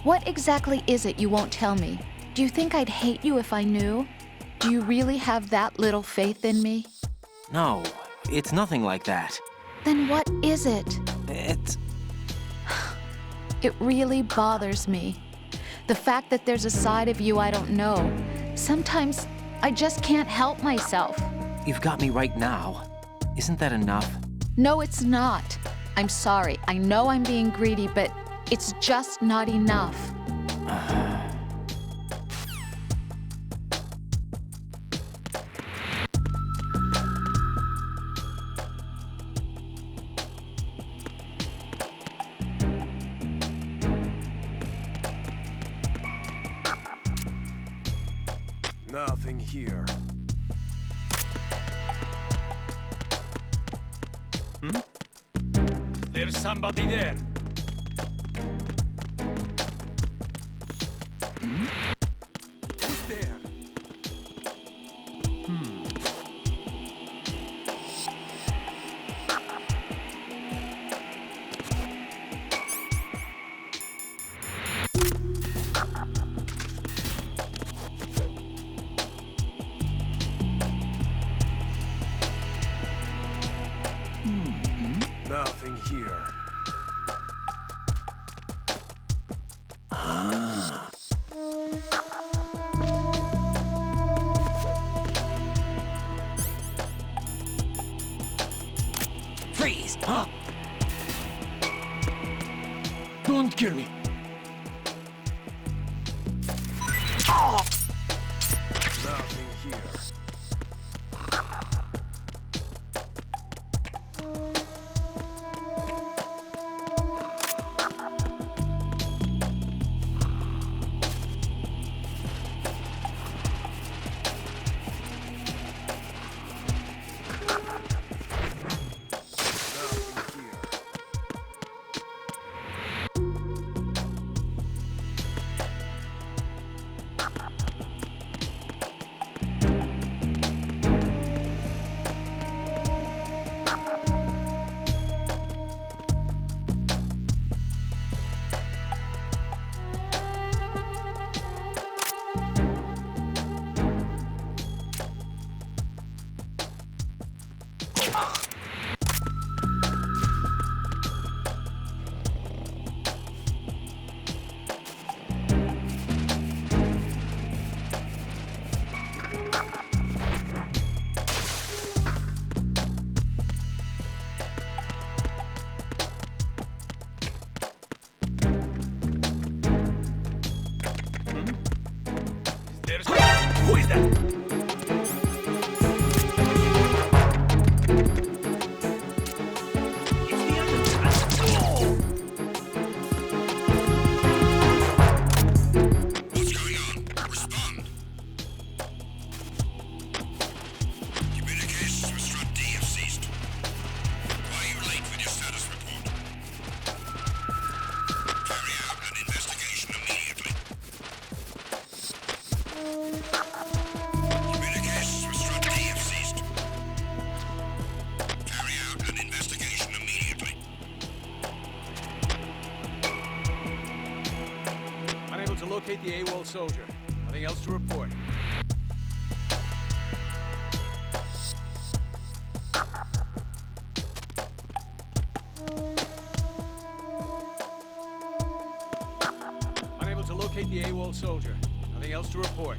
[SPEAKER 16] What exactly is it you won't tell me? Do you think I'd hate you if I knew? Do you really have that little faith in me?
[SPEAKER 13] No, it's nothing like that.
[SPEAKER 16] Then what is it?
[SPEAKER 13] It's...
[SPEAKER 16] It really bothers me. The fact that there's a side of you I don't know. Sometimes I just can't help myself.
[SPEAKER 13] You've got me right now. Isn't that enough?
[SPEAKER 16] No, it's not. I'm sorry. I know I'm being greedy, but it's just not enough.
[SPEAKER 12] Nothing here.
[SPEAKER 4] There's somebody there. Who's there?
[SPEAKER 12] Nothing here.
[SPEAKER 10] Freeze!
[SPEAKER 11] Don't kill me.
[SPEAKER 12] Nothing here.
[SPEAKER 4] Who is that?
[SPEAKER 18] What's going on? Respond. Communications with Strut D have ceased. Why are you late with your status report? Carry out an investigation immediately. Communications with Strut D have ceased. Carry out an investigation immediately.
[SPEAKER 19] Unable to locate the AWOL soldier. Nothing else to report. Unable to locate the AWOL soldier. Nothing else to report.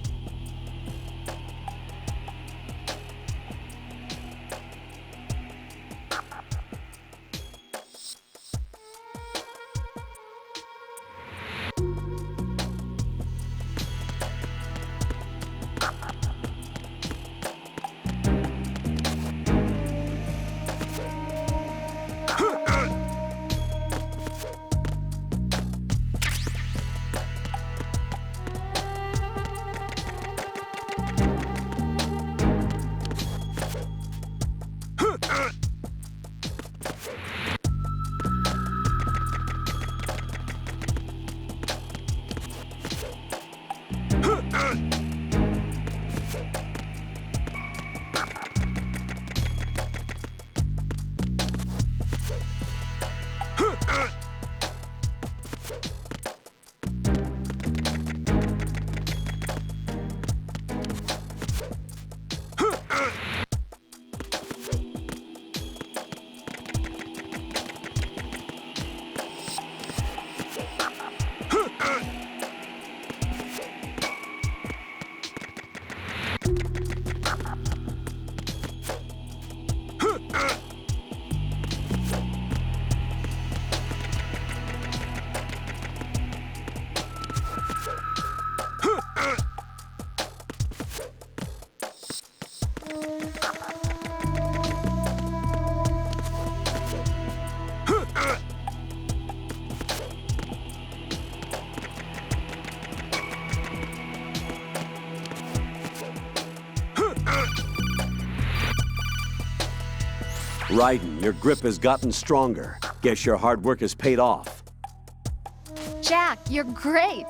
[SPEAKER 15] Raiden, your grip has gotten stronger. Guess your hard work has paid off.
[SPEAKER 16] Jack, you're great.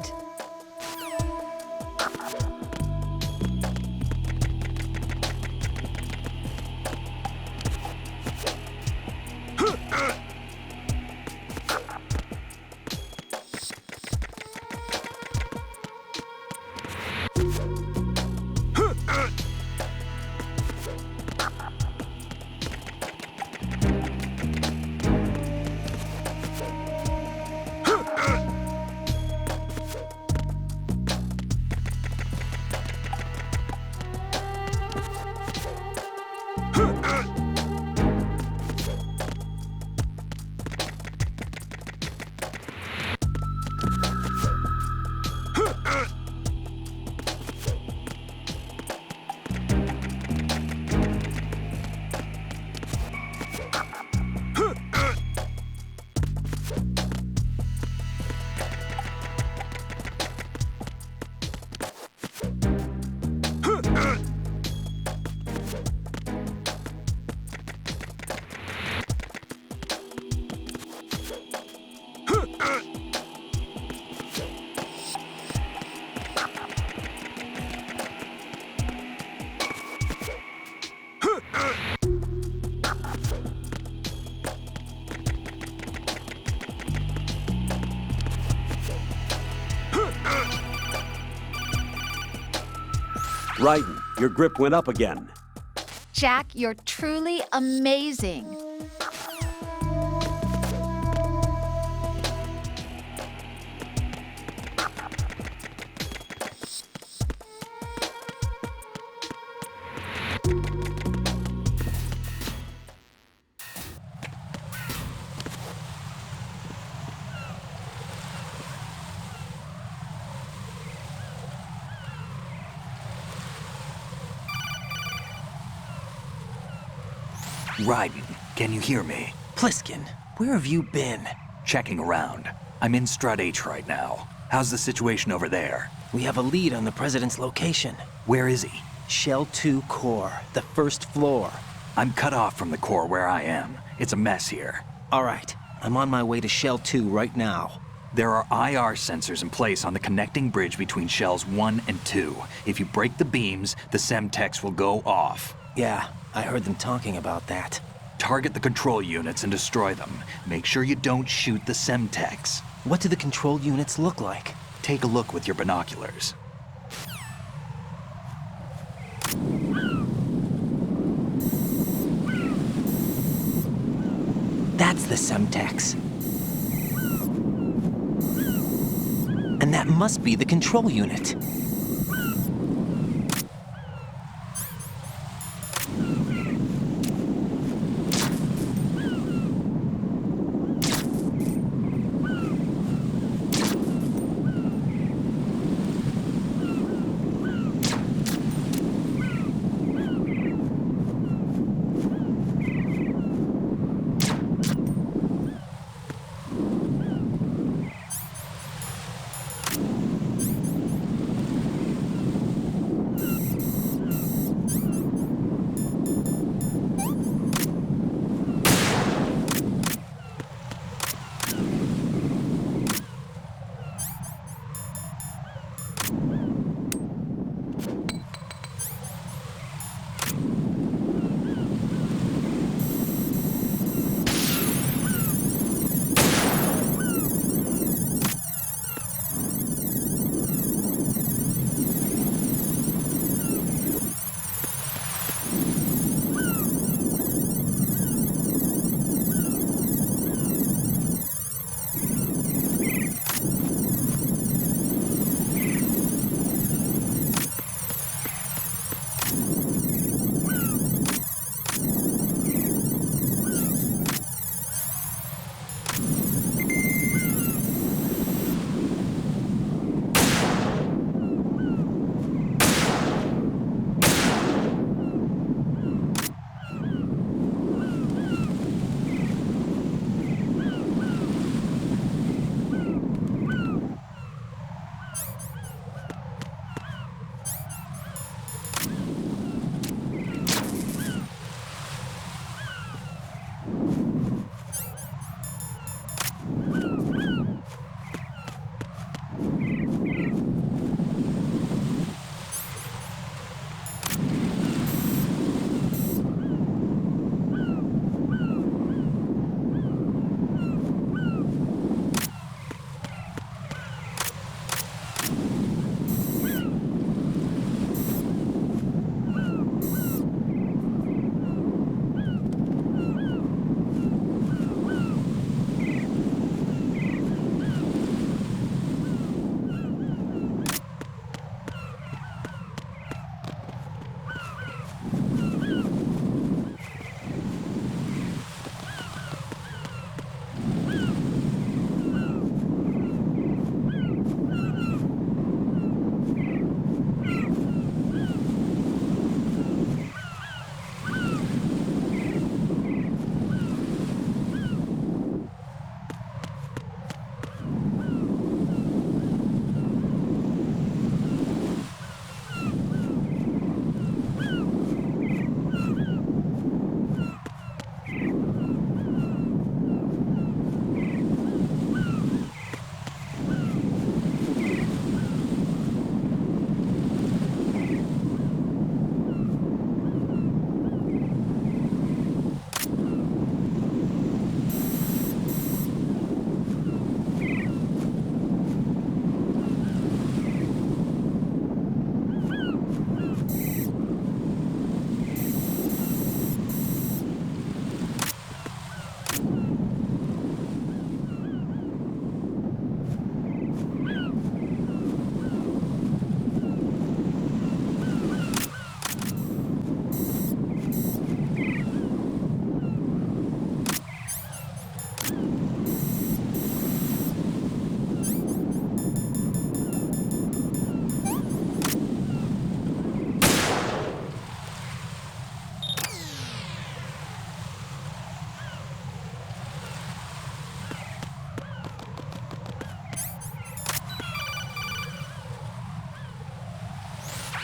[SPEAKER 15] Raiden, your grip went up again.
[SPEAKER 16] Jack, you're truly amazing.
[SPEAKER 1] Raiden, can you hear me?
[SPEAKER 13] Pliskin, where have you been?
[SPEAKER 1] Checking around. I'm in Strut H right now. How's the situation over there?
[SPEAKER 13] We have a lead on the President's location.
[SPEAKER 1] Where is he?
[SPEAKER 13] Shell 2 core, the first floor.
[SPEAKER 1] I'm cut off from the core where I am. It's a mess here.
[SPEAKER 13] All right, I'm on my way to Shell 2 right now.
[SPEAKER 1] There are IR sensors in place on the connecting bridge between Shells 1 and 2. If you break the beams, the Semtex will go off.
[SPEAKER 13] Yeah, I heard them talking about that.
[SPEAKER 1] Target the control units and destroy them. Make sure you don't shoot the Semtex.
[SPEAKER 13] What do the control units look like?
[SPEAKER 1] Take a look with your binoculars.
[SPEAKER 13] That's the Semtex. And that must be the control unit.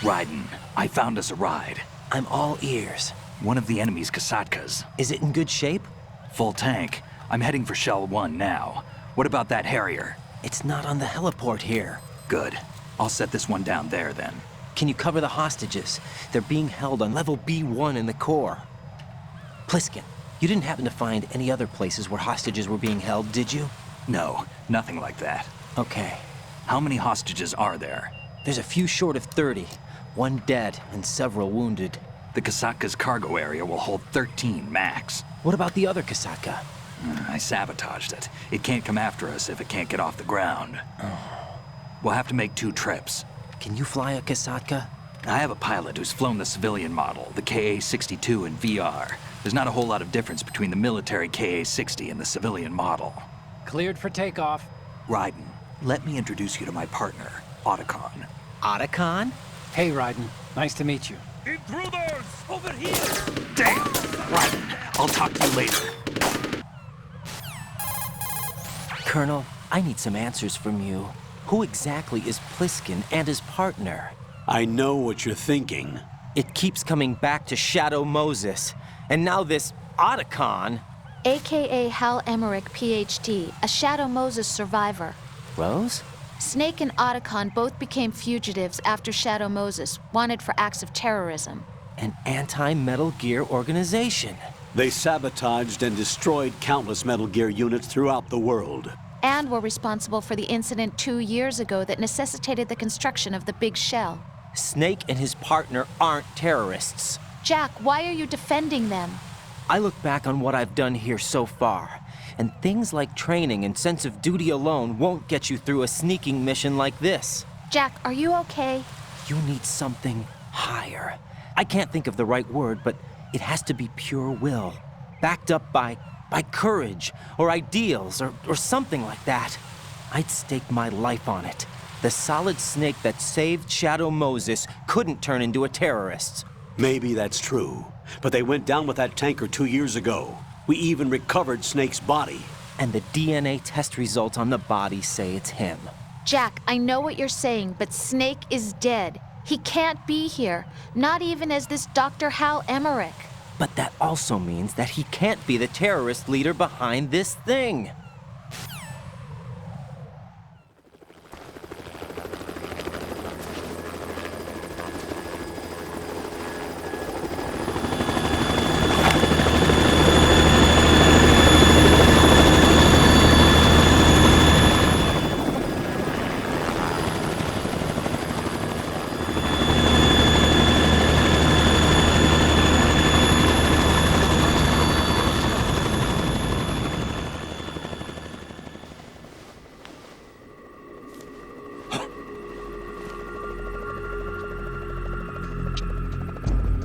[SPEAKER 1] Raiden, I found us a ride.
[SPEAKER 13] I'm all ears.
[SPEAKER 1] One of the enemy's Kasatkas.
[SPEAKER 13] Is it in good shape?
[SPEAKER 1] Full tank. I'm heading for Shell 1 now. What about that Harrier?
[SPEAKER 13] It's not on the heliport here.
[SPEAKER 1] Good. I'll set this one down there then.
[SPEAKER 13] Can you cover the hostages? They're being held on level B1 in the core. Pliskin, you didn't happen to find any other places where hostages were being held, did you?
[SPEAKER 1] No, nothing like that.
[SPEAKER 13] Okay.
[SPEAKER 1] How many hostages are there?
[SPEAKER 13] There's a few short of 30. One dead and several wounded.
[SPEAKER 1] The Kasatka's cargo area will hold 13 max.
[SPEAKER 13] What about the other Kasatka?
[SPEAKER 1] I sabotaged it. It can't come after us if it can't get off the ground. We'll have to make 2 trips.
[SPEAKER 13] Can you fly a Kasatka?
[SPEAKER 1] I have a pilot who's flown the civilian model, the KA-62 in VR. There's not a whole lot of difference between the military KA-60 and the civilian model.
[SPEAKER 3] Cleared for takeoff.
[SPEAKER 1] Raiden, let me introduce you to my partner, Otacon.
[SPEAKER 13] Otacon?
[SPEAKER 3] Hey, Raiden. Nice to meet you.
[SPEAKER 4] Intruders! Over here!
[SPEAKER 1] Damn! Raiden, I'll talk to you later.
[SPEAKER 13] Colonel, I need some answers from you. Who exactly is Pliskin and his partner?
[SPEAKER 2] I know what you're thinking.
[SPEAKER 13] It keeps coming back to Shadow Moses. And now this Otacon.
[SPEAKER 16] AKA Hal Emmerich, PhD, a Shadow Moses survivor.
[SPEAKER 13] Rose?
[SPEAKER 16] Snake and Otacon both became fugitives after Shadow Moses, wanted for acts of terrorism.
[SPEAKER 13] An anti-Metal Gear organization.
[SPEAKER 2] They sabotaged and destroyed countless Metal Gear units throughout the world.
[SPEAKER 16] And were responsible for the incident 2 years ago that necessitated the construction of the Big Shell.
[SPEAKER 13] Snake and his partner aren't terrorists.
[SPEAKER 16] Jack, why are you defending them?
[SPEAKER 13] I look back on what I've done here so far, and things like training and sense of duty alone won't get you through a sneaking mission like this.
[SPEAKER 16] Jack, are you okay?
[SPEAKER 13] You need something higher. I can't think of the right word, but it has to be pure will, backed up by courage, or ideals, or something like that. I'd stake my life on it. The solid Snake that saved Shadow Moses couldn't turn into a terrorist.
[SPEAKER 2] Maybe that's true, but they went down with that tanker 2 years ago. We even recovered Snake's body.
[SPEAKER 13] And the DNA test results on the body say it's him.
[SPEAKER 16] Jack, I know what you're saying, but Snake is dead. He can't be here, not even as this Dr. Hal Emmerich.
[SPEAKER 13] But that also means that he can't be the terrorist leader behind this thing.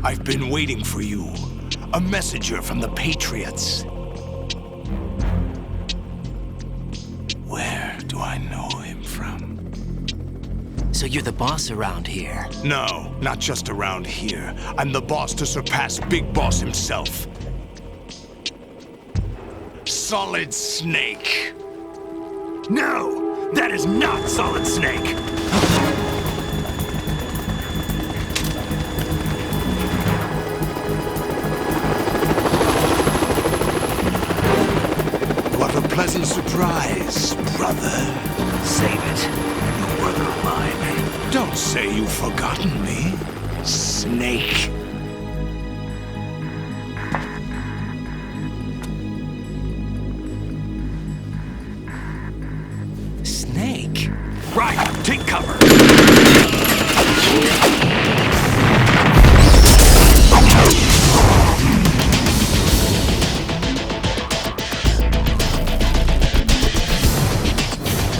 [SPEAKER 23] I've been waiting for you. A messenger from the Patriots. Where do I know him from?
[SPEAKER 13] So you're the boss around here?
[SPEAKER 23] No, not just around here. I'm the boss to surpass Big Boss himself. Solid Snake.
[SPEAKER 1] No! That is not Solid Snake!
[SPEAKER 23] What a pleasant surprise, brother.
[SPEAKER 1] Save it. You brother of mine.
[SPEAKER 23] Don't say you've forgotten me, Snake.
[SPEAKER 13] Snake?
[SPEAKER 1] Right, take cover!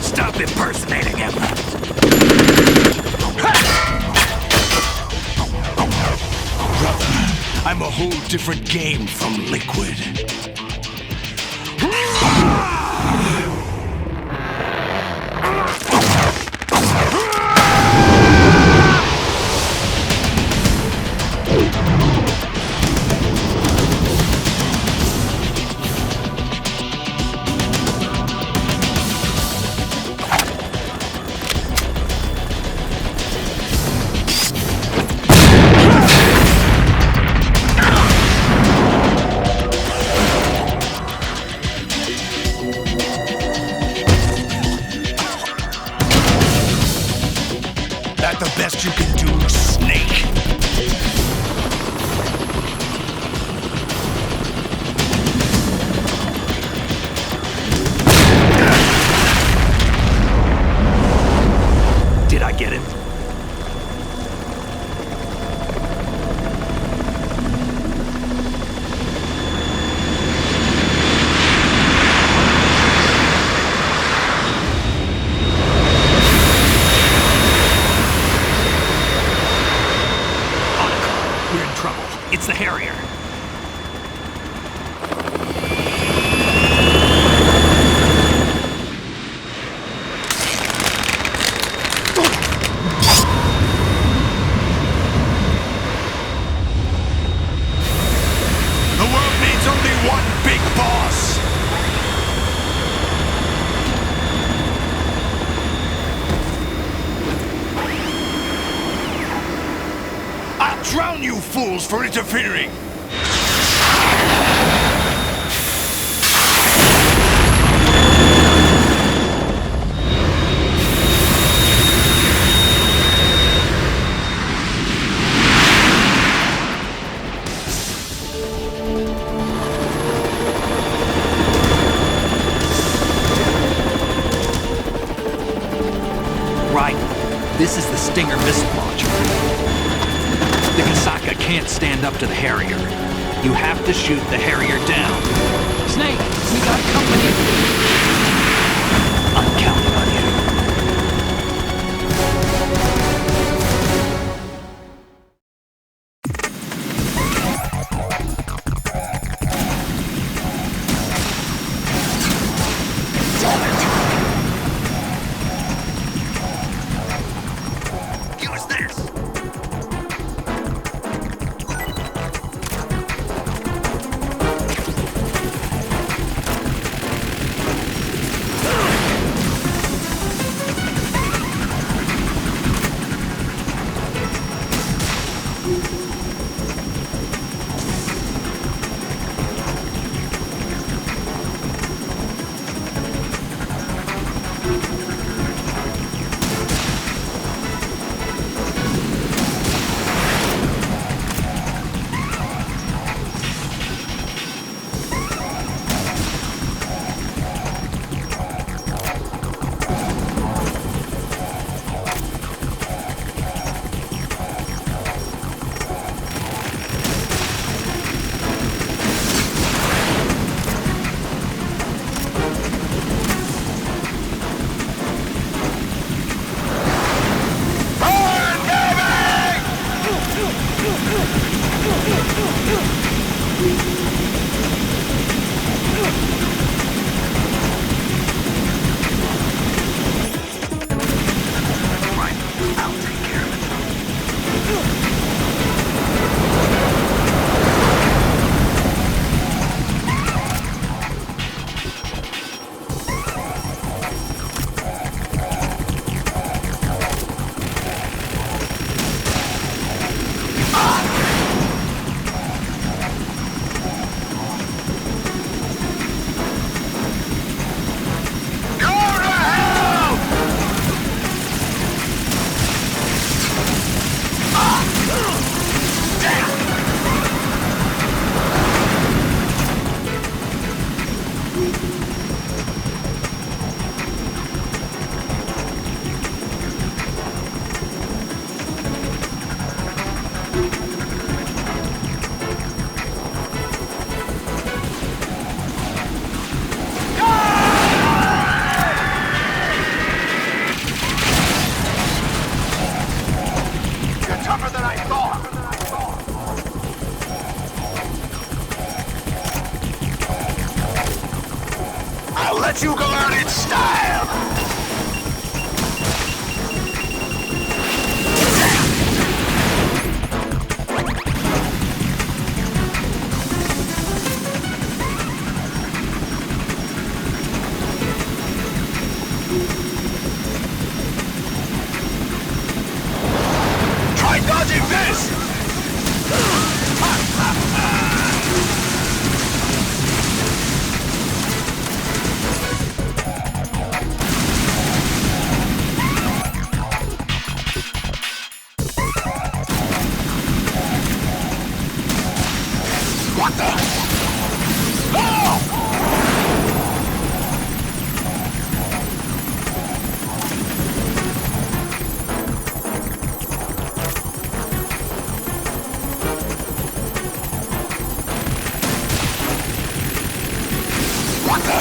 [SPEAKER 1] Stop impersonating him!
[SPEAKER 23] Brother, I'm a whole different game from Liquid.
[SPEAKER 4] We're in trouble. It's the Harrier.
[SPEAKER 23] The world needs only one big boss! I'll drown you fools for interfering!
[SPEAKER 4] Right. This is the Stinger missile launcher. The Kasaka can't stand up to the Harrier. You have to shoot the Harrier down.
[SPEAKER 3] Snake, we got company.
[SPEAKER 4] I'm counting on you.
[SPEAKER 23] Use this! I'll let you go out in style! Try dodging this! What the? No! What the?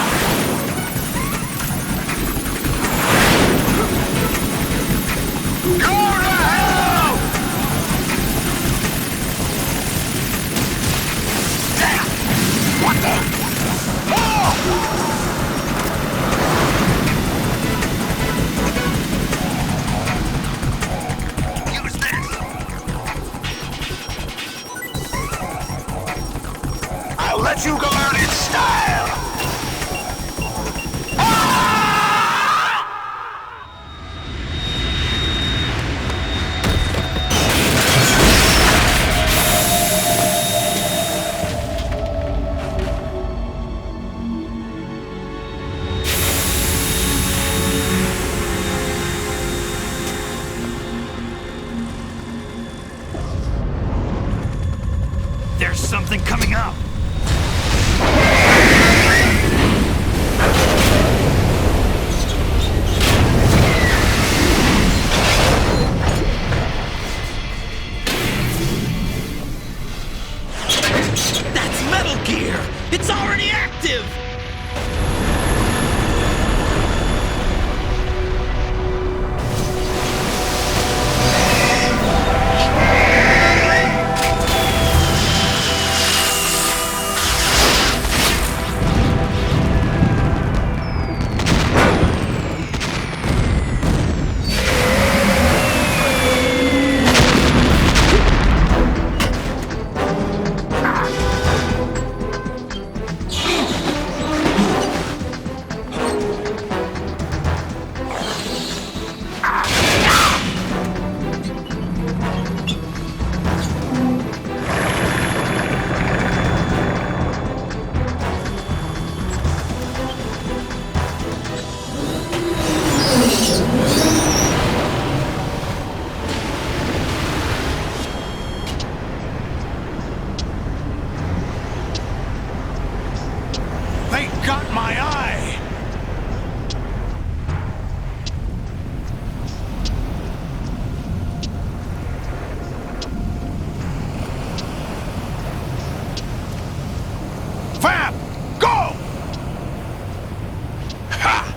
[SPEAKER 23] Go to hell!
[SPEAKER 18] I'll let you go out in style!
[SPEAKER 4] There's something coming up!
[SPEAKER 5] That's Metal Gear! It's already active!
[SPEAKER 23] They got my eye! Fab! Go! Ha!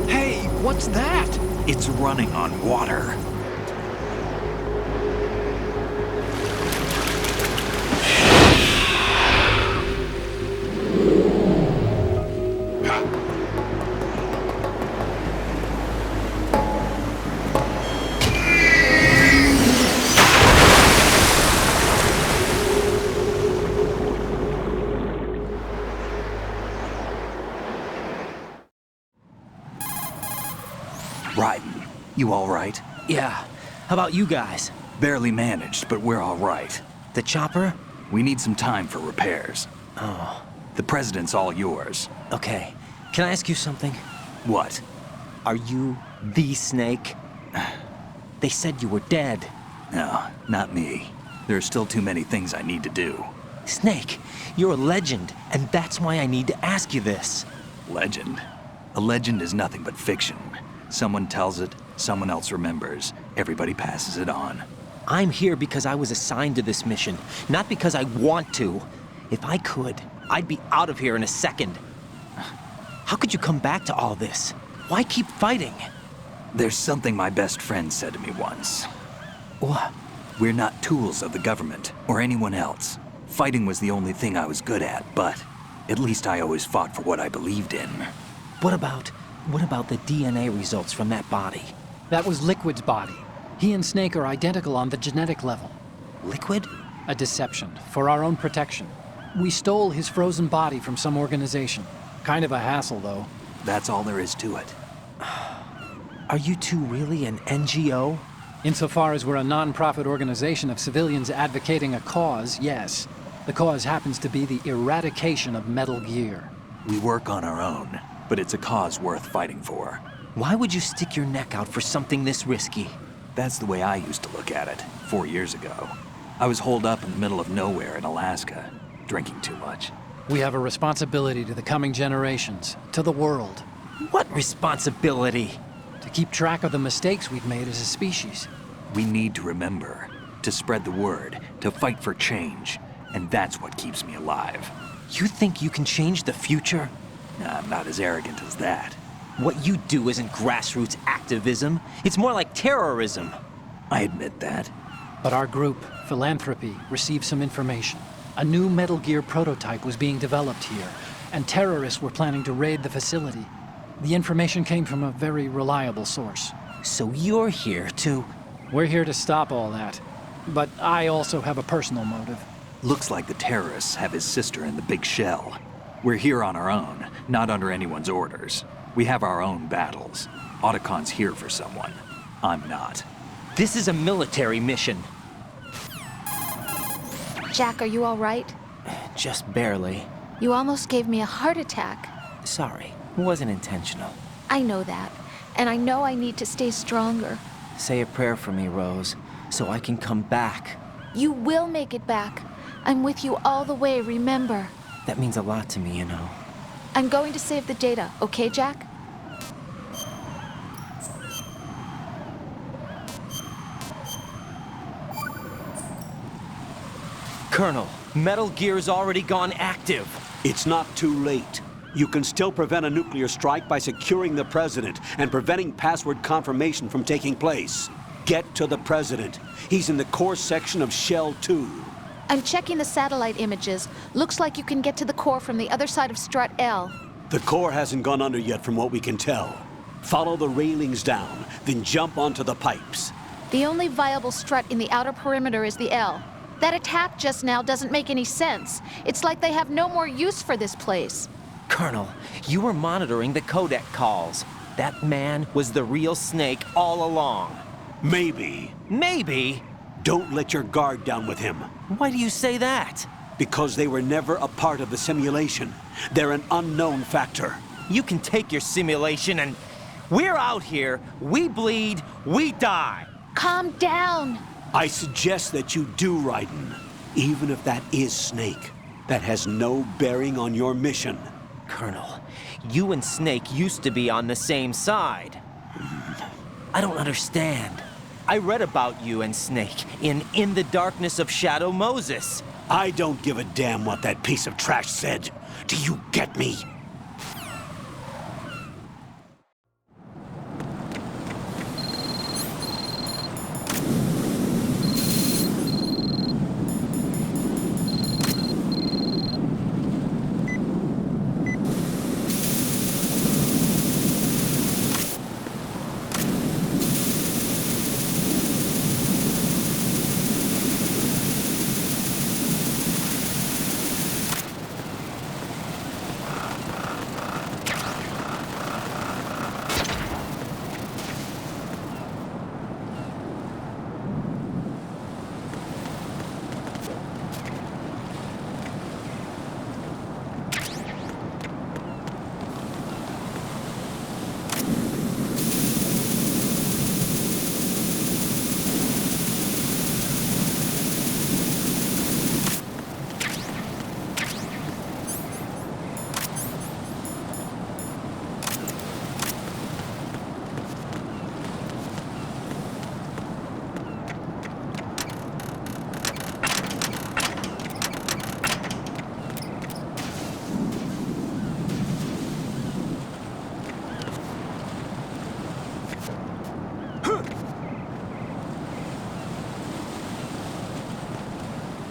[SPEAKER 3] Hey, what's that?
[SPEAKER 1] It's running on water. Raiden, you all right?
[SPEAKER 13] Yeah. How about you guys?
[SPEAKER 1] Barely managed, but we're all right.
[SPEAKER 13] The chopper?
[SPEAKER 1] We need some time for repairs.
[SPEAKER 13] Oh.
[SPEAKER 1] The president's all yours.
[SPEAKER 13] Okay. Can I ask you something?
[SPEAKER 1] What?
[SPEAKER 13] Are you the Snake? They said you were dead.
[SPEAKER 1] No, not me. There are still too many things I need to do.
[SPEAKER 13] Snake, you're a legend, and that's why I need to ask you this.
[SPEAKER 1] Legend? A legend is nothing but fiction. Someone tells it, someone else remembers. Everybody passes it on.
[SPEAKER 13] I'm here because I was assigned to this mission, not because I want to. If I could, I'd be out of here in a second. How could you come back to all this? Why keep fighting?
[SPEAKER 1] There's something my best friend said to me once.
[SPEAKER 13] What?
[SPEAKER 1] We're not tools of the government or anyone else. Fighting was the only thing I was good at, but at least I always fought for what I believed in.
[SPEAKER 13] What about the DNA results from that body?
[SPEAKER 3] That was Liquid's body. He and Snake are identical on the genetic level.
[SPEAKER 13] Liquid?
[SPEAKER 3] A deception, for our own protection. We stole his frozen body from some organization. Kind of a hassle, though.
[SPEAKER 1] That's all there is to it.
[SPEAKER 13] Are you two really an NGO?
[SPEAKER 3] Insofar as we're a non-profit organization of civilians advocating a cause, yes. The cause happens to be the eradication of Metal Gear.
[SPEAKER 1] We work on our own, but it's a cause worth fighting for.
[SPEAKER 13] Why would you stick your neck out for something this risky?
[SPEAKER 1] That's the way I used to look at it, 4 years ago. I was holed up in the middle of nowhere in Alaska, drinking too much.
[SPEAKER 3] We have a responsibility to the coming generations, to the world.
[SPEAKER 13] What responsibility?
[SPEAKER 3] To keep track of the mistakes we've made as a species.
[SPEAKER 1] We need to remember, to spread the word, to fight for change. And that's what keeps me alive.
[SPEAKER 13] You think you can change the future?
[SPEAKER 1] Nah, I'm not as arrogant as that.
[SPEAKER 13] What you do isn't grassroots activism. It's more like terrorism.
[SPEAKER 1] I admit that.
[SPEAKER 3] But our group, Philanthropy, received some information. A new Metal Gear prototype was being developed here, and terrorists were planning to raid the facility. The information came from a very reliable source.
[SPEAKER 13] So you're here to...
[SPEAKER 3] We're here to stop all that. But I also have a personal motive.
[SPEAKER 1] Looks like the terrorists have his sister in the big shell. We're here on our own, not under anyone's orders. We have our own battles. Otacon's here for someone. I'm not.
[SPEAKER 13] This is a military mission.
[SPEAKER 16] Jack, are you all right?
[SPEAKER 13] Just barely.
[SPEAKER 16] You almost gave me a heart attack.
[SPEAKER 13] Sorry, it wasn't intentional.
[SPEAKER 16] I know that, and I know I need to stay stronger.
[SPEAKER 13] Say a prayer for me, Rose, so I can come back.
[SPEAKER 16] You will make it back. I'm with you all the way, remember?
[SPEAKER 13] That means a lot to me, you know.
[SPEAKER 16] I'm going to save the data, okay, Jack?
[SPEAKER 13] Colonel, Metal Gear's already gone active.
[SPEAKER 2] It's not too late. You can still prevent a nuclear strike by securing the President and preventing password confirmation from taking place. Get to the President. He's in the core section of Shell 2.
[SPEAKER 16] I'm checking the satellite images. Looks like you can get to the core from the other side of Strut L.
[SPEAKER 2] The core hasn't gone under yet from what we can tell. Follow the railings down, then jump onto the pipes.
[SPEAKER 16] The only viable strut in the outer perimeter is the L. That attack just now doesn't make any sense. It's like they have no more use for this place.
[SPEAKER 13] Colonel, you were monitoring the codec calls. That man was the real Snake all along.
[SPEAKER 2] Maybe.
[SPEAKER 13] Maybe?
[SPEAKER 2] Don't let your guard down with him.
[SPEAKER 13] Why do you say that?
[SPEAKER 2] Because they were never a part of the simulation. They're an unknown factor.
[SPEAKER 13] You can take your simulation and... We're out here, we bleed, we die.
[SPEAKER 16] Calm down.
[SPEAKER 2] I suggest that you do, Raiden. Even if that is Snake. That has no bearing on your mission.
[SPEAKER 13] Colonel, you and Snake used to be on the same side. I don't understand. I read about you and Snake in the Darkness of Shadow Moses.
[SPEAKER 2] I don't give a damn what that piece of trash said. Do you get me?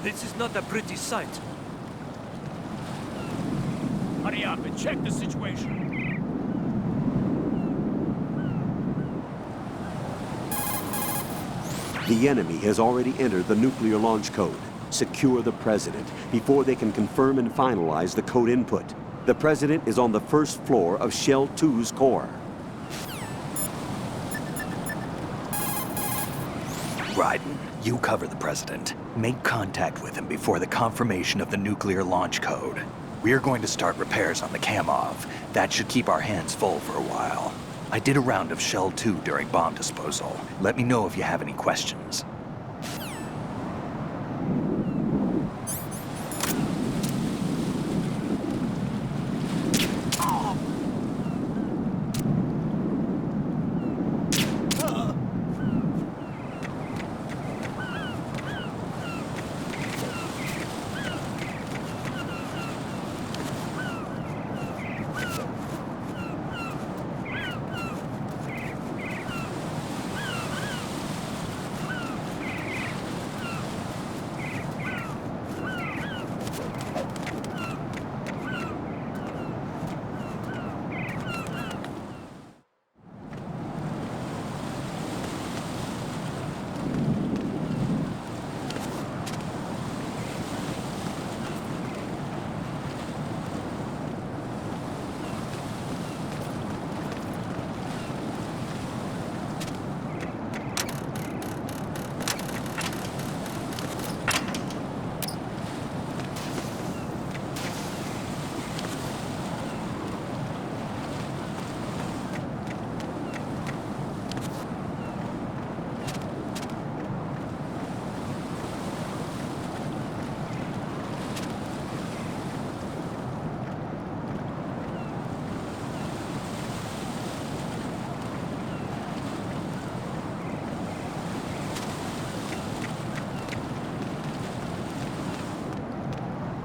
[SPEAKER 4] This is not a pretty sight. Hurry up and check the situation.
[SPEAKER 15] The enemy has already entered the nuclear launch code. Secure the President before they can confirm and finalize the code input. The President is on the first floor of Shell 2's core.
[SPEAKER 1] Raiden, you cover the President. Make contact with him before the confirmation of the nuclear launch code. We're going to start repairs on the Kamov. That should keep our hands full for a while. I did a round of Shell 2 during bomb disposal. Let me know if you have any questions.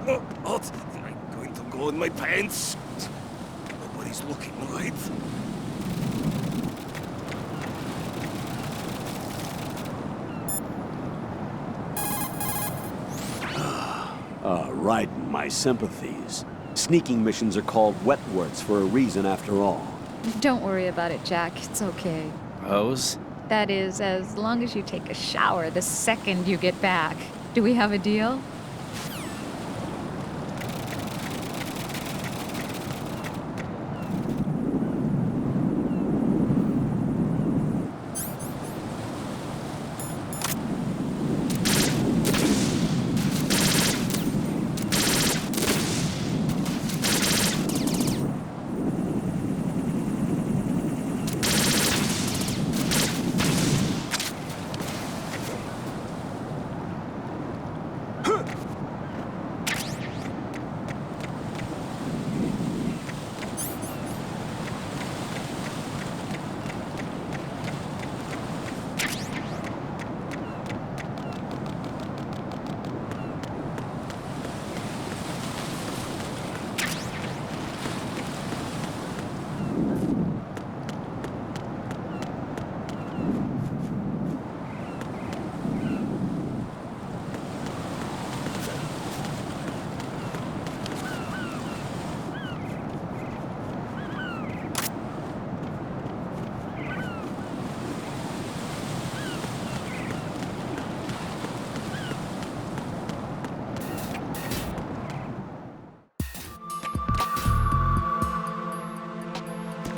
[SPEAKER 18] Oh, hot. I'm going to go in my pants. Nobody's looking, right?
[SPEAKER 2] Right, my sympathies. Sneaking missions are called wet works for a reason after all.
[SPEAKER 14] Don't worry about it, Jack. It's okay.
[SPEAKER 13] Rose?
[SPEAKER 14] That is, as long as you take a shower the second you get back. Do we have a deal?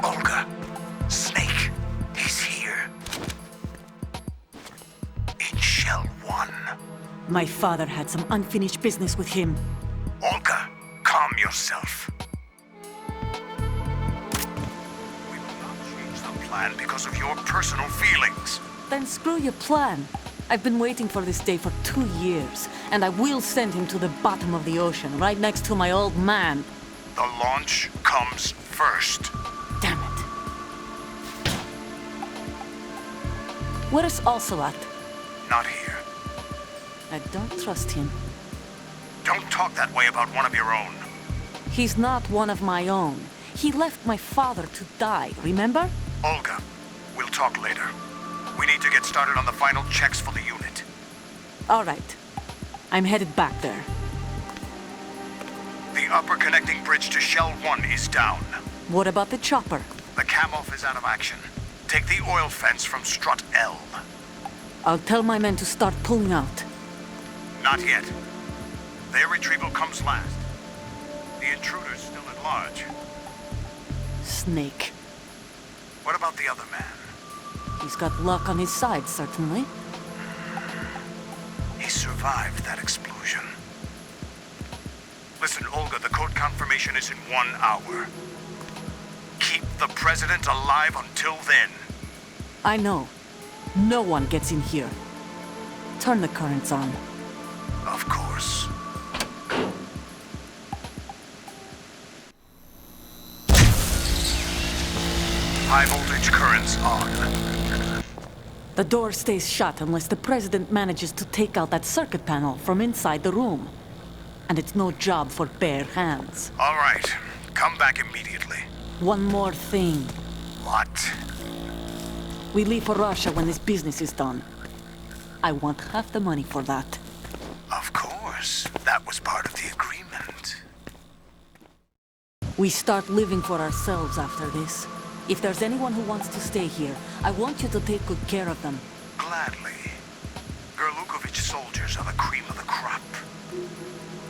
[SPEAKER 23] Olga, Snake, he's here. In Shell 1.
[SPEAKER 6] My father had some unfinished business with him.
[SPEAKER 23] Olga, calm yourself. We will not change the plan because of your personal feelings.
[SPEAKER 6] Then screw your plan. I've been waiting for this day for 2 years, and I will send him to the bottom of the ocean, right next to my old man.
[SPEAKER 23] The launch comes first.
[SPEAKER 6] Damn it. Where's Ocelot?
[SPEAKER 23] Not here.
[SPEAKER 6] I don't trust him.
[SPEAKER 23] Don't talk that way about one of your own.
[SPEAKER 6] He's not one of my own. He left my father to die, remember?
[SPEAKER 23] Olga, we'll talk later. We need to get started on the final checks for the unit.
[SPEAKER 6] All right. I'm headed back there.
[SPEAKER 23] The upper connecting bridge to Shell 1 is down.
[SPEAKER 6] What about the chopper?
[SPEAKER 23] The cam-off is out of action. Take the oil fence from strut L.
[SPEAKER 6] I'll tell my men to start pulling out.
[SPEAKER 23] Not yet. Their retrieval comes last. The intruder's still at large.
[SPEAKER 6] Snake.
[SPEAKER 23] What about the other man?
[SPEAKER 6] He's got luck on his side, certainly.
[SPEAKER 23] He survived that explosion. Listen, Olga, the code confirmation is in 1 hour. Keep the president alive until then.
[SPEAKER 6] I know. No one gets in here. Turn the currents on.
[SPEAKER 23] Of course. High voltage currents on.
[SPEAKER 6] The door stays shut unless the president manages to take out that circuit panel from inside the room. And it's no job for bare hands.
[SPEAKER 23] All right. Come back immediately.
[SPEAKER 6] One more thing.
[SPEAKER 23] What?
[SPEAKER 6] We leave for Russia when this business is done. I want half the money for that.
[SPEAKER 23] Of course. That was part of the agreement.
[SPEAKER 6] We start living for ourselves after this. If there's anyone who wants to stay here, I want you to take good care of them.
[SPEAKER 23] Gladly. Gerlukovich soldiers are the cream of the crop.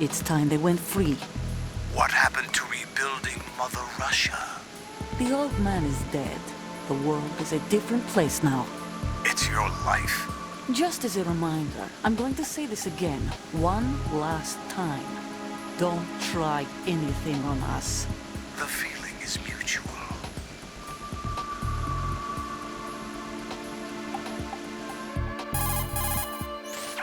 [SPEAKER 6] It's time they went free.
[SPEAKER 23] What happened to rebuilding Mother Russia?
[SPEAKER 6] The old man is dead. The world is a different place now.
[SPEAKER 23] It's your life.
[SPEAKER 6] Just as a reminder, I'm going to say this again, one last time. Don't try anything on us.
[SPEAKER 23] The feeling is mutual.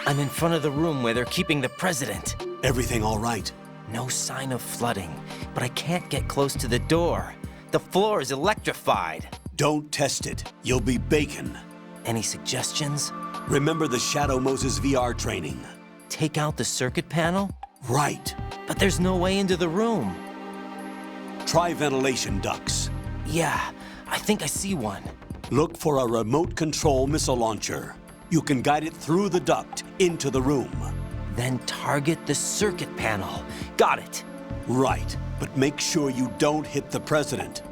[SPEAKER 13] I'm in front of the room where they're keeping the president.
[SPEAKER 2] Everything all right?
[SPEAKER 13] No sign of flooding, but I can't get close to the door. The floor is electrified.
[SPEAKER 2] Don't test it. You'll be bacon.
[SPEAKER 13] Any suggestions?
[SPEAKER 2] Remember the Shadow Moses VR training.
[SPEAKER 13] Take out the circuit panel?
[SPEAKER 2] Right.
[SPEAKER 13] But there's no way into the room.
[SPEAKER 2] Try ventilation ducts.
[SPEAKER 13] Yeah, I think I see one.
[SPEAKER 2] Look for a remote control missile launcher. You can guide it through the duct into the room.
[SPEAKER 13] Then target the circuit panel. Got it.
[SPEAKER 2] Right, but make sure you don't hit the president.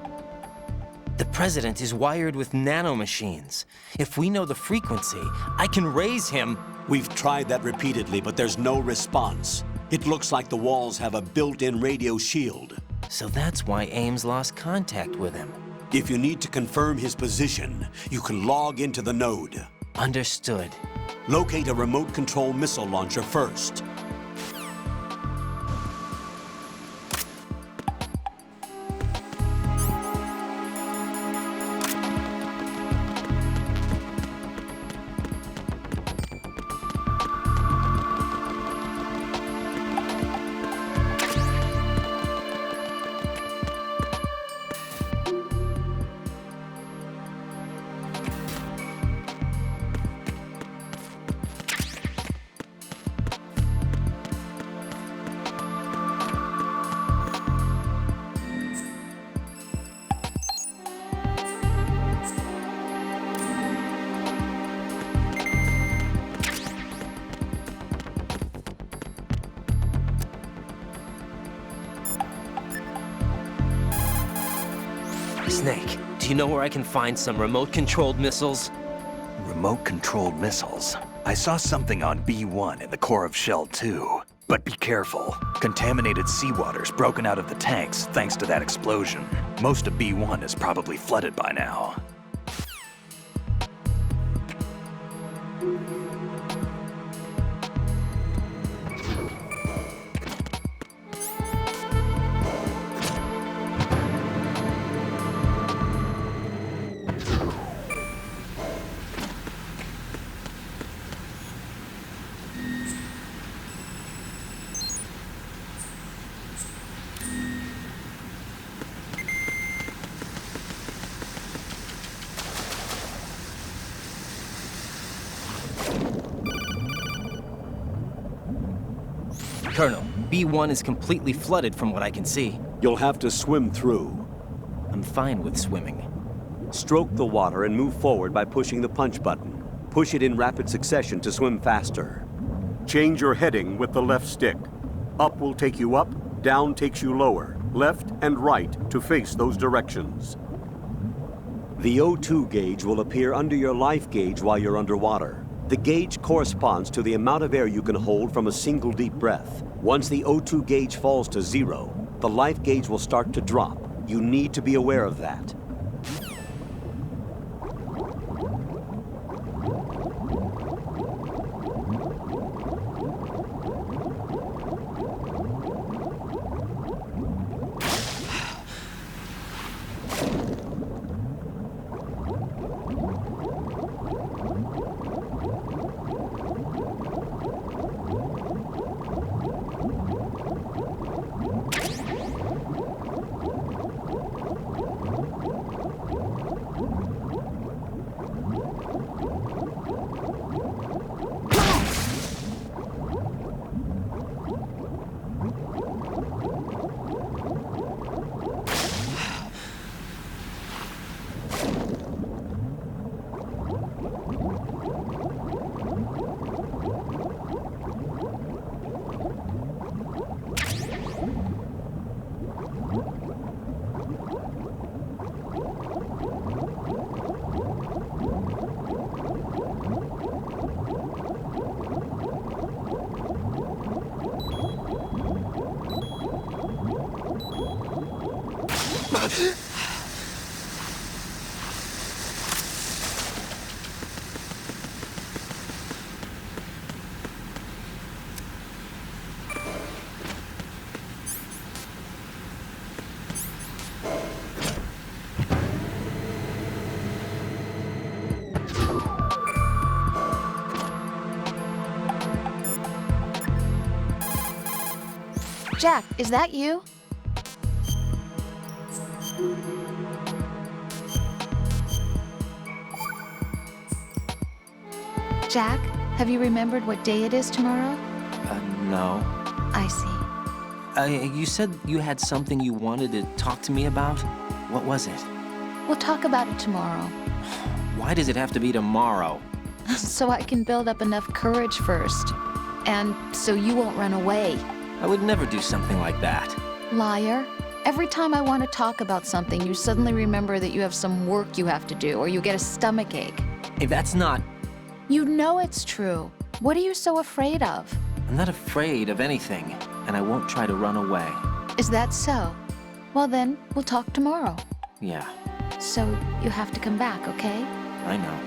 [SPEAKER 13] The president is wired with nanomachines. If we know the frequency, I can raise him.
[SPEAKER 2] We've tried that repeatedly, but there's no response. It looks like the walls have a built-in radio shield.
[SPEAKER 13] So that's why Ames lost contact with him.
[SPEAKER 2] If you need to confirm his position, you can log into the node.
[SPEAKER 13] Understood.
[SPEAKER 2] Locate a remote control missile launcher first.
[SPEAKER 13] Snake, do you know where I can find some remote-controlled missiles?
[SPEAKER 1] Remote-controlled missiles? I saw something on B1 in the core of Shell 2. But be careful. Contaminated seawater's broken out of the tanks thanks to that explosion. Most of B1 is probably flooded by now.
[SPEAKER 13] Colonel, B1 is completely flooded from what I can see.
[SPEAKER 15] You'll have to swim through.
[SPEAKER 13] I'm fine with swimming.
[SPEAKER 15] Stroke the water and move forward by pushing the punch button. Push it in rapid succession to swim faster. Change your heading with the left stick. Up will take you up, down takes you lower, left and right to face those directions. The O2 gauge will appear under your life gauge while you're underwater. The gauge corresponds to the amount of air you can hold from a single deep breath. Once the O2 gauge falls to 0, the life gauge will start to drop. You need to be aware of that.
[SPEAKER 16] Jack, is that you? Jack, have you remembered what day it is tomorrow?
[SPEAKER 13] No.
[SPEAKER 16] I see.
[SPEAKER 13] You said you had something you wanted to talk to me about? What was it?
[SPEAKER 16] We'll talk about it tomorrow.
[SPEAKER 13] Why does it have to be tomorrow?
[SPEAKER 16] So I can build up enough courage first. And so you won't run away.
[SPEAKER 13] I would never do something like that.
[SPEAKER 16] Liar. Every time I want to talk about something, you suddenly remember that you have some work you have to do, or you get a stomachache.
[SPEAKER 13] Hey, that's not...
[SPEAKER 16] You know it's true. What are you so afraid of?
[SPEAKER 13] I'm not afraid of anything, and I won't try to run away.
[SPEAKER 16] Is that so? Well then, we'll talk tomorrow.
[SPEAKER 13] Yeah,
[SPEAKER 16] So you have to come back, okay?
[SPEAKER 13] I know.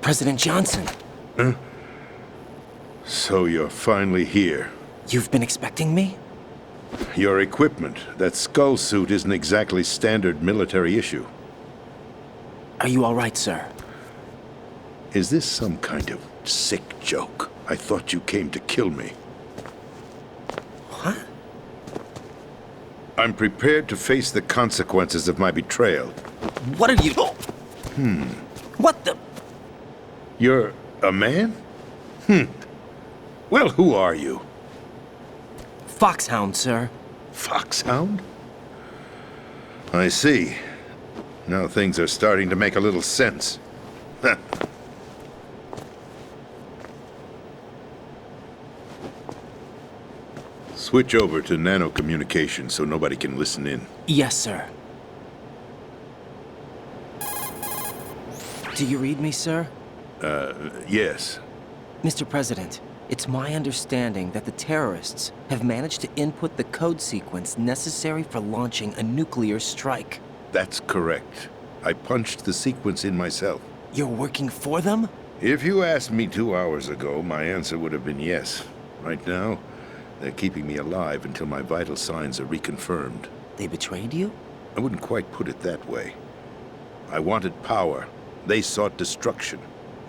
[SPEAKER 13] President Johnson.
[SPEAKER 9] Huh? So you're finally here.
[SPEAKER 13] You've been expecting me?
[SPEAKER 9] Your equipment, that skull suit isn't exactly standard military issue.
[SPEAKER 13] Are you all right, sir?
[SPEAKER 9] Is this some kind of sick joke? I thought you came to kill me.
[SPEAKER 13] What?
[SPEAKER 9] I'm prepared to face the consequences of my betrayal.
[SPEAKER 13] What are you... What the...
[SPEAKER 9] You're a man? Well, who are you?
[SPEAKER 13] Foxhound, sir.
[SPEAKER 9] Foxhound? I see. Now things are starting to make a little sense. Switch over to nano-communication so nobody can listen in.
[SPEAKER 13] Yes, sir. Do you read me, sir?
[SPEAKER 9] Yes.
[SPEAKER 13] Mr. President, it's my understanding that the terrorists have managed to input the code sequence necessary for launching a nuclear strike.
[SPEAKER 9] That's correct. I punched the sequence in myself.
[SPEAKER 13] You're working for them?
[SPEAKER 9] If you asked me 2 hours ago, my answer would have been yes. Right now, they're keeping me alive until my vital signs are reconfirmed.
[SPEAKER 13] They betrayed you?
[SPEAKER 9] I wouldn't quite put it that way. I wanted power. They sought destruction.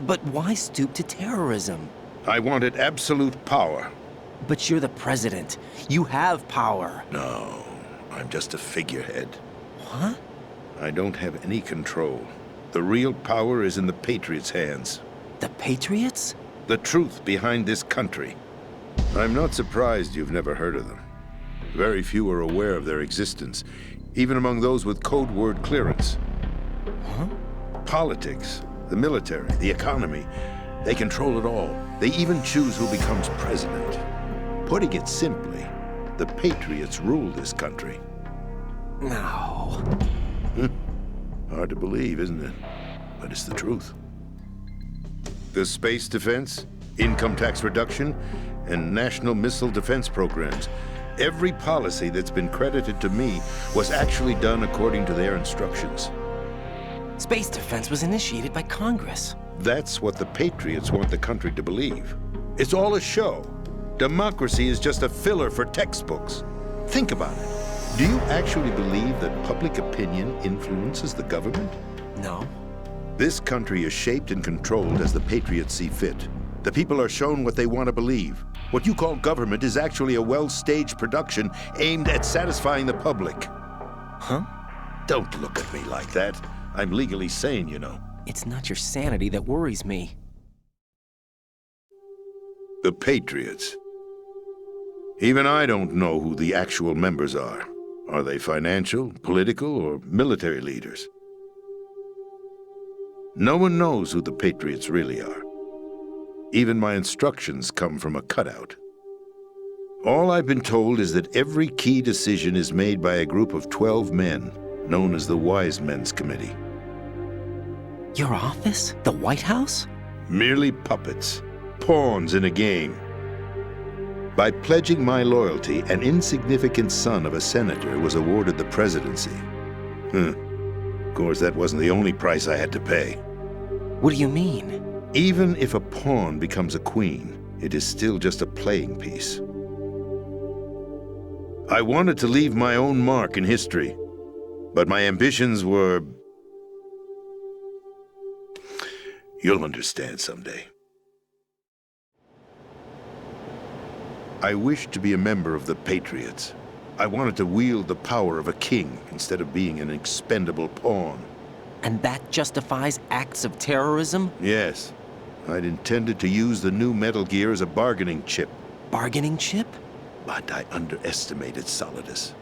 [SPEAKER 13] But why stoop to terrorism?
[SPEAKER 9] I wanted absolute power.
[SPEAKER 13] But you're the president. You have power.
[SPEAKER 9] No, I'm just a figurehead.
[SPEAKER 13] What?
[SPEAKER 9] I don't have any control. The real power is in the Patriots' hands.
[SPEAKER 13] The Patriots?
[SPEAKER 9] The truth behind this country. I'm not surprised you've never heard of them. Very few are aware of their existence, even among those with code word clearance.
[SPEAKER 13] Huh?
[SPEAKER 9] Politics, the military, the economy, they control it all. They even choose who becomes president. Putting it simply, the Patriots rule this country.
[SPEAKER 13] No.
[SPEAKER 9] Hard to believe, isn't it? But it's the truth. The space defense, income tax reduction, and national missile defense programs. Every policy that's been credited to me was actually done according to their instructions.
[SPEAKER 13] Space defense was initiated by Congress.
[SPEAKER 9] That's what the Patriots want the country to believe. It's all a show. Democracy is just a filler for textbooks. Think about it. Do you actually believe that public opinion influences the government?
[SPEAKER 13] No.
[SPEAKER 9] This country is shaped and controlled as the Patriots see fit. The people are shown what they want to believe. What you call government is actually a well-staged production aimed at satisfying the public.
[SPEAKER 13] Huh?
[SPEAKER 9] Don't look at me like that. I'm legally sane, you know.
[SPEAKER 13] It's not your sanity that worries me.
[SPEAKER 9] The Patriots. Even I don't know who the actual members are. Are they financial, political, or military leaders? No one knows who the Patriots really are. Even my instructions come from a cutout. All I've been told is that every key decision is made by a group of 12 men, known as the Wise Men's Committee.
[SPEAKER 13] Your office? The White House?
[SPEAKER 9] Merely puppets, pawns in a game. By pledging my loyalty, an insignificant son of a senator was awarded the presidency. Of course, that wasn't the only price I had to pay.
[SPEAKER 13] What do you mean?
[SPEAKER 9] Even if a pawn becomes a queen, it is still just a playing piece. I wanted to leave my own mark in history, but my ambitions were... You'll understand someday. I wished to be a member of the Patriots. I wanted to wield the power of a king instead of being an expendable pawn.
[SPEAKER 13] And that justifies acts of terrorism?
[SPEAKER 9] Yes. I'd intended to use the new Metal Gear as a bargaining chip.
[SPEAKER 13] Bargaining chip?
[SPEAKER 9] But I underestimated Solidus.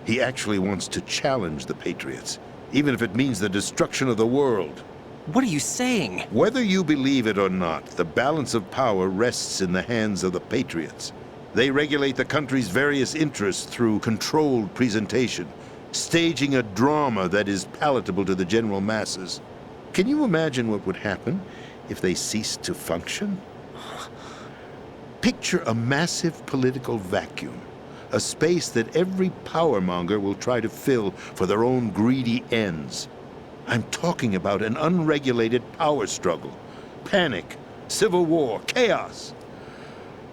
[SPEAKER 9] He actually wants to challenge the Patriots, even if it means the destruction of the world.
[SPEAKER 13] What are you saying?
[SPEAKER 9] Whether you believe it or not, the balance of power rests in the hands of the Patriots. They regulate the country's various interests through controlled presentation, staging a drama that is palatable to the general masses. Can you imagine what would happen if they ceased to function? Picture a massive political vacuum, a space that every powermonger will try to fill for their own greedy ends. I'm talking about an unregulated power struggle, panic, civil war, chaos.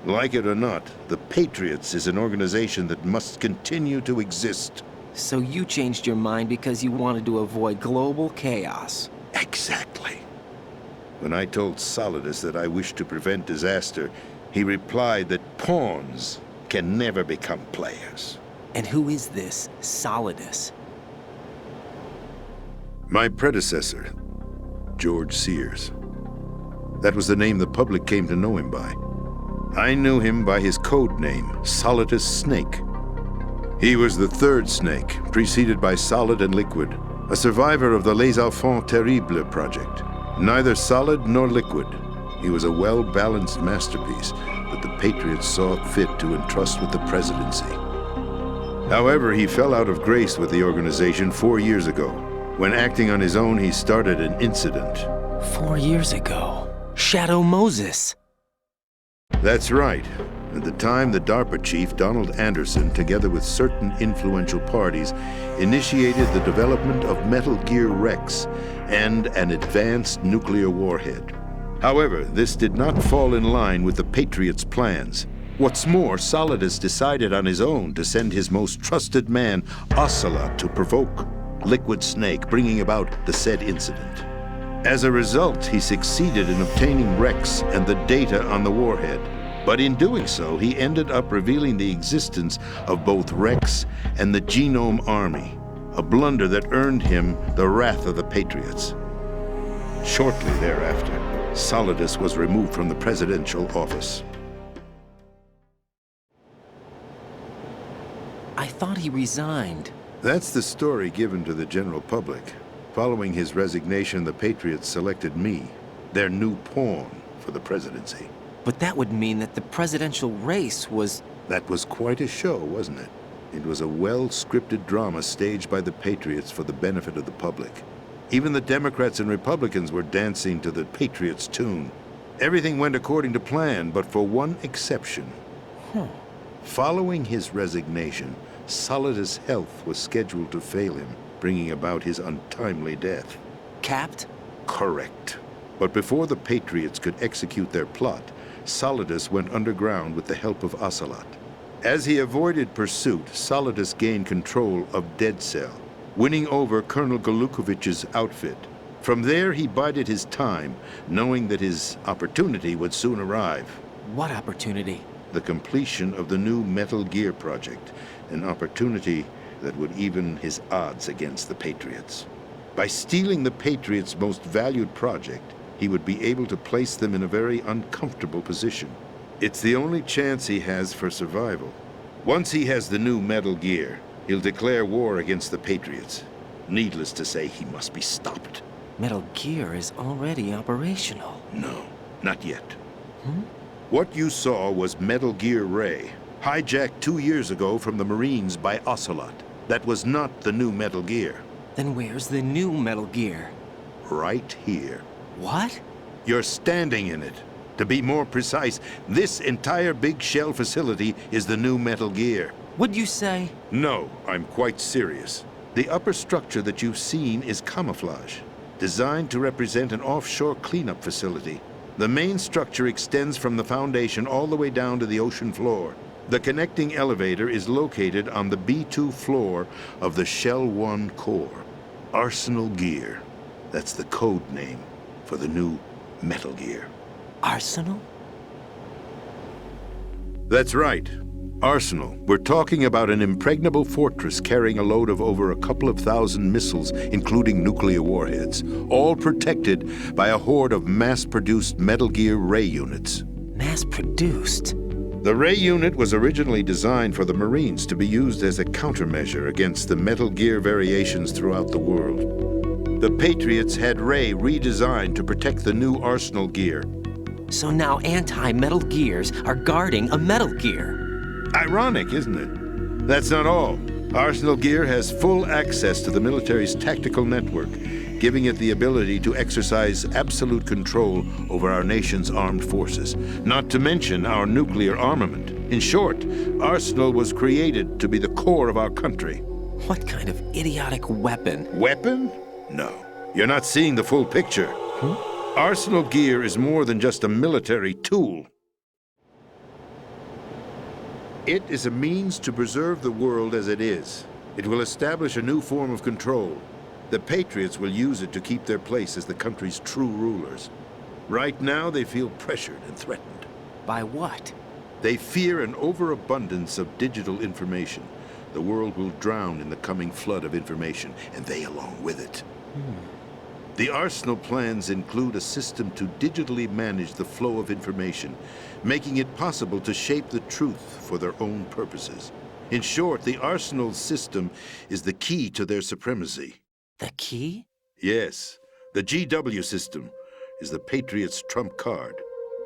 [SPEAKER 9] Like it or not, the Patriots is an organization that must continue to exist.
[SPEAKER 13] So you changed your mind because you wanted to avoid global chaos.
[SPEAKER 9] Exactly. When I told Solidus that I wished to prevent disaster, he replied that pawns can never become players.
[SPEAKER 13] And who is this Solidus?
[SPEAKER 9] My predecessor, George Sears. That was the name the public came to know him by. I knew him by his code name, Solidus Snake. He was the third snake, preceded by Solid and Liquid, a survivor of the Les Enfants Terribles project. Neither solid nor liquid, he was a well-balanced masterpiece that the Patriots saw fit to entrust with the presidency. However, he fell out of grace with the organization 4 years ago. When acting on his own, he started an incident.
[SPEAKER 13] 4 years ago? Shadow Moses!
[SPEAKER 9] That's right. At the time, the DARPA chief, Donald Anderson, together with certain influential parties, initiated the development of Metal Gear Rex and an advanced nuclear warhead. However, this did not fall in line with the Patriots' plans. What's more, Solidus decided on his own to send his most trusted man, Ocelot, to provoke Liquid Snake, bringing about the said incident. As a result, he succeeded in obtaining Rex and the data on the warhead. But in doing so, he ended up revealing the existence of both Rex and the Genome Army, a blunder that earned him the wrath of the Patriots. Shortly thereafter, Solidus was removed from the presidential office.
[SPEAKER 13] I thought he resigned.
[SPEAKER 9] That's the story given to the general public. Following his resignation, the Patriots selected me, their new pawn, for the presidency.
[SPEAKER 13] But that would mean that the presidential race was...
[SPEAKER 9] That was quite a show, wasn't it? It was a well-scripted drama staged by the Patriots for the benefit of the public. Even the Democrats and Republicans were dancing to the Patriots' tune. Everything went according to plan, but for one exception. Following his resignation, Solidus' health was scheduled to fail him, bringing about his untimely death.
[SPEAKER 13] Capped?
[SPEAKER 9] Correct. But before the Patriots could execute their plot, Solidus went underground with the help of Ocelot. As he avoided pursuit, Solidus gained control of Dead Cell, winning over Colonel Golukovich's outfit. From there, he bided his time, knowing that his opportunity would soon arrive.
[SPEAKER 13] What opportunity?
[SPEAKER 9] The completion of the new Metal Gear project, an opportunity that would even his odds against the Patriots. By stealing the Patriots' most valued project, he would be able to place them in a very uncomfortable position. It's the only chance he has for survival. Once he has the new Metal Gear, he'll declare war against the Patriots. Needless to say, he must be stopped.
[SPEAKER 13] Metal Gear is already operational.
[SPEAKER 9] No, not yet. What you saw was Metal Gear Ray, hijacked 2 years ago from the Marines by Ocelot. That was not the new Metal Gear.
[SPEAKER 13] Then where's the new Metal Gear?
[SPEAKER 9] Right here.
[SPEAKER 13] What?
[SPEAKER 9] You're standing in it. To be more precise, this entire big shell facility is the new Metal Gear.
[SPEAKER 13] What'd you say?
[SPEAKER 9] No, I'm quite serious. The upper structure that you've seen is camouflage, designed to represent an offshore cleanup facility. The main structure extends from the foundation all the way down to the ocean floor. The connecting elevator is located on the B2 floor of the Shell 1 core. Arsenal Gear. That's the code name for the new Metal Gear.
[SPEAKER 13] Arsenal?
[SPEAKER 9] That's right. Arsenal. We're talking about an impregnable fortress carrying a load of over a couple of thousand missiles, including nuclear warheads, all protected by a horde of mass-produced Metal Gear Ray units.
[SPEAKER 13] Mass-produced?
[SPEAKER 9] The Ray unit was originally designed for the Marines to be used as a countermeasure against the Metal Gear variations throughout the world. The Patriots had Ray redesigned to protect the new Arsenal Gear.
[SPEAKER 13] So now anti-Metal Gears are guarding a Metal Gear.
[SPEAKER 9] Ironic, isn't it? That's not all. Arsenal Gear has full access to the military's tactical network, giving it the ability to exercise absolute control over our nation's armed forces, not to mention our nuclear armament. In short, Arsenal was created to be the core of our country.
[SPEAKER 13] What kind of idiotic weapon?
[SPEAKER 9] Weapon? No. You're not seeing the full picture. Arsenal Gear is more than just a military tool. It is a means to preserve the world as it is. It will establish a new form of control. The Patriots will use it to keep their place as the country's true rulers. Right now, they feel pressured and threatened.
[SPEAKER 13] By what?
[SPEAKER 9] They fear an overabundance of digital information. The world will drown in the coming flood of information, and they along with it. The Arsenal plans include a system to digitally manage the flow of information, making it possible to shape the truth for their own purposes. In short, the Arsenal system is the key to their supremacy.
[SPEAKER 13] The key?
[SPEAKER 9] Yes. The GW system is the Patriots' trump card.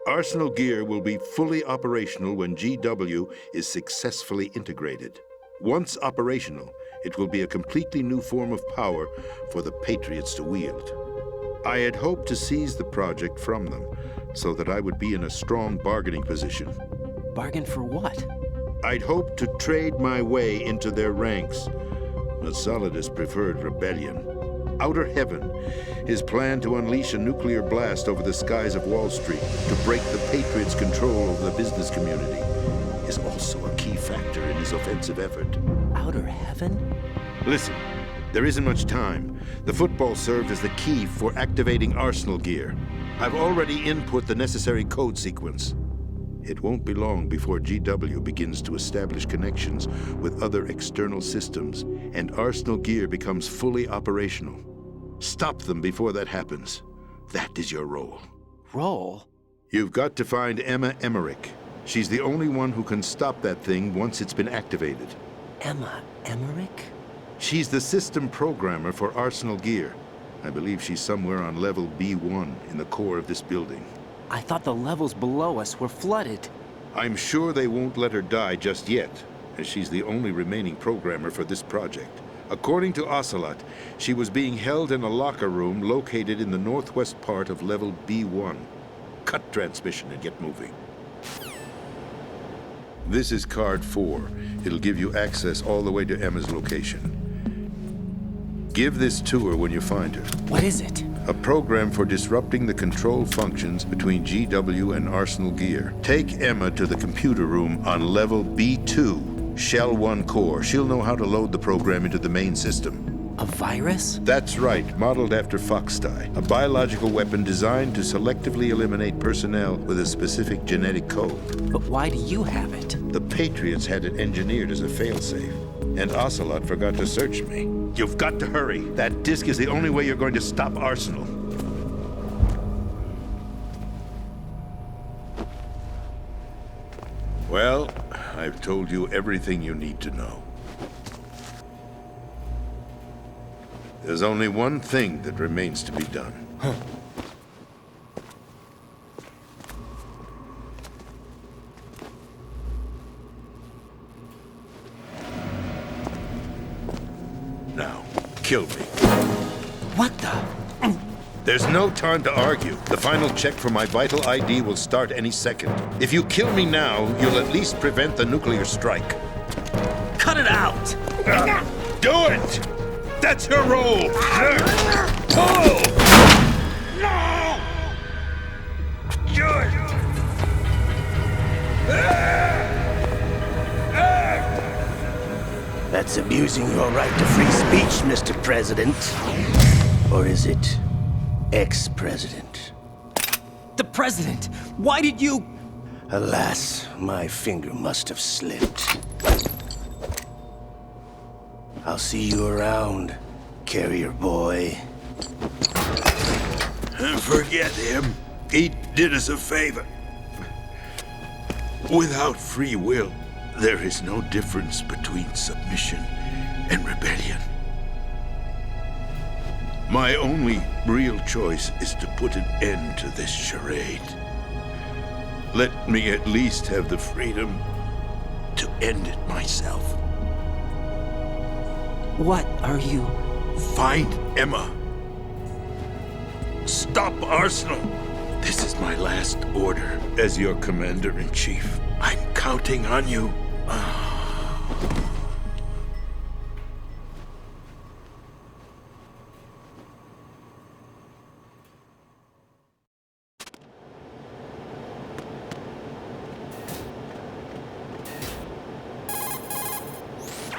[SPEAKER 9] Arsenal Gear will be fully operational when GW is successfully integrated. Once operational, it will be a completely new form of power for the Patriots to wield. I had hoped to seize the project from them, so that I would be in a strong bargaining position.
[SPEAKER 13] Bargain for what?
[SPEAKER 9] I'd hoped to trade my way into their ranks, but Solidus preferred rebellion. Outer Heaven, his plan to unleash a nuclear blast over the skies of Wall Street to break the Patriots' control over the business community, is also a key factor in his offensive effort.
[SPEAKER 13] Outer Heaven?
[SPEAKER 9] Listen, there isn't much time. The football served as the key for activating Arsenal Gear. I've already input the necessary code sequence. It won't be long before GW begins to establish connections with other external systems, and Arsenal Gear becomes fully operational. Stop them before that happens. That is your role.
[SPEAKER 13] Role?
[SPEAKER 9] You've got to find Emma Emmerich. She's the only one who can stop that thing once it's been activated.
[SPEAKER 13] Emma Emmerich?
[SPEAKER 9] She's the system programmer for Arsenal Gear. I believe she's somewhere on level B1 in the core of this building.
[SPEAKER 13] I thought the levels below us were flooded.
[SPEAKER 9] I'm sure they won't let her die just yet, as she's the only remaining programmer for this project. According to Ocelot, she was being held in a locker room located in the northwest part of level B1. Cut transmission and get moving. This is card 4. It'll give you access all the way to Emma's location. Give this to her when you find her.
[SPEAKER 13] What is it?
[SPEAKER 9] A program for disrupting the control functions between GW and Arsenal Gear. Take Emma to the computer room on level B2, Shell 1 core. She'll know how to load the program into the main system.
[SPEAKER 13] A virus?
[SPEAKER 9] That's right, modeled after Foxdie, a biological weapon designed to selectively eliminate personnel with a specific genetic code.
[SPEAKER 13] But why do you have it?
[SPEAKER 9] The Patriots had it engineered as a failsafe, and Ocelot forgot to search me. You've got to hurry. That disk is the only way you're going to stop Arsenal. Well, I've told you everything you need to know. There's only one thing that remains to be done. Now, kill me.
[SPEAKER 13] What the?
[SPEAKER 9] There's no time to argue. The final check for my vital ID will start any second. If you kill me now, you'll at least prevent the nuclear strike.
[SPEAKER 5] Cut it out!
[SPEAKER 9] Do it! That's your role! Pull!
[SPEAKER 5] No!
[SPEAKER 9] Do it!
[SPEAKER 8] That's abusing your right to free speech, Mr. President. Or is it ex-president?
[SPEAKER 13] The president! Why did you...
[SPEAKER 8] Alas, my finger must have slipped. I'll see you around, carrier boy.
[SPEAKER 9] Forget him. He did us a favor. Without free will, there is no difference between submission and rebellion. My only real choice is to put an end to this charade. Let me at least have the freedom to end it myself.
[SPEAKER 13] What are you...
[SPEAKER 9] Find Emma. Stop Arsenal. This is my last order as your commander-in-chief. I'm counting on you.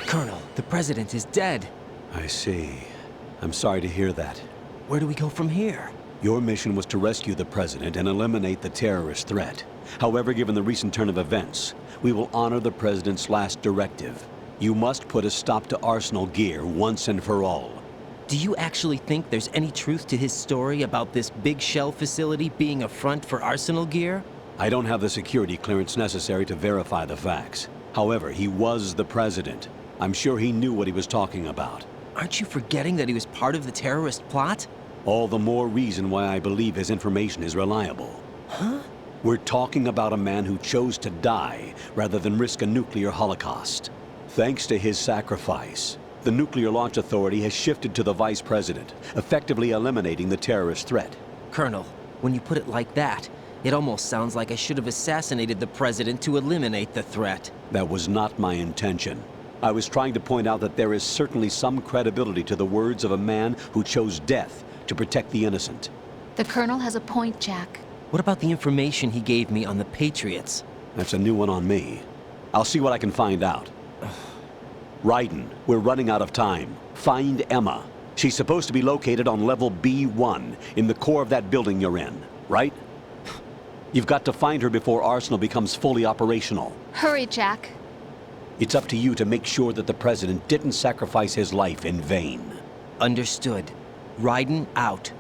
[SPEAKER 13] Colonel, the president is dead.
[SPEAKER 2] I see. I'm sorry to hear that.
[SPEAKER 13] Where do we go from here?
[SPEAKER 2] Your mission was to rescue the president and eliminate the terrorist threat. However, given the recent turn of events, we will honor the president's last directive. You must put a stop to Arsenal Gear once and for all.
[SPEAKER 13] Do you actually think there's any truth to his story about this big shell facility being a front for Arsenal Gear?
[SPEAKER 2] I don't have the security clearance necessary to verify the facts. However, he was the president. I'm sure he knew what he was talking about.
[SPEAKER 13] Aren't you forgetting that he was part of the terrorist plot?
[SPEAKER 2] All the more reason why I believe his information is reliable.
[SPEAKER 13] Huh?
[SPEAKER 2] We're talking about a man who chose to die rather than risk a nuclear holocaust. Thanks to his sacrifice, the Nuclear Launch Authority has shifted to the vice president, effectively eliminating the terrorist threat.
[SPEAKER 13] Colonel, when you put it like that, it almost sounds like I should have assassinated the president to eliminate the threat.
[SPEAKER 2] That was not my intention. I was trying to point out that there is certainly some credibility to the words of a man who chose death to protect the innocent.
[SPEAKER 16] The Colonel has a point, Jack.
[SPEAKER 13] What about the information he gave me on the Patriots?
[SPEAKER 2] That's a new one on me. I'll see what I can find out. Raiden, we're running out of time. Find Emma. She's supposed to be located on level B1, in the core of that building you're in, right? You've got to find her before Arsenal becomes fully operational.
[SPEAKER 16] Hurry, Jack.
[SPEAKER 2] It's up to you to make sure that the president didn't sacrifice his life in vain.
[SPEAKER 13] Understood. Raiden out.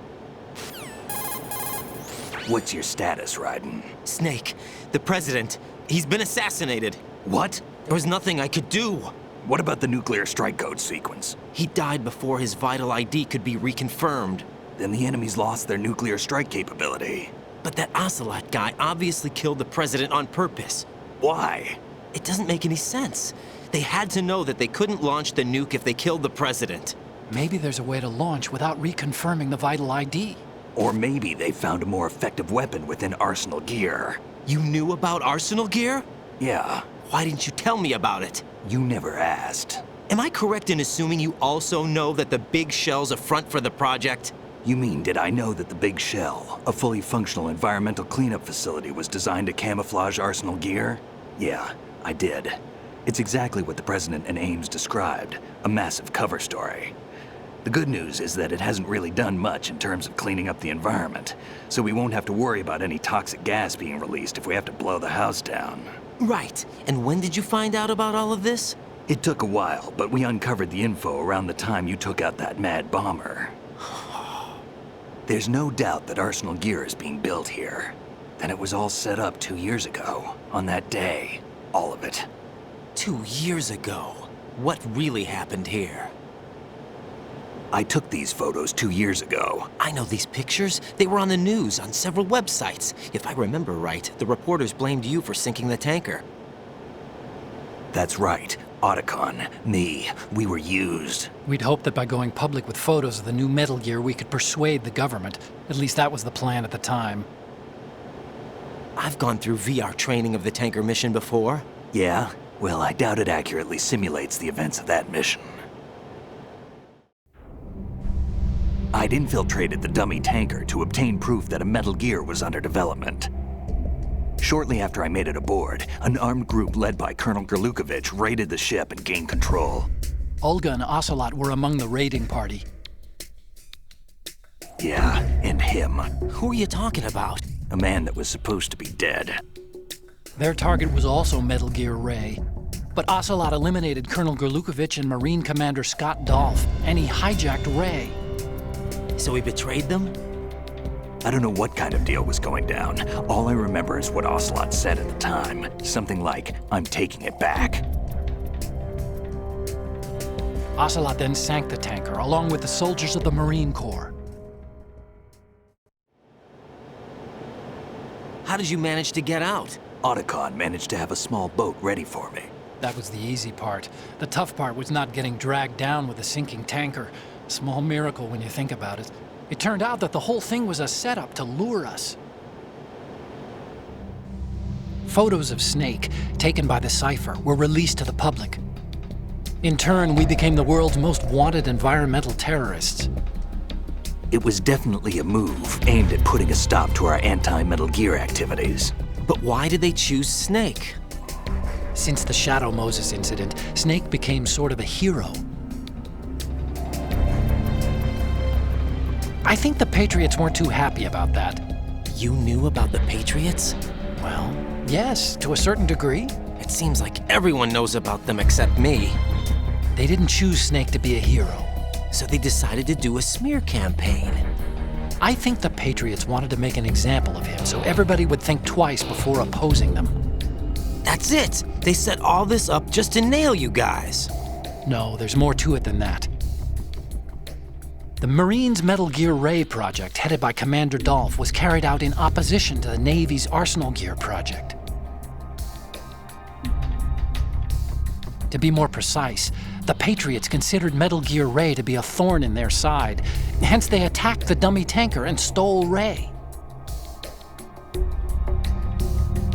[SPEAKER 1] What's your status, Raiden?
[SPEAKER 13] Snake, the president, he's been assassinated.
[SPEAKER 1] What?
[SPEAKER 13] There was nothing I could do.
[SPEAKER 1] What about the nuclear strike code sequence?
[SPEAKER 13] He died before his vital ID could be reconfirmed.
[SPEAKER 1] Then the enemy's lost their nuclear strike capability.
[SPEAKER 13] But that Ocelot guy obviously killed the president on purpose.
[SPEAKER 1] Why?
[SPEAKER 13] It doesn't make any sense. They had to know that they couldn't launch the nuke if they killed the president.
[SPEAKER 3] Maybe there's a way to launch without reconfirming the vital ID.
[SPEAKER 1] Or maybe they found a more effective weapon within Arsenal Gear.
[SPEAKER 13] You knew about Arsenal Gear?
[SPEAKER 1] Yeah.
[SPEAKER 13] Why didn't you tell me about it?
[SPEAKER 1] You never asked.
[SPEAKER 13] Am I correct in assuming you also know that the Big Shell's a front for the project?
[SPEAKER 1] You mean, did I know that the Big Shell, a fully functional environmental cleanup facility, was designed to camouflage Arsenal Gear? Yeah, I did. It's exactly what the President and Ames described, a massive cover story. The good news is that it hasn't really done much in terms of cleaning up the environment, so we won't have to worry about any toxic gas being released if we have to blow the house down.
[SPEAKER 13] Right. And when did you find out about all of this?
[SPEAKER 1] It took a while, but we uncovered the info around the time you took out that mad bomber. There's no doubt that Arsenal Gear is being built here. Then it was all set up 2 years ago, on that day. All of it.
[SPEAKER 13] 2 years ago. What really happened here?
[SPEAKER 1] I took these photos 2 years ago.
[SPEAKER 13] I know these pictures. They were on the news, on several websites. If I remember right, the reporters blamed you for sinking the tanker.
[SPEAKER 1] That's right. Otacon, me, we were used.
[SPEAKER 3] We'd hoped that by going public with photos of the new Metal Gear, we could persuade the government. At least that was the plan at the time.
[SPEAKER 13] I've gone through VR training of the tanker mission before.
[SPEAKER 1] Yeah? Well, I doubt it accurately simulates the events of that mission. I'd infiltrated the dummy tanker to obtain proof that a Metal Gear was under development. Shortly after I made it aboard, an armed group led by Colonel Gerlukovich raided the ship and gained control.
[SPEAKER 3] Olga and Ocelot were among the raiding party.
[SPEAKER 1] Yeah, and him.
[SPEAKER 13] Who are you talking about?
[SPEAKER 1] A man that was supposed to be dead.
[SPEAKER 3] Their target was also Metal Gear Ray. But Ocelot eliminated Colonel Gerlukovich and Marine Commander Scott Dolph, and he hijacked Ray.
[SPEAKER 13] So he betrayed them?
[SPEAKER 1] I don't know what kind of deal was going down. All I remember is what Ocelot said at the time. Something like, "I'm taking it back."
[SPEAKER 3] Ocelot then sank the tanker, along with the soldiers of the Marine Corps.
[SPEAKER 13] How did you manage to get out?
[SPEAKER 1] Otacon managed to have a small boat ready for me.
[SPEAKER 3] That was the easy part. The tough part was not getting dragged down with a sinking tanker. A small miracle when you think about it. It turned out that the whole thing was a setup to lure us. Photos of Snake, taken by the Cypher, were released to the public. In turn, we became the world's most wanted environmental terrorists.
[SPEAKER 1] It was definitely a move aimed at putting a stop to our anti-Metal Gear activities.
[SPEAKER 13] But why did they choose Snake?
[SPEAKER 3] Since the Shadow Moses incident, Snake became sort of a hero. I think the Patriots weren't too happy about that.
[SPEAKER 13] You knew about the Patriots?
[SPEAKER 3] Well, yes, to a certain degree.
[SPEAKER 13] It seems like everyone knows about them except me.
[SPEAKER 3] They didn't choose Snake to be a hero.
[SPEAKER 13] So they decided to do a smear campaign.
[SPEAKER 3] I think the Patriots wanted to make an example of him so everybody would think twice before opposing them.
[SPEAKER 13] That's it! They set all this up just to nail you guys.
[SPEAKER 3] No, there's more to it than that. The Marines' Metal Gear Ray project, headed by Commander Dolph, was carried out in opposition to the Navy's Arsenal Gear project. To be more precise, the Patriots considered Metal Gear Ray to be a thorn in their side. Hence, they attacked the dummy tanker and stole Ray.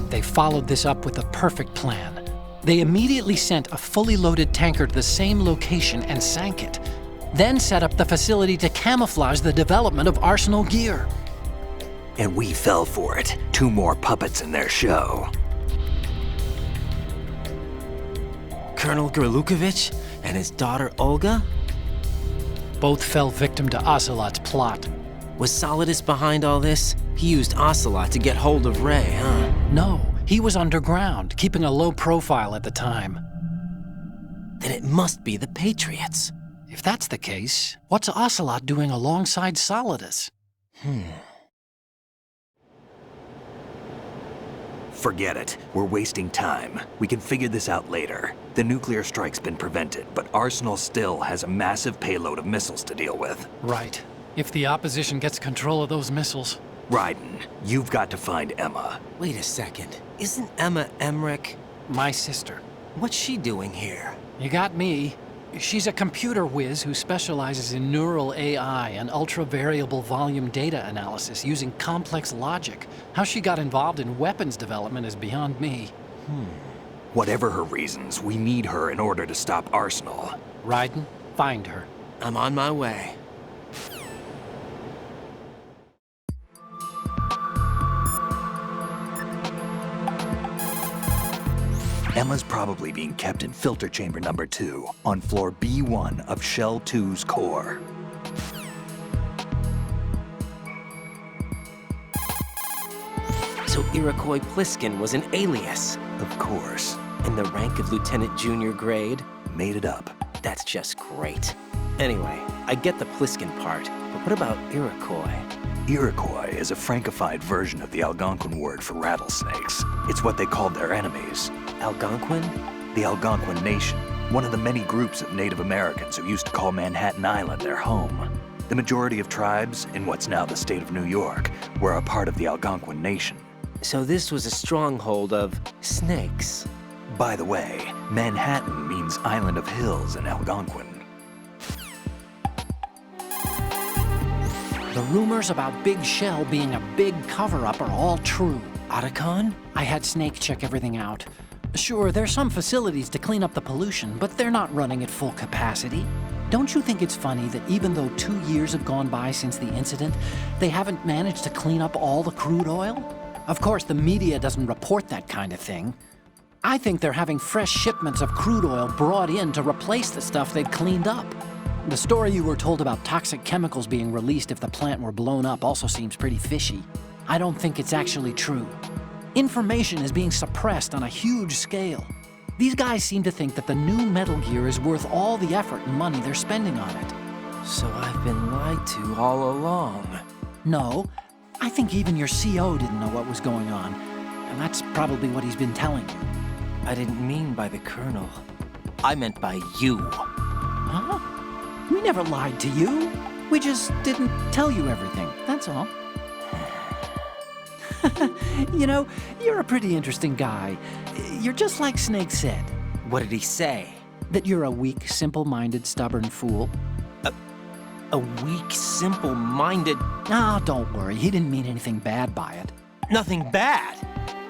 [SPEAKER 3] They followed this up with a perfect plan. They immediately sent a fully loaded tanker to the same location and sank it. Then set up the facility to camouflage the development of Arsenal Gear.
[SPEAKER 1] And we fell for it. 2 more puppets in their show.
[SPEAKER 13] Colonel Gerlukovich and his daughter Olga?
[SPEAKER 3] Both fell victim to Ocelot's plot.
[SPEAKER 13] Was Solidus behind all this? He used Ocelot to get hold of Ray, huh?
[SPEAKER 3] No, he was underground, keeping a low profile at the time.
[SPEAKER 13] Then it must be the Patriots.
[SPEAKER 3] If that's the case, what's Ocelot doing alongside Solidus?
[SPEAKER 1] Forget it. We're wasting time. We can figure this out later. The nuclear strike's been prevented, but Arsenal still has a massive payload of missiles to deal with.
[SPEAKER 3] Right. If the opposition gets control of those missiles.
[SPEAKER 1] Raiden, you've got to find Emma.
[SPEAKER 13] Wait a second. Isn't Emma Emmerich?
[SPEAKER 3] My sister.
[SPEAKER 13] What's she doing here?
[SPEAKER 3] You got me. She's a computer whiz who specializes in neural AI and ultra-variable volume data analysis using complex logic. How she got involved in weapons development is beyond me.
[SPEAKER 1] Whatever her reasons, we need her in order to stop Arsenal.
[SPEAKER 3] Raiden, find her.
[SPEAKER 13] I'm on my way.
[SPEAKER 1] Emma's probably being kept in filter chamber number 2 on floor B1 of Shell 2's core.
[SPEAKER 13] So Iroquois Pliskin was an alias?
[SPEAKER 1] Of course.
[SPEAKER 13] And the rank of Lieutenant Junior grade?
[SPEAKER 1] Made it up.
[SPEAKER 13] That's just great. Anyway, I get the Pliskin part, but what about Iroquois?
[SPEAKER 1] Iroquois is a Frankified version of the Algonquin word for rattlesnakes. It's what they called their enemies.
[SPEAKER 13] Algonquin?
[SPEAKER 1] The Algonquin Nation, one of the many groups of Native Americans who used to call Manhattan Island their home. The majority of tribes in what's now the state of New York were a part of the Algonquin Nation.
[SPEAKER 13] So this was a stronghold of snakes.
[SPEAKER 1] By the way, Manhattan means Island of Hills in Algonquin.
[SPEAKER 3] The rumors about Big Shell being a big cover-up are all true.
[SPEAKER 13] Otacon?
[SPEAKER 3] I had Snake check everything out. Sure, there's some facilities to clean up the pollution, but they're not running at full capacity. Don't you think it's funny that even though 2 years have gone by since the incident, they haven't managed to clean up all the crude oil? Of course, the media doesn't report that kind of thing. I think they're having fresh shipments of crude oil brought in to replace the stuff they'd cleaned up. The story you were told about toxic chemicals being released if the plant were blown up also seems pretty fishy. I don't think it's actually true. Information is being suppressed on a huge scale. These guys seem to think that the new Metal Gear is worth all the effort and money they're spending on it.
[SPEAKER 13] So I've been lied to all along.
[SPEAKER 3] No, I think even your CO didn't know what was going on, and that's probably what he's been telling you.
[SPEAKER 13] I didn't mean by the Colonel. I meant by you.
[SPEAKER 3] Huh? We never lied to you. We just didn't tell you everything, that's all. You know, you're a pretty interesting guy. You're just like Snake said.
[SPEAKER 13] What did he say?
[SPEAKER 3] That you're a weak, simple-minded, stubborn fool.
[SPEAKER 13] A weak, simple-minded...
[SPEAKER 3] Ah, don't worry. He didn't mean anything bad by it.
[SPEAKER 13] Nothing bad?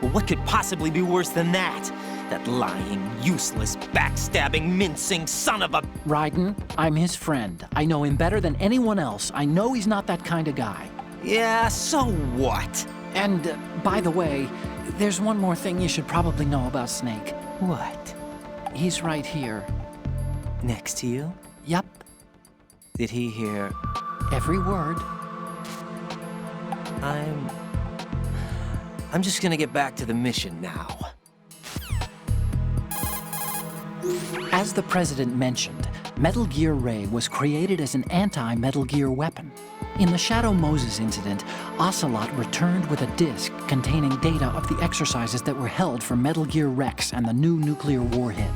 [SPEAKER 13] Well, what could possibly be worse than that? That lying, useless, backstabbing, mincing son of a...
[SPEAKER 3] Raiden, I'm his friend. I know him better than anyone else. I know he's not that kind of guy.
[SPEAKER 13] Yeah, so what?
[SPEAKER 3] And, by the way, there's one more thing you should probably know about Snake.
[SPEAKER 13] What?
[SPEAKER 3] He's right here.
[SPEAKER 13] Next to you?
[SPEAKER 3] Yup.
[SPEAKER 13] Did he hear...
[SPEAKER 3] every word?
[SPEAKER 13] I'm just gonna get back to the mission now.
[SPEAKER 3] As the President mentioned, Metal Gear Ray was created as an anti-Metal Gear weapon. In the Shadow Moses incident, Ocelot returned with a disk containing data of the exercises that were held for Metal Gear Rex and the new nuclear warhead.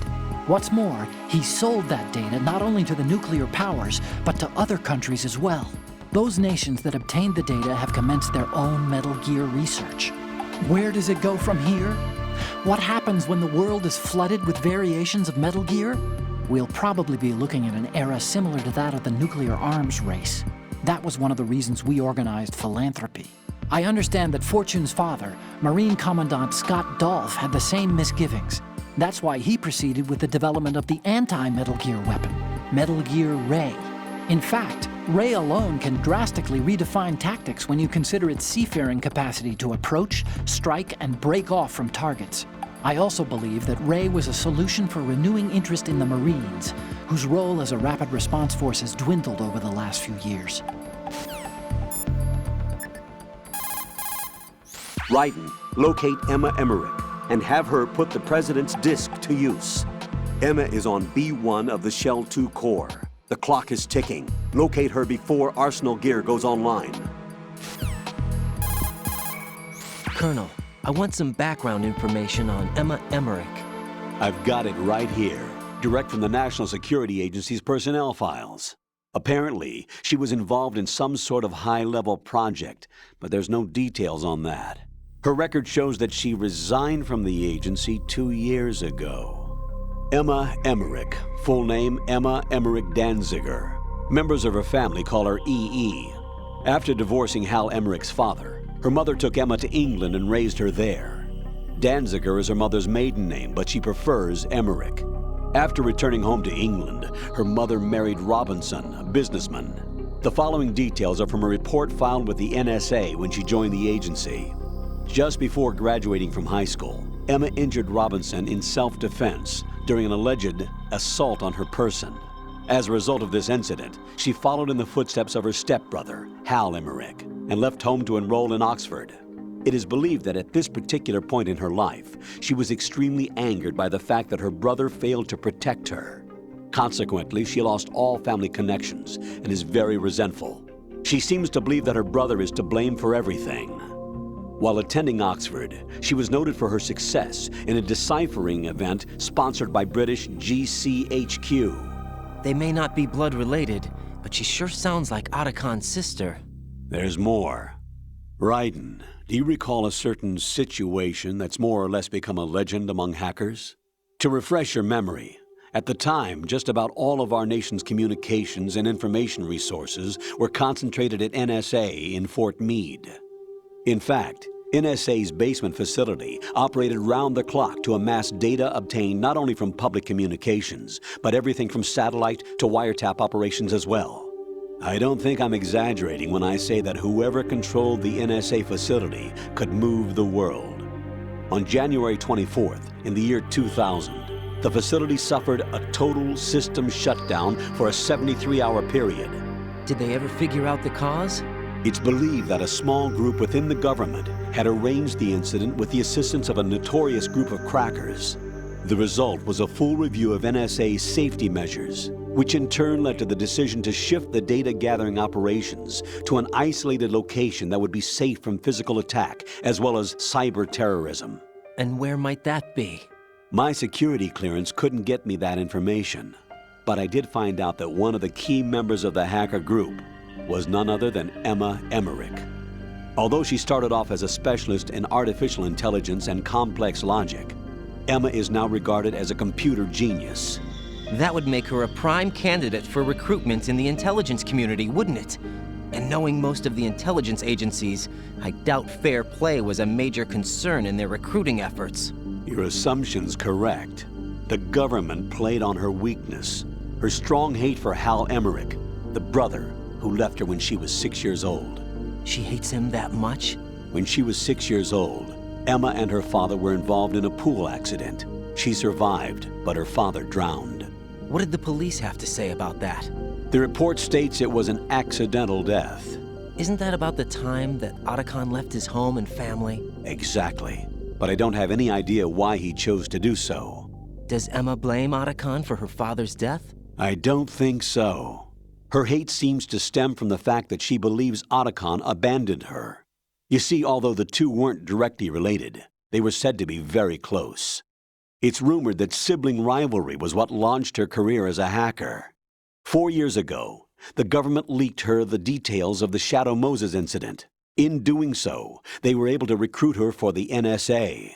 [SPEAKER 3] What's more, he sold that data not only to the nuclear powers, but to other countries as well. Those nations that obtained the data have commenced their own Metal Gear research. Where does it go from here? What happens when the world is flooded with variations of Metal Gear? We'll probably be looking at an era similar to that of the nuclear arms race. That was one of the reasons we organized philanthropy. I understand that Fortune's father, Marine Commandant Scott Dolph, had the same misgivings. That's why he proceeded with the development of the anti-Metal Gear weapon, Metal Gear Ray. In fact, Ray alone can drastically redefine tactics when you consider its seafaring capacity to approach, strike, and break off from targets. I also believe that Ray was a solution for renewing interest in the Marines, whose role as a rapid response force has dwindled over the last few years.
[SPEAKER 15] Raiden, locate Emma Emmerich and have her put the President's disk to use. Emma is on B1 of the Shell 2 core. The clock is ticking. Locate her before Arsenal Gear goes online.
[SPEAKER 13] Colonel, I want some background information on Emma Emmerich.
[SPEAKER 15] I've got it right here, direct from the National Security Agency's personnel files. Apparently, she was involved in some sort of high-level project, but there's no details on that. Her record shows that she resigned from the agency 2 years ago. Emma Emmerich, full name Emma Emmerich Danziger. Members of her family call her EE. After divorcing Hal Emmerich's father, her mother took Emma to England and raised her there. Danziger is her mother's maiden name, but she prefers Emmerich. After returning home to England, her mother married Robinson, a businessman. The following details are from a report filed with the NSA when she joined the agency. Just before graduating from high school, Emma injured Robinson in self-defense during an alleged assault on her person. As a result of this incident, she followed in the footsteps of her stepbrother, Hal Emmerich, and left home to enroll in Oxford. It is believed that at this particular point in her life, she was extremely angered by the fact that her brother failed to protect her. Consequently, she lost all family connections and is very resentful. She seems to believe that her brother is to blame for everything.
[SPEAKER 2] While attending Oxford, she was noted for her success in a deciphering event sponsored by British GCHQ.
[SPEAKER 13] They may not be blood related, but she sure sounds like Otacon's sister.
[SPEAKER 2] There's more. Raiden, do you recall a certain situation that's more or less become a legend among hackers? To refresh your memory, at the time, just about all of our nation's communications and information resources were concentrated at NSA in Fort Meade. In fact, NSA's basement facility operated round the clock to amass data obtained not only from public communications, but everything from satellite to wiretap operations as well. I don't think I'm exaggerating when I say that whoever controlled the NSA facility could move the world. On January 24th, in the year 2000, the facility suffered a total system shutdown for a 73-hour period.
[SPEAKER 13] Did they ever figure out the cause?
[SPEAKER 2] It's believed that a small group within the government had arranged the incident with the assistance of a notorious group of crackers. The result was a full review of NSA's safety measures, which in turn led to the decision to shift the data gathering operations to an isolated location that would be safe from physical attack as well as cyber terrorism.
[SPEAKER 13] And where might that be?
[SPEAKER 2] My security clearance couldn't get me that information, but I did find out that one of the key members of the hacker group was none other than Emma Emmerich. Although she started off as a specialist in artificial intelligence and complex logic, Emma is now regarded as a computer genius.
[SPEAKER 13] That would make her a prime candidate for recruitment in the intelligence community, wouldn't it? And knowing most of the intelligence agencies, I doubt fair play was a major concern in their recruiting efforts.
[SPEAKER 2] Your assumption's correct. The government played on her weakness, her strong hate for Hal Emmerich, the brother who left her when she was 6 years old.
[SPEAKER 13] She hates him that much?
[SPEAKER 2] When she was 6 years old, Emma and her father were involved in a pool accident. She survived, but her father drowned.
[SPEAKER 13] What did the police have to say about that?
[SPEAKER 2] The report states it was an accidental death.
[SPEAKER 13] Isn't that about the time that Otacon left his home and family?
[SPEAKER 2] Exactly. But I don't have any idea why he chose to do so.
[SPEAKER 13] Does Emma blame Otacon for her father's death?
[SPEAKER 2] I don't think so. Her hate seems to stem from the fact that she believes Otacon abandoned her. You see, although the two weren't directly related, they were said to be very close. It's rumored that sibling rivalry was what launched her career as a hacker. 4 years ago, the government leaked her the details of the Shadow Moses incident. In doing so, they were able to recruit her for the NSA.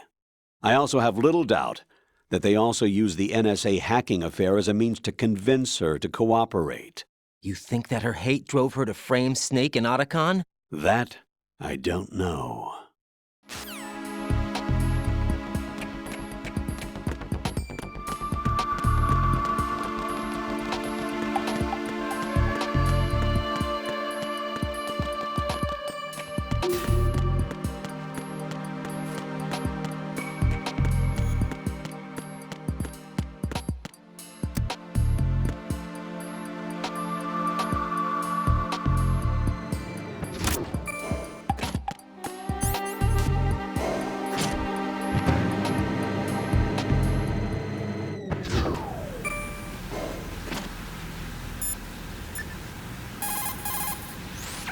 [SPEAKER 2] I also have little doubt that they also used the NSA hacking affair as a means to convince her to cooperate.
[SPEAKER 13] You think that her hate drove her to frame Snake and Otacon?
[SPEAKER 2] That, I don't know.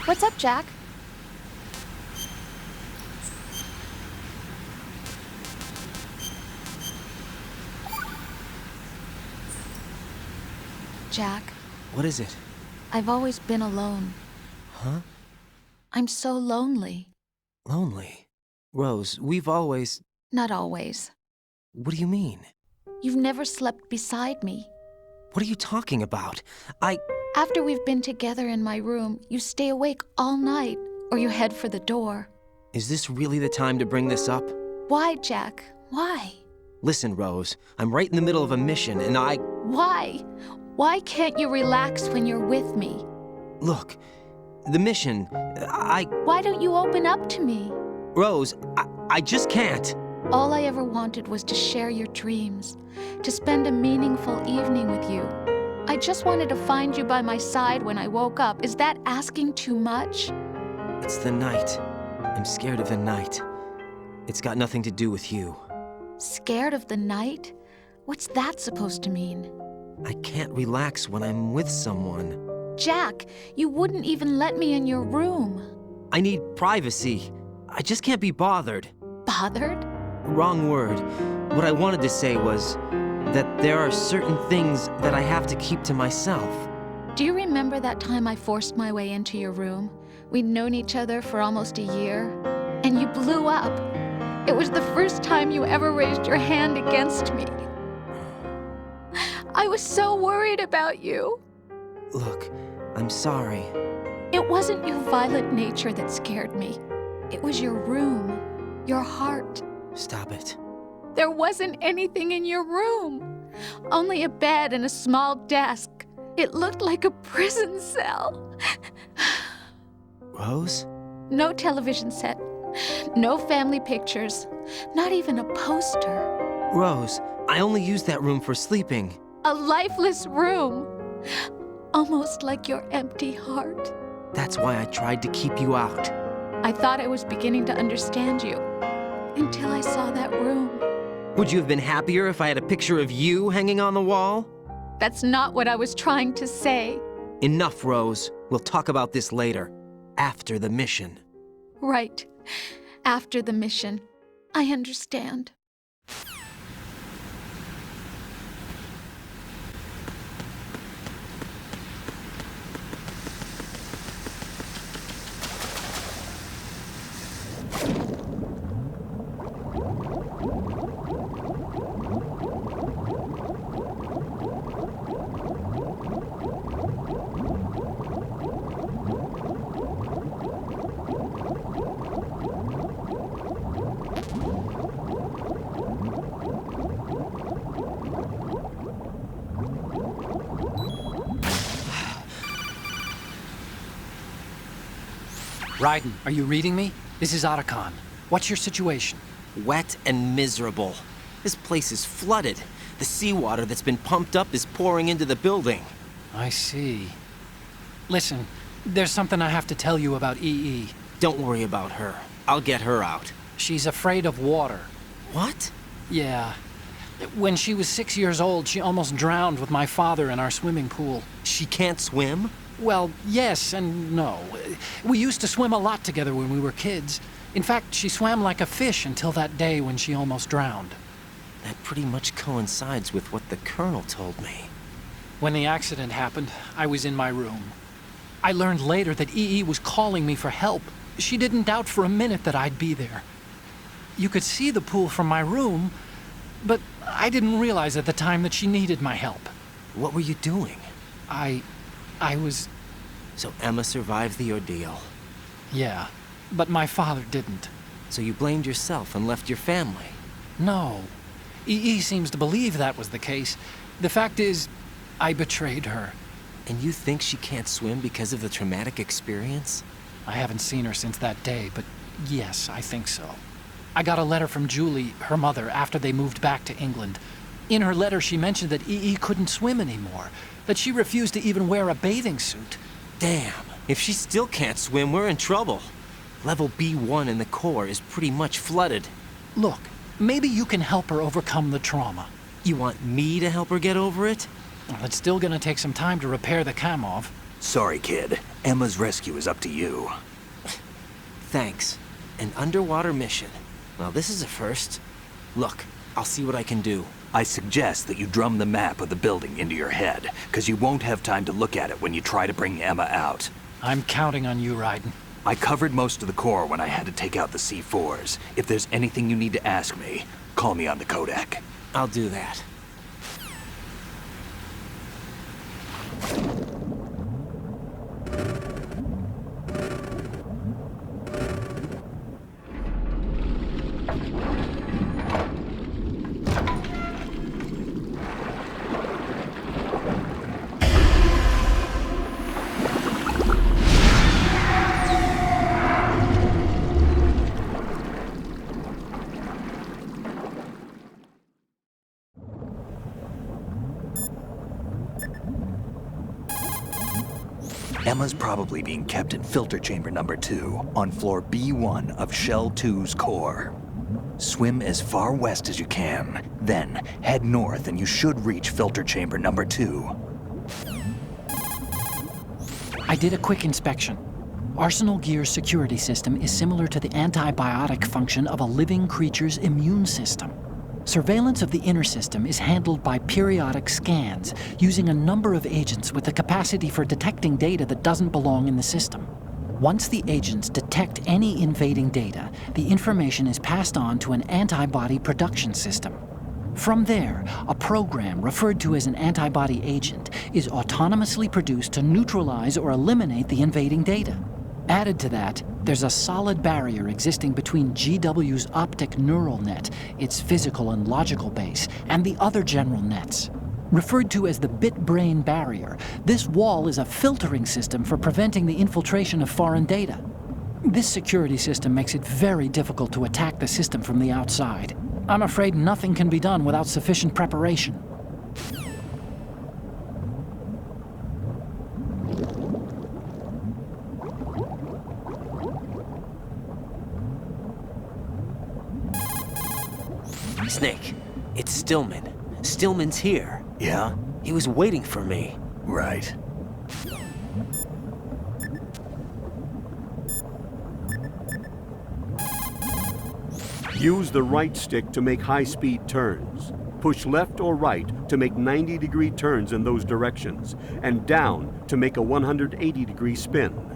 [SPEAKER 16] What's up, Jack? Jack.
[SPEAKER 13] What is it?
[SPEAKER 16] I've always been alone.
[SPEAKER 13] Huh?
[SPEAKER 16] I'm so lonely.
[SPEAKER 13] Lonely? Rose, we've always...
[SPEAKER 16] Not always.
[SPEAKER 13] What do you mean?
[SPEAKER 16] You've never slept beside me.
[SPEAKER 13] What are you talking about?
[SPEAKER 16] After we've been together in my room, you stay awake all night, or you head for the door.
[SPEAKER 13] Is this really the time to bring this up?
[SPEAKER 16] Why, Jack? Why?
[SPEAKER 13] Listen, Rose, I'm right in the middle of a mission, and
[SPEAKER 16] Why? Why can't you relax when you're with me?
[SPEAKER 13] Look, the mission,
[SPEAKER 16] Why don't you open up to me?
[SPEAKER 13] Rose, I just can't.
[SPEAKER 16] All I ever wanted was to share your dreams, to spend a meaningful evening with you. I just wanted to find you by my side when I woke up. Is that asking too much?
[SPEAKER 13] It's the night. I'm scared of the night. It's got nothing to do with you.
[SPEAKER 16] Scared of the night? What's that supposed to mean?
[SPEAKER 13] I can't relax when I'm with someone.
[SPEAKER 16] Jack, you wouldn't even let me in your room.
[SPEAKER 13] I need privacy. I just can't be bothered.
[SPEAKER 16] Bothered?
[SPEAKER 13] Wrong word. What I wanted to say was that there are certain things that I have to keep to myself.
[SPEAKER 16] Do you remember that time I forced my way into your room? We'd known each other for almost a year, and you blew up. It was the first time you ever raised your hand against me. I was so worried about you.
[SPEAKER 13] Look, I'm sorry.
[SPEAKER 16] It wasn't your violent nature that scared me. It was your room, your heart.
[SPEAKER 13] Stop it.
[SPEAKER 16] There wasn't anything in your room. Only a bed and a small desk. It looked like a prison cell.
[SPEAKER 13] Rose?
[SPEAKER 16] No television set. No family pictures. Not even a poster.
[SPEAKER 13] Rose, I only use that room for sleeping.
[SPEAKER 16] A lifeless room. Almost like your empty heart.
[SPEAKER 13] That's why I tried to keep you out.
[SPEAKER 16] I thought I was beginning to understand you. Until I saw that room.
[SPEAKER 13] Would you have been happier if I had a picture of you hanging on the wall?
[SPEAKER 16] That's not what I was trying to say.
[SPEAKER 13] Enough, Rose. We'll talk about this later. After the mission.
[SPEAKER 16] Right. After the mission. I understand.
[SPEAKER 3] Raiden, are you reading me? This is Otacon. What's your situation?
[SPEAKER 13] Wet and miserable. This place is flooded. The seawater that's been pumped up is pouring into the building.
[SPEAKER 3] I see. Listen, there's something I have to tell you about EE.
[SPEAKER 13] Don't worry about her. I'll get her out.
[SPEAKER 3] She's afraid of water.
[SPEAKER 13] What?
[SPEAKER 3] Yeah. When she was 6 years old, she almost drowned with my father in our swimming pool.
[SPEAKER 13] She can't swim?
[SPEAKER 3] Well, yes and no. We used to swim a lot together when we were kids. In fact, she swam like a fish until that day when she almost drowned.
[SPEAKER 13] That pretty much coincides with what the Colonel told me.
[SPEAKER 3] When the accident happened, I was in my room. I learned later that EE was calling me for help. She didn't doubt for a minute that I'd be there. You could see the pool from my room, but I didn't realize at the time that she needed my help.
[SPEAKER 13] What were you doing?
[SPEAKER 3] I was...
[SPEAKER 13] So Emma survived the ordeal.
[SPEAKER 3] Yeah, but my father didn't.
[SPEAKER 13] So you blamed yourself and left your family?
[SPEAKER 3] No. EE seems to believe that was the case. The fact is, I betrayed her.
[SPEAKER 13] And you think she can't swim because of the traumatic experience?
[SPEAKER 3] I haven't seen her since that day, but yes, I think so. I got a letter from Julie, her mother, after they moved back to England. In her letter, she mentioned that EE couldn't swim anymore, that she refused to even wear a bathing suit.
[SPEAKER 13] Damn, if she still can't swim, we're in trouble. Level B1 in the core is pretty much flooded.
[SPEAKER 3] Look, maybe you can help her overcome the trauma.
[SPEAKER 13] You want me to help her get over it?
[SPEAKER 3] Well, it's still gonna take some time to repair the Kamov.
[SPEAKER 1] Sorry, kid. Emma's rescue is up to you.
[SPEAKER 13] Thanks. An underwater mission. Well, this is a first. Look, I'll see what I can do.
[SPEAKER 1] I suggest that you drum the map of the building into your head, because you won't have time to look at it when you try to bring Emma out.
[SPEAKER 3] I'm counting on you, Raiden.
[SPEAKER 1] I covered most of the core when I had to take out the C4s. If there's anything you need to ask me, call me on the codec.
[SPEAKER 13] I'll do that.
[SPEAKER 1] Emma's probably being kept in filter chamber number 2 on floor B1 of Shell 2's core. Swim as far west as you can, then head north and you should reach filter chamber number 2.
[SPEAKER 3] I did a quick inspection. Arsenal Gear's security system is similar to the antibiotic function of a living creature's immune system. Surveillance of the inner system is handled by periodic scans, using a number of agents with the capacity for detecting data that doesn't belong in the system. Once the agents detect any invading data, the information is passed on to an antibody production system. From there, a program referred to as an antibody agent is autonomously produced to neutralize or eliminate the invading data. Added to that, there's a solid barrier existing between GW's optic neural net, its physical and logical base, and the other general nets. Referred to as the bit-brain barrier, this wall is a filtering system for preventing the infiltration of foreign data. This security system makes it very difficult to attack the system from the outside. I'm afraid nothing can be done without sufficient preparation.
[SPEAKER 13] Snake, it's Stillman. Stillman's here.
[SPEAKER 8] Yeah?
[SPEAKER 13] He was waiting for me.
[SPEAKER 8] Right.
[SPEAKER 15] Use the right stick to make high-speed turns. Push left or right to make 90-degree turns in those directions, and down to make a 180-degree spin.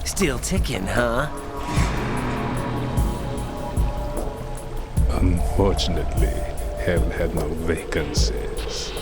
[SPEAKER 13] Still ticking, huh?
[SPEAKER 20] Unfortunately, hell had no vacancies.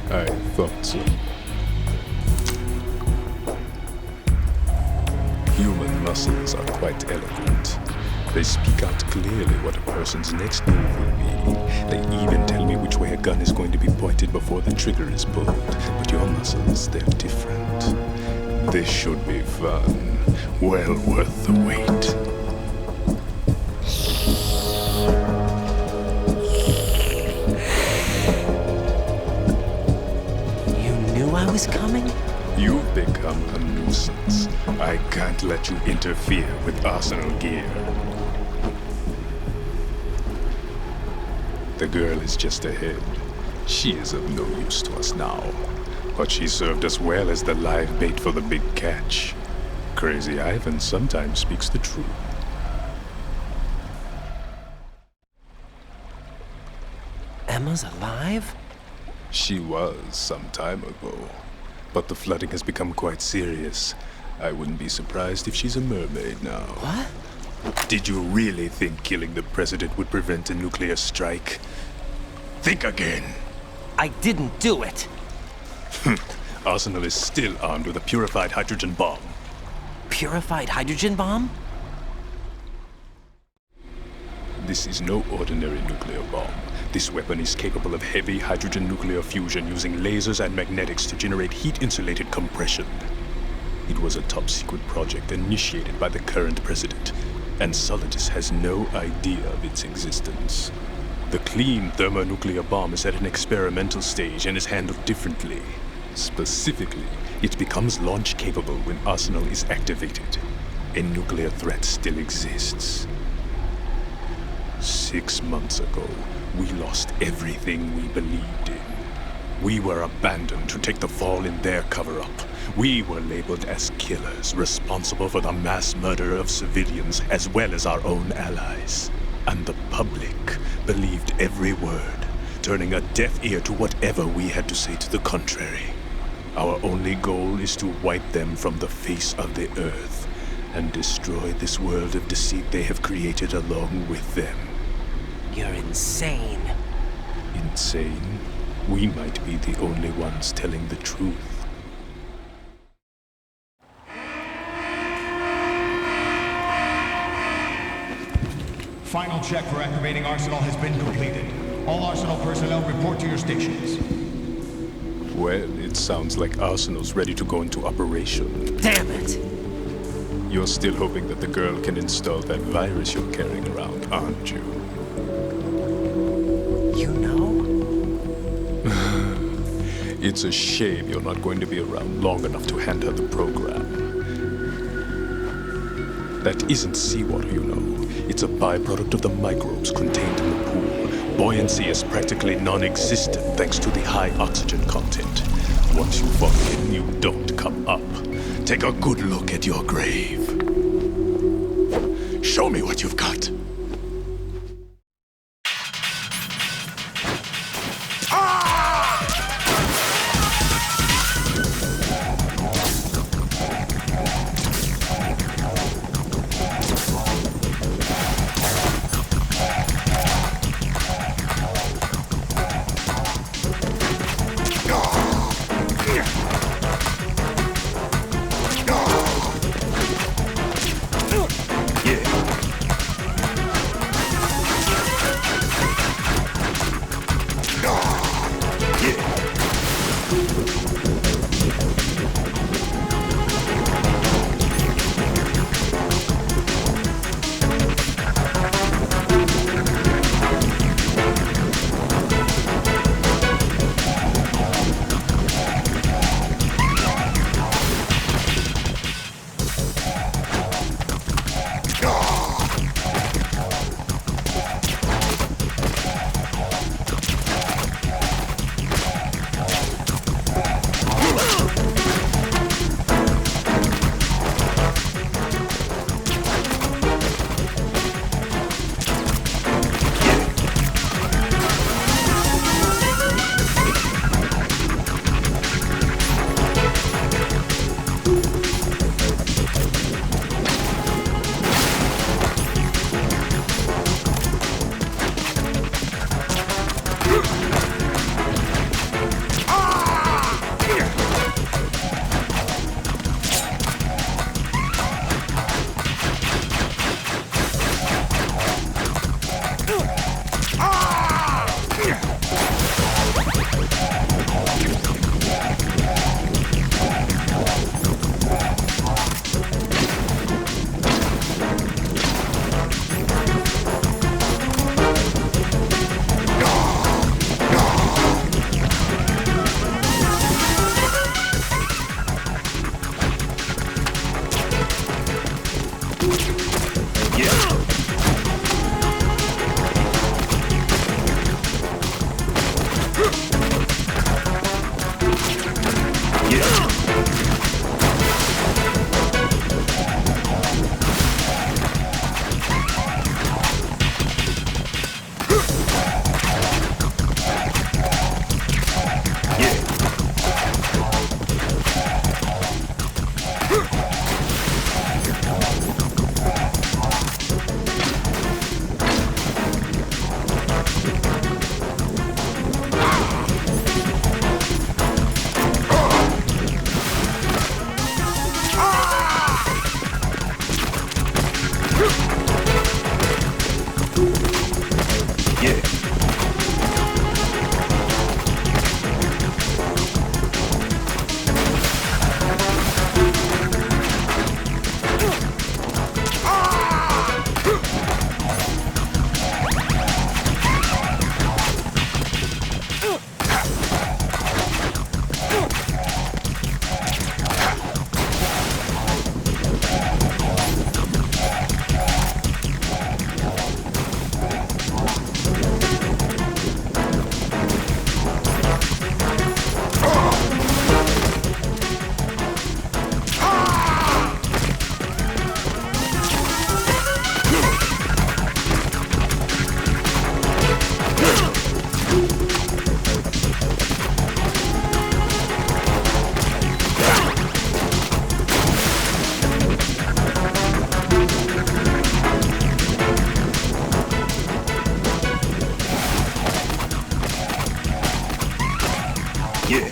[SPEAKER 20] I thought so. Human muscles are quite eloquent. They speak out clearly what a person's next move will be. They even tell me which way a gun is going to be pointed before the trigger is pulled. But your muscles, they're different. This should be fun. Well worth the wait.
[SPEAKER 13] I was coming?
[SPEAKER 20] You've become a nuisance. I can't let you interfere with Arsenal Gear. The girl is just ahead. She is of no use to us now. But she served us well as the live bait for the big catch. Crazy Ivan sometimes speaks the truth.
[SPEAKER 13] Emma's alive?
[SPEAKER 20] She was some time ago, but the flooding has become quite serious. I wouldn't be surprised if she's a mermaid now.
[SPEAKER 13] What?
[SPEAKER 20] Did you really think killing the president would prevent a nuclear strike? Think again.
[SPEAKER 13] I didn't do it.
[SPEAKER 20] Arsenal is still armed with a purified hydrogen bomb.
[SPEAKER 13] Purified hydrogen bomb?
[SPEAKER 20] This is no ordinary nuclear bomb. This weapon is capable of heavy hydrogen nuclear fusion using lasers and magnetics to generate heat-insulated compression. It was a top-secret project initiated by the current president, and Solidus has no idea of its existence. The clean thermonuclear bomb is at an experimental stage and is handled differently. Specifically, It becomes launch capable when Arsenal is activated. A nuclear threat still exists. 6 months ago, we lost everything we believed in. We were abandoned to take the fall in their cover-up. We were labeled as killers, responsible for the mass murder of civilians as well as our own allies. And the public believed every word, turning a deaf ear to whatever we had to say to the contrary. Our only goal is to wipe them from the face of the earth and destroy this world of deceit they have created along with them.
[SPEAKER 13] You're insane.
[SPEAKER 20] Insane? We might be the only ones telling the truth.
[SPEAKER 17] Final check for activating Arsenal has been completed. All Arsenal personnel report to your stations.
[SPEAKER 20] Well, it sounds like Arsenal's ready to go into operation.
[SPEAKER 13] Damn it!
[SPEAKER 20] You're still hoping that the girl can install that virus you're carrying around, aren't you?
[SPEAKER 13] You know?
[SPEAKER 20] It's a shame you're not going to be around long enough to hand her the program. That isn't seawater, you know. It's a byproduct of the microbes contained in the pool. Buoyancy is practically non-existent thanks to the high oxygen content. Once you fall in, you don't come up. Take a good look at your grave. Show me what you've got.
[SPEAKER 1] Yeah.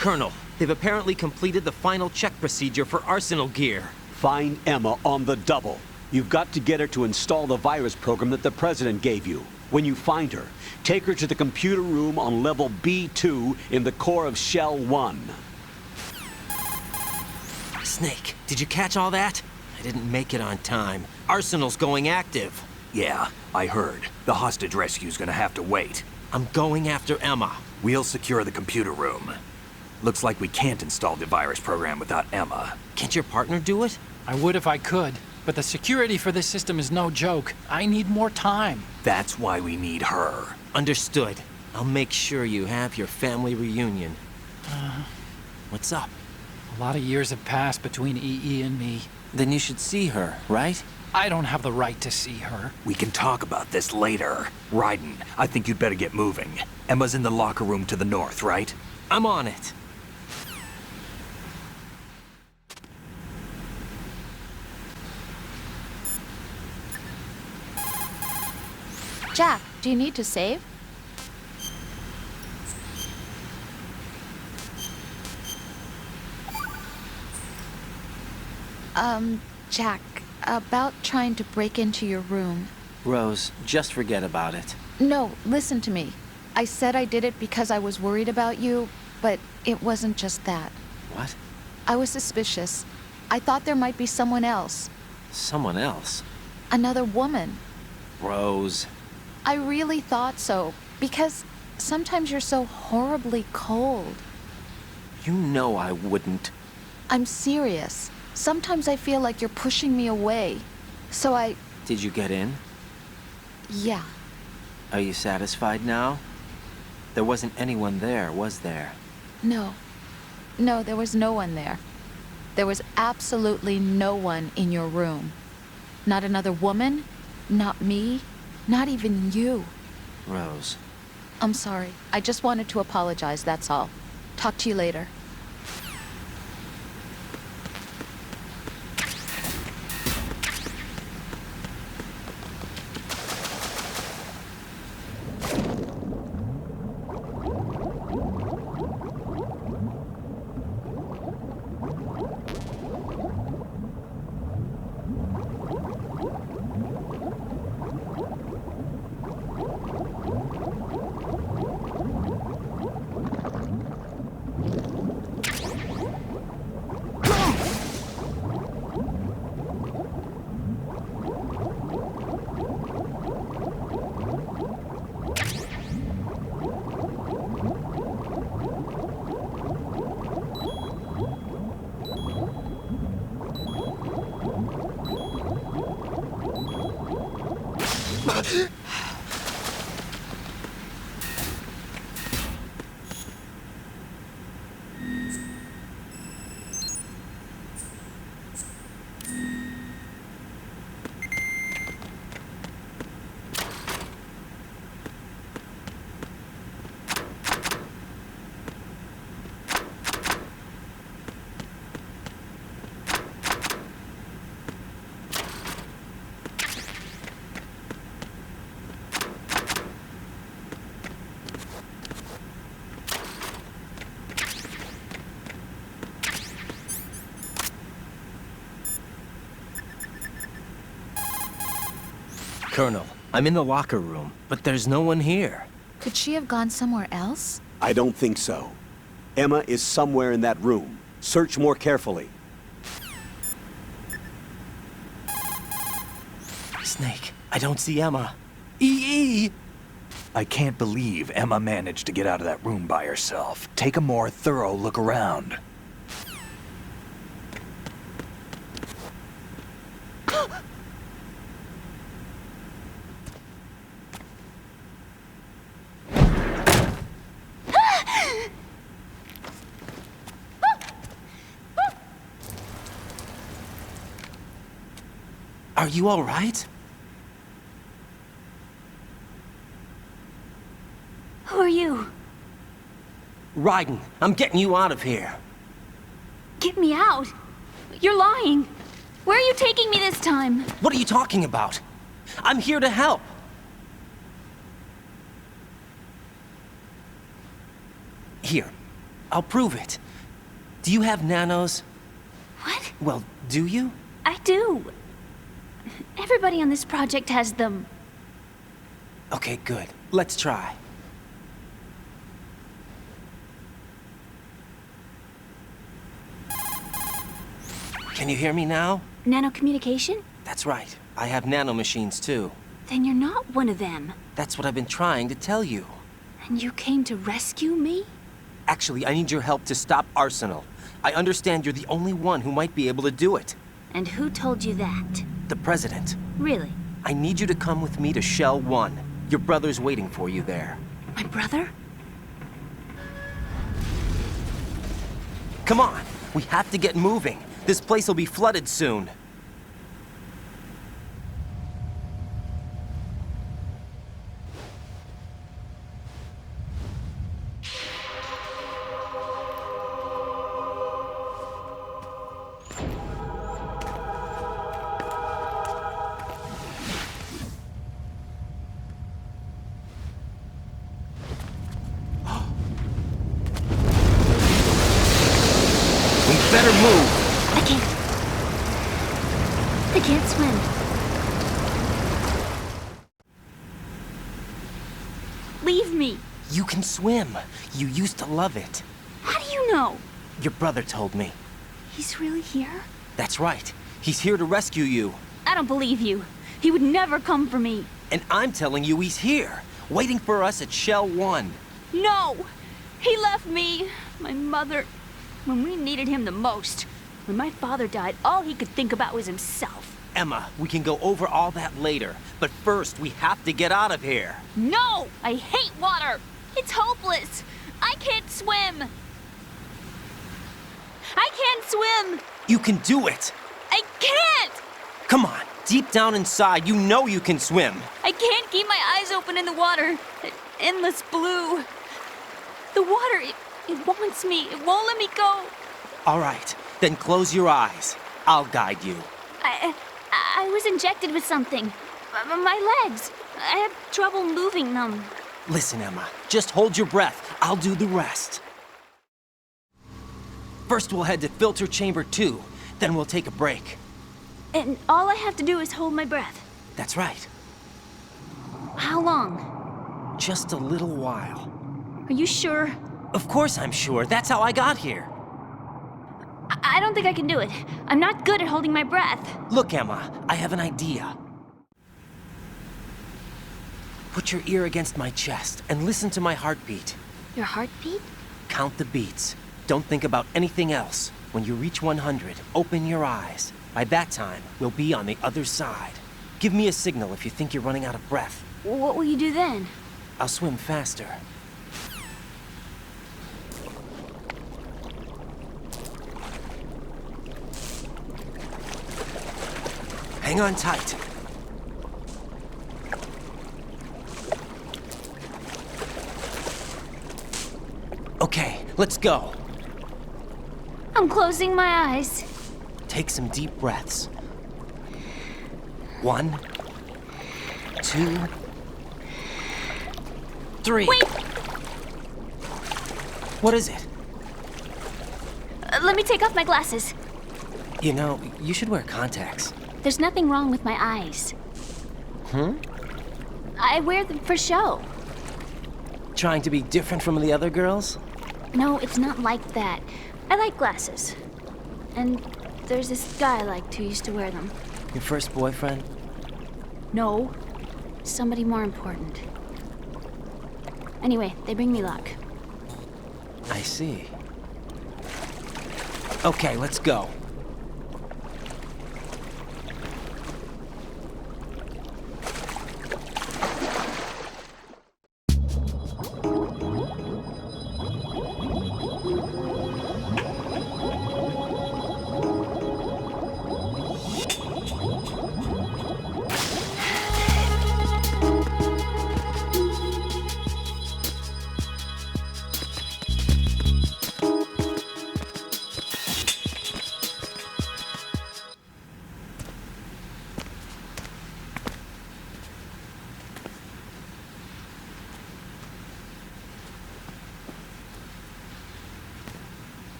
[SPEAKER 13] Colonel, they've apparently completed the final check procedure for arsenal gear.
[SPEAKER 2] Find Emma on the double. You've got to get her to install the virus program that the President gave you. When you find her, take her to the computer room on level B2 in the core of Shell 1.
[SPEAKER 13] Snake, did you catch all that? I didn't make it on time. Arsenal's going active.
[SPEAKER 1] Yeah, I heard. The hostage rescue's gonna have to wait.
[SPEAKER 13] I'm going after Emma.
[SPEAKER 1] We'll secure the computer room. Looks like we can't install the virus program without Emma.
[SPEAKER 13] Can't your partner do it?
[SPEAKER 3] I would if I could, but the security for this system is no joke. I need more time.
[SPEAKER 1] That's why we need her.
[SPEAKER 13] Understood. I'll make sure you have your family reunion. What's up?
[SPEAKER 3] A lot of years have passed between EE and me.
[SPEAKER 13] Then you should see her, right?
[SPEAKER 3] I don't have the right to see her.
[SPEAKER 1] We can talk about this later. Raiden, I think you'd better get moving. Emma's in the locker room to the north, right?
[SPEAKER 13] I'm on it.
[SPEAKER 16] Jack, do you need to save? Jack, about trying to break into your room.
[SPEAKER 13] Rose, just forget about it.
[SPEAKER 16] No, listen to me. I said I did it because I was worried about you, but it wasn't just that.
[SPEAKER 13] What?
[SPEAKER 16] I was suspicious. I thought there might be someone else.
[SPEAKER 13] Someone else?
[SPEAKER 16] Another woman.
[SPEAKER 13] Rose.
[SPEAKER 16] I really thought so, because sometimes you're so horribly cold.
[SPEAKER 13] You know I wouldn't.
[SPEAKER 16] I'm serious. Sometimes I feel like you're pushing me away. So I...
[SPEAKER 13] Did you get in?
[SPEAKER 16] Yeah.
[SPEAKER 13] Are you satisfied now? There wasn't anyone there, was there?
[SPEAKER 16] No. No, there was no one there. There was absolutely no one in your room. Not another woman, not me, not even you.
[SPEAKER 13] Rose.
[SPEAKER 16] I'm sorry. I just wanted to apologize, that's all. Talk to you later.
[SPEAKER 13] Colonel, I'm in the locker room, but there's no one here.
[SPEAKER 16] Could she have gone somewhere else?
[SPEAKER 2] I don't think so. Emma is somewhere in that room. Search more carefully.
[SPEAKER 13] Snake, I don't see Emma. EE!
[SPEAKER 1] I can't believe Emma managed to get out of that room by herself. Take a more thorough look around.
[SPEAKER 13] Are you all right?
[SPEAKER 7] Who are you?
[SPEAKER 13] Raiden, I'm getting you out of here.
[SPEAKER 7] Get me out. You're lying. Where are you taking me this time?
[SPEAKER 13] What are you talking about? I'm here to help. Here, I'll prove it. Do you have nanos?
[SPEAKER 7] What?
[SPEAKER 13] Well, do you?
[SPEAKER 7] I do. Everybody on this project has them.
[SPEAKER 13] Okay, good. Let's try. Can you hear me now?
[SPEAKER 7] Nanocommunication?
[SPEAKER 13] That's right. I have nanomachines too.
[SPEAKER 7] Then you're not one of them.
[SPEAKER 13] That's what I've been trying to tell you.
[SPEAKER 7] And you came to rescue me?
[SPEAKER 13] Actually, I need your help to stop Arsenal. I understand you're the only one who might be able to do it.
[SPEAKER 7] And who told you that?
[SPEAKER 13] The President.
[SPEAKER 7] Really?
[SPEAKER 13] I need you to come with me to Shell 1. Your brother's waiting for you there.
[SPEAKER 7] My brother?
[SPEAKER 13] Come on! We have to get moving. This place will be flooded soon. Better move!
[SPEAKER 7] I can't swim. Leave me.
[SPEAKER 13] You can swim. You used to love it.
[SPEAKER 7] How do you know?
[SPEAKER 13] Your brother told me.
[SPEAKER 7] He's really here?
[SPEAKER 13] That's right. He's here to rescue you.
[SPEAKER 7] I don't believe you. He would never come for me.
[SPEAKER 13] And I'm telling you he's here, waiting for us at Shell 1.
[SPEAKER 7] No! He left me, my mother, when we needed him the most. When my father died, all he could think about was himself.
[SPEAKER 13] Emma, we can go over all that later, but first we have to get out of here.
[SPEAKER 7] No! I hate water! It's hopeless! I can't swim! I can't swim!
[SPEAKER 13] You can do it!
[SPEAKER 7] I can't!
[SPEAKER 13] Come on, deep down inside, you know you can swim.
[SPEAKER 7] I can't keep my eyes open in the water. Endless blue. The water, it wants me. It won't let me go.
[SPEAKER 13] All right, then close your eyes. I'll guide you.
[SPEAKER 7] I was injected with something. My legs. I have trouble moving them.
[SPEAKER 13] Listen, Emma, just hold your breath. I'll do the rest. First, we'll head to filter chamber 2. Then we'll take a break.
[SPEAKER 7] And all I have to do is hold my breath.
[SPEAKER 13] That's right.
[SPEAKER 7] How long?
[SPEAKER 13] Just a little while.
[SPEAKER 7] Are you sure?
[SPEAKER 13] Of course I'm sure. That's how I got here.
[SPEAKER 7] I don't think I can do it. I'm not good at holding my breath.
[SPEAKER 13] Look, Emma, I have an idea. Put your ear against my chest and listen to my heartbeat.
[SPEAKER 7] Your heartbeat?
[SPEAKER 13] Count the beats. Don't think about anything else. When you reach 100, open your eyes. By that time, we'll be on the other side. Give me a signal if you think you're running out of breath.
[SPEAKER 7] What will you do then?
[SPEAKER 13] I'll swim faster. Hang on tight. Okay, let's go.
[SPEAKER 7] I'm closing my eyes.
[SPEAKER 13] Take some deep breaths. 1, 2, 3.
[SPEAKER 7] Wait!
[SPEAKER 13] What is it?
[SPEAKER 7] Let me take off my glasses.
[SPEAKER 13] You know, you should wear contacts.
[SPEAKER 7] There's nothing wrong with my eyes. I wear them for show.
[SPEAKER 13] Trying to be different from the other girls?
[SPEAKER 7] No, it's not like that. I like glasses. And there's this guy I liked who used to wear them.
[SPEAKER 13] Your first boyfriend?
[SPEAKER 7] No. Somebody more important. Anyway, they bring me luck.
[SPEAKER 13] I see. Okay, let's go.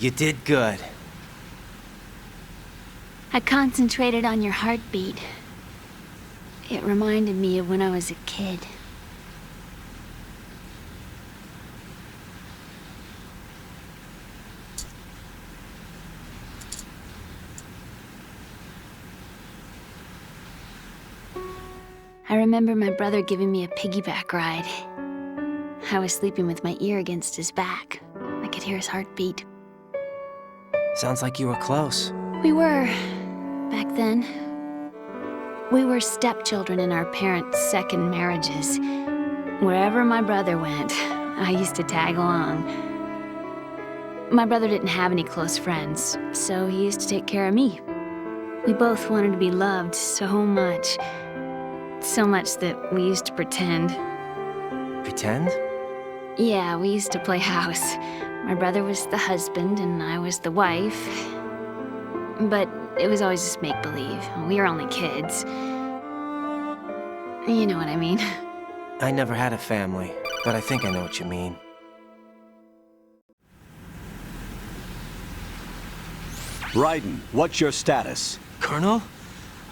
[SPEAKER 13] You did good.
[SPEAKER 7] I concentrated on your heartbeat. It reminded me of when I was a kid. I remember my brother giving me a piggyback ride. I was sleeping with my ear against his back. I could hear his heartbeat.
[SPEAKER 13] Sounds like you were close.
[SPEAKER 7] We were, back then. We were stepchildren in our parents' second marriages. Wherever my brother went, I used to tag along. My brother didn't have any close friends, so he used to take care of me. We both wanted to be loved so much. So much that we used to pretend.
[SPEAKER 13] Pretend?
[SPEAKER 7] Yeah, we used to play house. My brother was the husband and I was the wife. But it was always just make-believe. We were only kids. You know what I mean.
[SPEAKER 13] I never had a family, but I think I know what you mean.
[SPEAKER 2] Raiden, what's your status?
[SPEAKER 13] Colonel,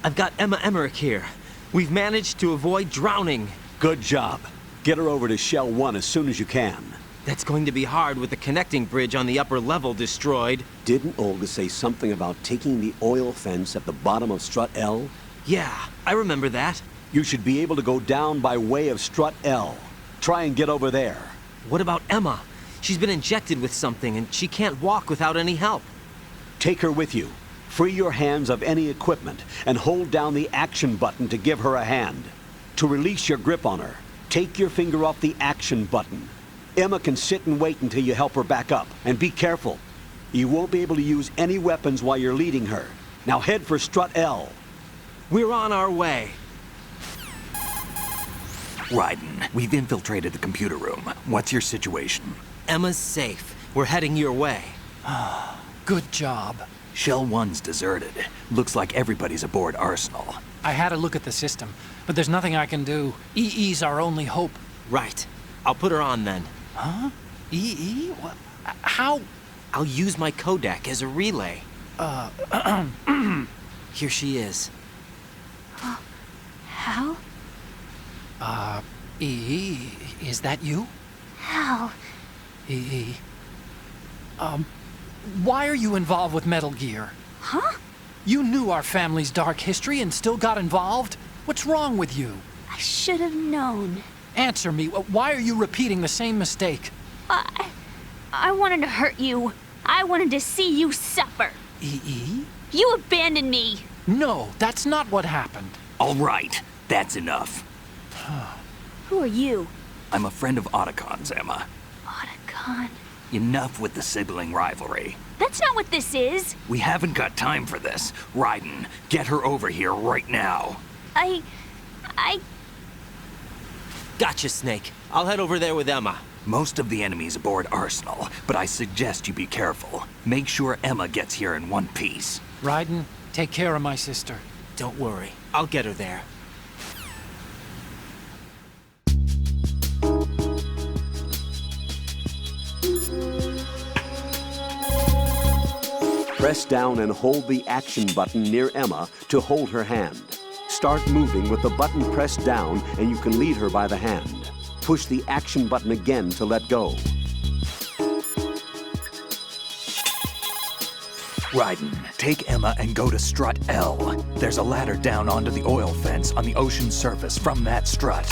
[SPEAKER 13] I've got Emma Emmerich here. We've managed to avoid drowning.
[SPEAKER 2] Good job. Get her over to Shell 1 as soon as you can.
[SPEAKER 13] That's going to be hard with the connecting bridge on the upper level destroyed.
[SPEAKER 2] Didn't Olga say something about taking the oil fence at the bottom of Strut L?
[SPEAKER 13] Yeah, I remember that.
[SPEAKER 2] You should be able to go down by way of Strut L. Try and get over there.
[SPEAKER 13] What about Emma? She's been injected with something and she can't walk without any help.
[SPEAKER 2] Take her with you. Free your hands of any equipment and hold down the action button to give her a hand. To release your grip on her, take your finger off the action button. Emma can sit and wait until you help her back up. And be careful. You won't be able to use any weapons while you're leading her. Now head for Strut L.
[SPEAKER 13] We're on our way.
[SPEAKER 1] Raiden, we've infiltrated the computer room. What's your situation?
[SPEAKER 13] Emma's safe. We're heading your way.
[SPEAKER 3] Good job.
[SPEAKER 1] Shell 1's deserted. Looks like everybody's aboard Arsenal.
[SPEAKER 3] I had a look at the system, but there's nothing I can do. EE's our only hope.
[SPEAKER 13] Right. I'll put her on then.
[SPEAKER 3] Huh? EE? What? How?
[SPEAKER 13] I'll use my codec as a relay. Here she is.
[SPEAKER 7] Hal?
[SPEAKER 3] EE, is that you?
[SPEAKER 7] Hal.
[SPEAKER 3] EE. Why are you involved with Metal Gear?
[SPEAKER 7] Huh?
[SPEAKER 3] You knew our family's dark history and still got involved? What's wrong with you?
[SPEAKER 7] I should have known.
[SPEAKER 3] Answer me. Why are you repeating the same mistake?
[SPEAKER 7] I wanted to hurt you. I wanted to see you suffer.
[SPEAKER 3] EE?
[SPEAKER 7] You abandoned me.
[SPEAKER 3] No, that's not what happened.
[SPEAKER 1] All right, that's enough.
[SPEAKER 7] Who are you?
[SPEAKER 1] I'm a friend of Otacon's, Emma.
[SPEAKER 7] Otacon?
[SPEAKER 1] Enough with the sibling rivalry.
[SPEAKER 7] That's not what this is.
[SPEAKER 1] We haven't got time for this. Raiden, get her over here right now.
[SPEAKER 7] I...
[SPEAKER 13] Gotcha, Snake. I'll head over there with Emma.
[SPEAKER 1] Most of the enemy's aboard Arsenal, but I suggest you be careful. Make sure Emma gets here in one piece.
[SPEAKER 3] Raiden, take care of my sister.
[SPEAKER 13] Don't worry. I'll get her there.
[SPEAKER 15] Press down and hold the action button near Emma to hold her hand. Start moving with the button pressed down and you can lead her by the hand. Push the action button again to let go.
[SPEAKER 1] Raiden, take Emma and go to strut L. There's a ladder down onto the oil fence on the ocean surface from that strut.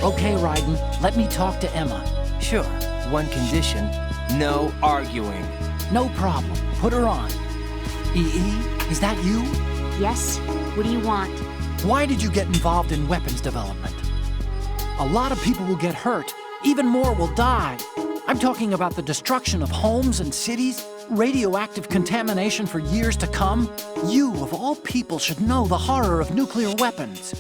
[SPEAKER 3] Okay, Raiden, let me talk to Emma.
[SPEAKER 13] Sure, one condition. No arguing.
[SPEAKER 3] No problem. Put her on. EE, is that you?
[SPEAKER 7] Yes? What do you want?
[SPEAKER 3] Why did you get involved in weapons development? A lot of people will get hurt. Even more will die. I'm talking about the destruction of homes and cities, radioactive contamination for years to come. You, of all people, should know the horror of nuclear weapons.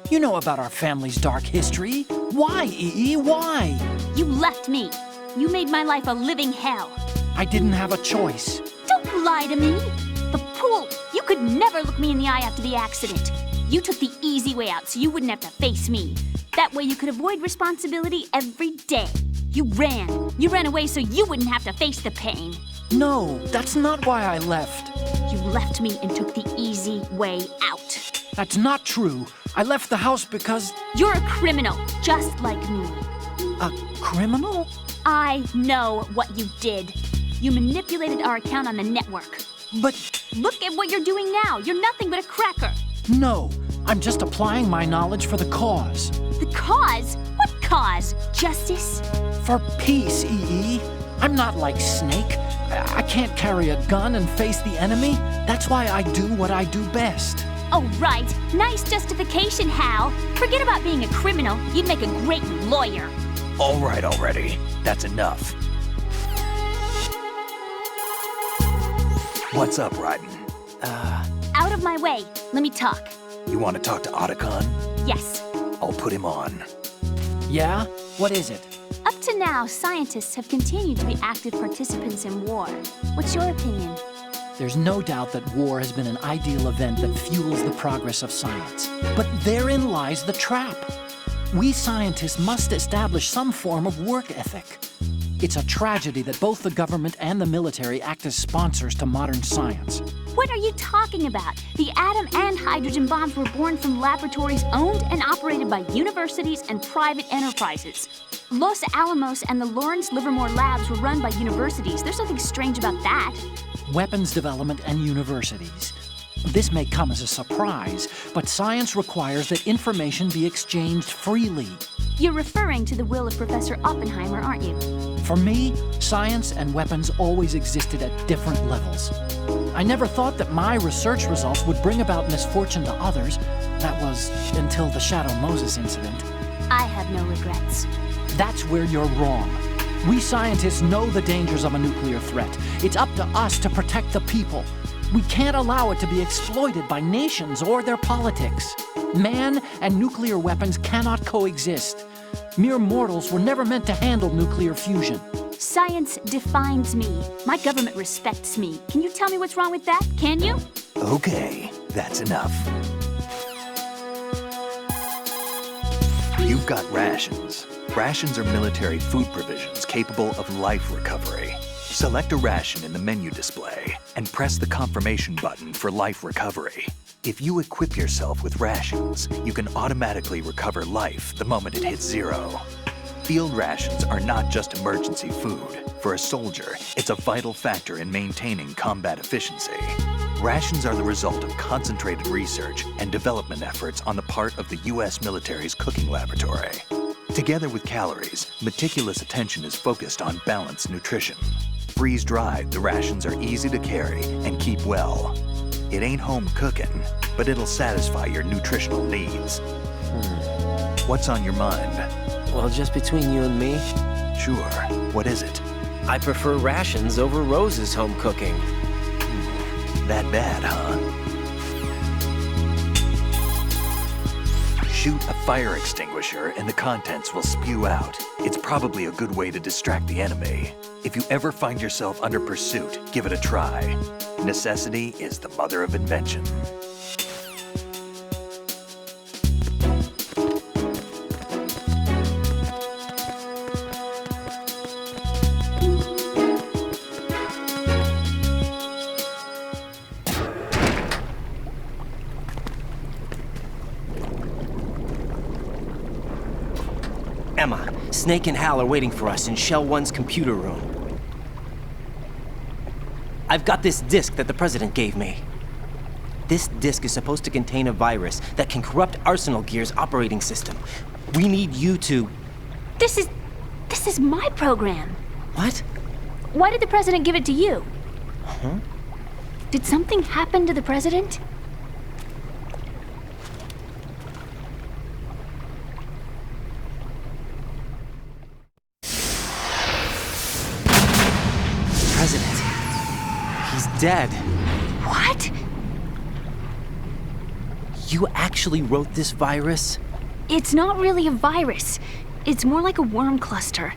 [SPEAKER 3] You know about our family's dark history. Why, EE? Why?
[SPEAKER 7] You left me. You made my life a living hell.
[SPEAKER 3] I didn't have a choice.
[SPEAKER 7] Don't lie to me. The pool. You could never look me in the eye after the accident. You took the easy way out so you wouldn't have to face me. That way you could avoid responsibility every day. You ran. You ran away so you wouldn't have to face the pain.
[SPEAKER 3] No, that's not why I left.
[SPEAKER 7] You left me and took the easy way out.
[SPEAKER 3] That's not true. I left the house because...
[SPEAKER 7] You're a criminal, just like me.
[SPEAKER 3] A criminal?
[SPEAKER 7] I know what you did. You manipulated our account on the network.
[SPEAKER 3] But...
[SPEAKER 7] Look at what you're doing now. You're nothing but a cracker.
[SPEAKER 3] No, I'm just applying my knowledge for the cause.
[SPEAKER 7] The cause? What cause? Justice?
[SPEAKER 3] For peace, EE. I'm not like Snake. I can't carry a gun and face the enemy. That's why I do what I do best.
[SPEAKER 7] Oh, right. Nice justification, Hal. Forget about being a criminal. You'd make a great lawyer.
[SPEAKER 1] All right already. That's enough. What's up, Raiden?
[SPEAKER 7] Out of my way. Let me talk.
[SPEAKER 1] You want to talk to Otacon?
[SPEAKER 7] Yes.
[SPEAKER 1] I'll put him on.
[SPEAKER 3] Yeah? What is it?
[SPEAKER 7] Up to now, scientists have continued to be active participants in war. What's your opinion?
[SPEAKER 3] There's no doubt that war has been an ideal event that fuels the progress of science. But therein lies the trap. We scientists must establish some form of work ethic. It's a tragedy that both the government and the military act as sponsors to modern science.
[SPEAKER 7] What are you talking about? The atom and hydrogen bombs were born from laboratories owned and operated by universities and private enterprises. Los Alamos and the Lawrence Livermore labs were run by universities. There's nothing strange about that.
[SPEAKER 3] Weapons development and universities. This may come as a surprise, but science requires that information be exchanged freely.
[SPEAKER 7] You're referring to the will of Professor Oppenheimer, aren't you?
[SPEAKER 3] For me, science and weapons always existed at different levels. I never thought that my research results would bring about misfortune to others. That was until the Shadow Moses incident.
[SPEAKER 7] I have no regrets.
[SPEAKER 3] That's where you're wrong. We scientists know the dangers of a nuclear threat. It's up to us to protect the people. We can't allow it to be exploited by nations or their politics. Man and nuclear weapons cannot coexist. Mere mortals were never meant to handle nuclear fusion.
[SPEAKER 7] Science defines me. My government respects me. Can you tell me what's wrong with that? Can you?
[SPEAKER 1] Okay, that's enough. You've got rations. Rations are military food provisions capable of life recovery. Select a ration in the menu display and press the confirmation button for life recovery. If you equip yourself with rations, you can automatically recover life the moment it hits 0. Field rations are not just emergency food. For a soldier, it's a vital factor in maintaining combat efficiency. Rations are the result of concentrated research and development efforts on the part of the U.S. military's cooking laboratory. Together with calories, meticulous attention is focused on balanced nutrition. Freeze-dried, the rations are easy to carry and keep well. It ain't home cooking, but it'll satisfy your nutritional needs. What's on your mind?
[SPEAKER 13] Well, just between you and me.
[SPEAKER 1] Sure. What is it?
[SPEAKER 13] I prefer rations over Rose's home cooking.
[SPEAKER 1] That bad, huh? Shoot a fire extinguisher and the contents will spew out. It's probably a good way to distract the enemy. If you ever find yourself under pursuit, give it a try. Necessity is the mother of invention.
[SPEAKER 13] Emma, Snake and Hal are waiting for us in Shell 1's computer room. I've got this disk that the President gave me. This disk is supposed to contain a virus that can corrupt Arsenal Gear's operating system. We need you to...
[SPEAKER 7] This is my program.
[SPEAKER 13] What?
[SPEAKER 7] Why did the President give it to you?
[SPEAKER 13] Huh?
[SPEAKER 7] Did something happen to the President?
[SPEAKER 13] President. He's dead.
[SPEAKER 7] What?
[SPEAKER 13] You actually wrote this virus?
[SPEAKER 7] It's not really a virus. It's more like a worm cluster.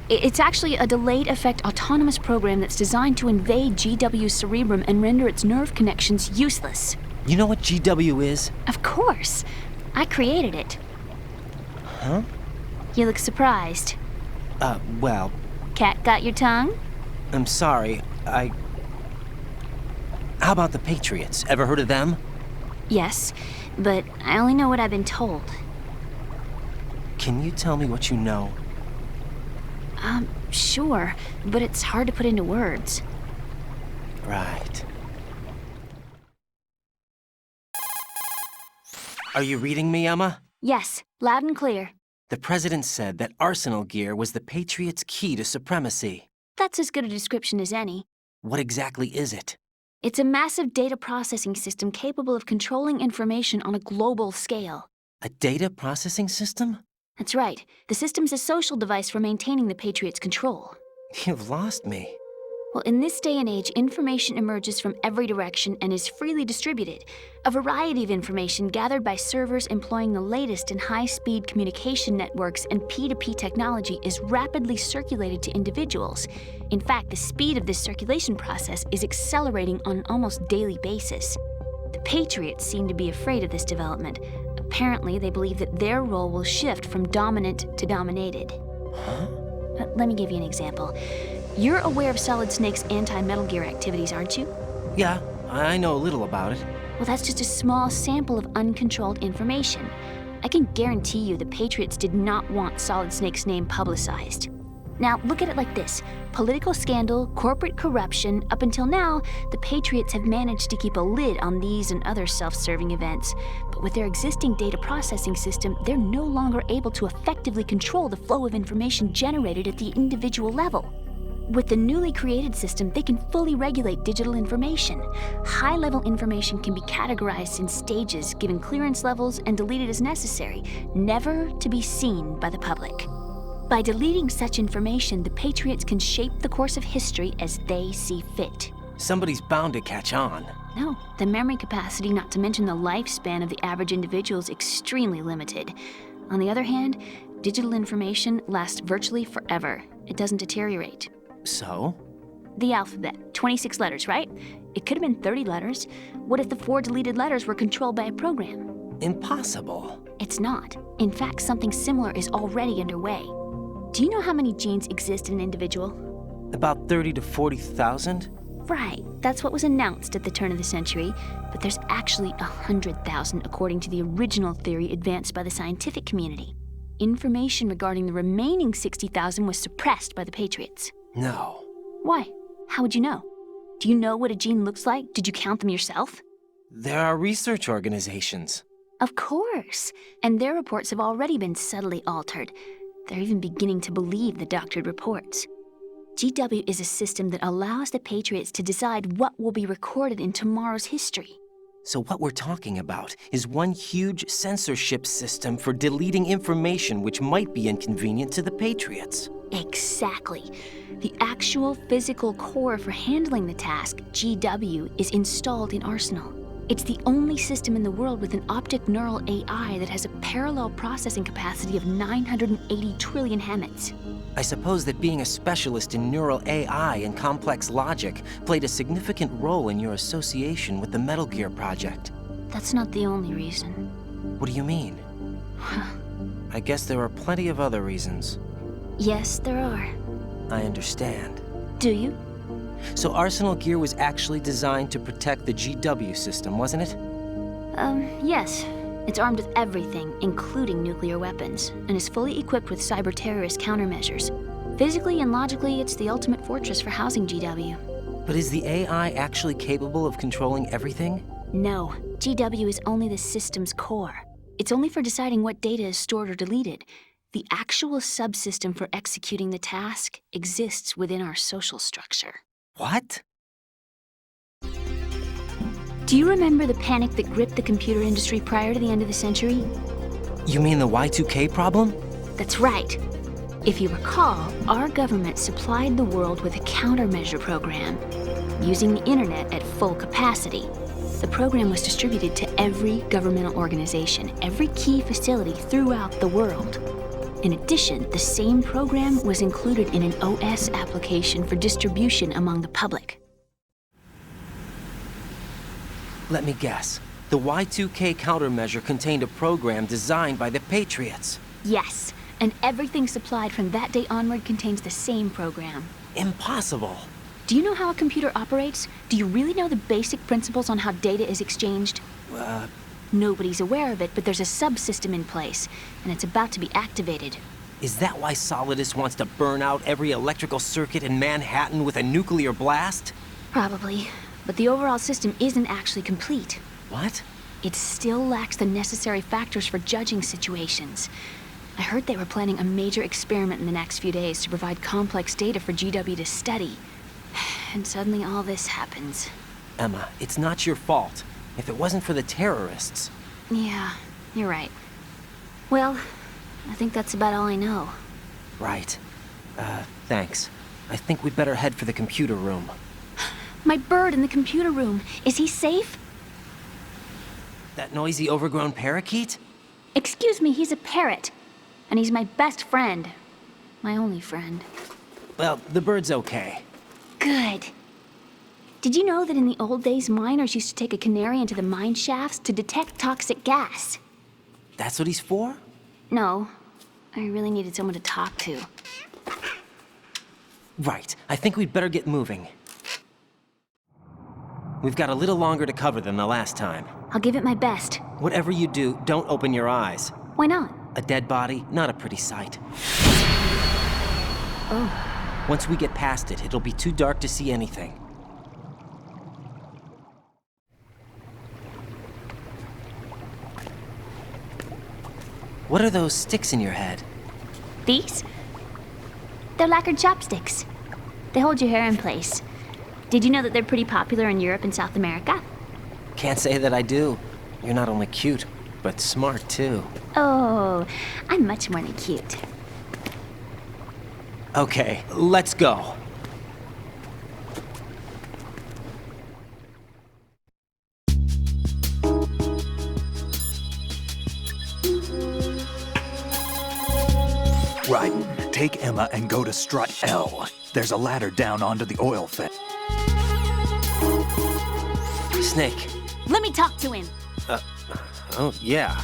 [SPEAKER 7] It's actually a delayed effect autonomous program that's designed to invade GW's cerebrum and render its nerve connections useless.
[SPEAKER 13] You know what GW is?
[SPEAKER 7] Of course. I created it.
[SPEAKER 13] Huh?
[SPEAKER 7] You look surprised.
[SPEAKER 13] Well...
[SPEAKER 7] Cat got your tongue?
[SPEAKER 13] I'm sorry, How about the Patriots? Ever heard of them?
[SPEAKER 7] Yes, but I only know what I've been told.
[SPEAKER 13] Can you tell me what you know?
[SPEAKER 7] Sure, but it's hard to put into words.
[SPEAKER 13] Right. Are you reading me, Emma?
[SPEAKER 7] Yes, loud and clear.
[SPEAKER 13] The President said that Arsenal Gear was the Patriots' key to supremacy.
[SPEAKER 7] That's as good a description as any.
[SPEAKER 13] What exactly is it?
[SPEAKER 7] It's a massive data processing system capable of controlling information on a global scale.
[SPEAKER 13] A data processing system?
[SPEAKER 7] That's right. The system's a social device for maintaining the Patriots' control.
[SPEAKER 13] You've lost me.
[SPEAKER 7] Well, in this day and age, information emerges from every direction and is freely distributed. A variety of information gathered by servers employing the latest in high-speed communication networks and P2P technology is rapidly circulated to individuals. In fact, the speed of this circulation process is accelerating on an almost daily basis. The Patriots seem to be afraid of this development. Apparently, they believe that their role will shift from dominant to dominated.
[SPEAKER 13] Huh?
[SPEAKER 7] Let me give you an example. You're aware of Solid Snake's anti-Metal Gear activities, aren't you?
[SPEAKER 13] Yeah, I know a little about it.
[SPEAKER 7] Well, that's just a small sample of uncontrolled information. I can guarantee you the Patriots did not want Solid Snake's name publicized. Now, look at it like this. Political scandal, corporate corruption, up until now, the Patriots have managed to keep a lid on these and other self-serving events. But with their existing data processing system, they're no longer able to effectively control the flow of information generated at the individual level. With the newly created system, they can fully regulate digital information. High-level information can be categorized in stages, given clearance levels, and deleted as necessary, never to be seen by the public. By deleting such information, the Patriots can shape the course of history as they see fit.
[SPEAKER 13] Somebody's bound to catch on.
[SPEAKER 7] No, the memory capacity, not to mention the lifespan of the average individual, is extremely limited. On the other hand, digital information lasts virtually forever. It doesn't deteriorate.
[SPEAKER 13] So?
[SPEAKER 7] The alphabet, 26 letters, right? It could have been 30 letters. What if the 4 deleted letters were controlled by a program?
[SPEAKER 13] Impossible.
[SPEAKER 7] It's not. In fact, something similar is already underway. Do you know how many genes exist in an individual?
[SPEAKER 13] About 30 to 40,000?
[SPEAKER 7] Right, that's what was announced at the turn of the century, but there's actually 100,000 according to the original theory advanced by the scientific community. Information regarding the remaining 60,000 was suppressed by the Patriots.
[SPEAKER 13] No.
[SPEAKER 7] Why? How would you know? Do you know what a gene looks like? Did you count them yourself?
[SPEAKER 13] There are research organizations.
[SPEAKER 7] Of course, and their reports have already been subtly altered. They're even beginning to believe the doctored reports. GW is a system that allows the Patriots to decide what will be recorded in tomorrow's history.
[SPEAKER 13] So what we're talking about is one huge censorship system for deleting information which might be inconvenient to the Patriots.
[SPEAKER 7] Exactly. The actual physical core for handling the task, GW, is installed in Arsenal. It's the only system in the world with an optic neural AI that has a parallel processing capacity of 980 trillion Hammets.
[SPEAKER 13] I suppose that being a specialist in neural AI and complex logic played a significant role in your association with the Metal Gear project.
[SPEAKER 7] That's not the only reason.
[SPEAKER 13] What do you mean? I guess there are plenty of other reasons.
[SPEAKER 7] Yes, there are.
[SPEAKER 13] I understand.
[SPEAKER 7] Do you?
[SPEAKER 13] So Arsenal Gear was actually designed to protect the GW system, wasn't it?
[SPEAKER 7] Yes. It's armed with everything, including nuclear weapons, and is fully equipped with cyber-terrorist countermeasures. Physically and logically, it's the ultimate fortress for housing GW.
[SPEAKER 13] But is the AI actually capable of controlling everything?
[SPEAKER 7] No, GW is only the system's core. It's only for deciding what data is stored or deleted. The actual subsystem for executing the task exists within our social structure.
[SPEAKER 13] What?
[SPEAKER 7] Do you remember the panic that gripped the computer industry prior to the end of the century?
[SPEAKER 13] You mean the Y2K problem?
[SPEAKER 7] That's right. If you recall, our government supplied the world with a countermeasure program, using the internet at full capacity. The program was distributed to every governmental organization, every key facility throughout the world. In addition, the same program was included in an OS application for distribution among the public.
[SPEAKER 13] Let me guess. The Y2K countermeasure contained a program designed by the Patriots.
[SPEAKER 7] Yes, and everything supplied from that day onward contains the same program.
[SPEAKER 13] Impossible.
[SPEAKER 7] Do you know how a computer operates? Do you really know the basic principles on how data is exchanged? Nobody's aware of it, but there's a subsystem in place, and it's about to be activated.
[SPEAKER 13] Is that why Solidus wants to burn out every electrical circuit in Manhattan with a nuclear blast?
[SPEAKER 7] Probably, but the overall system isn't actually complete.
[SPEAKER 13] What?
[SPEAKER 7] It still lacks the necessary factors for judging situations. I heard they were planning a major experiment in the next few days to provide complex data for GW to study. And suddenly all this happens.
[SPEAKER 13] Emma, it's not your fault. If it wasn't for the terrorists...
[SPEAKER 7] Yeah, you're right. Well, I think that's about all I know.
[SPEAKER 13] Right. Thanks. I think we'd better head for the computer room.
[SPEAKER 7] My bird in the computer room. Is he safe?
[SPEAKER 13] That noisy, overgrown parakeet?
[SPEAKER 7] Excuse me, he's a parrot. And he's my best friend. My only friend.
[SPEAKER 13] Well, the bird's okay.
[SPEAKER 7] Good. Did you know that in the old days, miners used to take a canary into the mine shafts to detect toxic gas?
[SPEAKER 13] That's what he's for?
[SPEAKER 7] No. I really needed someone to talk to.
[SPEAKER 13] Right. I think we'd better get moving. We've got a little longer to cover than the last time.
[SPEAKER 7] I'll give it my best.
[SPEAKER 13] Whatever you do, don't open your eyes.
[SPEAKER 7] Why not?
[SPEAKER 13] A dead body, not a pretty sight.
[SPEAKER 7] Oh.
[SPEAKER 13] Once we get past it, it'll be too dark to see anything. What are those sticks in your head?
[SPEAKER 7] These? They're lacquered chopsticks. They hold your hair in place. Did you know that they're pretty popular in Europe and South America?
[SPEAKER 13] Can't say that I do. You're not only cute, but smart too.
[SPEAKER 7] Oh, I'm much more than cute.
[SPEAKER 13] Okay, let's go.
[SPEAKER 1] Raiden, take Emma and go to strut L. There's a ladder down onto the oil fence.
[SPEAKER 13] Snake.
[SPEAKER 7] Let me talk to him.
[SPEAKER 13] Oh, yeah.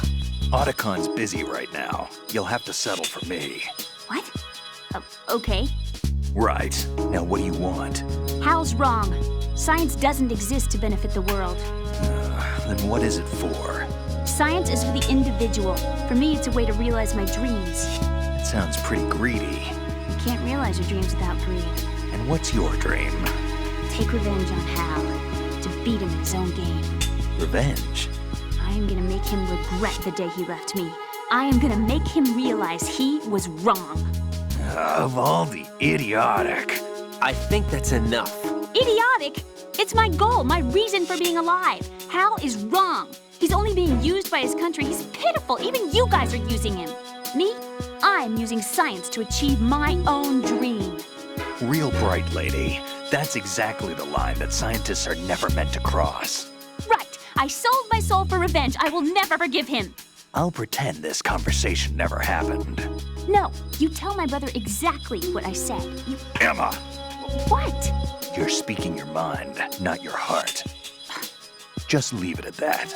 [SPEAKER 1] Otacon's busy right now. You'll have to settle for me.
[SPEAKER 7] What? Okay.
[SPEAKER 1] Right. Now what do you want?
[SPEAKER 7] Hal's wrong. Science doesn't exist to benefit the world.
[SPEAKER 1] Then what is it for?
[SPEAKER 7] Science is for the individual. For me, it's a way to realize my dreams.
[SPEAKER 1] It sounds pretty greedy.
[SPEAKER 7] You can't realize your dreams without greed.
[SPEAKER 1] And what's your dream?
[SPEAKER 7] Take revenge on Hal. To beat him in his own game.
[SPEAKER 1] Revenge?
[SPEAKER 7] I am gonna make him regret the day he left me. I am gonna make him realize he was wrong.
[SPEAKER 1] Of all the idiotic.
[SPEAKER 13] I think that's enough.
[SPEAKER 7] Idiotic? It's my goal, my reason for being alive. Hal is wrong. He's only being used by his country. He's pitiful. Even you guys are using him. Me? I'm using science to achieve my own dream.
[SPEAKER 1] Real bright, lady. That's exactly the line that scientists are never meant to cross.
[SPEAKER 7] Right. I sold my soul for revenge. I will never forgive him.
[SPEAKER 1] I'll pretend this conversation never happened.
[SPEAKER 7] No, you tell my brother exactly what I said.
[SPEAKER 1] Emma!
[SPEAKER 7] What?
[SPEAKER 1] You're speaking your mind, not your heart. Just leave it at that.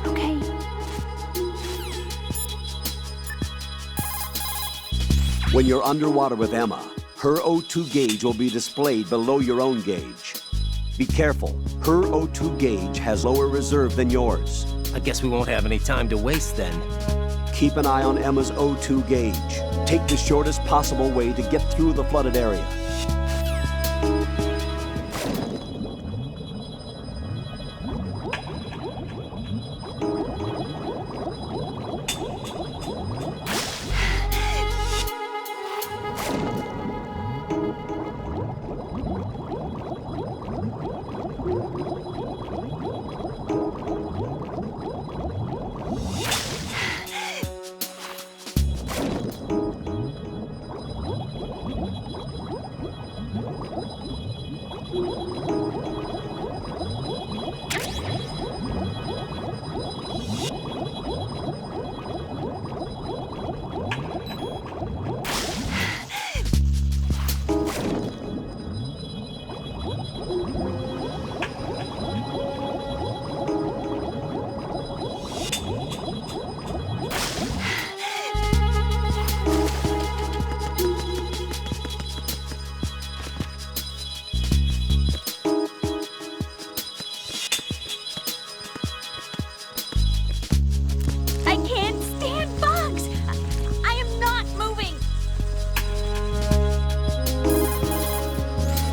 [SPEAKER 7] Okay.
[SPEAKER 15] When you're underwater with Emma, her O2 gauge will be displayed below your own gauge. Be careful, her O2 gauge has lower reserve than yours.
[SPEAKER 13] I guess we won't have any time to waste then.
[SPEAKER 15] Keep an eye on Emma's O2 gauge. Take the shortest possible way to get through the flooded area.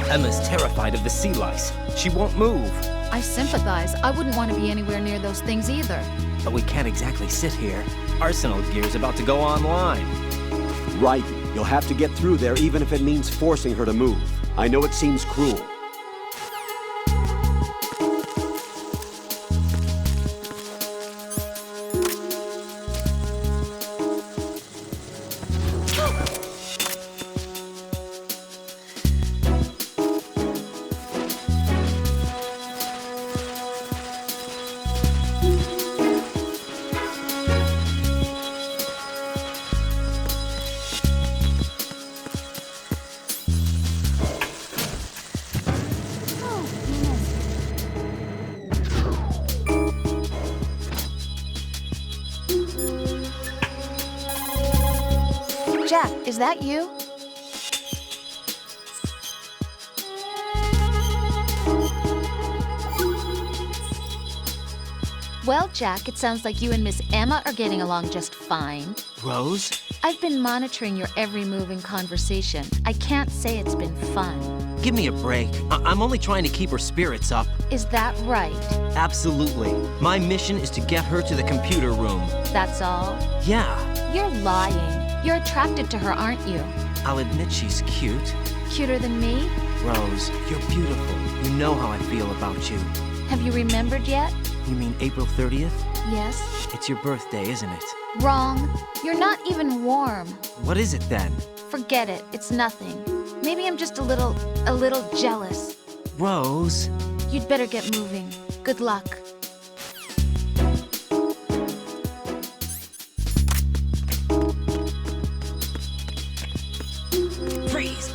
[SPEAKER 13] Emma's terrified of the sea lice. She won't move.
[SPEAKER 14] I sympathize. I wouldn't want to be anywhere near those things either.
[SPEAKER 13] But we can't exactly sit here. Arsenal gear's about to go online.
[SPEAKER 15] Right. You'll have to get through there even if it means forcing her to move. I know it seems cruel.
[SPEAKER 16] Jack, is that you? Well, Jack, it sounds like you and Miss Emma are getting along just fine.
[SPEAKER 13] Rose?
[SPEAKER 16] I've been monitoring your every move and conversation. I can't say it's been fun.
[SPEAKER 13] Give me a break. I'm only trying to keep her spirits up.
[SPEAKER 16] Is that right?
[SPEAKER 13] Absolutely. My mission is to get her to the computer room.
[SPEAKER 16] That's all?
[SPEAKER 13] Yeah.
[SPEAKER 16] You're lying. You're attracted to her, aren't you?
[SPEAKER 13] I'll admit she's cute.
[SPEAKER 16] Cuter than me?
[SPEAKER 13] Rose, you're beautiful. You know how I feel about you.
[SPEAKER 16] Have you remembered yet?
[SPEAKER 13] You mean April 30th?
[SPEAKER 16] Yes.
[SPEAKER 13] It's your birthday, isn't it?
[SPEAKER 16] Wrong. You're not even warm.
[SPEAKER 13] What is it then?
[SPEAKER 16] Forget it. It's nothing. Maybe I'm just a little jealous.
[SPEAKER 13] Rose.
[SPEAKER 16] You'd better get moving. Good luck.
[SPEAKER 5] Freeze!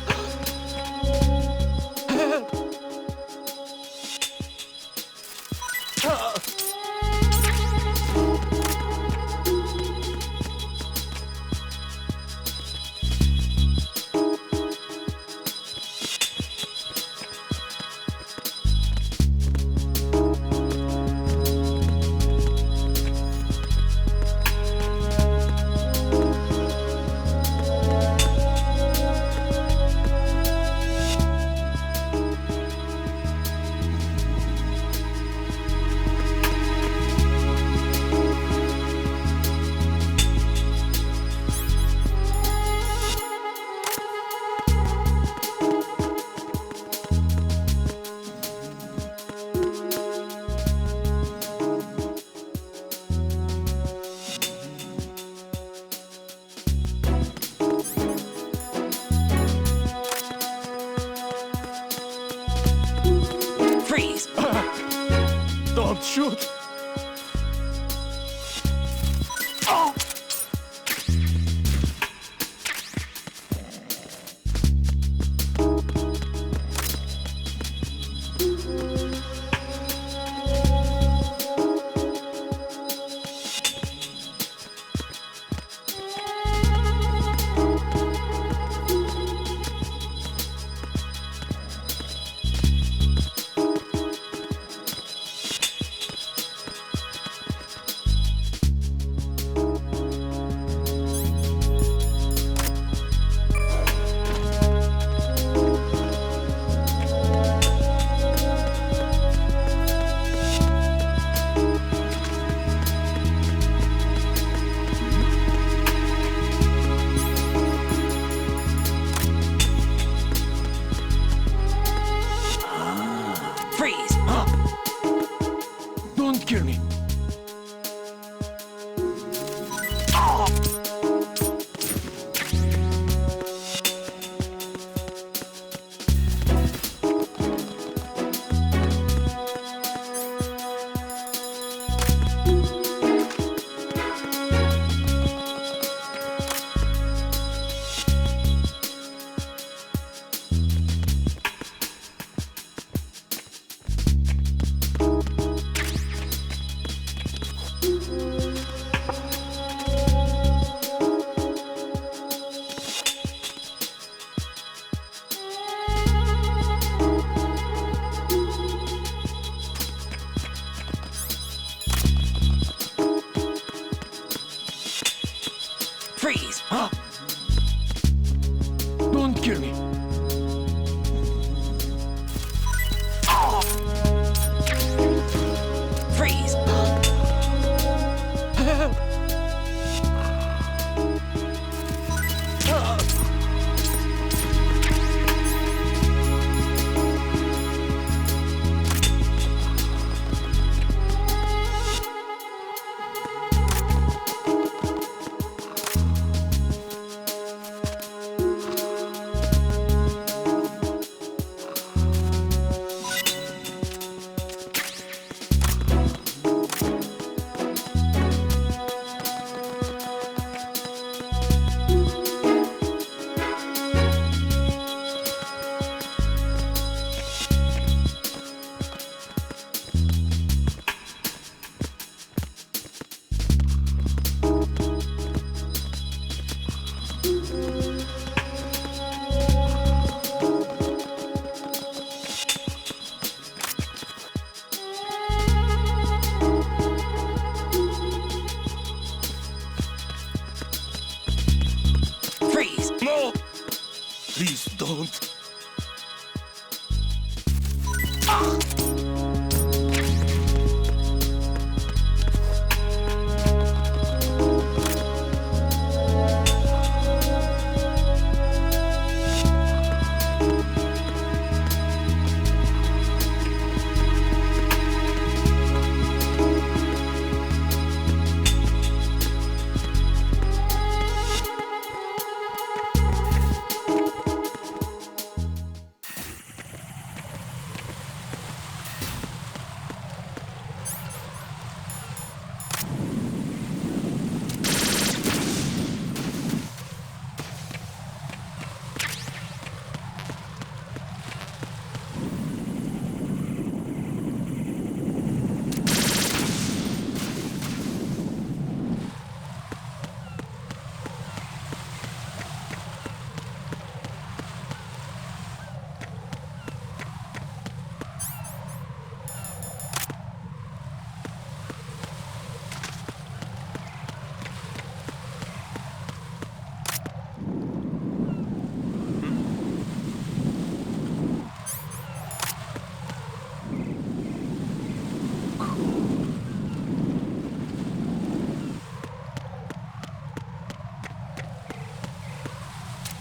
[SPEAKER 5] Freeze!
[SPEAKER 11] Don't shoot!
[SPEAKER 5] Oh! Freeze!
[SPEAKER 11] Don't kill me.
[SPEAKER 5] Freeze!
[SPEAKER 11] Help!
[SPEAKER 5] Freeze!
[SPEAKER 11] No! Please don't.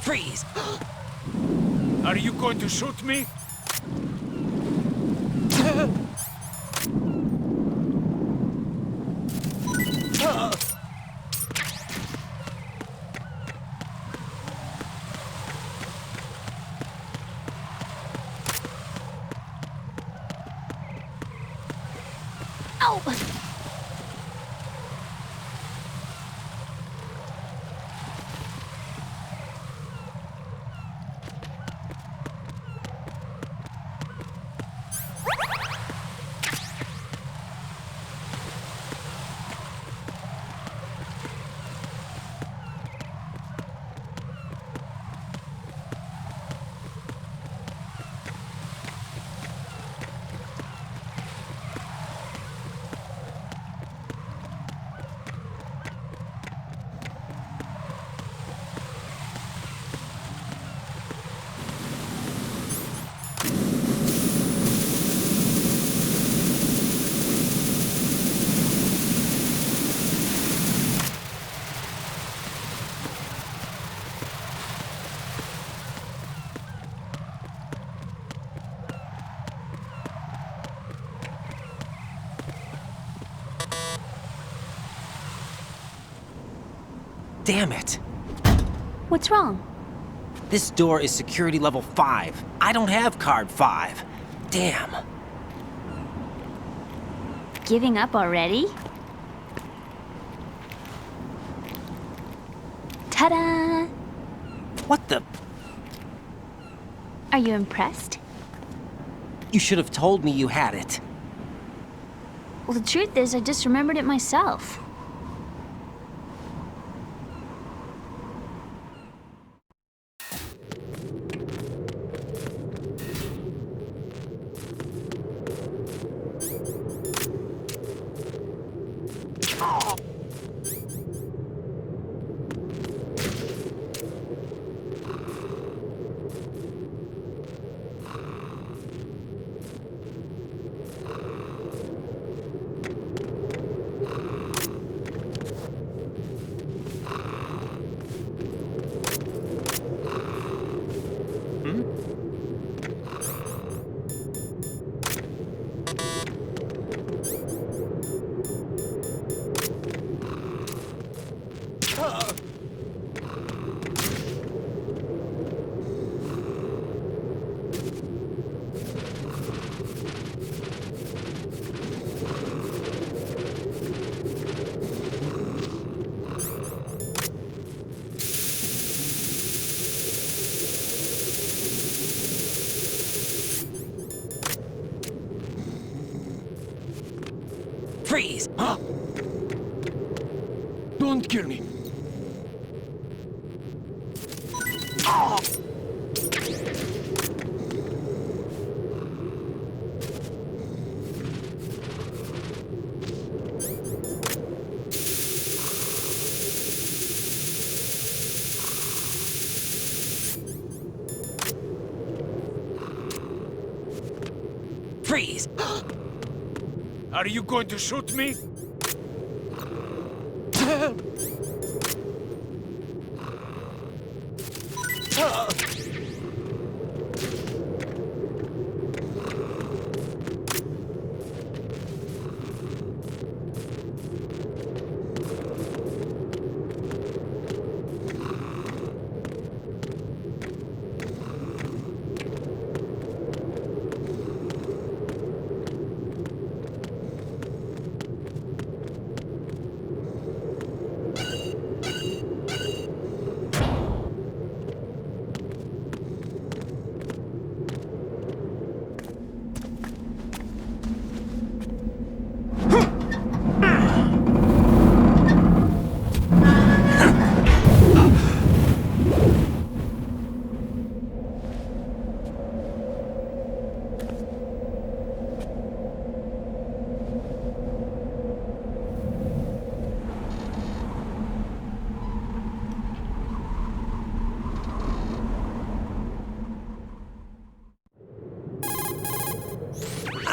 [SPEAKER 5] Freeze!
[SPEAKER 11] Are you going to shoot me?
[SPEAKER 16] Ow!
[SPEAKER 13] Damn it.
[SPEAKER 7] What's wrong?
[SPEAKER 13] This door is security level 5. I don't have card 5. Damn.
[SPEAKER 7] Giving up already? Ta-da!
[SPEAKER 13] What the?
[SPEAKER 7] Are you impressed?
[SPEAKER 13] You should have told me you had it.
[SPEAKER 7] Well, the truth is, I just remembered it myself.
[SPEAKER 13] Freeze!
[SPEAKER 11] Don't kill me.
[SPEAKER 13] Freeze!
[SPEAKER 11] Are you going to shoot me?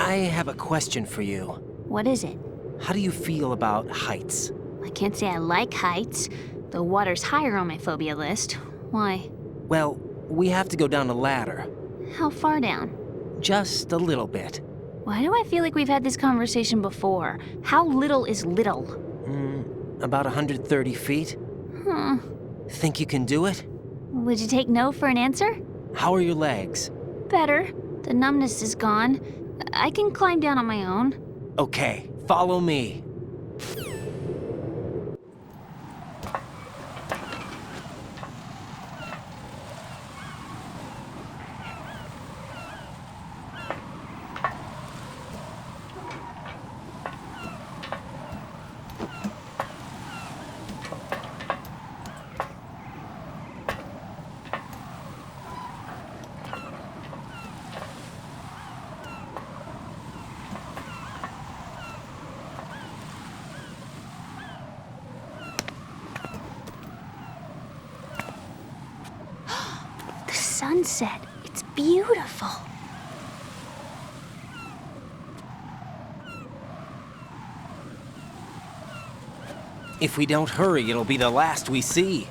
[SPEAKER 13] I have a question for you.
[SPEAKER 7] What is it?
[SPEAKER 13] How do you feel about heights?
[SPEAKER 7] I can't say I like heights. The water's higher on my phobia list. Why?
[SPEAKER 13] Well, we have to go down a ladder.
[SPEAKER 7] How far down?
[SPEAKER 13] Just a little bit.
[SPEAKER 7] Why do I feel like we've had this conversation before? How little is little?
[SPEAKER 13] About 130 feet.
[SPEAKER 7] Huh.
[SPEAKER 13] Think you can do it?
[SPEAKER 7] Would you take no for an answer?
[SPEAKER 13] How are your legs?
[SPEAKER 7] Better. The numbness is gone. I can climb down on my own.
[SPEAKER 13] Okay, follow me.
[SPEAKER 7] Sunset. It's beautiful.
[SPEAKER 13] If we don't hurry, it'll be the last we see.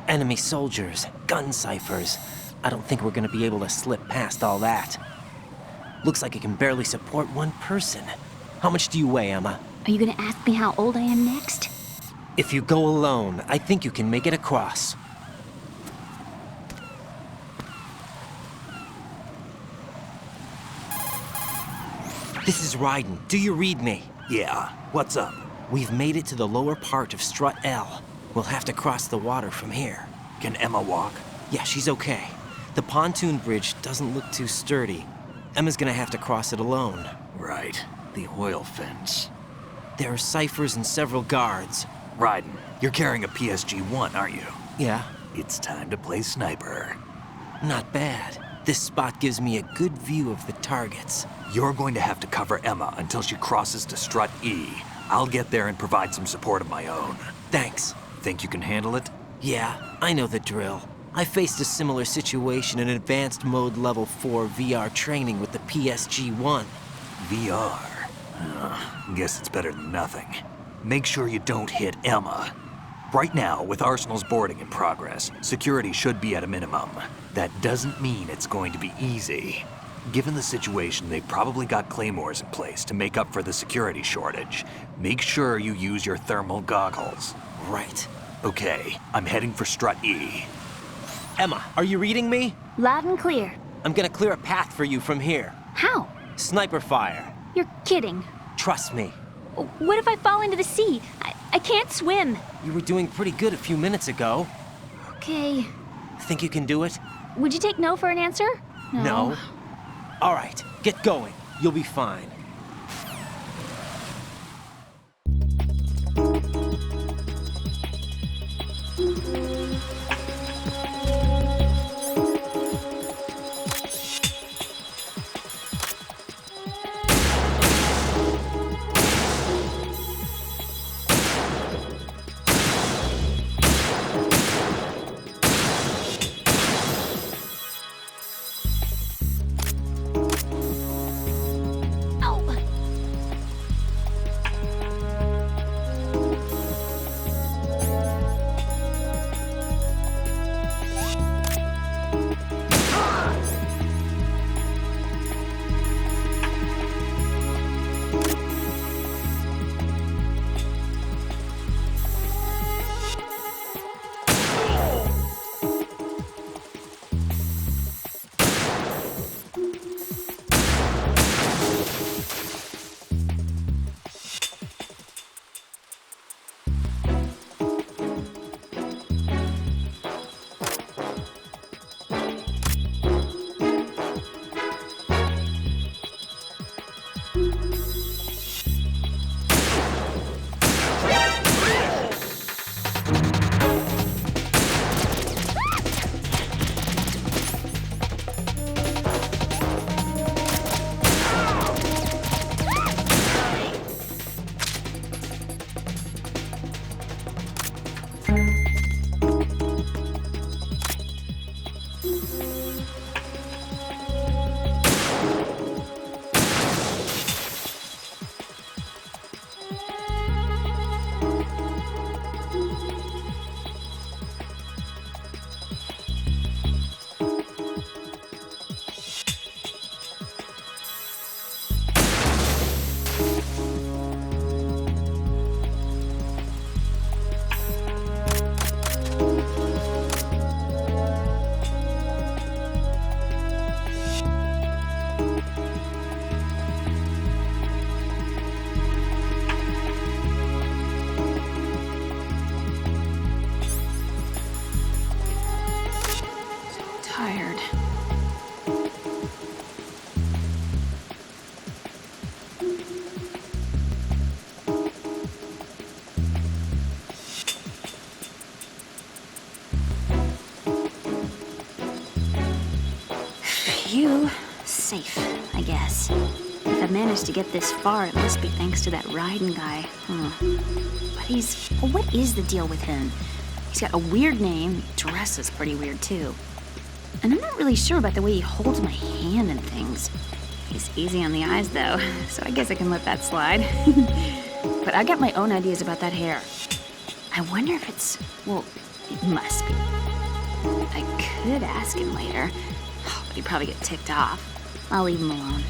[SPEAKER 13] Enemy soldiers, gun ciphers. I don't think we're gonna be able to slip past all that. Looks like it can barely support one person. How much do you weigh, Emma?
[SPEAKER 7] Are you gonna ask me how old I am next?
[SPEAKER 13] If you go alone, I think you can make it across. This is Raiden. Do you read me?
[SPEAKER 8] Yeah, what's up?
[SPEAKER 13] We've made it to the lower part of Strut L. We'll have to cross the water from here.
[SPEAKER 8] Can Emma walk?
[SPEAKER 13] Yeah, she's okay. The pontoon bridge doesn't look too sturdy. Emma's gonna have to cross it alone.
[SPEAKER 8] Right. The oil fence.
[SPEAKER 13] There are ciphers and several guards.
[SPEAKER 8] Raiden, you're carrying a PSG-1, aren't you?
[SPEAKER 13] Yeah.
[SPEAKER 8] It's time to play sniper.
[SPEAKER 13] Not bad. This spot gives me a good view of the targets.
[SPEAKER 8] You're going to have to cover Emma until she crosses to Strut E. I'll get there and provide some support of my own.
[SPEAKER 13] Thanks.
[SPEAKER 8] Think you can handle it?
[SPEAKER 13] Yeah, I know the drill. I faced a similar situation in Advanced Mode Level 4 VR training with the PSG-1.
[SPEAKER 8] VR? Guess it's better than nothing. Make sure you don't hit Emma. Right now, with Arsenal's boarding in progress, security should be at a minimum. That doesn't mean it's going to be easy. Given the situation, they've probably got claymores in place to make up for the security shortage. Make sure you use your thermal goggles.
[SPEAKER 13] Right.
[SPEAKER 8] Okay, I'm heading for Strut E.
[SPEAKER 13] Emma, are you reading me?
[SPEAKER 7] Loud and clear.
[SPEAKER 13] I'm gonna clear a path for you from here.
[SPEAKER 7] How?
[SPEAKER 13] Sniper fire.
[SPEAKER 7] You're kidding.
[SPEAKER 13] Trust me.
[SPEAKER 7] What if I fall into the sea? I can't swim.
[SPEAKER 13] You were doing pretty good a few minutes ago.
[SPEAKER 7] Okay.
[SPEAKER 13] Think you can do it?
[SPEAKER 7] Would you take no for an answer?
[SPEAKER 13] No. All right, get going. You'll be fine.
[SPEAKER 7] You safe, I guess. If I managed to get this far, it must be thanks to that Raiden guy. But what is the deal with him? He's got a weird name, he dresses pretty weird too. And I'm not really sure about the way he holds my hand and things. He's easy on the eyes though, so I guess I can let that slide. But I got my own ideas about that hair. I wonder if it's... Well, it must be. I could ask him later, but he'd probably get ticked off. I'll leave him alone.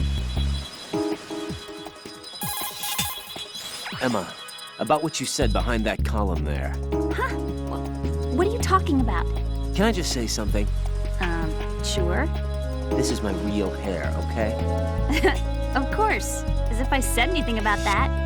[SPEAKER 13] Emma, about what you said behind that column there.
[SPEAKER 7] Huh? What are you talking about?
[SPEAKER 13] Can I just say something?
[SPEAKER 7] Sure.
[SPEAKER 13] This is my real hair, okay?
[SPEAKER 7] Of course. As if I said anything about that.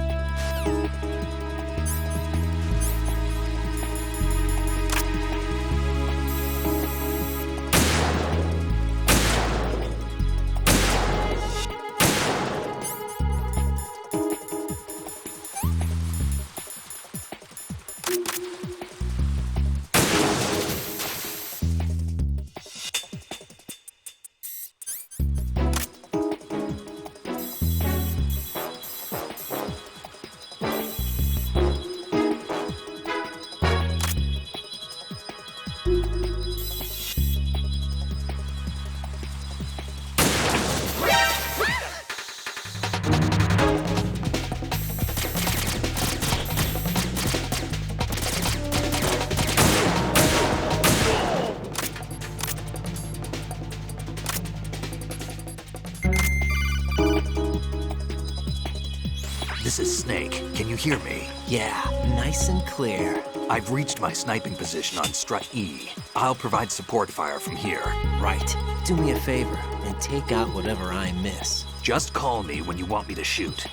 [SPEAKER 1] This is Snake. Can you hear me?
[SPEAKER 13] Yeah, nice and clear.
[SPEAKER 1] I've reached my sniping position on Strut E. I'll provide support fire from here.
[SPEAKER 13] Right. Do me a favor and take out whatever I miss.
[SPEAKER 1] Just call me when you want me to shoot.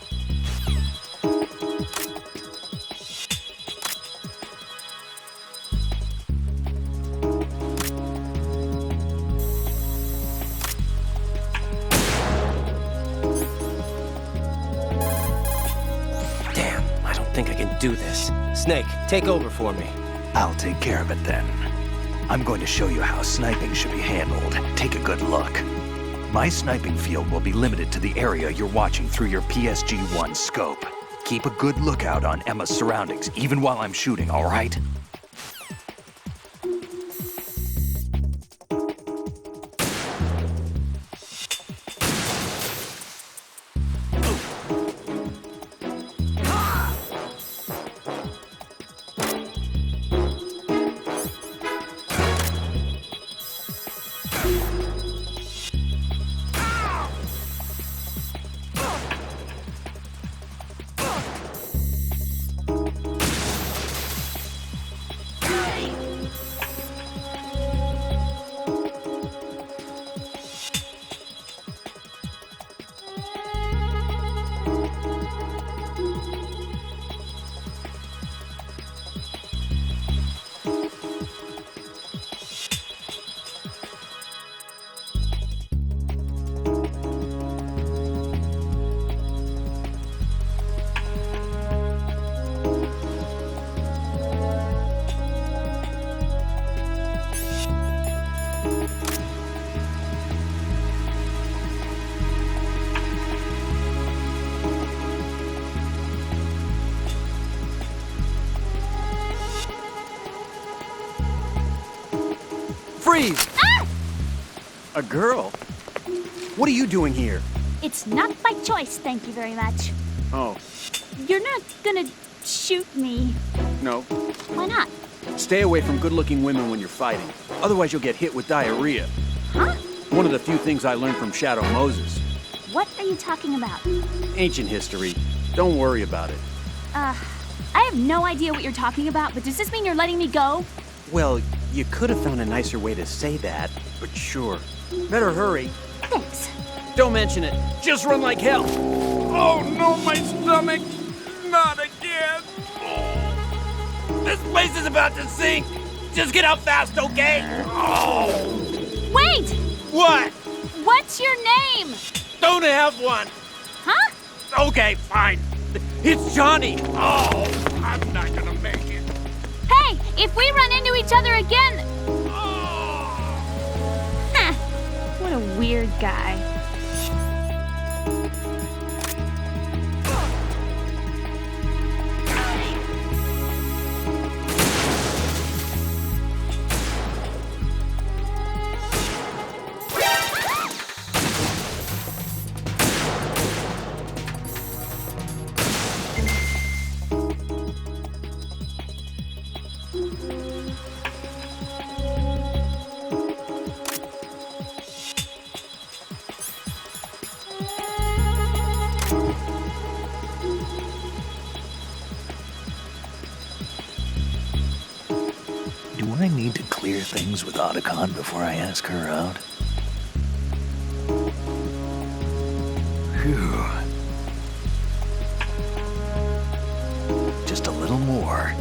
[SPEAKER 13] I think I can do this. Snake, take over for me.
[SPEAKER 1] I'll take care of it then. I'm going to show you how sniping should be handled. Take a good look. My sniping field will be limited to the area you're watching through your PSG-1 scope. Keep a good lookout on Emma's surroundings, even while I'm shooting, all right?
[SPEAKER 3] Freeze!
[SPEAKER 7] Ah!
[SPEAKER 3] A girl? What are you doing here?
[SPEAKER 10] It's not by choice, thank you very much.
[SPEAKER 3] Oh,
[SPEAKER 10] You're not gonna shoot me.
[SPEAKER 3] no.
[SPEAKER 10] Why not?
[SPEAKER 3] Stay away from good-looking women when you're fighting. Otherwise you'll get hit with diarrhea.
[SPEAKER 10] Huh?
[SPEAKER 3] One of the few things I learned from Shadow Moses.
[SPEAKER 10] What are you talking about?
[SPEAKER 3] Ancient history. Don't worry about it.
[SPEAKER 10] I have no idea what you're talking about, but does this mean you're letting me go?
[SPEAKER 3] Well, you could have found a nicer way to say that, but sure. Better hurry.
[SPEAKER 10] Thanks.
[SPEAKER 3] Don't mention it. Just run like hell.
[SPEAKER 11] Oh no, my stomach! Not again!
[SPEAKER 19] This place is about to sink! Just get out fast, okay? Oh!
[SPEAKER 10] Wait!
[SPEAKER 19] What?
[SPEAKER 10] What's your name?
[SPEAKER 19] Don't have one!
[SPEAKER 10] Huh?
[SPEAKER 19] Okay, fine. It's Johnny! Oh, I'm not gonna make it.
[SPEAKER 10] Hey, if we run into each other again... Huh. What a weird guy.
[SPEAKER 1] I need to clear things with Otacon before I ask her out? Phew. Just a little more.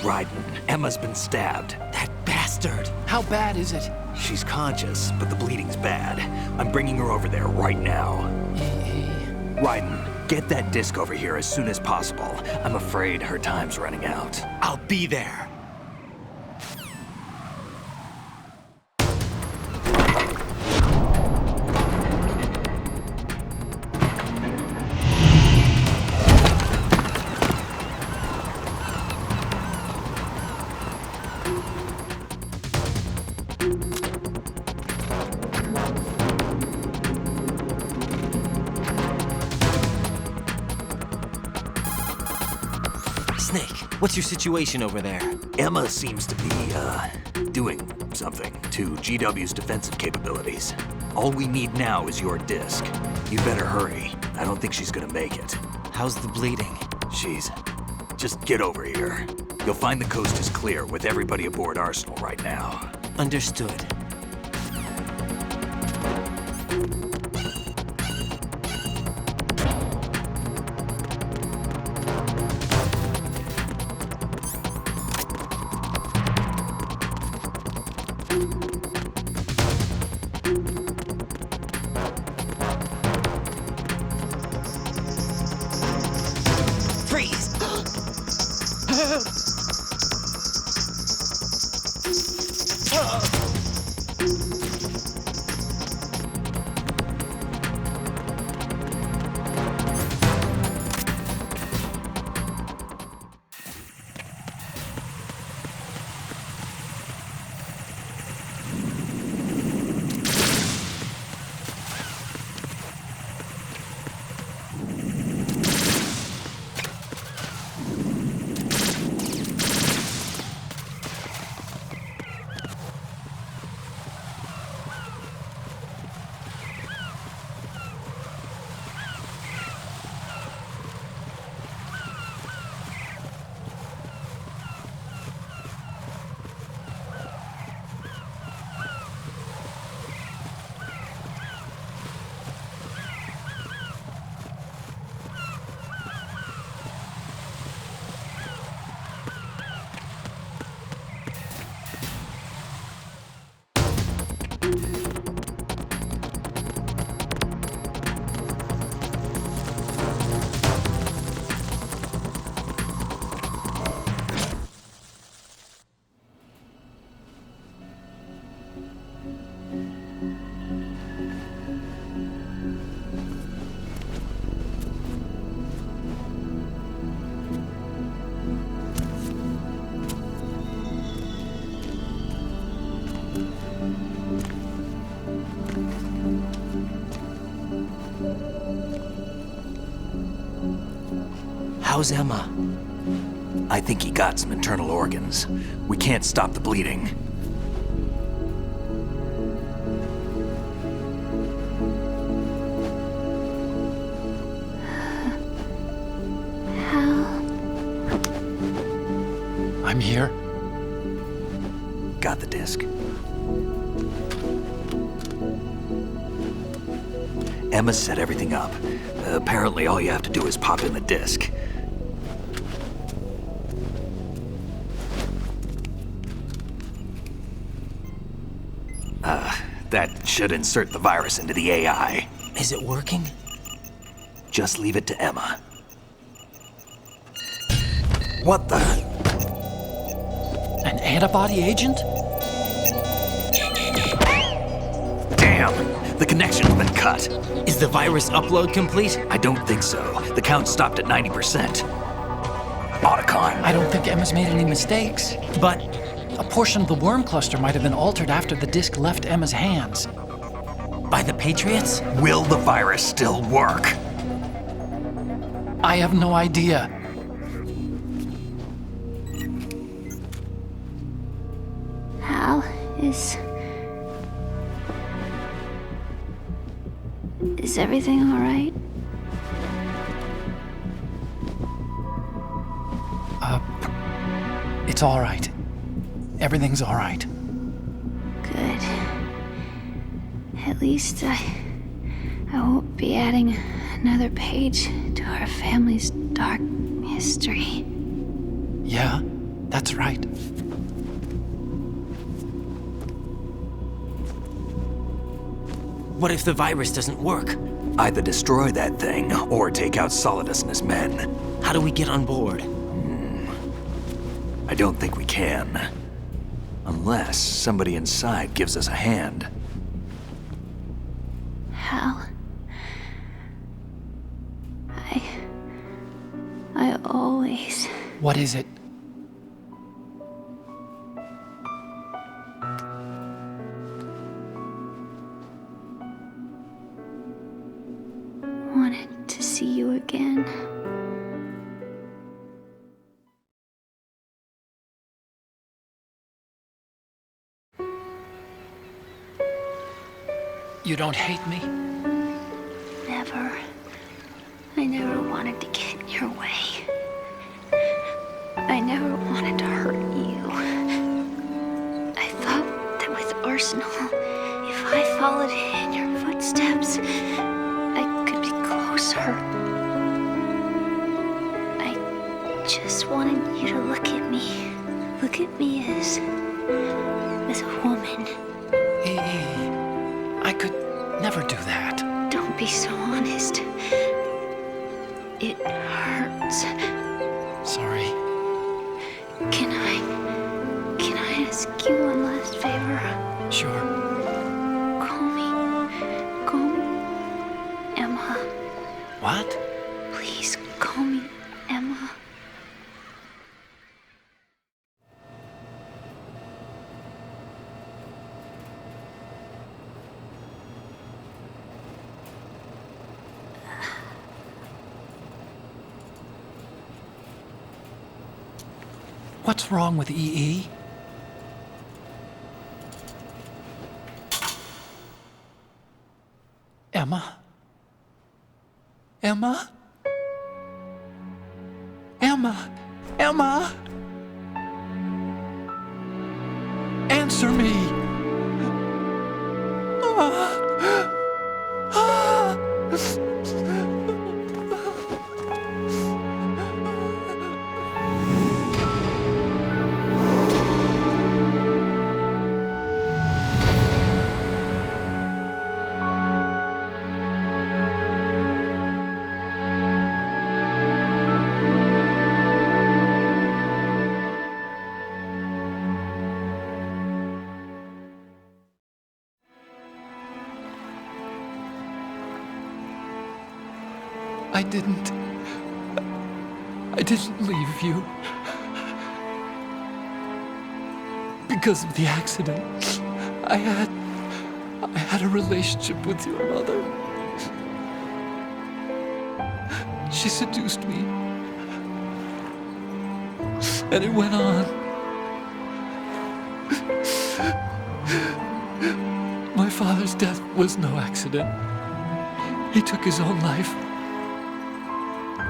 [SPEAKER 12] Raiden, Emma's been stabbed.
[SPEAKER 3] That bastard! How bad is it?
[SPEAKER 12] She's conscious, but the bleeding's bad. I'm bringing her over there right now. Raiden, get that disc over here as soon as possible. I'm afraid her time's running out.
[SPEAKER 5] I'll be there.
[SPEAKER 13] Snake, what's your situation over there?
[SPEAKER 12] Emma seems to be, doing something to GW's defensive capabilities. All we need now is your disc. You better hurry. I don't think she's gonna make it.
[SPEAKER 13] How's the bleeding?
[SPEAKER 12] Just get over here. You'll find the coast is clear with everybody aboard Arsenal right now.
[SPEAKER 13] Understood. How's Emma?
[SPEAKER 12] I think he got some internal organs. We can't stop the bleeding.
[SPEAKER 3] I'm here.
[SPEAKER 12] Got the disc. Emma set everything up. Apparently all you have to do is pop in the disc. That should insert the virus into the AI.
[SPEAKER 13] Is it working?
[SPEAKER 12] Just leave it to Emma. What the?
[SPEAKER 3] An antibody agent?
[SPEAKER 12] Damn! The connection's been cut.
[SPEAKER 13] Is the virus upload complete?
[SPEAKER 12] I don't think so. The count stopped at 90%. Otacon.
[SPEAKER 3] I don't think Emma's made any mistakes.
[SPEAKER 13] But
[SPEAKER 3] a portion of the worm cluster might have been altered after the disc left Emma's hands.
[SPEAKER 13] By the Patriots?
[SPEAKER 12] Will the virus still work?
[SPEAKER 3] I have no idea.
[SPEAKER 7] Hal, is everything all right?
[SPEAKER 3] It's all right. Everything's all right.
[SPEAKER 7] Good. At least I won't be adding another page to our family's dark history.
[SPEAKER 3] Yeah, that's right.
[SPEAKER 13] What if the virus doesn't work?
[SPEAKER 12] Either destroy that thing, or take out Solidus and his men.
[SPEAKER 13] How do we get on board?
[SPEAKER 12] I don't think we can. Unless somebody inside gives us a hand.
[SPEAKER 7] Hal, I always...
[SPEAKER 3] What is it?
[SPEAKER 7] wanted to see you again.
[SPEAKER 3] You don't hate me?
[SPEAKER 7] Never. I never wanted to get in your way. I never wanted to hurt you. I thought that with Arsenal, if I followed in your footsteps, I could be closer. I just wanted you to look at me. Look at me as a woman.
[SPEAKER 3] I could never do that.
[SPEAKER 7] Don't be so honest. It hurts.
[SPEAKER 3] Sorry.
[SPEAKER 7] Can I ask you one last favor?
[SPEAKER 3] Sure.
[SPEAKER 7] Call me Emma.
[SPEAKER 3] What?
[SPEAKER 7] Please call me Emma.
[SPEAKER 3] What's wrong with EE? Emma? Emma? Emma? Emma? Answer me! I didn't leave you. Because of the accident, I had a relationship with your mother. She seduced me,
[SPEAKER 4] And it went on. My father's death was no accident. He took his own life.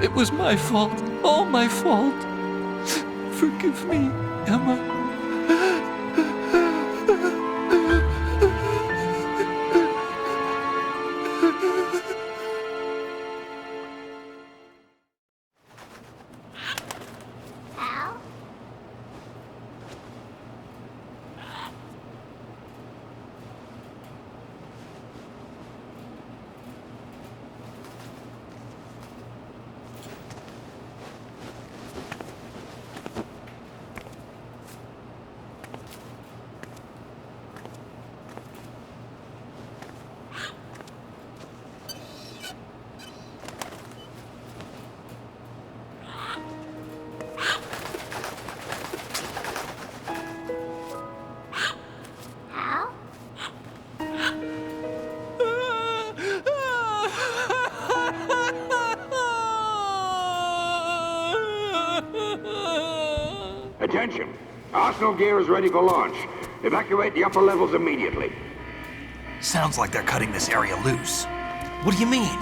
[SPEAKER 4] It was my fault, all my fault. Forgive me, Emma.
[SPEAKER 21] Attention! Arsenal gear is ready for launch. Evacuate the upper levels immediately.
[SPEAKER 12] Sounds like they're cutting this area loose. What do you mean?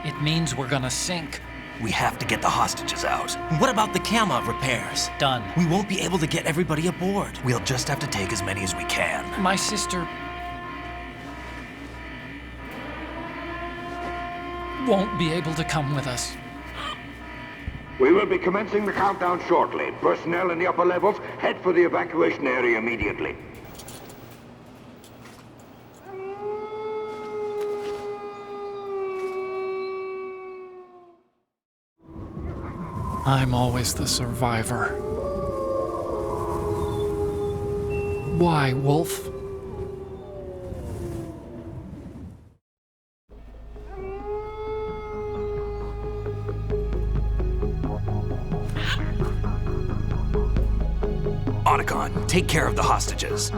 [SPEAKER 3] It means we're gonna sink.
[SPEAKER 12] We have to get the hostages out.
[SPEAKER 13] What about the camera repairs?
[SPEAKER 3] Done.
[SPEAKER 13] We won't be able to get everybody aboard.
[SPEAKER 12] We'll just have to take as many as we can.
[SPEAKER 3] My sister won't be able to come with us.
[SPEAKER 21] We will be commencing the countdown shortly. Personnel in the upper levels, head for the evacuation area immediately.
[SPEAKER 4] I'm always the survivor. Why, Wolf?
[SPEAKER 12] Otacon, take care of the hostages.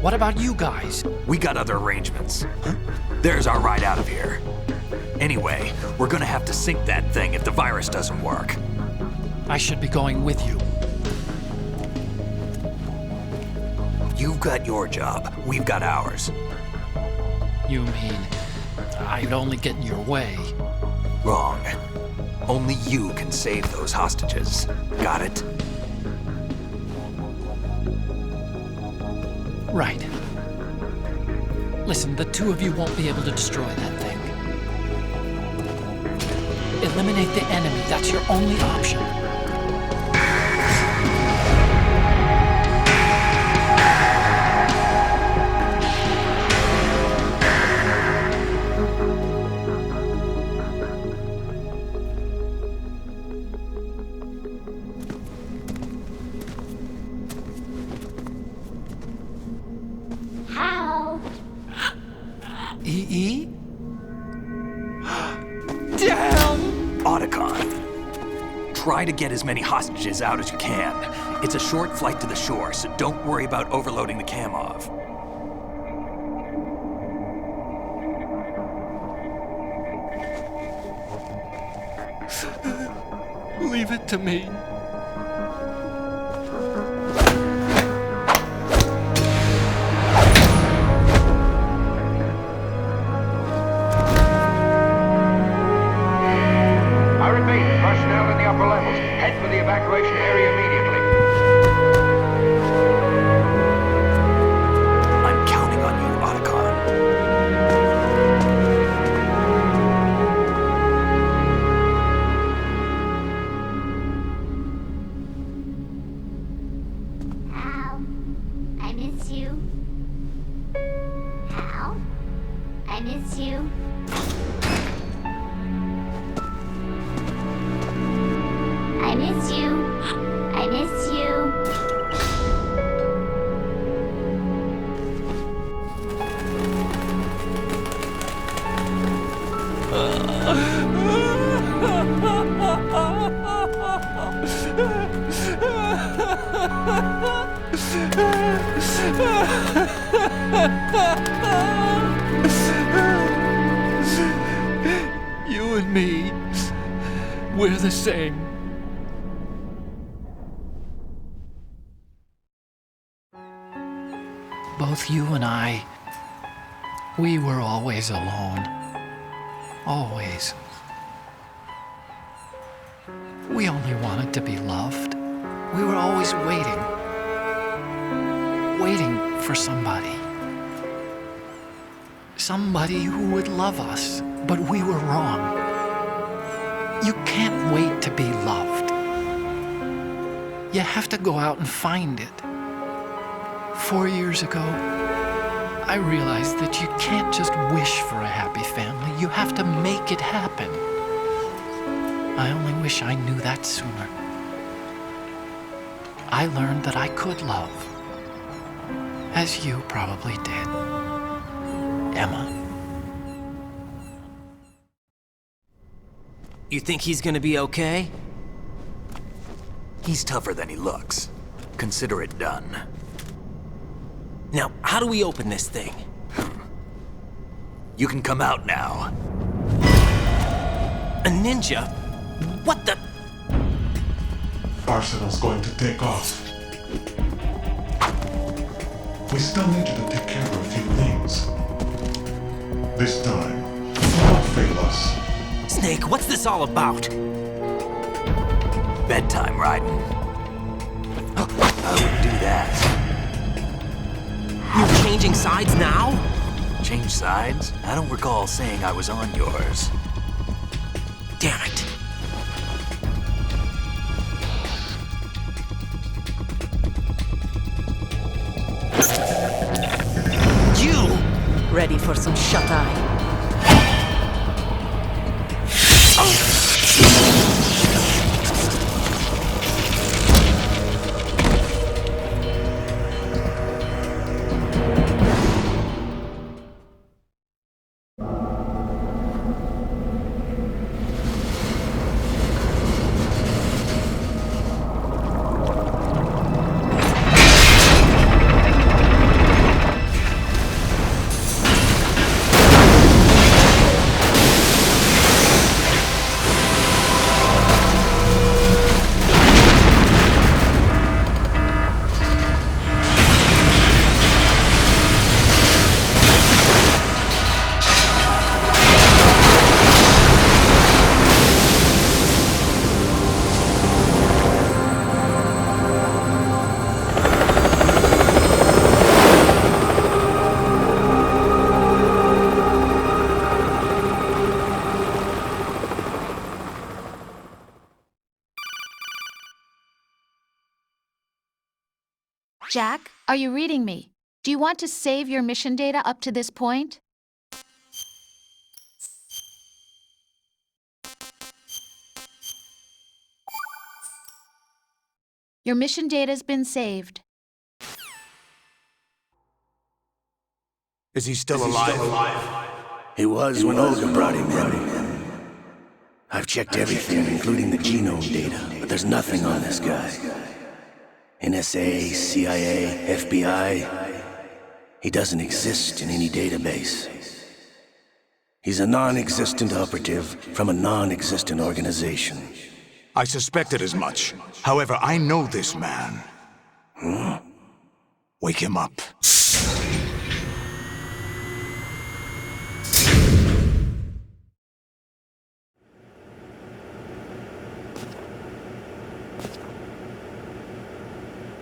[SPEAKER 3] What about you guys?
[SPEAKER 12] We got other arrangements. There's our ride out of here. Anyway, we're gonna have to sink that thing if the virus doesn't work.
[SPEAKER 3] I should be going with you.
[SPEAKER 12] You've got your job, we've got ours.
[SPEAKER 3] You mean I'd only get in your way?
[SPEAKER 12] Wrong. Only you can save those hostages. Got it?
[SPEAKER 3] Right. Listen, the two of you won't be able to destroy that thing. Eliminate the enemy. That's your only option.
[SPEAKER 10] How?
[SPEAKER 4] E.E.?
[SPEAKER 12] Otacon, try to get as many hostages out as you can. It's a short flight to the shore, so don't worry about overloading the Camov.
[SPEAKER 4] Leave it to me.
[SPEAKER 21] Personnel in the upper levels, head for the evacuation area immediately.
[SPEAKER 12] I'm counting on you, Otacon.
[SPEAKER 10] Hal, I miss you. Hal, I miss you. I miss you. I miss you.
[SPEAKER 4] You and me, we're the same.
[SPEAKER 3] both you and I, we were always alone. Always. We only wanted to be loved. We were always waiting. Waiting for somebody. Somebody who would love us, but we were wrong. You can't wait to be loved. You have to go out and find it. 4 years ago, I realized that you can't just wish for a happy family. You have to make it happen. I only wish I knew that sooner. I learned that I could love, as you probably did, Emma.
[SPEAKER 13] You think he's gonna be okay?
[SPEAKER 12] He's tougher than he looks. Consider it done.
[SPEAKER 13] Now, how do we open this thing?
[SPEAKER 12] You can come out now.
[SPEAKER 13] A ninja? What the?
[SPEAKER 6] Arsenal's going to take off. We still need you to take care of a few things. This time, don't fail us.
[SPEAKER 13] Snake, what's this all about?
[SPEAKER 12] Bedtime, Raiden. I wouldn't do that.
[SPEAKER 13] You're changing sides now?
[SPEAKER 12] Change sides? I don't recall saying I was on yours.
[SPEAKER 13] Damn it. You!
[SPEAKER 18] Ready for some shut-eye?
[SPEAKER 16] Jack, are you reading me? Do you want to save your mission data up to this point? Your mission data's been saved.
[SPEAKER 23] Is he still alive?
[SPEAKER 8] He was when Olga brought him in. I've checked everything, including the genome data, but there's nothing on this guy. NSA, CIA, FBI. He doesn't exist in any database. He's a non-existent operative from a non-existent organization.
[SPEAKER 23] I suspected as much. However, I know this man. Wake him up.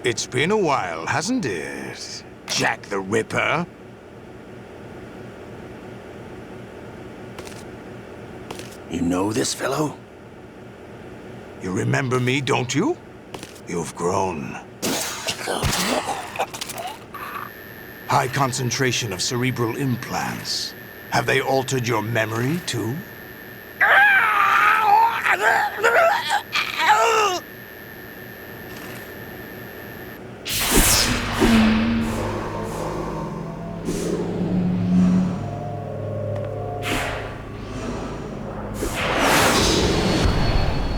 [SPEAKER 23] It's been a while, hasn't it, Jack the Ripper?
[SPEAKER 8] You know this fellow?
[SPEAKER 23] You remember me, don't you? You've grown. High concentration of cerebral implants. Have they altered your memory, too?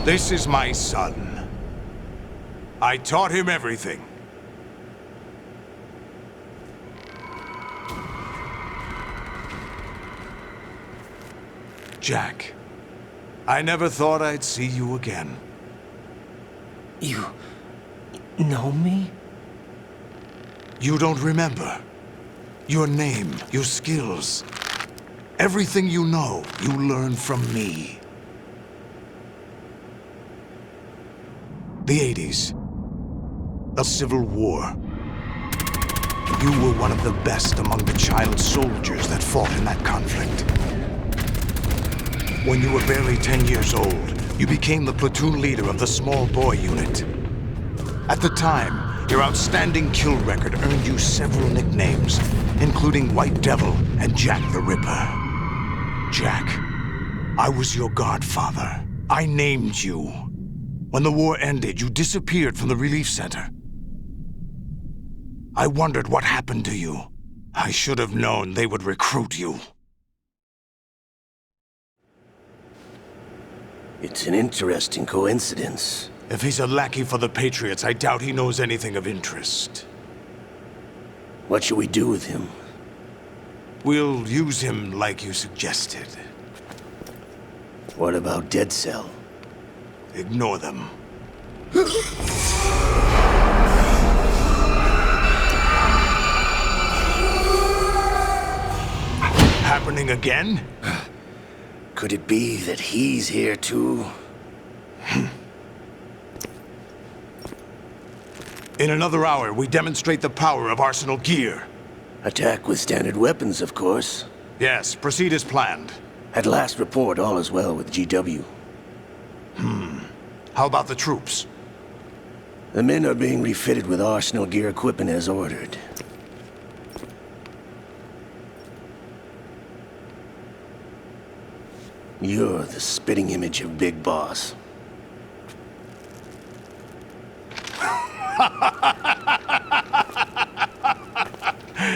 [SPEAKER 23] This is my son. I taught him everything. Jack, I never thought I'd see you again.
[SPEAKER 13] You know me?
[SPEAKER 23] You don't remember? Your name, your skills. Everything you know, you learn from me. The 80s. The Civil War. You were one of the best among the child soldiers that fought in that conflict. When you were barely 10 years old, you became the platoon leader of the small boy unit. At the time, your outstanding kill record earned you several nicknames, including White Devil and Jack the Ripper. Jack, I was your godfather. I named you. When the war ended, you disappeared from the relief center. I wondered what happened to you. I should have known they would recruit you.
[SPEAKER 8] It's an interesting coincidence.
[SPEAKER 23] If he's a lackey for the Patriots, I doubt he knows anything of interest.
[SPEAKER 8] What should we do with him?
[SPEAKER 23] We'll use him like you suggested.
[SPEAKER 8] What about Dead Cell?
[SPEAKER 23] Ignore them. Happening again?
[SPEAKER 8] Could it be that he's here too?
[SPEAKER 23] In another hour, we demonstrate the power of Arsenal gear.
[SPEAKER 8] Attack with standard weapons, of course.
[SPEAKER 23] Yes, proceed as planned.
[SPEAKER 8] At last report, all is well with GW.
[SPEAKER 23] How about the troops?
[SPEAKER 8] The men are being refitted with Arsenal gear equipment as ordered. You're the spitting image of Big Boss.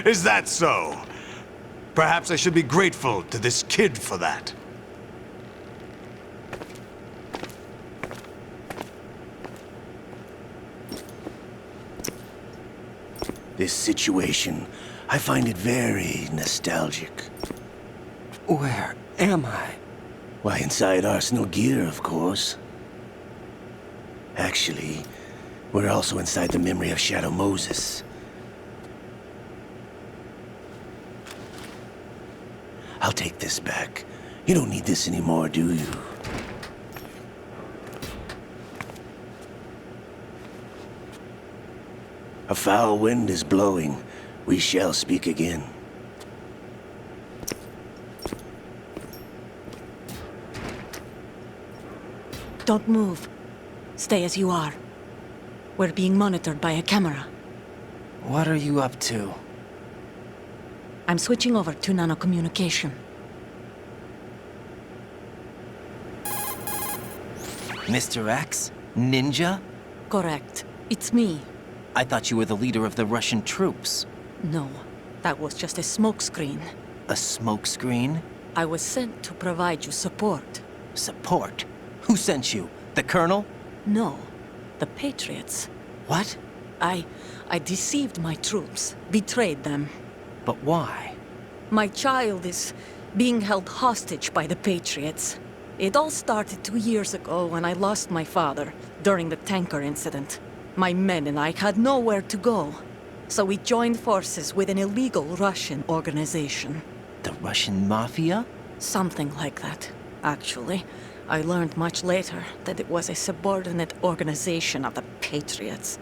[SPEAKER 23] Is that so? Perhaps I should be grateful to this kid for that.
[SPEAKER 8] This situation, I find it very nostalgic.
[SPEAKER 13] Where am I?
[SPEAKER 8] Why, inside Arsenal gear, of course. Actually, we're also inside the memory of Shadow Moses. I'll take this back. You don't need this anymore, do you? A foul wind is blowing. We shall speak again.
[SPEAKER 18] Don't move. Stay as you are. We're being monitored by a camera.
[SPEAKER 13] What are you up to?
[SPEAKER 18] I'm switching over to nanocommunication.
[SPEAKER 13] Mr. X? Ninja?
[SPEAKER 18] Correct. It's me.
[SPEAKER 13] I thought you were the leader of the Russian troops.
[SPEAKER 18] No, that was just a smokescreen.
[SPEAKER 13] A smokescreen?
[SPEAKER 18] I was sent to provide you support.
[SPEAKER 13] Support? Who sent you? The Colonel?
[SPEAKER 18] No, the Patriots.
[SPEAKER 13] What?
[SPEAKER 18] I deceived my troops, betrayed them.
[SPEAKER 13] But why?
[SPEAKER 18] My child is being held hostage by the Patriots. It all started 2 years ago when I lost my father during the tanker incident. My men and I had nowhere to go, so we joined forces with an illegal Russian organization.
[SPEAKER 13] The Russian Mafia?
[SPEAKER 18] Something like that, actually. I learned much later that it was a subordinate organization of the Patriots.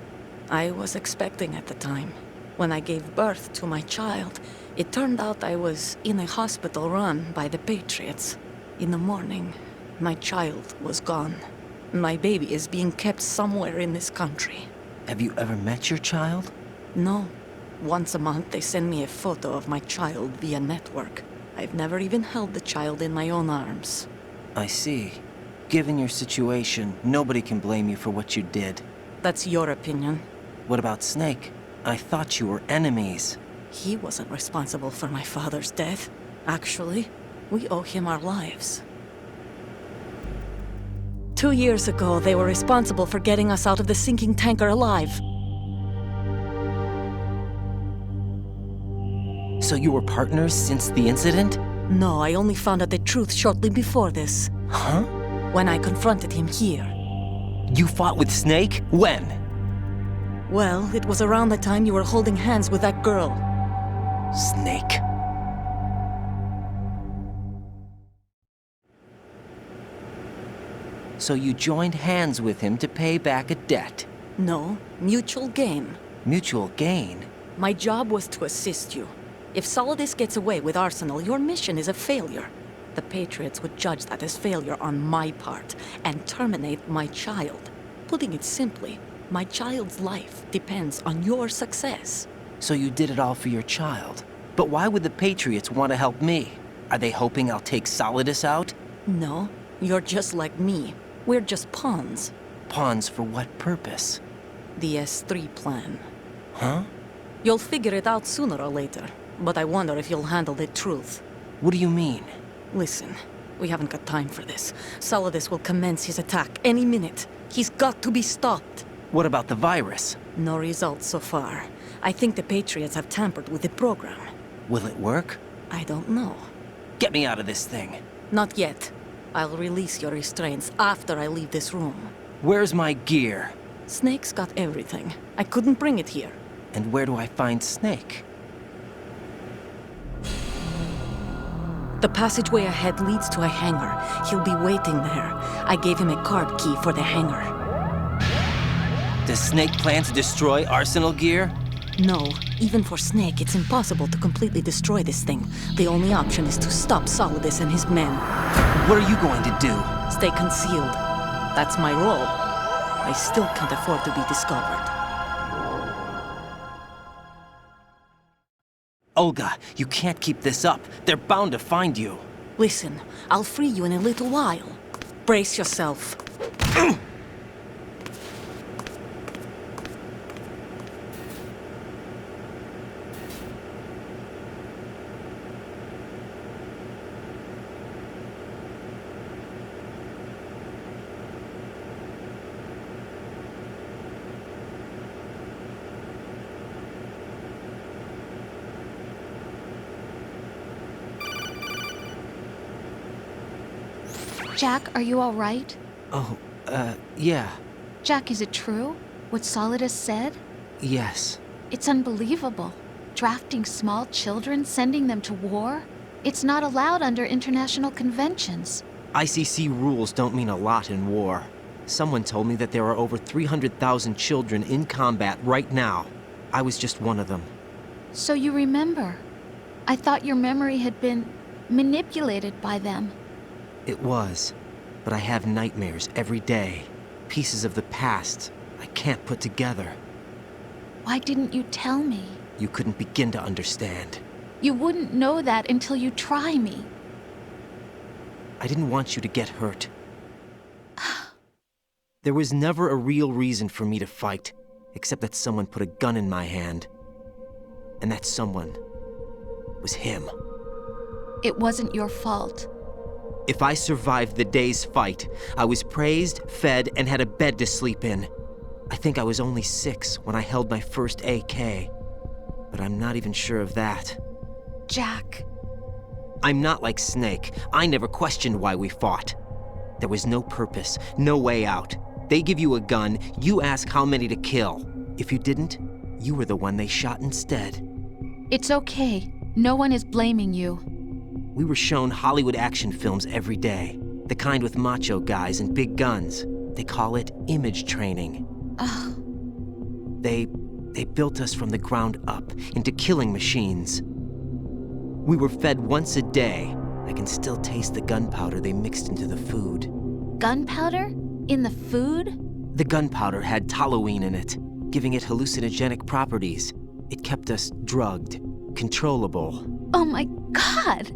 [SPEAKER 18] I was expecting at the time. When I gave birth to my child, it turned out I was in a hospital run by the Patriots. In the morning, my child was gone. My baby is being kept somewhere in this country.
[SPEAKER 13] Have you ever met your child?
[SPEAKER 18] No. Once a month, they send me a photo of my child via network. I've never even held the child in my own arms.
[SPEAKER 13] I see. Given your situation, nobody can blame you for what you did.
[SPEAKER 18] That's your opinion.
[SPEAKER 13] What about Snake? I thought you were enemies.
[SPEAKER 18] He wasn't responsible for my father's death. Actually, we owe him our lives. 2 years ago, they were responsible for getting us out of the sinking tanker alive.
[SPEAKER 13] So you were partners since the incident?
[SPEAKER 18] No, I only found out the truth shortly before this.
[SPEAKER 13] Huh?
[SPEAKER 18] When I confronted him here.
[SPEAKER 13] You fought with Snake? When?
[SPEAKER 18] Well, it was around the time you were holding hands with that girl.
[SPEAKER 13] Snake. So you joined hands with him to pay back a debt?
[SPEAKER 18] No, mutual gain.
[SPEAKER 13] Mutual gain?
[SPEAKER 18] My job was to assist you. If Solidus gets away with Arsenal, your mission is a failure. The Patriots would judge that as failure on my part and terminate my child. Putting it simply, my child's life depends on your success.
[SPEAKER 13] So you did it all for your child. But why would the Patriots want to help me? Are they hoping I'll take Solidus out?
[SPEAKER 18] No, you're just like me. We're just pawns.
[SPEAKER 13] Pawns for what purpose?
[SPEAKER 18] The S3 plan.
[SPEAKER 13] Huh?
[SPEAKER 18] You'll figure it out sooner or later, but I wonder if you'll handle the truth.
[SPEAKER 13] What do you mean?
[SPEAKER 18] Listen, we haven't got time for this. Solidus will commence his attack any minute. He's got to be stopped.
[SPEAKER 13] What about the virus?
[SPEAKER 18] No results so far. I think the Patriots have tampered with the program.
[SPEAKER 13] Will it work?
[SPEAKER 18] I don't know.
[SPEAKER 13] Get me out of this thing.
[SPEAKER 18] Not yet. I'll release your restraints after I leave this room.
[SPEAKER 13] Where's my gear?
[SPEAKER 18] Snake's got everything. I couldn't bring it here.
[SPEAKER 13] And where do I find Snake?
[SPEAKER 18] The passageway ahead leads to a hangar. He'll be waiting there. I gave him a card key for the hangar.
[SPEAKER 13] Does Snake plan to destroy Arsenal gear?
[SPEAKER 18] No. Even for Snake, it's impossible to completely destroy this thing. The only option is to stop Solidus and his men.
[SPEAKER 13] What are you going to do?
[SPEAKER 18] Stay concealed. That's my role. I still can't afford to be discovered.
[SPEAKER 13] Olga, you can't keep this up. They're bound to find you.
[SPEAKER 18] Listen, I'll free you in a little while. Brace yourself.
[SPEAKER 16] Jack, are you all right?
[SPEAKER 13] Oh, yeah.
[SPEAKER 16] Jack, is it true? What Solidus said?
[SPEAKER 13] Yes.
[SPEAKER 16] It's unbelievable. Drafting small children, sending them to war? It's not allowed under international conventions.
[SPEAKER 13] ICC rules don't mean a lot in war. Someone told me that there are over 300,000 children in combat right now. I was just one of them.
[SPEAKER 16] So you remember? I thought your memory had been manipulated by them.
[SPEAKER 13] It was, but I have nightmares every day. Pieces of the past I can't put together.
[SPEAKER 16] Why didn't you tell me?
[SPEAKER 13] You couldn't begin to understand.
[SPEAKER 16] You wouldn't know that until you try me.
[SPEAKER 13] I didn't want you to get hurt. There was never a real reason for me to fight, except that someone put a gun in my hand. And that someone was him.
[SPEAKER 16] It wasn't your fault.
[SPEAKER 13] If I survived the day's fight, I was praised, fed, and had a bed to sleep in. I think I was only 6 when I held my first AK. But I'm not even sure of that.
[SPEAKER 16] Jack.
[SPEAKER 13] I'm not like Snake. I never questioned why we fought. There was no purpose, no way out. They give you a gun, you ask how many to kill. If you didn't, you were the one they shot instead.
[SPEAKER 16] It's okay. No one is blaming you.
[SPEAKER 13] We were shown Hollywood action films every day. The kind with macho guys and big guns. They call it image training.
[SPEAKER 16] Ugh.
[SPEAKER 13] They built us from the ground up into killing machines. We were fed once a day. I can still taste the gunpowder they mixed into the food.
[SPEAKER 16] Gunpowder? In the food?
[SPEAKER 13] The gunpowder had toluene in it, giving it hallucinogenic properties. It kept us drugged, controllable.
[SPEAKER 16] Oh my God!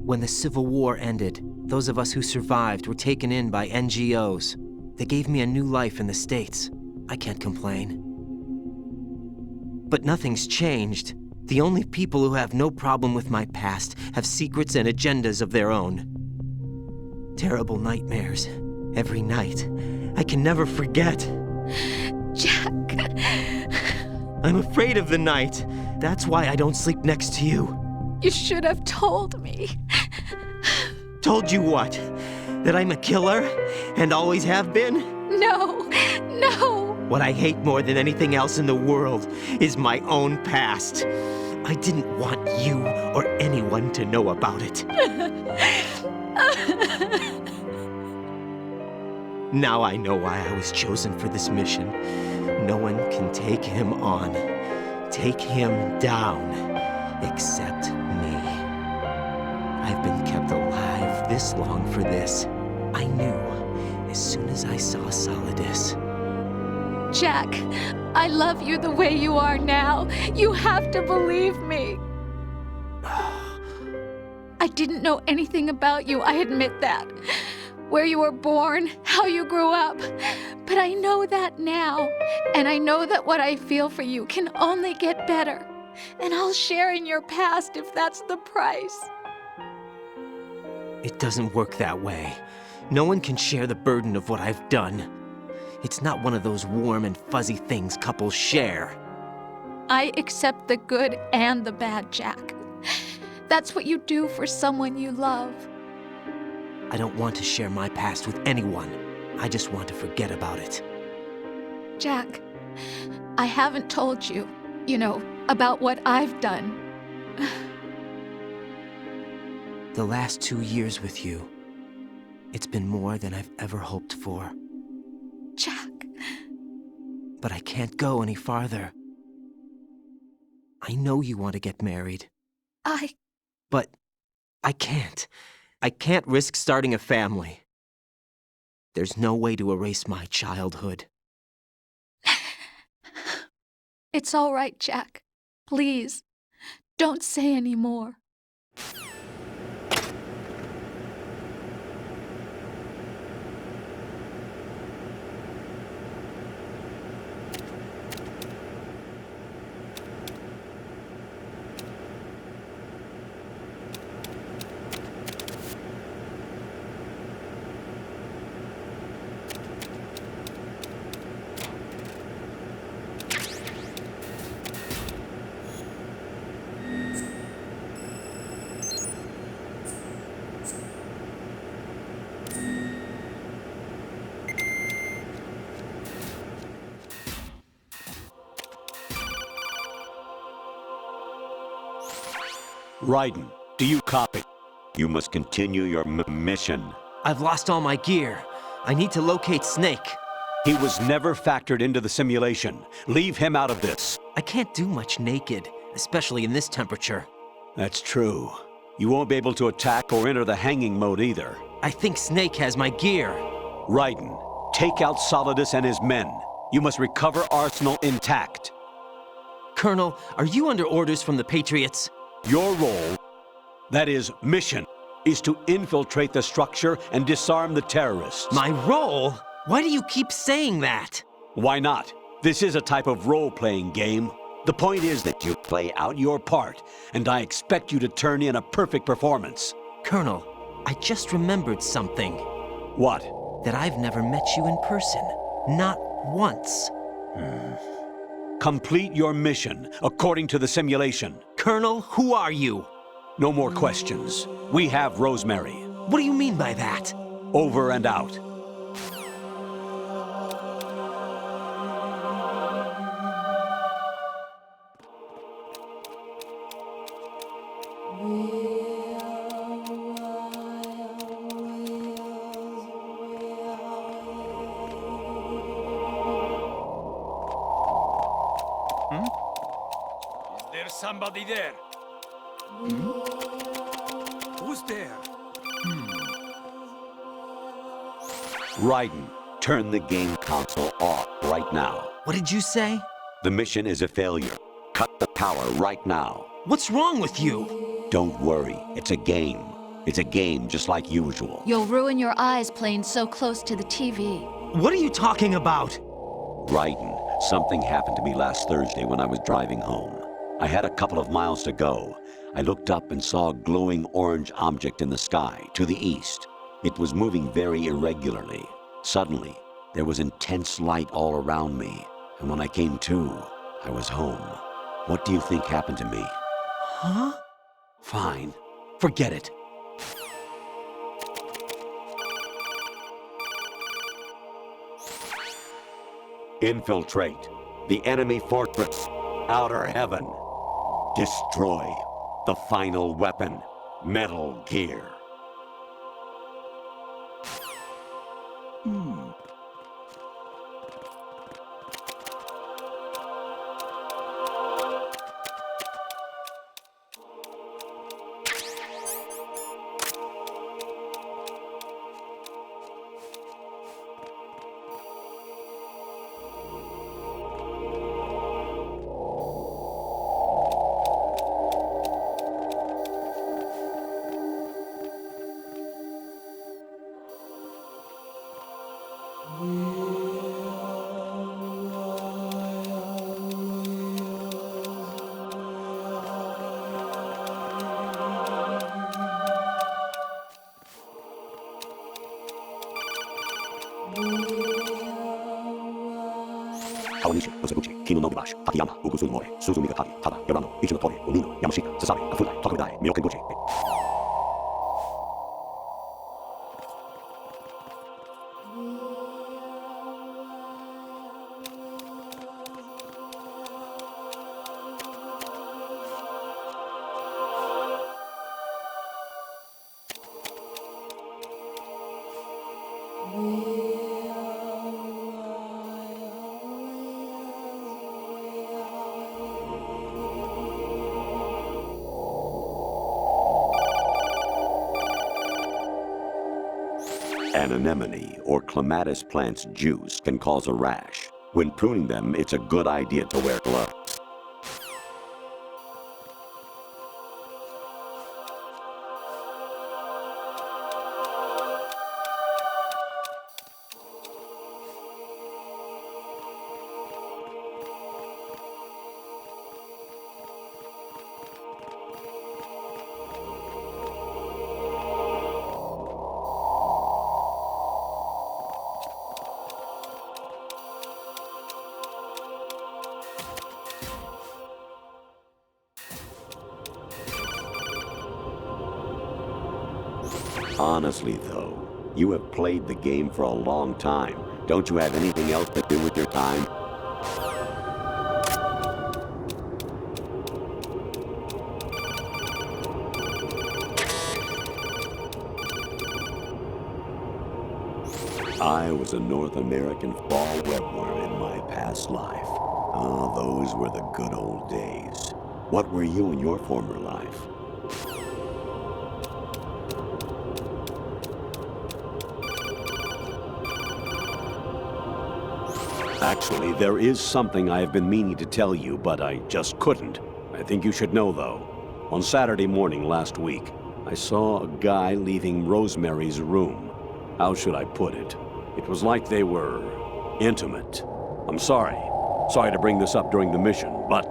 [SPEAKER 13] When the Civil War ended, those of us who survived were taken in by NGOs. They gave me a new life in the States. I can't complain. But nothing's changed. The only people who have no problem with my past have secrets and agendas of their own. Terrible nightmares. Every night. I can never forget.
[SPEAKER 16] Jack.
[SPEAKER 13] I'm afraid of the night. That's why I don't sleep next to you.
[SPEAKER 16] You should have told me.
[SPEAKER 13] Told you what? That I'm a killer? And always have been?
[SPEAKER 16] No, no.
[SPEAKER 13] What I hate more than anything else in the world is my own past. I didn't want you or anyone to know about it. Now I know why I was chosen for this mission. No one can take him on, take him down, except me. I've been kept alive this long for this. I knew as soon as I saw Solidus.
[SPEAKER 16] Jack, I love you the way you are now. You have to believe me. I didn't know anything about you, I admit that. Where you were born, how you grew up. But I know that now. And I know that what I feel for you can only get better. And I'll share in your past if that's the price.
[SPEAKER 13] It doesn't work that way. No one can share the burden of what I've done. It's not one of those warm and fuzzy things couples share.
[SPEAKER 16] I accept the good and the bad, Jack. That's what you do for someone you love.
[SPEAKER 13] I don't want to share my past with anyone. I just want to forget about it.
[SPEAKER 16] Jack, I haven't told you, about what I've done.
[SPEAKER 13] The last 2 years with you, it's been more than I've ever hoped for.
[SPEAKER 16] Jack.
[SPEAKER 13] But I can't go any farther. I know you want to get married. But I can't. I can't risk starting a family. There's no way to erase my childhood.
[SPEAKER 16] It's all right, Jack. Please, don't say any more.
[SPEAKER 2] Raiden, do you copy? You must continue your mission.
[SPEAKER 13] I've lost all my gear. I need to locate Snake.
[SPEAKER 2] He was never factored into the simulation. Leave him out of this.
[SPEAKER 13] I can't do much naked, especially in this temperature.
[SPEAKER 2] That's true. You won't be able to attack or enter the hanging mode either.
[SPEAKER 13] I think Snake has my gear.
[SPEAKER 2] Raiden, take out Solidus and his men. You must recover Arsenal intact.
[SPEAKER 13] Colonel, are you under orders from the Patriots?
[SPEAKER 2] Your role, that is, mission, is to infiltrate the structure and disarm the terrorists.
[SPEAKER 13] My role? Why do you keep saying that?
[SPEAKER 2] Why not? This is a type of role-playing game. The point is that you play out your part, and I expect you to turn in a perfect performance.
[SPEAKER 13] Colonel, I just remembered something.
[SPEAKER 2] What?
[SPEAKER 13] That I've never met you in person. Not once.
[SPEAKER 2] Complete your mission, according to the simulation.
[SPEAKER 13] Colonel, who are you?
[SPEAKER 2] No more questions. We have Rosemary.
[SPEAKER 13] What do you mean by that?
[SPEAKER 2] Over and out.
[SPEAKER 19] Somebody there. Who's there?
[SPEAKER 2] Raiden, turn the game console off right now.
[SPEAKER 13] What did you say?
[SPEAKER 2] The mission is a failure. Cut the power right now.
[SPEAKER 13] What's wrong with you?
[SPEAKER 2] Don't worry, it's a game. It's a game just like usual.
[SPEAKER 16] You'll ruin your eyes playing so close to the TV.
[SPEAKER 13] What are you talking about?
[SPEAKER 2] Raiden, something happened to me last Thursday when I was driving home. I had a couple of miles to go. I looked up and saw a glowing orange object in the sky, to the east. It was moving very irregularly. Suddenly, there was intense light all around me, and when I came to, I was home. What do you think happened to me?
[SPEAKER 13] Huh?
[SPEAKER 2] Fine. Forget it.
[SPEAKER 15] Infiltrate the enemy fortress, Outer Heaven. Destroy the final weapon, Metal Gear. Kawanishi, Oseguchi, Kino no Gibashi, Akiyama, Ugusun More, Suzu Mikakami, Tada, Yorano, Ichino Tori, Onino, Yamashita, Sasami, Kafudai, Tokakugai, Myokenguchi. An anemone or clematis plant's juice can cause a rash. When pruning them, it's a good idea to wear gloves. Honestly, though, you have played the game for a long time. Don't you have anything else to do with your time? I was a North American fall webworm in my past life. Ah, those were the good old days. What were you in your former life? Actually, there is something I have been meaning to tell you, but I just couldn't. I think you should know, though. On Saturday morning last week, I saw a guy leaving Rosemary's room. How should I put it? It was like they were intimate. I'm sorry. Sorry to bring this up during the mission, but...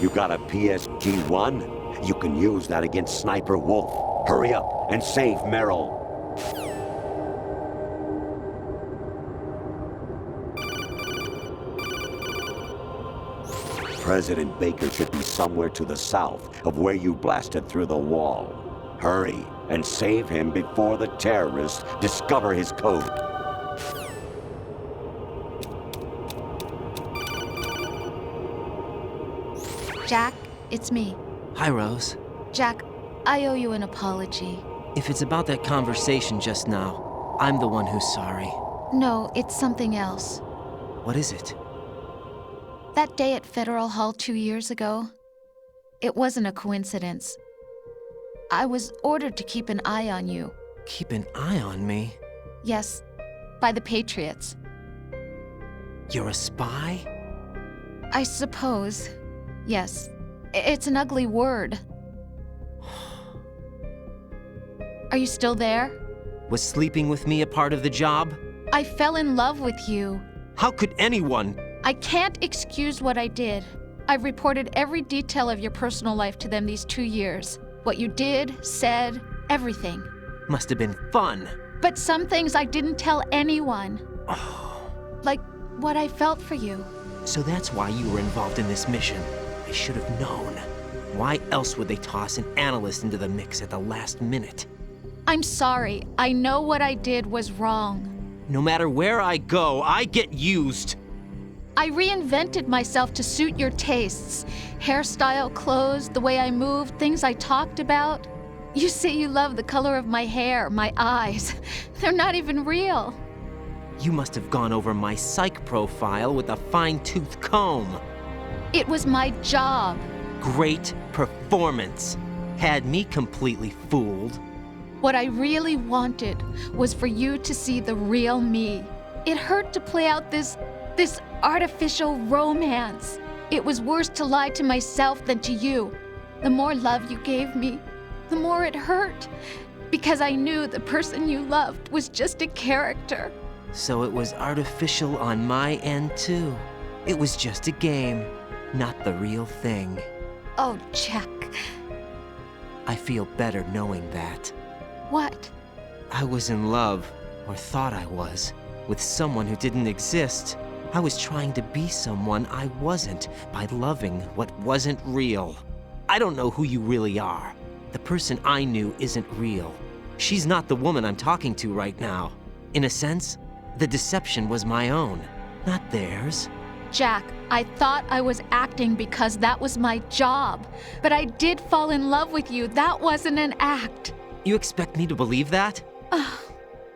[SPEAKER 15] You got a PSG-1? You can use that against Sniper Wolf. Hurry up and save Merrill. President Baker should be somewhere to the south of where you blasted through the wall. Hurry and save him before the terrorists discover his code.
[SPEAKER 16] Jack, it's me.
[SPEAKER 13] Hi, Rose.
[SPEAKER 16] Jack, I owe you an apology.
[SPEAKER 13] If it's about that conversation just now, I'm the one who's sorry.
[SPEAKER 16] No, it's something else.
[SPEAKER 13] What is it?
[SPEAKER 16] That day at Federal Hall 2 years ago, It wasn't a coincidence. I was ordered to keep an eye on you.
[SPEAKER 13] Keep an eye on me?
[SPEAKER 16] Yes, by the Patriots.
[SPEAKER 13] You're a spy?
[SPEAKER 16] I suppose. Yes. It's an ugly word. Are you still there?
[SPEAKER 13] Was sleeping with me a part of the job?
[SPEAKER 16] I fell in love with you.
[SPEAKER 13] How could anyone?
[SPEAKER 16] I can't excuse what I did. I've reported every detail of your personal life to them these 2 years. What you did, said, everything.
[SPEAKER 13] Must have been fun.
[SPEAKER 16] But some things I didn't tell anyone. Like what I felt for you.
[SPEAKER 13] So that's why you were involved in this mission. I should have known. Why else would they toss an analyst into the mix at the last minute?
[SPEAKER 16] I'm sorry. I know what I did was wrong.
[SPEAKER 13] No matter where I go, I get used.
[SPEAKER 16] I reinvented myself to suit your tastes. Hairstyle, clothes, the way I moved, things I talked about. You say you love the color of my hair, my eyes. They're not even real.
[SPEAKER 13] You must have gone over my psych profile with a fine-tooth comb.
[SPEAKER 16] It was my job.
[SPEAKER 13] Great performance. Had me completely fooled.
[SPEAKER 16] What I really wanted was for you to see the real me. It hurt to play out this artificial romance. It was worse to lie to myself than to you. The more love you gave me, the more it hurt. Because I knew the person you loved was just a character.
[SPEAKER 13] So it was artificial on my end too. It was just a game, not the real thing.
[SPEAKER 16] Oh, Jack.
[SPEAKER 13] I feel better knowing that.
[SPEAKER 16] What?
[SPEAKER 13] I was in love, or thought I was, with someone who didn't exist. I was trying to be someone I wasn't by loving what wasn't real. I don't know who you really are. The person I knew isn't real. She's not the woman I'm talking to right now. In a sense, the deception was my own, not theirs.
[SPEAKER 16] Jack, I thought I was acting because that was my job. But I did fall in love with you. That wasn't an act.
[SPEAKER 13] You expect me to believe that?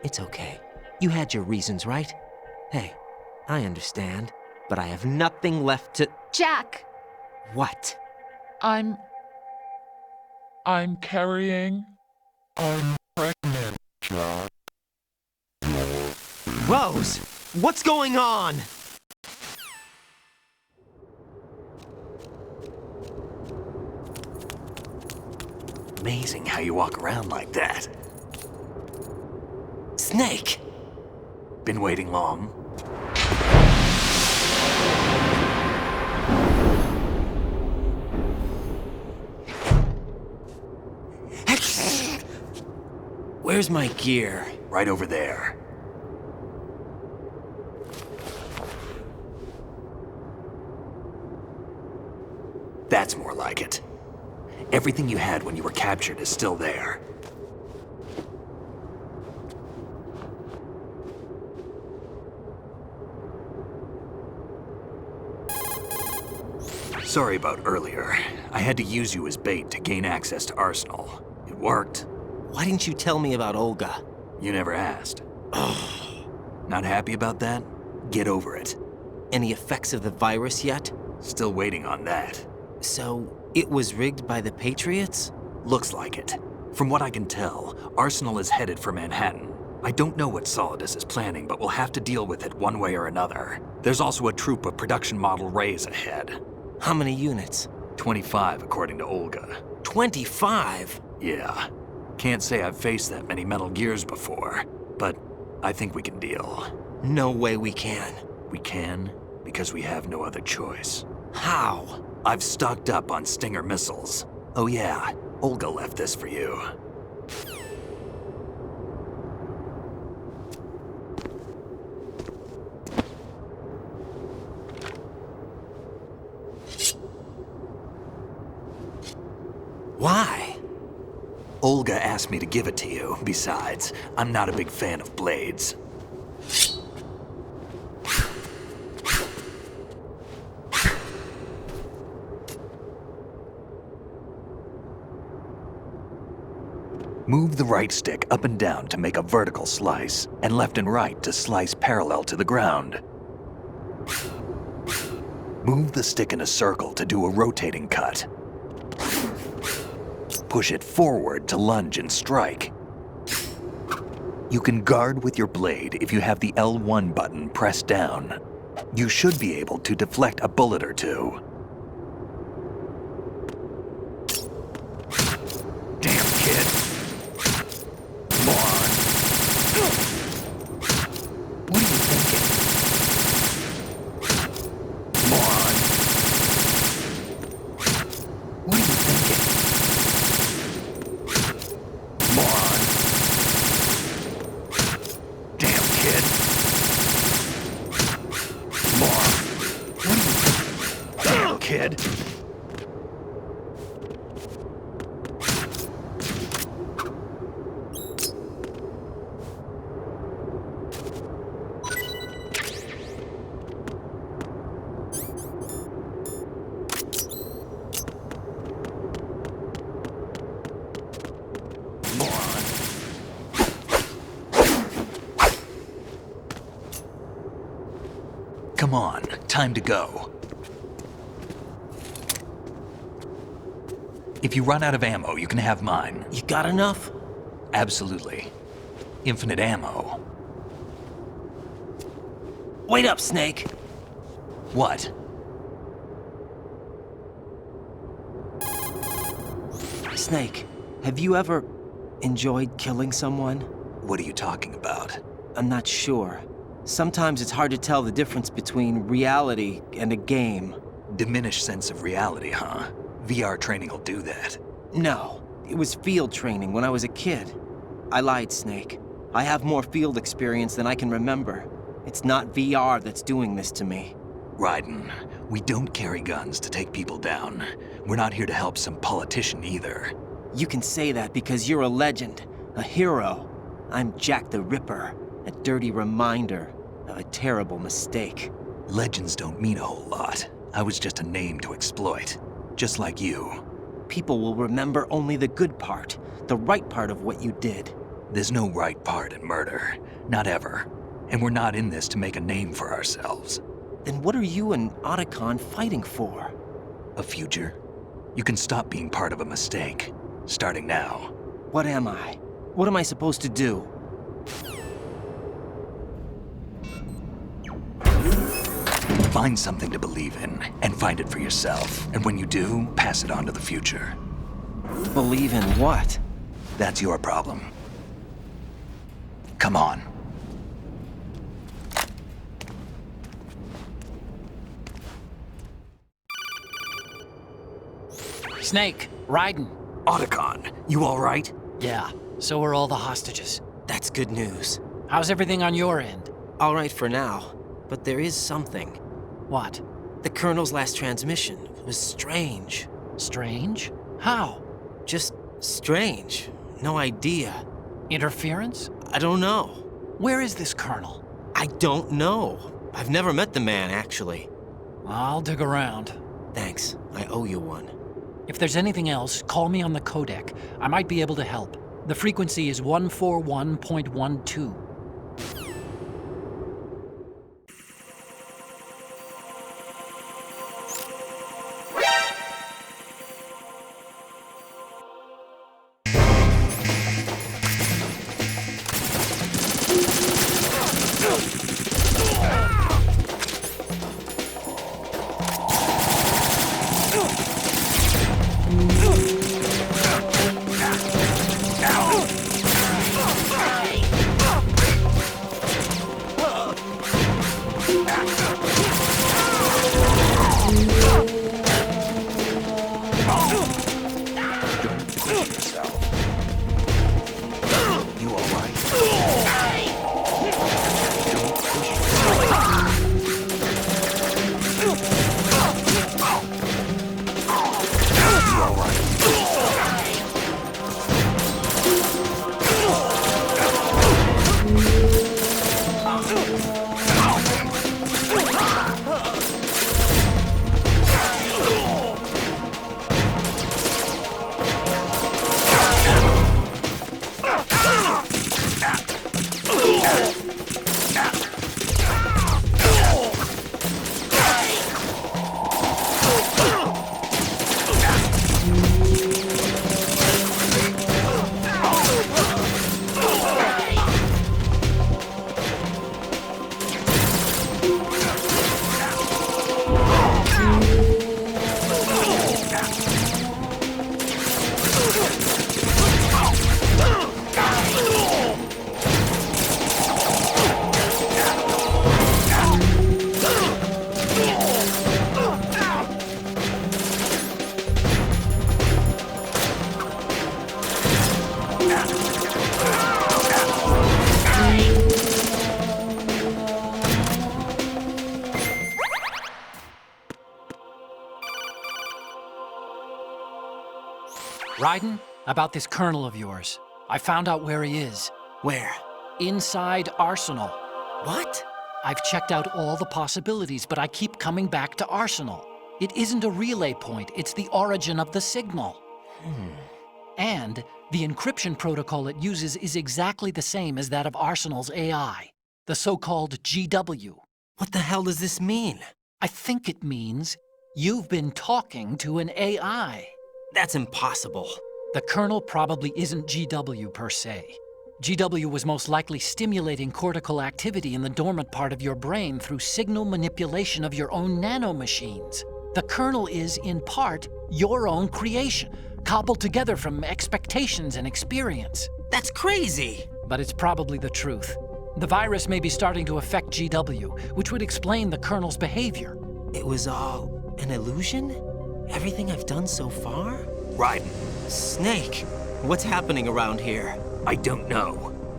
[SPEAKER 13] It's okay. You had your reasons, right? Hey, I understand, but I have nothing left to—
[SPEAKER 16] Jack!
[SPEAKER 13] What?
[SPEAKER 11] I'm carrying. I'm pregnant, Jack.
[SPEAKER 13] Rose! What's going on?
[SPEAKER 12] Amazing how you walk around like that.
[SPEAKER 13] Snake!
[SPEAKER 12] Been waiting long?
[SPEAKER 13] Where's my gear?
[SPEAKER 12] Right over there. That's more like it. Everything you had when you were captured is still there. Sorry about earlier. I had to use you as bait to gain access to Arsenal. It worked.
[SPEAKER 13] Why didn't you tell me about Olga?
[SPEAKER 12] You never asked. Not happy about that? Get over it.
[SPEAKER 13] Any effects of the virus yet?
[SPEAKER 12] Still waiting on that.
[SPEAKER 13] So, it was rigged by the Patriots?
[SPEAKER 12] Looks like it. From what I can tell, Arsenal is headed for Manhattan. I don't know what Solidus is planning, but we'll have to deal with it one way or another. There's also a troop of production model Rays ahead.
[SPEAKER 13] How many units?
[SPEAKER 12] 25, according to Olga.
[SPEAKER 13] 25?
[SPEAKER 12] Yeah. Can't say I've faced that many Metal Gears before, but I think we can deal.
[SPEAKER 13] No way we can.
[SPEAKER 12] We can, because we have no other choice.
[SPEAKER 13] How?
[SPEAKER 12] I've stocked up on Stinger missiles. Oh yeah, Olga left this for you.
[SPEAKER 13] Why?
[SPEAKER 12] Olga asked me to give it to you. Besides, I'm not a big fan of blades. Move the right stick up and down to make a vertical slice, and left and right to slice parallel to the ground. Move the stick in a circle to do a rotating cut.
[SPEAKER 1] push it forward to lunge and strike. You can guard with your blade if you have the L1 button pressed down. You should be able to deflect a bullet or two. Damn, kid. Come on. What are you thinking? Come on. What are you thinking? Come on. Damn, kid. Come on. What are you thinking? Damn, kid. Come on, time to go. If you run out of ammo, you can have mine.
[SPEAKER 13] You got enough?
[SPEAKER 1] Absolutely. Infinite ammo.
[SPEAKER 13] Wait up, Snake.
[SPEAKER 1] What?
[SPEAKER 13] Snake, have you ever enjoyed killing someone?
[SPEAKER 1] What are you talking about?
[SPEAKER 13] I'm not sure. Sometimes it's hard to tell the difference between reality and a game.
[SPEAKER 1] Diminished sense of reality, huh? VR training will do that.
[SPEAKER 13] No, it was field training when I was a kid. I lied, Snake. I have more field experience than I can remember. It's not VR that's doing this to me.
[SPEAKER 1] Raiden, we don't carry guns to take people down. We're not here to help some politician either.
[SPEAKER 13] You can say that because you're a legend, a hero. I'm Jack the Ripper, a dirty reminder of a terrible mistake.
[SPEAKER 1] Legends don't mean a whole lot. I was just a name to exploit, just like you.
[SPEAKER 13] People will remember only the good part, the right part of what you did.
[SPEAKER 1] There's no right part in murder, not ever. And we're not in this to make a name for ourselves.
[SPEAKER 13] Then what are you and Otacon fighting for?
[SPEAKER 1] A future. You can stop being part of a mistake, starting now.
[SPEAKER 13] What am I? What am I supposed to do?
[SPEAKER 1] Find something to believe in, and find it for yourself. And when you do, pass it on to the future.
[SPEAKER 13] Believe in what?
[SPEAKER 1] That's your problem. Come on.
[SPEAKER 3] Snake, Raiden.
[SPEAKER 1] Otacon, you all right?
[SPEAKER 3] Yeah, so are all the hostages.
[SPEAKER 13] That's good news.
[SPEAKER 3] How's everything on your end?
[SPEAKER 13] All right for now, but there is something.
[SPEAKER 3] What?
[SPEAKER 13] The Colonel's last transmission was strange.
[SPEAKER 3] Strange? How?
[SPEAKER 13] Just strange. No idea.
[SPEAKER 3] Interference?
[SPEAKER 13] I don't know.
[SPEAKER 3] Where is this Colonel?
[SPEAKER 13] I don't know. I've never met the man, actually.
[SPEAKER 3] I'll dig around.
[SPEAKER 13] Thanks. I owe you one.
[SPEAKER 3] If there's anything else, call me on the codec. I might be able to help. The frequency is 141.12. Raiden, about this colonel of yours. I found out where he is.
[SPEAKER 13] Where?
[SPEAKER 3] Inside Arsenal.
[SPEAKER 13] What?
[SPEAKER 3] I've checked out all the possibilities, but I keep coming back to Arsenal. It isn't a relay point, it's the origin of the signal. And the encryption protocol it uses is exactly the same as that of Arsenal's AI, the so-called GW.
[SPEAKER 13] What the hell does this mean?
[SPEAKER 3] I think it means you've been talking to an AI.
[SPEAKER 13] That's impossible.
[SPEAKER 3] The kernel probably isn't GW per se. GW was most likely stimulating cortical activity in the dormant part of your brain through signal manipulation of your own nanomachines. The kernel is, in part, your own creation, cobbled together from expectations and experience.
[SPEAKER 13] That's crazy!
[SPEAKER 3] But it's probably the truth. The virus may be starting to affect GW, which would explain the kernel's behavior.
[SPEAKER 13] It was all an illusion? Everything I've done so far?
[SPEAKER 12] Raiden.
[SPEAKER 13] Snake, what's happening around here?
[SPEAKER 12] I don't know.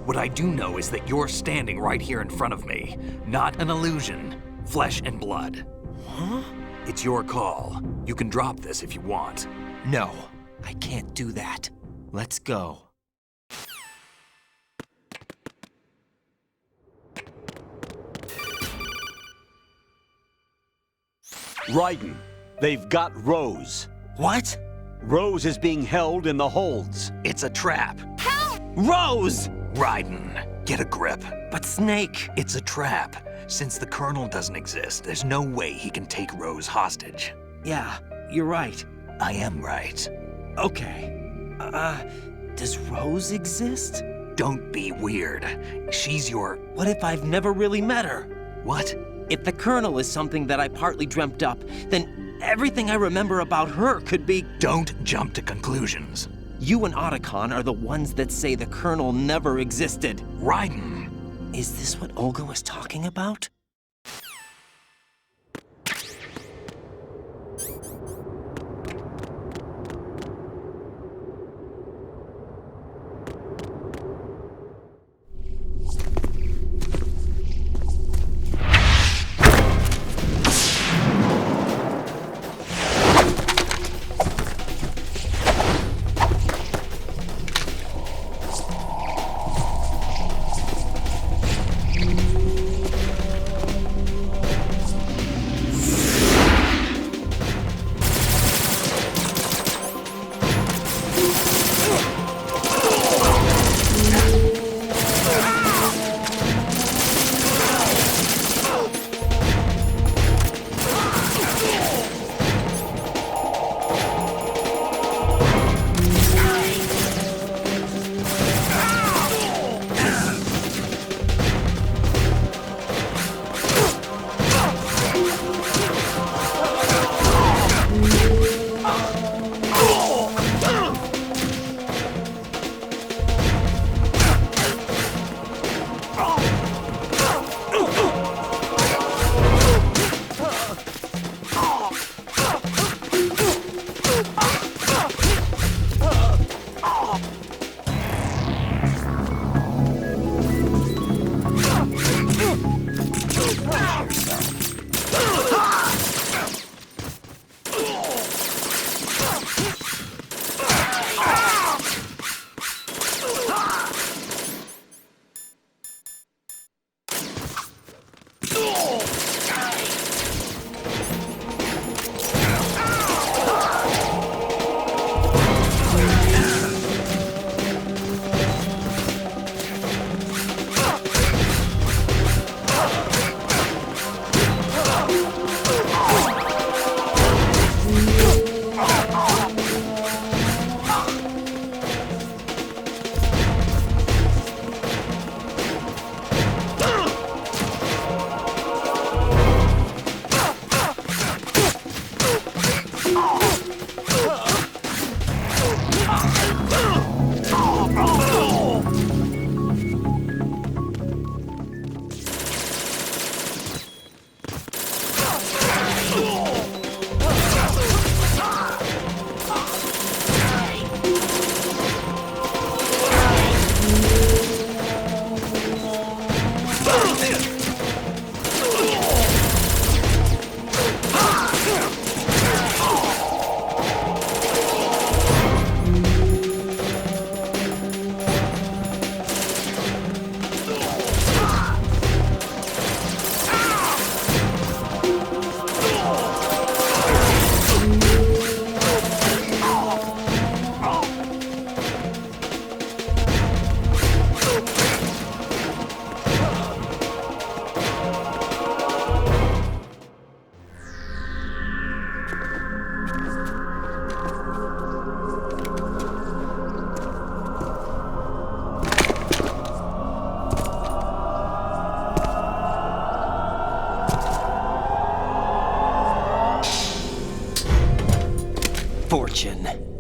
[SPEAKER 12] What I do know is that you're standing right here in front of me. Not an illusion. Flesh and blood.
[SPEAKER 13] Huh?
[SPEAKER 12] It's your call. You can drop this if you want.
[SPEAKER 13] No, I can't do that. Let's go.
[SPEAKER 15] Raiden, they've got Rose.
[SPEAKER 13] What?
[SPEAKER 15] Rose is being held in the holds.
[SPEAKER 12] It's a trap.
[SPEAKER 13] Help! Rose!
[SPEAKER 12] Raiden, get a grip.
[SPEAKER 13] But Snake...
[SPEAKER 12] It's a trap. Since the Colonel doesn't exist, there's no way he can take Rose hostage.
[SPEAKER 13] Yeah, you're right.
[SPEAKER 12] I am right.
[SPEAKER 13] Okay. Does Rose exist?
[SPEAKER 12] Don't be weird. She's your...
[SPEAKER 13] What if I've never really met her?
[SPEAKER 12] What?
[SPEAKER 13] If the Colonel is something that I partly dreamt up, then everything I remember about her could be...
[SPEAKER 12] Don't jump to conclusions.
[SPEAKER 13] You and Otacon are the ones that say the Colonel never existed.
[SPEAKER 12] Raiden!
[SPEAKER 13] Is this what Olga was talking about?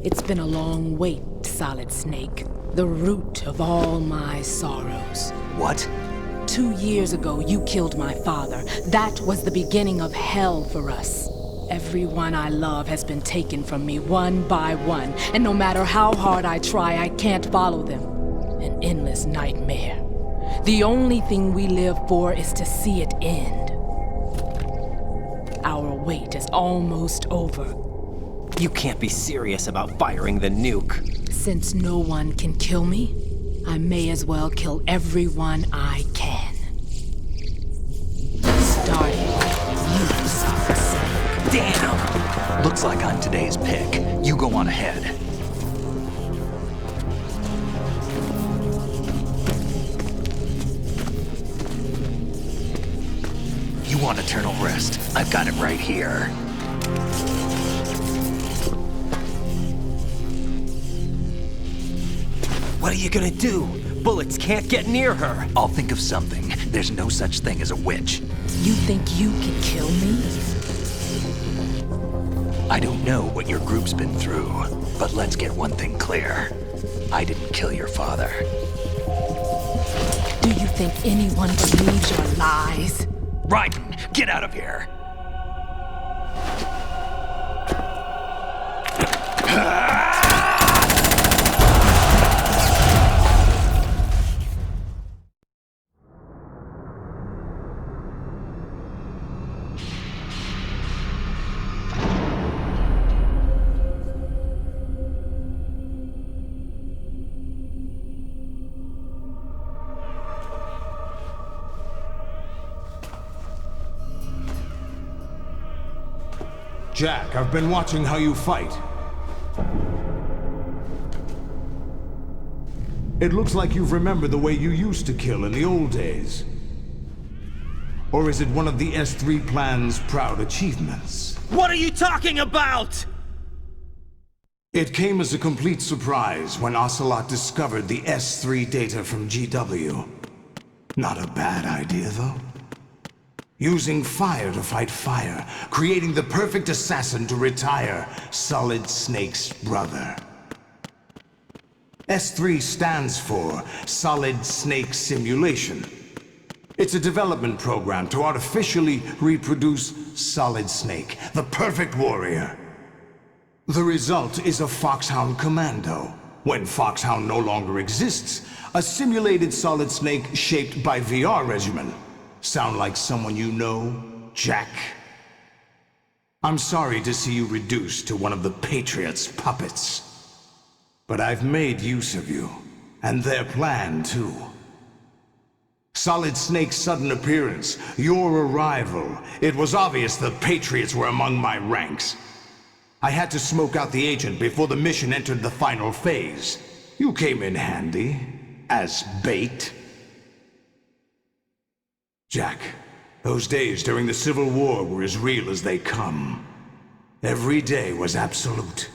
[SPEAKER 9] It's been a long wait, Solid Snake. The root of all my sorrows.
[SPEAKER 1] What?
[SPEAKER 9] 2 years ago, you killed my father. That was the beginning of hell for us. Everyone I love has been taken from me one by one, and no matter how hard I try, I can't follow them. An endless nightmare. The only thing we live for is to see it end. Our wait is almost over.
[SPEAKER 13] You can't be serious about firing the nuke.
[SPEAKER 9] Since no one can kill me, I may as well kill everyone I can. Starting with you, Solid Snake.
[SPEAKER 1] Damn! Looks like I'm today's pick. You go on ahead. You want eternal rest? I've got it right here.
[SPEAKER 13] What are you gonna do? Bullets can't get near her.
[SPEAKER 1] I'll think of something. There's no such thing as a witch.
[SPEAKER 9] You think you can kill me?
[SPEAKER 1] I don't know what your group's been through, but let's get one thing clear. I didn't kill your father.
[SPEAKER 9] Do you think anyone believes your lies?
[SPEAKER 1] Raiden, get out of here!
[SPEAKER 23] Jack, I've been watching how you fight. It looks like you've remembered the way you used to kill in the old days. Or is it one of the S3 plan's proud achievements?
[SPEAKER 5] What are you talking about?
[SPEAKER 23] It came as a complete surprise when Ocelot discovered the S3 data from GW. Not a bad idea, though. Using fire to fight fire, creating the perfect assassin to retire Solid Snake's brother. S3 stands for Solid Snake Simulation. It's a development program to artificially reproduce Solid Snake, the perfect warrior. The result is a Foxhound Commando. When Foxhound no longer exists, a simulated Solid Snake shaped by VR regimen. Sound like someone you know, Jack? I'm sorry to see you reduced to one of the Patriots' puppets. But I've made use of you, and their plan too. Solid Snake's sudden appearance, your arrival, it was obvious the Patriots were among my ranks. I had to smoke out the agent before the mission entered the final phase. You came in handy, as bait. Jack, those days during the Civil War were as real as they come. Every day was absolute,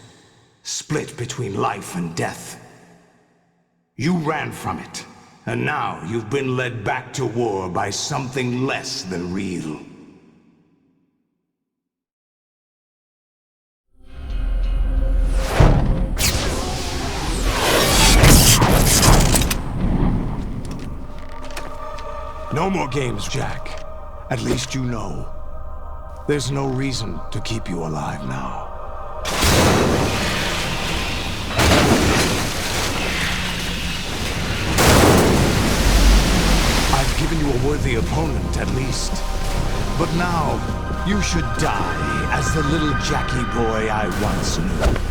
[SPEAKER 23] split between life and death. You ran from it, and now you've been led back to war by something less than real. No more games, Jack. At least you know. There's no reason to keep you alive now. I've given you a worthy opponent, at least. But now, you should die as the little Jackie boy I once knew.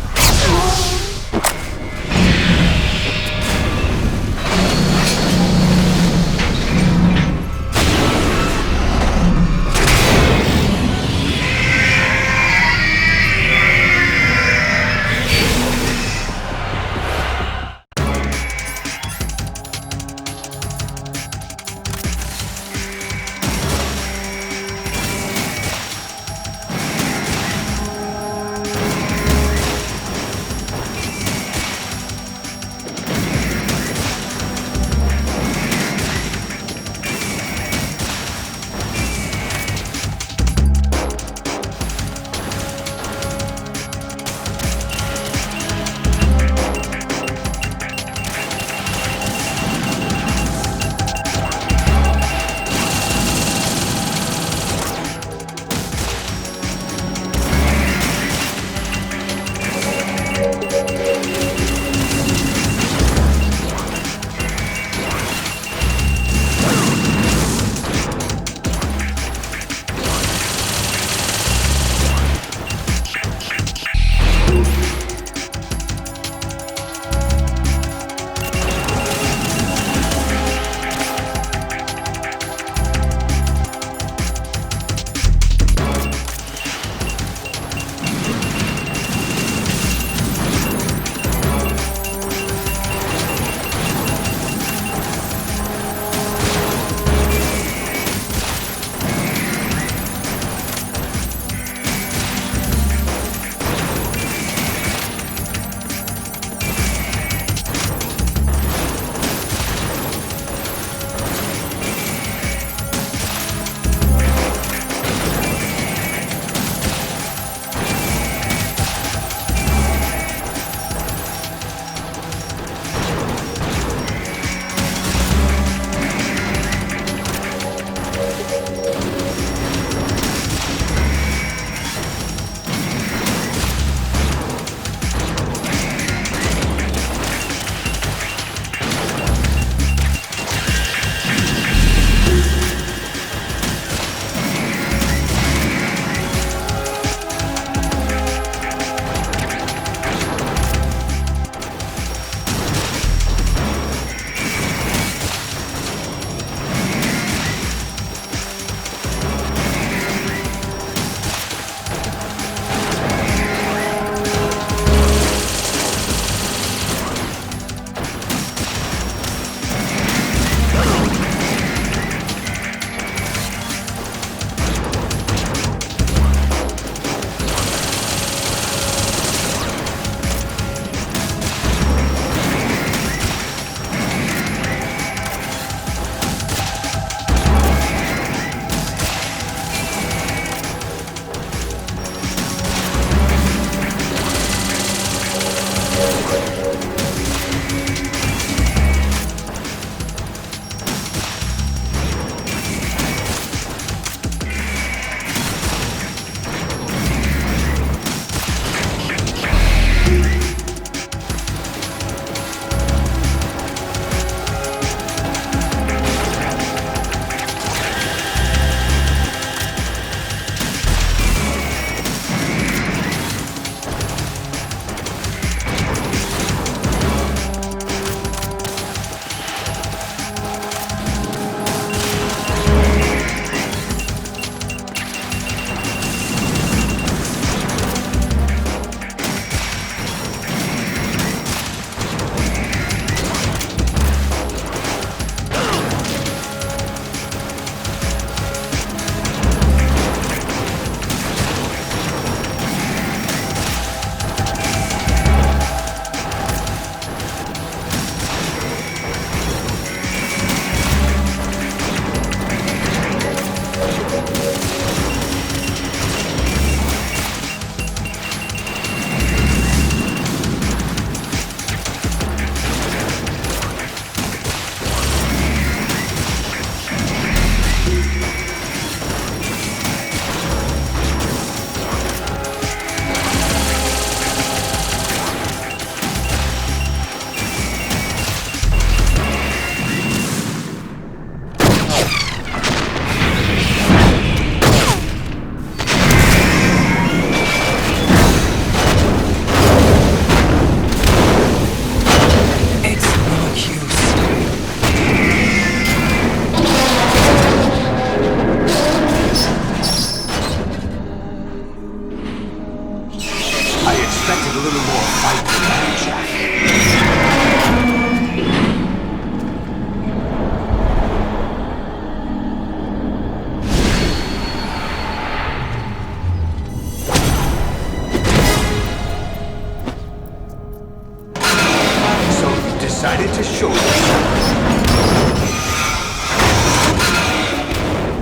[SPEAKER 13] show you.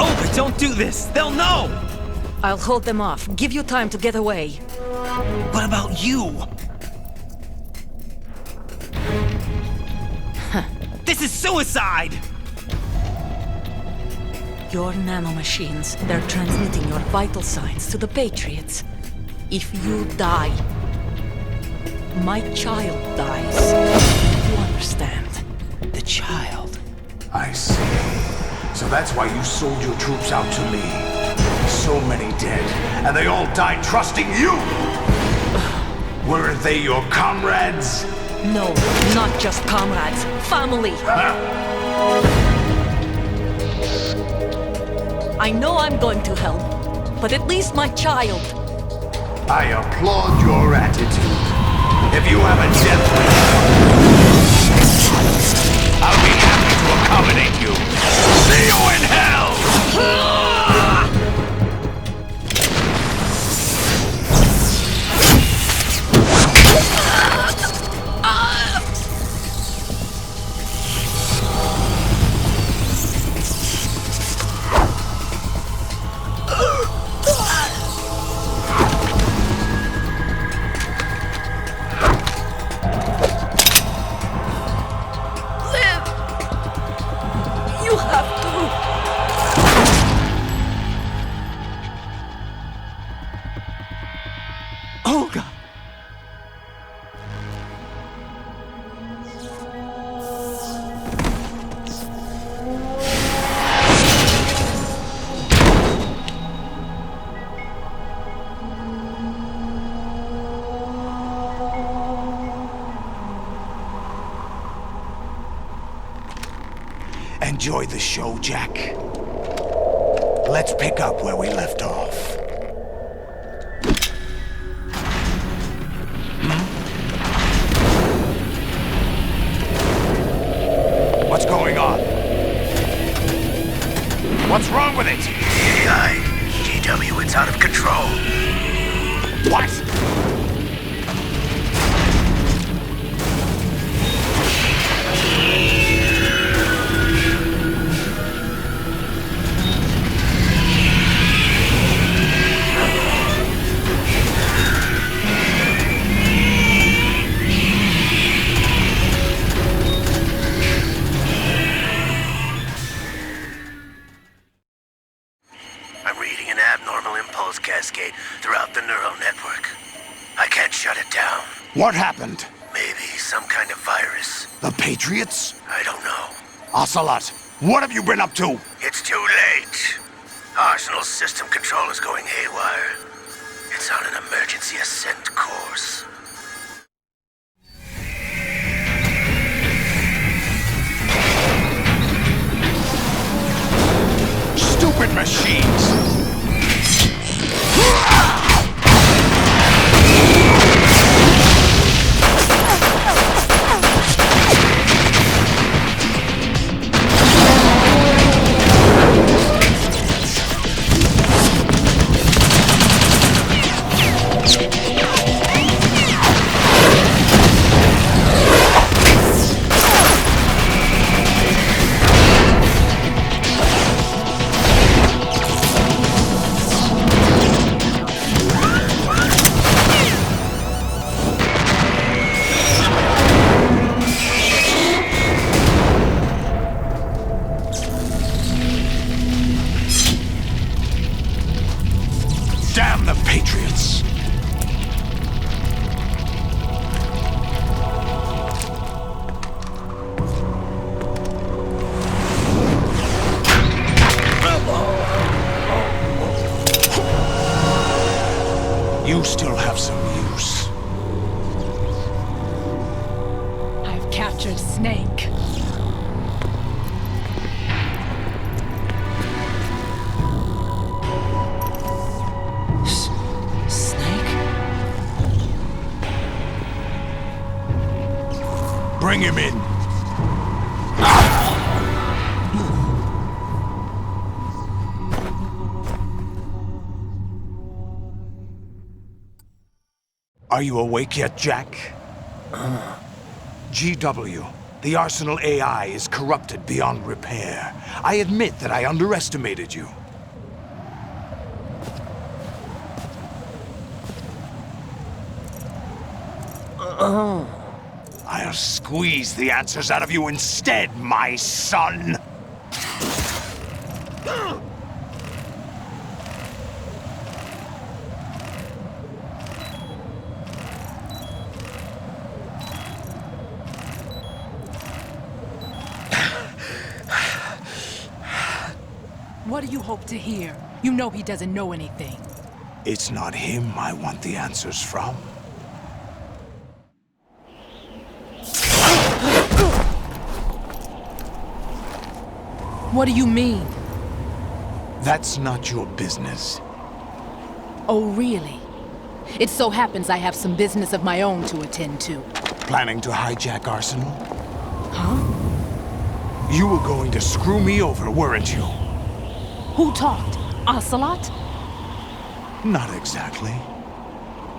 [SPEAKER 13] Oh, don't do this! They'll know!
[SPEAKER 18] I'll hold them off. Give you time to get away.
[SPEAKER 13] What about you? This is suicide!
[SPEAKER 18] Your nanomachines, they're transmitting your vital signs to the Patriots. If you die, my child dies. You understand?
[SPEAKER 13] The child.
[SPEAKER 23] I see. So that's why you sold your troops out to me. So many dead, and they all died trusting you! Weren't they your comrades?
[SPEAKER 18] No, not just comrades. Family! I know I'm going to hell, but at least my child.
[SPEAKER 23] I applaud your attitude. If you have a death wish, I'll be happy to accommodate you. See you in hell! Enjoy the show, Jack. Let's pick up where we left off. What's going on? What's wrong with it?
[SPEAKER 8] AI, GW, it's out of control.
[SPEAKER 23] What?
[SPEAKER 8] Cascade throughout the neural network. I can't shut it down.
[SPEAKER 23] What happened?
[SPEAKER 8] Maybe some kind of virus.
[SPEAKER 23] The Patriots?
[SPEAKER 8] I don't know.
[SPEAKER 23] Ocelot, what have you been up to?
[SPEAKER 8] It's too late. Arsenal's system control is going haywire. It's on an emergency ascent course.
[SPEAKER 23] Stupid machines! Damn the Patriots! You still have some use.
[SPEAKER 9] I've captured Snake.
[SPEAKER 23] Bring him in. Are you awake yet, Jack? GW, The Arsenal AI is corrupted beyond repair. I admit that I underestimated you. I'll squeeze the answers out of you instead, my son!
[SPEAKER 9] What do you hope to hear? You know he doesn't know anything.
[SPEAKER 23] It's not him I want the answers from.
[SPEAKER 9] What do you mean?
[SPEAKER 23] That's not your business.
[SPEAKER 9] Oh, really? It so happens I have some business of my own to attend to.
[SPEAKER 23] Planning to hijack Arsenal?
[SPEAKER 9] Huh?
[SPEAKER 23] You were going to screw me over, weren't you?
[SPEAKER 9] Who talked? Ocelot?
[SPEAKER 23] Not exactly.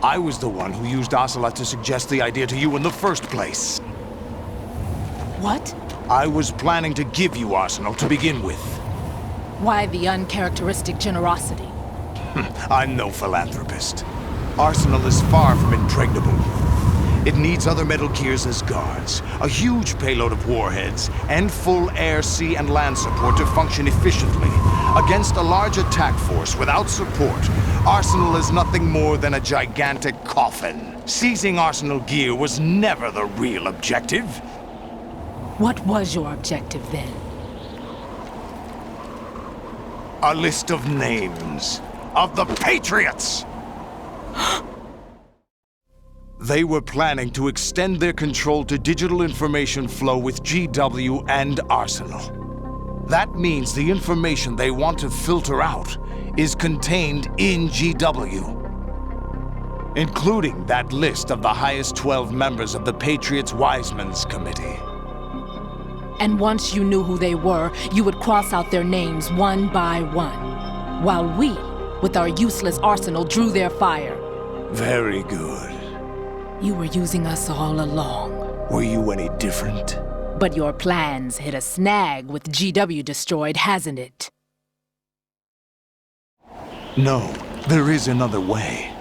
[SPEAKER 23] I was the one who used Ocelot to suggest the idea to you in the first place.
[SPEAKER 9] What?
[SPEAKER 23] I was planning to give you Arsenal to begin with.
[SPEAKER 9] Why the uncharacteristic generosity?
[SPEAKER 23] I'm no philanthropist. Arsenal is far from impregnable. It needs other Metal Gears as guards, a huge payload of warheads, and full air, sea, and land support to function efficiently. Against a large attack force without support, Arsenal is nothing more than a gigantic coffin. Seizing Arsenal gear was never the real objective.
[SPEAKER 9] What was your objective then?
[SPEAKER 23] A list of names of the Patriots! They were planning to extend their control to digital information flow with GW and Arsenal. That means the information they want to filter out is contained in GW, including that list of the highest 12 members of the Patriots Wiseman's Committee.
[SPEAKER 9] And once you knew who they were, you would cross out their names one by one, while we, with our useless arsenal, drew their fire.
[SPEAKER 23] Very good.
[SPEAKER 9] You were using us all along.
[SPEAKER 23] Were you any different?
[SPEAKER 9] But your plans hit a snag with GW destroyed, hasn't it?
[SPEAKER 23] No, there is another way.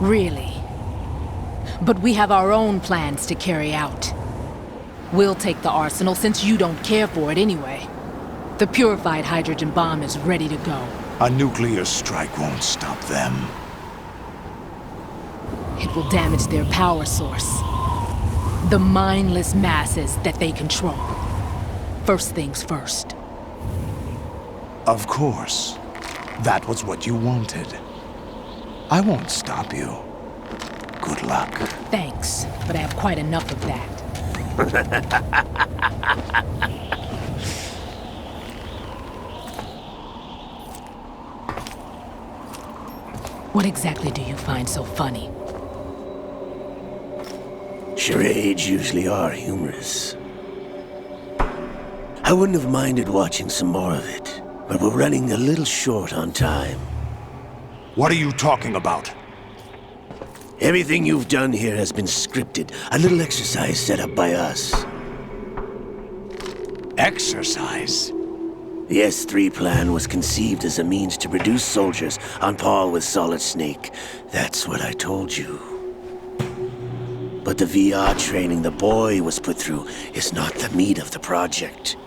[SPEAKER 9] Really? But we have our own plans to carry out. We'll take the arsenal since you don't care for it anyway. The purified hydrogen bomb is ready to go.
[SPEAKER 23] A nuclear strike won't stop them.
[SPEAKER 9] It will damage their power source. The mindless masses that they control. First things first.
[SPEAKER 23] Of course. That was what you wanted. I won't stop you. Good luck.
[SPEAKER 9] Thanks, but I have quite enough of that. What exactly do you find so funny?
[SPEAKER 8] Charades usually are humorous. I wouldn't have minded watching some more of it, but we're running a little short on time.
[SPEAKER 23] What are you talking about?
[SPEAKER 8] Everything you've done here has been scripted. A little exercise set up by us.
[SPEAKER 23] Exercise?
[SPEAKER 8] The S3 plan was conceived as a means to produce soldiers on par with Solid Snake. That's what I told you. But the VR training the boy was put through is not the meat of the project.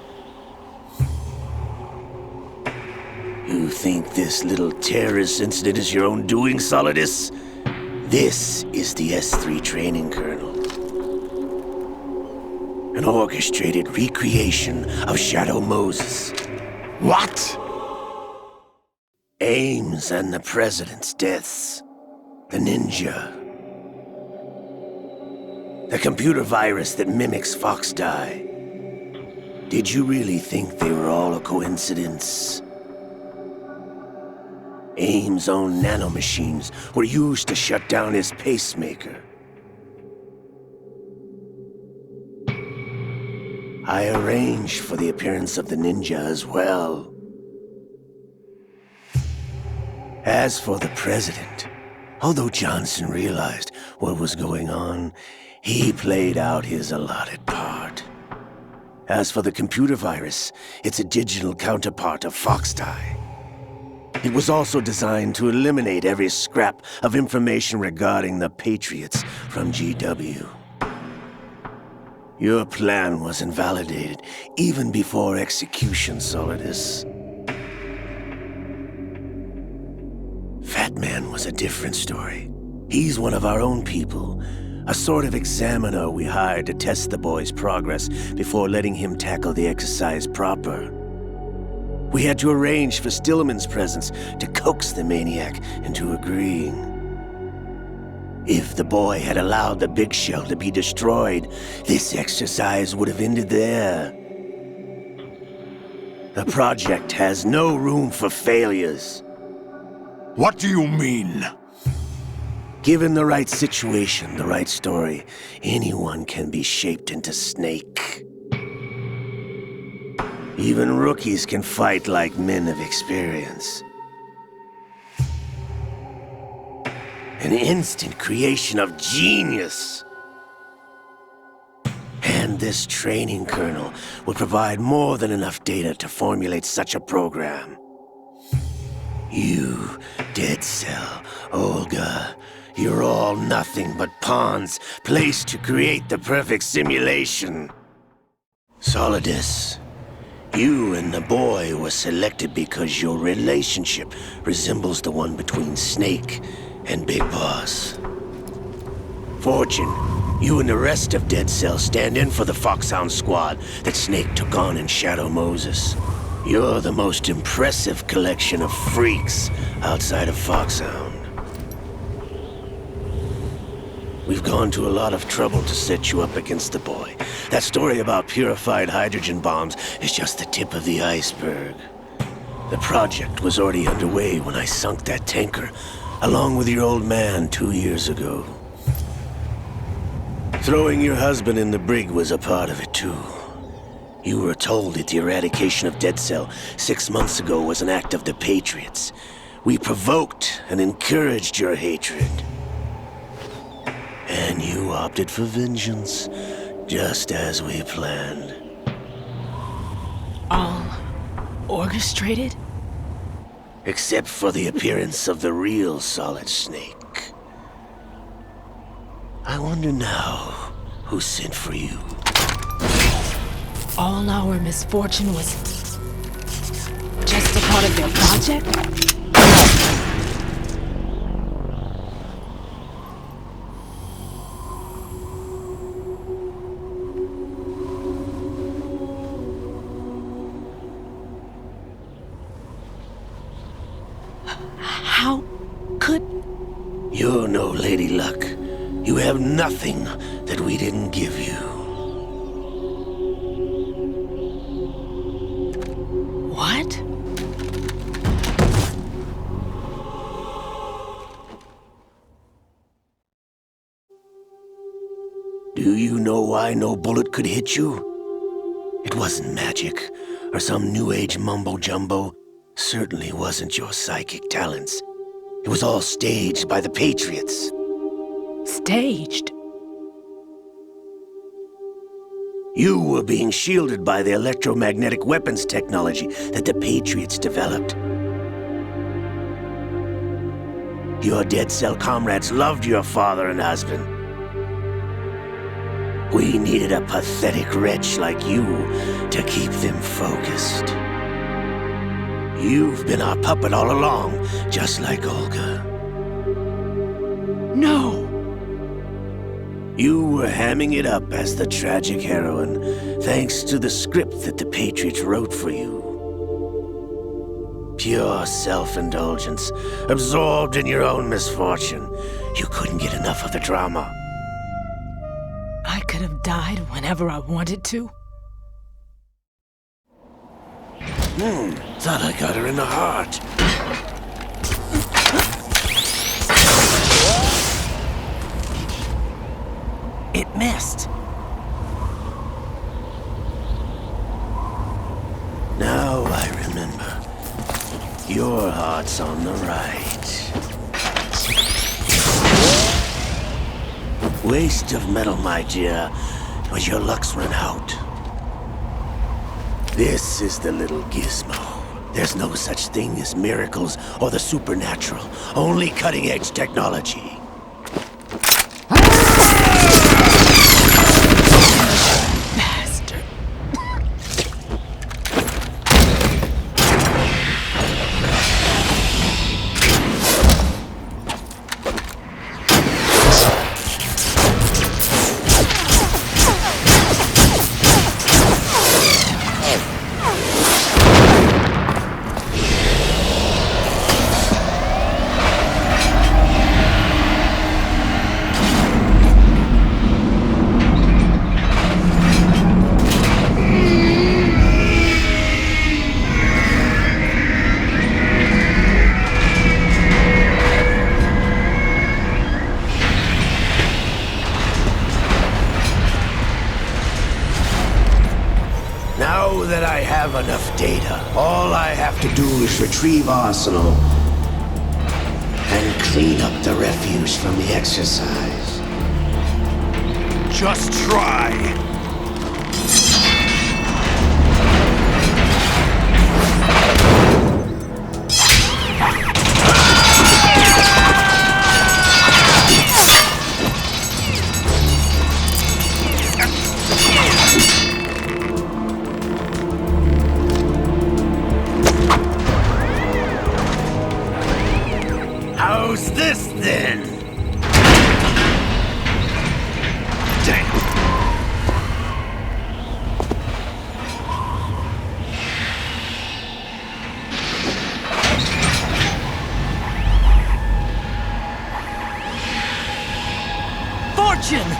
[SPEAKER 8] You think this little terrorist incident is your own doing, Solidus? This is the S3 training kernel. An orchestrated recreation of Shadow Moses.
[SPEAKER 23] What?
[SPEAKER 8] Ames and the President's deaths. The ninja. The computer virus that mimics Foxdie. Did you really think they were all a coincidence? Ames' own nanomachines were used to shut down his pacemaker. I arranged for the appearance of the ninja as well. As for the president, although Johnson realized what was going on, he played out his allotted part. As for the computer virus, it's a digital counterpart of Foxdie. It was also designed to eliminate every scrap of information regarding the Patriots from GW. Your plan was invalidated even before execution, Solidus. Fat Man was a different story. He's one of our own people, a sort of examiner we hired to test the boy's progress before letting him tackle the exercise proper. We had to arrange for Stillman's presence to coax the maniac into agreeing. If the boy had allowed the big shell to be destroyed, this exercise would have ended there. The project has no room for failures.
[SPEAKER 23] What do you mean?
[SPEAKER 8] Given the right situation, the right story, anyone can be shaped into Snake. Even rookies can fight like men of experience. An instant creation of genius. And this training kernel would provide more than enough data to formulate such a program. You, Dead Cell, Olga, you're all nothing but pawns placed to create the perfect simulation. Solidus, you and the boy were selected because your relationship resembles the one between Snake and Big Boss. Fortune, you and the rest of Dead Cell stand in for the Foxhound squad that Snake took on in Shadow Moses. You're the most impressive collection of freaks outside of Foxhound. We've gone to a lot of trouble to set you up against the boy. That story about purified hydrogen bombs is just the tip of the iceberg. The project was already underway when I sunk that tanker, along with your old man 2 years ago. Throwing your husband in the brig was a part of it too. You were told that the eradication of Dead Cell 6 months ago was an act of the Patriots. We provoked and encouraged your hatred. And you opted for vengeance, just as we planned.
[SPEAKER 18] All orchestrated?
[SPEAKER 8] Except for the appearance of the real Solid Snake. I wonder now who sent for you.
[SPEAKER 9] All our misfortune was just a part of their project? How could...
[SPEAKER 8] You're no Lady Luck. You have nothing that we didn't give you.
[SPEAKER 9] What?
[SPEAKER 8] Do you know why no bullet could hit you? It wasn't magic, or some new age mumbo-jumbo. Certainly wasn't your psychic talents. It was all staged by the Patriots.
[SPEAKER 9] Staged?
[SPEAKER 8] You were being shielded by the electromagnetic weapons technology that the Patriots developed. Your Dead Cell comrades loved your father and husband. We needed a pathetic wretch like you to keep them focused. You've been our puppet all along, just like Olga.
[SPEAKER 9] No!
[SPEAKER 8] You were hamming it up as the tragic heroine, thanks to the script that the Patriots wrote for you. Pure self-indulgence, absorbed in your own misfortune. You couldn't get enough of the drama.
[SPEAKER 9] I could have died whenever I wanted to.
[SPEAKER 8] Thought I got her in the heart.
[SPEAKER 13] It missed.
[SPEAKER 8] Now I remember. Your heart's on the right. Waste of metal, my dear, but your luck's run out. This is the little gizmo. There's no such thing as miracles or the supernatural. Only cutting-edge technology.
[SPEAKER 9] Bastard.
[SPEAKER 8] Now that I have enough data, all I have to do is retrieve Arsenal and clean up the refuse from the exercise.
[SPEAKER 23] Just try.
[SPEAKER 8] How's this then?
[SPEAKER 23] Damn.
[SPEAKER 5] Fortune!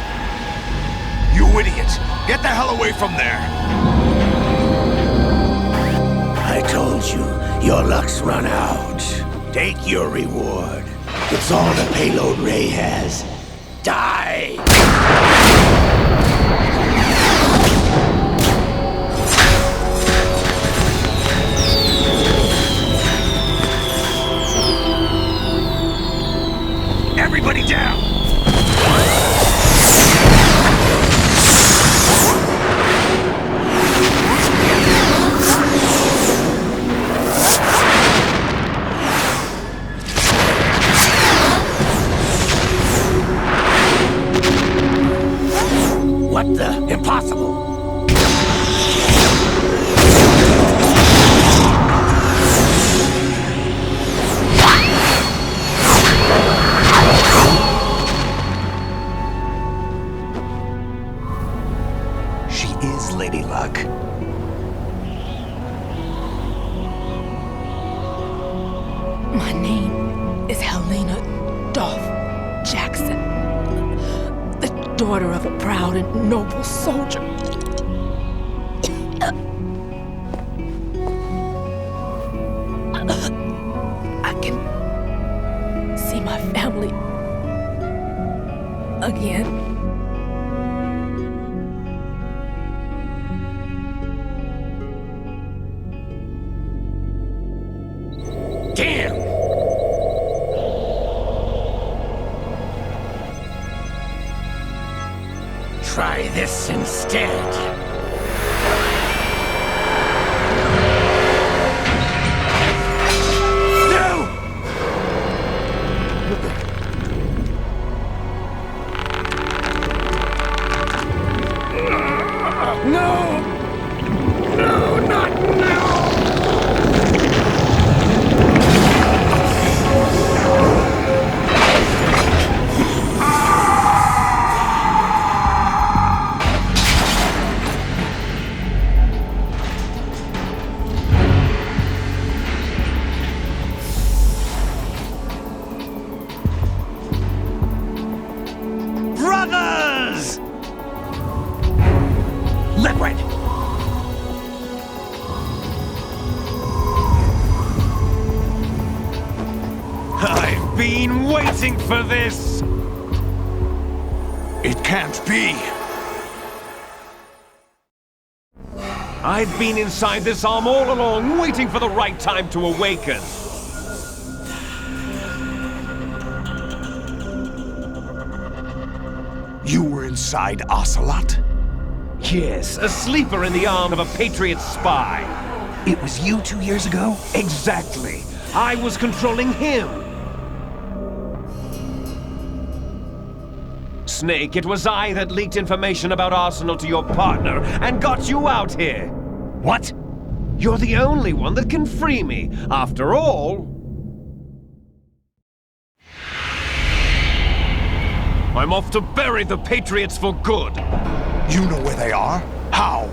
[SPEAKER 23] You idiot! Get the hell away from there!
[SPEAKER 8] I told you, your luck's run out. Take your reward. It's all the payload Ray has. Die!
[SPEAKER 23] Everybody down!
[SPEAKER 8] What the? Impossible!
[SPEAKER 1] She is Lady Luck.
[SPEAKER 9] My name is Helena Dolph Jackson, the daughter of a proud and noble soldier. I can see my family again.
[SPEAKER 8] Damn! Try this instead.
[SPEAKER 11] No! No, not now!
[SPEAKER 23] Brothers! Liquid! I've been waiting for this! It can't be!
[SPEAKER 17] I've been inside this arm all along, waiting for the right time to awaken.
[SPEAKER 23] You were inside Ocelot?
[SPEAKER 17] kiss, a sleeper in the arm of a Patriot spy.
[SPEAKER 1] It was you 2 years ago?
[SPEAKER 17] Exactly. I was controlling him. Snake, it was I that leaked information about Arsenal to your partner and got you out here.
[SPEAKER 1] What?
[SPEAKER 17] You're the only one that can free me. After all, I'm off to bury the Patriots for good.
[SPEAKER 23] You know where they are? How?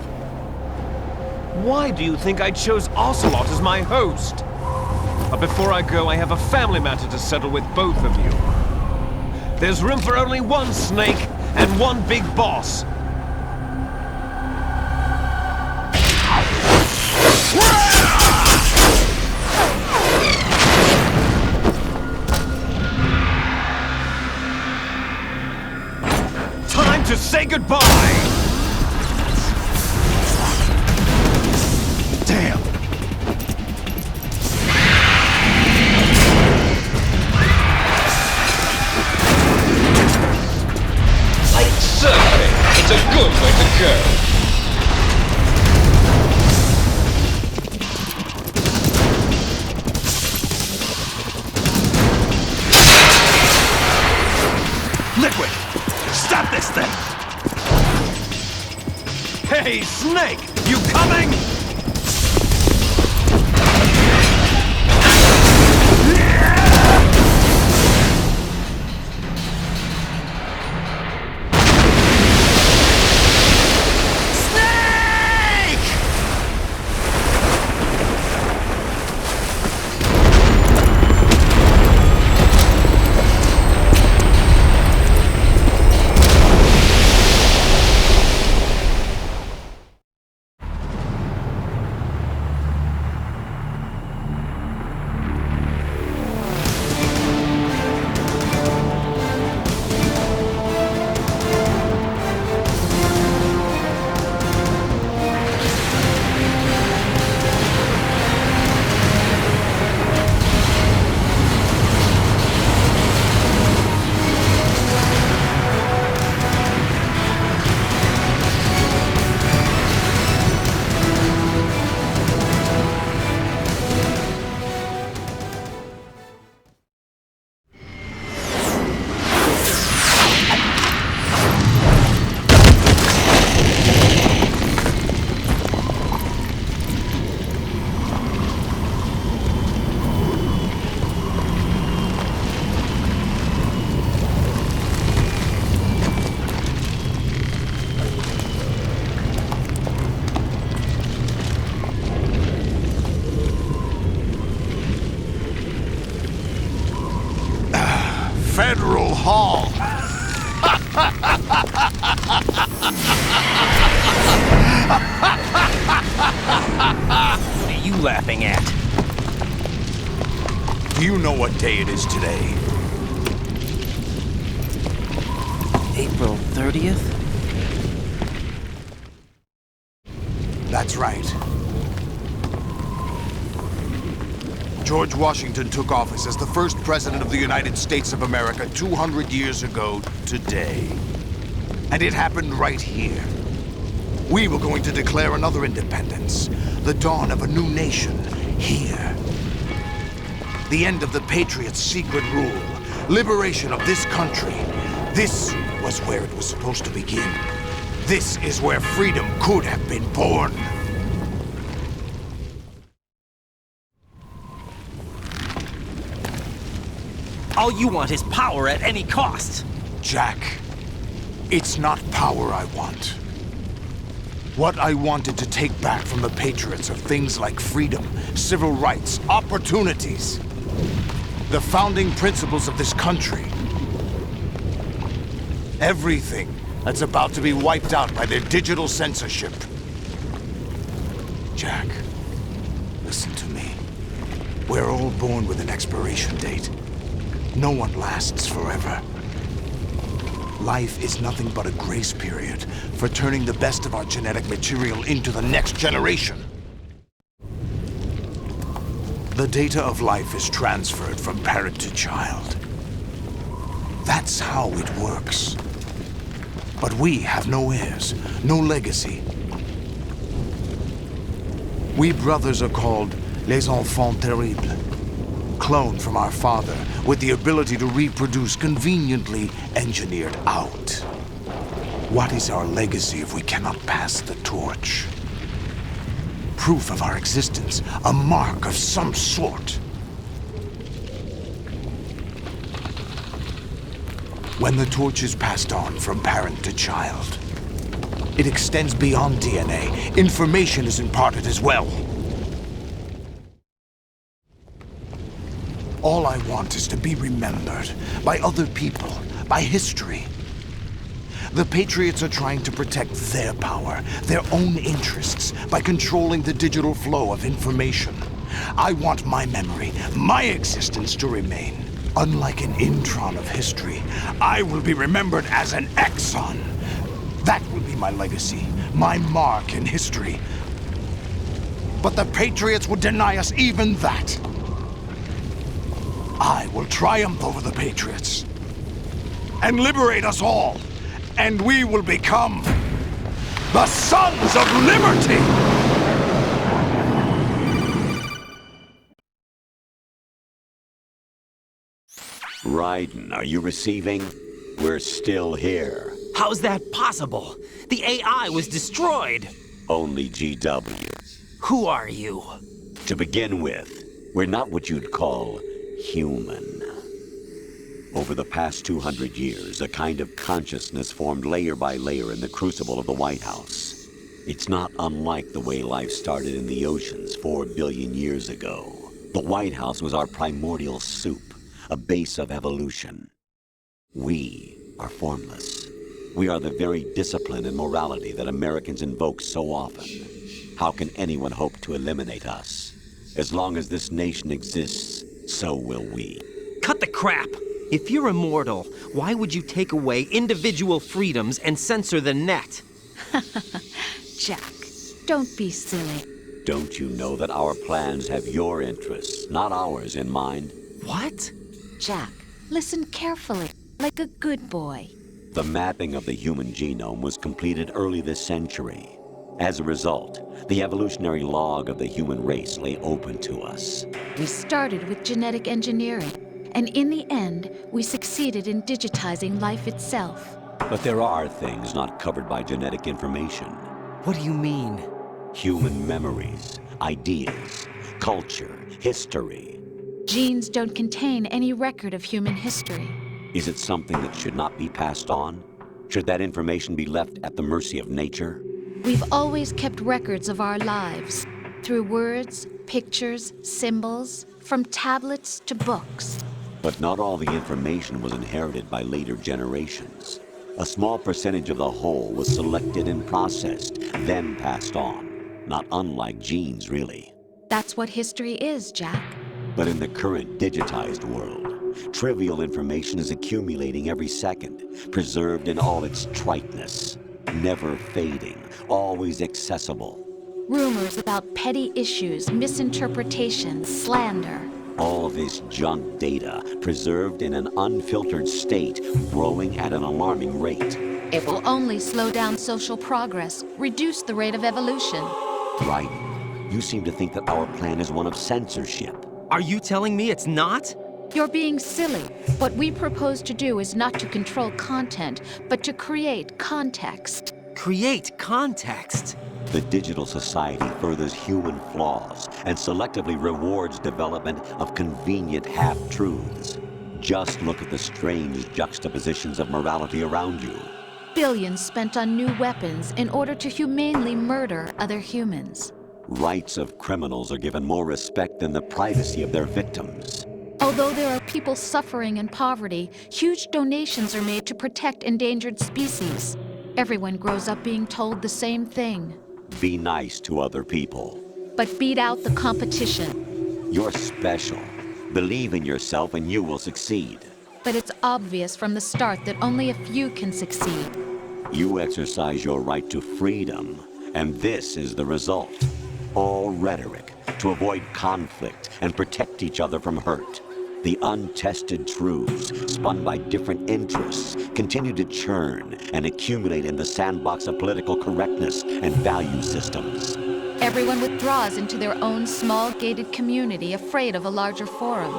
[SPEAKER 17] Why do you think I chose Ocelot as my host? But before I go, I have a family matter to settle with both of you. There's room for only one Snake and one big boss. Time to say goodbye!
[SPEAKER 1] Damn!
[SPEAKER 14] Like surfing, it's a good way to go.
[SPEAKER 1] Liquid! Stop this thing!
[SPEAKER 17] Hey, Snake! You coming?
[SPEAKER 23] Federal Hall.
[SPEAKER 13] What are you laughing at?
[SPEAKER 23] Do you know what day it is today?
[SPEAKER 13] April 30th?
[SPEAKER 23] That's right. George Washington took office as the first president of the United States of America 200 years ago today. And it happened right here. We were going to declare another independence, the dawn of a new nation, here. The end of the Patriots' secret rule, liberation of this country. This was where it was supposed to begin. This is where freedom could have been born.
[SPEAKER 13] All you want is power at any cost.
[SPEAKER 23] Jack, it's not power I want. What I wanted to take back from the Patriots are things like freedom, civil rights, opportunities. The founding principles of this country. Everything that's about to be wiped out by their digital censorship. Jack, listen to me. We're all born with an expiration date. No one lasts forever. Life is nothing but a grace period for turning the best of our genetic material into the next generation. The data of life is transferred from parent to child. That's how it works. But we have no heirs, no legacy. We brothers are called les enfants terribles. Cloned from our father, with the ability to reproduce conveniently engineered out. What is our legacy if we cannot pass the torch? Proof of our existence, a mark of some sort. When the torch is passed on from parent to child, it extends beyond DNA. Information is imparted as well. All I want is to be remembered by other people, by history. The Patriots are trying to protect their power, their own interests, by controlling the digital flow of information. I want my memory, my existence to remain. Unlike an intron of history, I will be remembered as an exon. That will be my legacy, my mark in history. But the Patriots would deny us even that. I will triumph over the Patriots and liberate us all, and we will become the Sons of Liberty!
[SPEAKER 2] Raiden, are you receiving? We're still here.
[SPEAKER 13] How's that possible? The AI was destroyed.
[SPEAKER 2] Only GW.
[SPEAKER 13] Who are you?
[SPEAKER 2] To begin with, we're not what you'd call human. Over the past 200 years, a kind of consciousness formed layer by layer in the crucible of the White House. It's not unlike the way life started in the oceans 4 billion years ago. The White House was our primordial soup, a base of evolution. We are formless. We are the very discipline and morality that Americans invoke so often. How can anyone hope to eliminate us? As long as this nation exists, so will we.
[SPEAKER 13] Cut the crap! If you're immortal, why would you take away individual freedoms and censor the net?
[SPEAKER 16] Jack, don't be silly.
[SPEAKER 2] Don't you know that our plans have your interests, not ours, in mind?
[SPEAKER 13] What?
[SPEAKER 16] Jack, listen carefully, like a good boy.
[SPEAKER 2] The mapping of the human genome was completed early this century. As a result, the evolutionary log of the human race lay open to us.
[SPEAKER 16] We started with genetic engineering, and in the end, we succeeded in digitizing life itself.
[SPEAKER 2] But there are things not covered by genetic information.
[SPEAKER 13] What do you mean?
[SPEAKER 2] Human memories, ideas, culture, history.
[SPEAKER 16] Genes don't contain any record of human history.
[SPEAKER 2] Is it something that should not be passed on? Should that information be left at the mercy of nature?
[SPEAKER 16] We've always kept records of our lives, through words, pictures, symbols, from tablets to books.
[SPEAKER 2] But not all the information was inherited by later generations. A small percentage of the whole was selected and processed, then passed on. Not unlike genes, really.
[SPEAKER 16] That's what history is, Jack.
[SPEAKER 2] But in the current digitized world, trivial information is accumulating every second, preserved in all its triteness, never fading, always accessible.
[SPEAKER 16] Rumors about petty issues, misinterpretations, slander.
[SPEAKER 2] All this junk data, preserved in an unfiltered state, growing at an alarming rate.
[SPEAKER 16] It will only slow down social progress, reduce the rate of evolution.
[SPEAKER 2] Right. You seem to think that our plan is one of censorship.
[SPEAKER 13] Are you telling me it's not?
[SPEAKER 16] You're being silly. What we propose to do is not to control content, but to create context.
[SPEAKER 13] Create context?
[SPEAKER 2] The digital society furthers human flaws and selectively rewards development of convenient half-truths. Just look at the strange juxtapositions of morality around you.
[SPEAKER 16] Billions spent on new weapons in order to humanely murder other humans.
[SPEAKER 2] Rights of criminals are given more respect than the privacy of their victims.
[SPEAKER 16] Although there are people suffering in poverty, huge donations are made to protect endangered species. Everyone grows up being told the same thing.
[SPEAKER 2] Be nice to other people.
[SPEAKER 16] But beat out the competition.
[SPEAKER 2] You're special. Believe in yourself and you will succeed.
[SPEAKER 16] But it's obvious from the start that only a few can succeed.
[SPEAKER 2] You exercise your right to freedom, and this is the result. All rhetoric to avoid conflict and protect each other from hurt. The untested truths, spun by different interests, continue to churn and accumulate in the sandbox of political correctness and value systems.
[SPEAKER 16] Everyone withdraws into their own small gated community, afraid of a larger forum.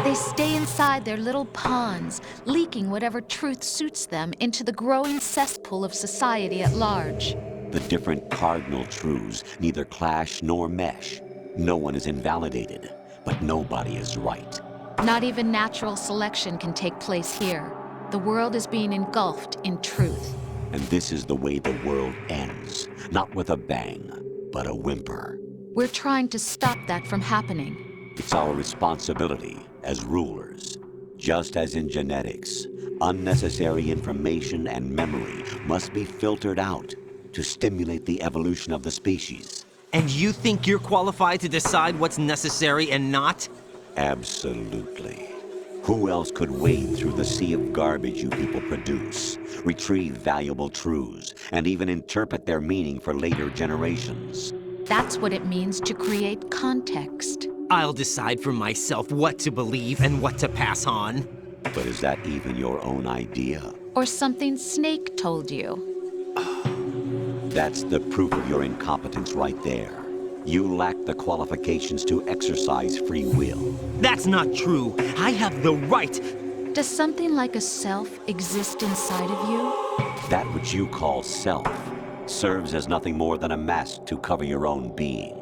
[SPEAKER 16] They stay inside their little ponds, leaking whatever truth suits them into the growing cesspool of society at large.
[SPEAKER 2] The different cardinal truths neither clash nor mesh. No one is invalidated, but nobody is right.
[SPEAKER 16] Not even natural selection can take place here. The world is being engulfed in truth.
[SPEAKER 2] And this is the way the world ends. Not with a bang, but a whimper.
[SPEAKER 16] We're trying to stop that from happening.
[SPEAKER 2] It's our responsibility as rulers. Just as in genetics, unnecessary information and memory must be filtered out to stimulate the evolution of the species.
[SPEAKER 13] And you think you're qualified to decide what's necessary and not?
[SPEAKER 2] Absolutely. Who else could wade through the sea of garbage you people produce, retrieve valuable truths, and even interpret their meaning for later generations?
[SPEAKER 16] That's what it means to create context.
[SPEAKER 13] I'll decide for myself what to believe and what to pass on.
[SPEAKER 2] But is that even your own idea?
[SPEAKER 16] Or something Snake told you?
[SPEAKER 2] That's the proof of your incompetence right there. You lack the qualifications to exercise free will.
[SPEAKER 13] That's not true. I have the right.
[SPEAKER 16] Does something like a self exist inside of you?
[SPEAKER 2] That which you call self serves as nothing more than a mask to cover your own being.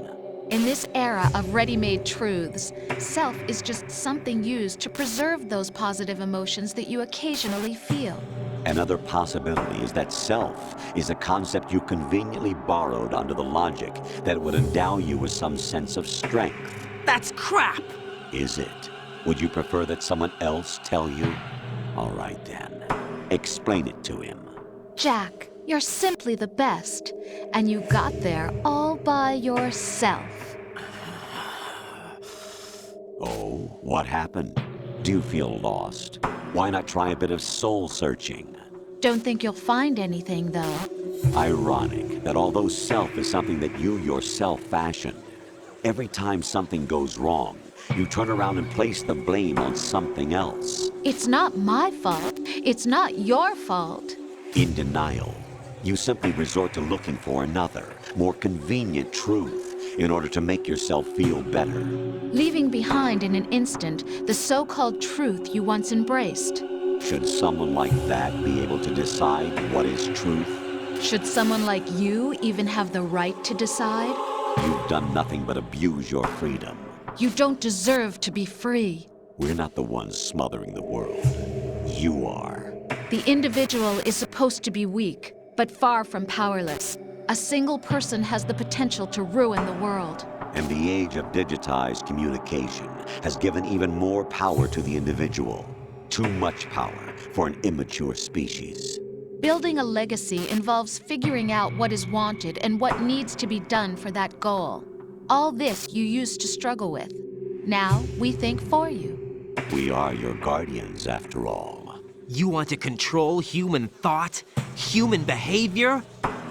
[SPEAKER 16] In this era of ready-made truths, self is just something used to preserve those positive emotions that you occasionally feel.
[SPEAKER 2] Another possibility is that self is a concept you conveniently borrowed under the logic that it would endow you with some sense of strength.
[SPEAKER 13] That's crap!
[SPEAKER 2] Is it? Would you prefer that someone else tell you? All right then. Explain it to him.
[SPEAKER 16] Jack, you're simply the best, and you got there all by yourself.
[SPEAKER 2] Oh, what happened? Do you feel lost? Why not try a bit of soul searching?
[SPEAKER 16] Don't think you'll find anything, though.
[SPEAKER 2] Ironic that although self is something that you yourself fashioned, every time something goes wrong, you turn around and place the blame on something else.
[SPEAKER 16] It's not my fault. It's not your fault.
[SPEAKER 2] In denial, you simply resort to looking for another, more convenient truth in order to make yourself feel better.
[SPEAKER 16] Leaving behind in an instant the so-called truth you once embraced.
[SPEAKER 2] Should someone like that be able to decide what is truth?
[SPEAKER 16] Should someone like you even have the right to decide?
[SPEAKER 2] You've done nothing but abuse your freedom.
[SPEAKER 16] You don't deserve to be free.
[SPEAKER 2] We're not the ones smothering the world. You are.
[SPEAKER 16] The individual is supposed to be weak, but far from powerless. A single person has the potential to ruin the world.
[SPEAKER 2] And the age of digitized communication has given even more power to the individual. Too much power for an immature species.
[SPEAKER 16] Building a legacy involves figuring out what is wanted and what needs to be done for that goal. All this you used to struggle with. Now we think for you.
[SPEAKER 2] We are your guardians, after all.
[SPEAKER 13] You want to control human thought? Human behavior?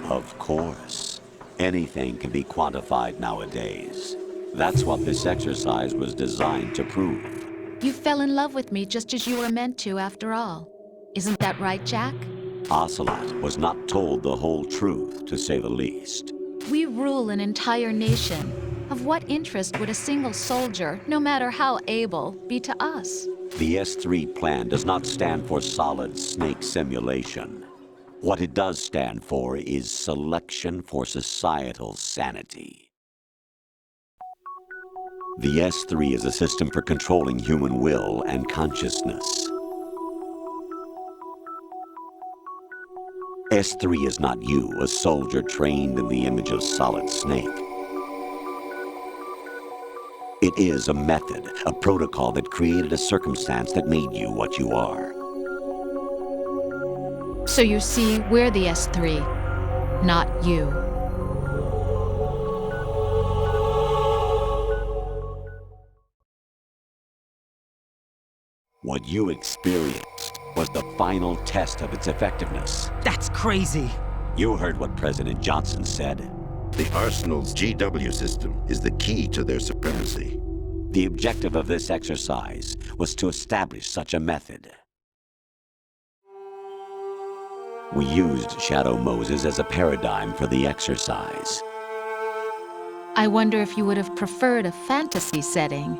[SPEAKER 2] Of course. Anything can be quantified nowadays. That's what this exercise was designed to prove.
[SPEAKER 16] You fell in love with me just as you were meant to, after all. Isn't that right, Jack?
[SPEAKER 2] Ocelot was not told the whole truth, to say the least.
[SPEAKER 16] We rule an entire nation. Of what interest would a single soldier, no matter how able, be to us?
[SPEAKER 2] The S3 plan does not stand for solid snake simulation. What it does stand for is selection for societal sanity. The S3 is a system for controlling human will and consciousness. S3 is not you, a soldier trained in the image of Solid Snake. It is a method, a protocol that created a circumstance that made you what you are.
[SPEAKER 16] So you see, we're the S3, not you.
[SPEAKER 2] What you experienced was the final test of its effectiveness.
[SPEAKER 13] That's crazy.
[SPEAKER 2] You heard what President Johnson said.
[SPEAKER 7] The Arsenal's GW system is the key to their supremacy.
[SPEAKER 15] The objective of this exercise was to establish such a method. We used Shadow Moses as a paradigm for the exercise.
[SPEAKER 16] I wonder if you would have preferred a fantasy setting.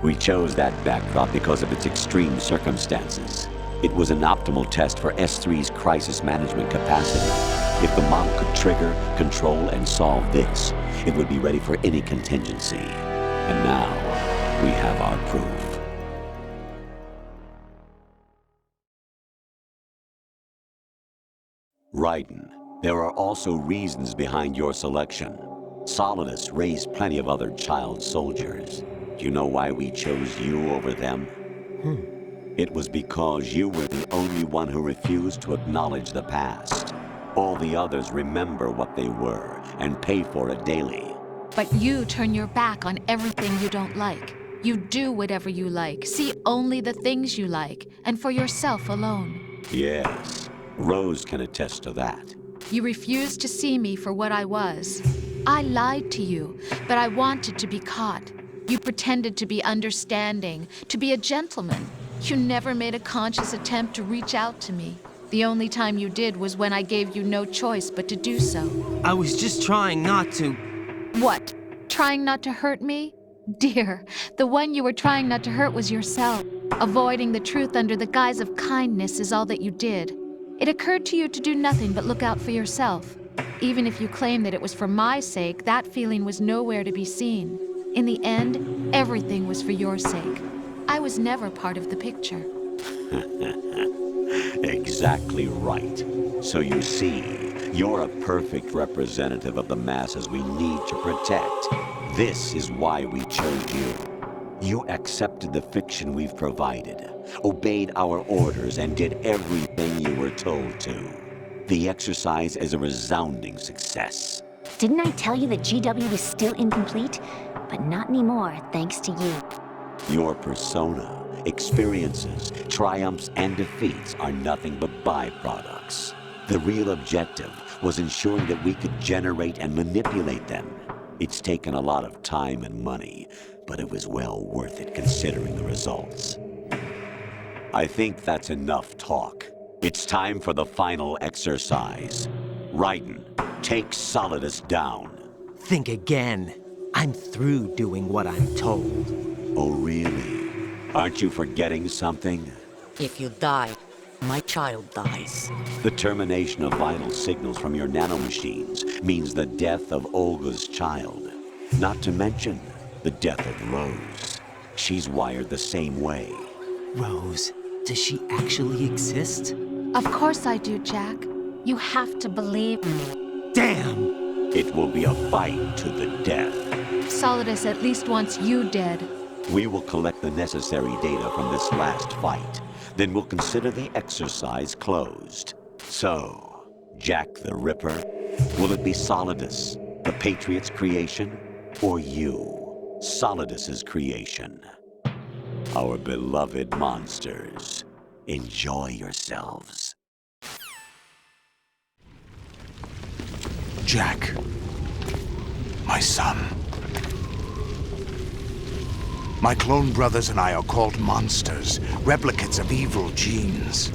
[SPEAKER 15] We chose that backdrop because of its extreme circumstances. It was an optimal test for S3's crisis management capacity. If the model could trigger, control, and solve this, it would be ready for any contingency. And now, we have our proof. Raiden, there are also reasons behind your selection. Solidus raised plenty of other child soldiers. Do you know why we chose you over them? It was because you were the only one who refused to acknowledge the past. All the others remember what they were and pay for it daily.
[SPEAKER 16] But you turn your back on everything you don't like. You do whatever you like, see only the things you like, and for yourself alone.
[SPEAKER 15] Yes, Rose can attest to that.
[SPEAKER 16] You refused to see me for what I was. I lied to you, but I wanted to be caught. You pretended to be understanding, to be a gentleman. You never made a conscious attempt to reach out to me. The only time you did was when I gave you no choice but to do so.
[SPEAKER 13] I was just trying not to...
[SPEAKER 16] What? Trying not to hurt me? Dear, the one you were trying not to hurt was yourself. Avoiding the truth under the guise of kindness is all that you did. It occurred to you to do nothing but look out for yourself. Even if you claim that it was for my sake, that feeling was nowhere to be seen. In the end, everything was for your sake. I was never part of the picture.
[SPEAKER 15] Exactly right. So you see, you're a perfect representative of the masses we need to protect. This is why we chose you. You accepted the fiction we've provided, obeyed our orders, and did everything you were told to. The exercise is a resounding success.
[SPEAKER 7] Didn't I tell you that GW is still incomplete? But not anymore, thanks to you.
[SPEAKER 15] Your persona, experiences, triumphs, and defeats are nothing but byproducts. The real objective was ensuring that we could generate and manipulate them. It's taken a lot of time and money, but it was well worth it considering the results. I think that's enough talk. It's time for the final exercise. Raiden, take Solidus down.
[SPEAKER 13] Think again. I'm through doing what I'm told.
[SPEAKER 15] Oh, really? Aren't you forgetting something?
[SPEAKER 18] If you die, my child dies.
[SPEAKER 15] The termination of vital signals from your nanomachines means the death of Olga's child. Not to mention the death of Rose. She's wired the same way.
[SPEAKER 13] Rose, does she actually exist?
[SPEAKER 16] Of course I do, Jack. You have to believe me.
[SPEAKER 13] Damn!
[SPEAKER 15] It will be a fight to the death.
[SPEAKER 16] Solidus at least wants you dead.
[SPEAKER 15] We will collect the necessary data from this last fight. Then we'll consider the exercise closed. So, Jack the Ripper, will it be Solidus, the Patriot's creation, or you, Solidus's creation? Our beloved monsters, enjoy yourselves.
[SPEAKER 23] Jack, my son. My clone brothers and I are called monsters, replicates of evil genes.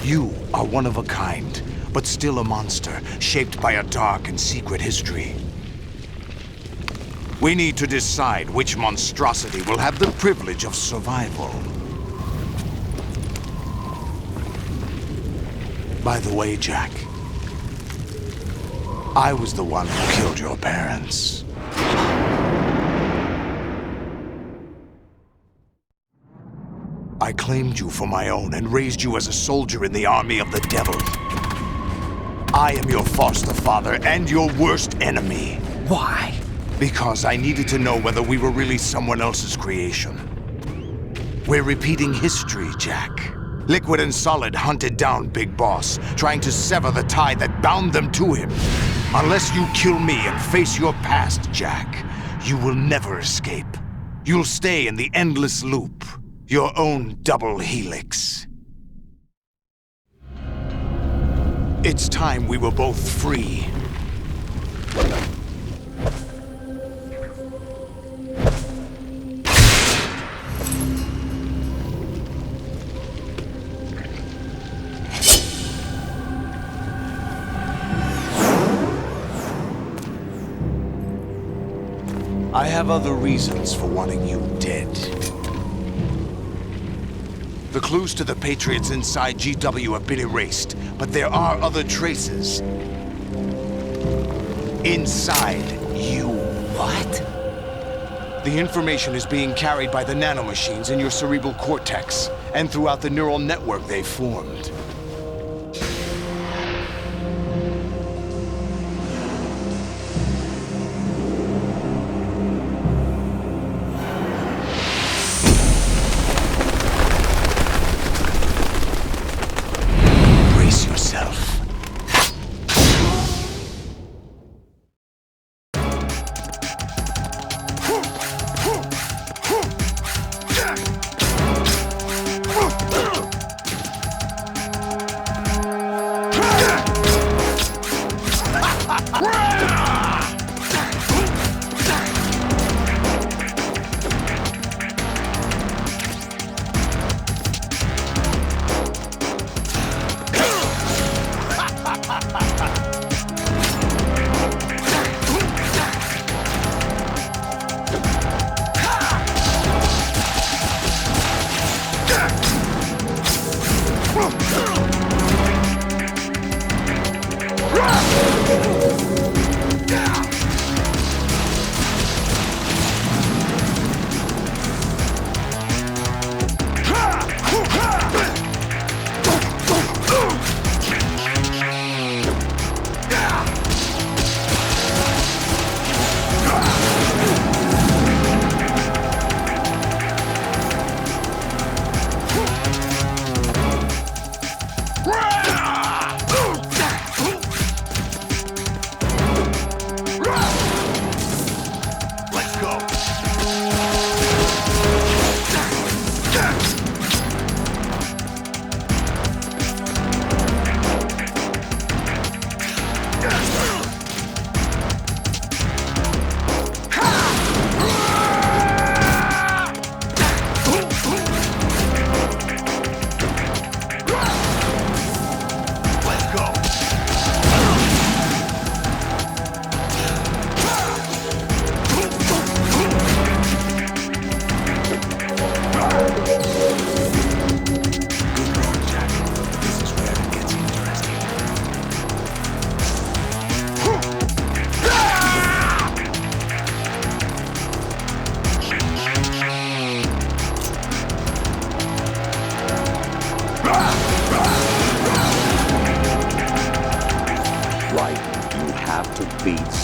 [SPEAKER 23] You are one of a kind, but still a monster, shaped by a dark and secret history. We need to decide which monstrosity will have the privilege of survival. By the way, Jack, I was the one who killed your parents. I claimed you for my own and raised you as a soldier in the army of the devil. I am your foster father and your worst enemy.
[SPEAKER 13] Why?
[SPEAKER 23] Because I needed to know whether we were really someone else's creation. We're repeating history, Jack. Liquid and Solid hunted down Big Boss, trying to sever the tie that bound them to him. Unless you kill me and face your past, Jack, you will never escape. You'll stay in the endless loop. Your own double helix. It's time we were both free. I have other reasons for wanting you dead. The clues to the Patriots inside GW have been erased, but there are other traces. Inside you.
[SPEAKER 13] What?
[SPEAKER 23] The information is being carried by the nanomachines in your cerebral cortex, and throughout the neural network they've formed. Brace yourself.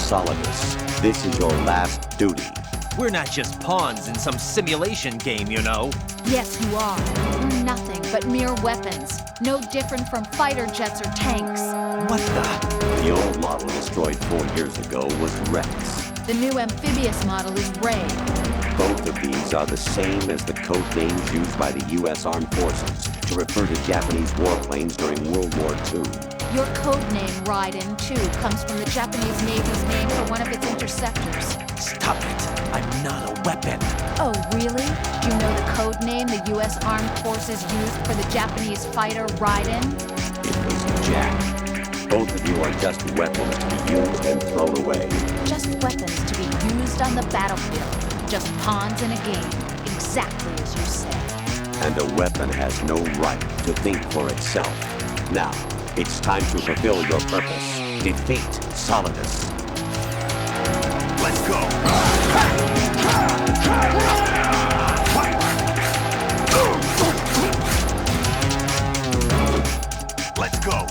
[SPEAKER 15] Solidus. This is your last duty.
[SPEAKER 13] We're not just pawns in some simulation game, you know.
[SPEAKER 16] Yes, you are. We're nothing but mere weapons. No different from fighter jets or tanks.
[SPEAKER 15] What the? The old model destroyed 4 years ago was Rex.
[SPEAKER 16] The new amphibious model is Ray.
[SPEAKER 15] Both of these are the same as the code names used by the U.S. Armed Forces to refer to Japanese warplanes during World War II.
[SPEAKER 16] Your code name, Raiden, too, comes from the Japanese Navy's name for one of its interceptors.
[SPEAKER 13] Stop it. I'm not a weapon.
[SPEAKER 16] Oh, really? Do you know the code name the U.S. Armed Forces used for the Japanese fighter Raiden?
[SPEAKER 15] It was Jack. Both of you are just weapons to be used and thrown away.
[SPEAKER 16] Just weapons to be used on the battlefield. Just pawns in a game. Exactly as you said.
[SPEAKER 15] And a weapon has no right to think for itself. Now, it's time to fulfill your purpose. Defeat Solidus.
[SPEAKER 23] Let's go! Let's go!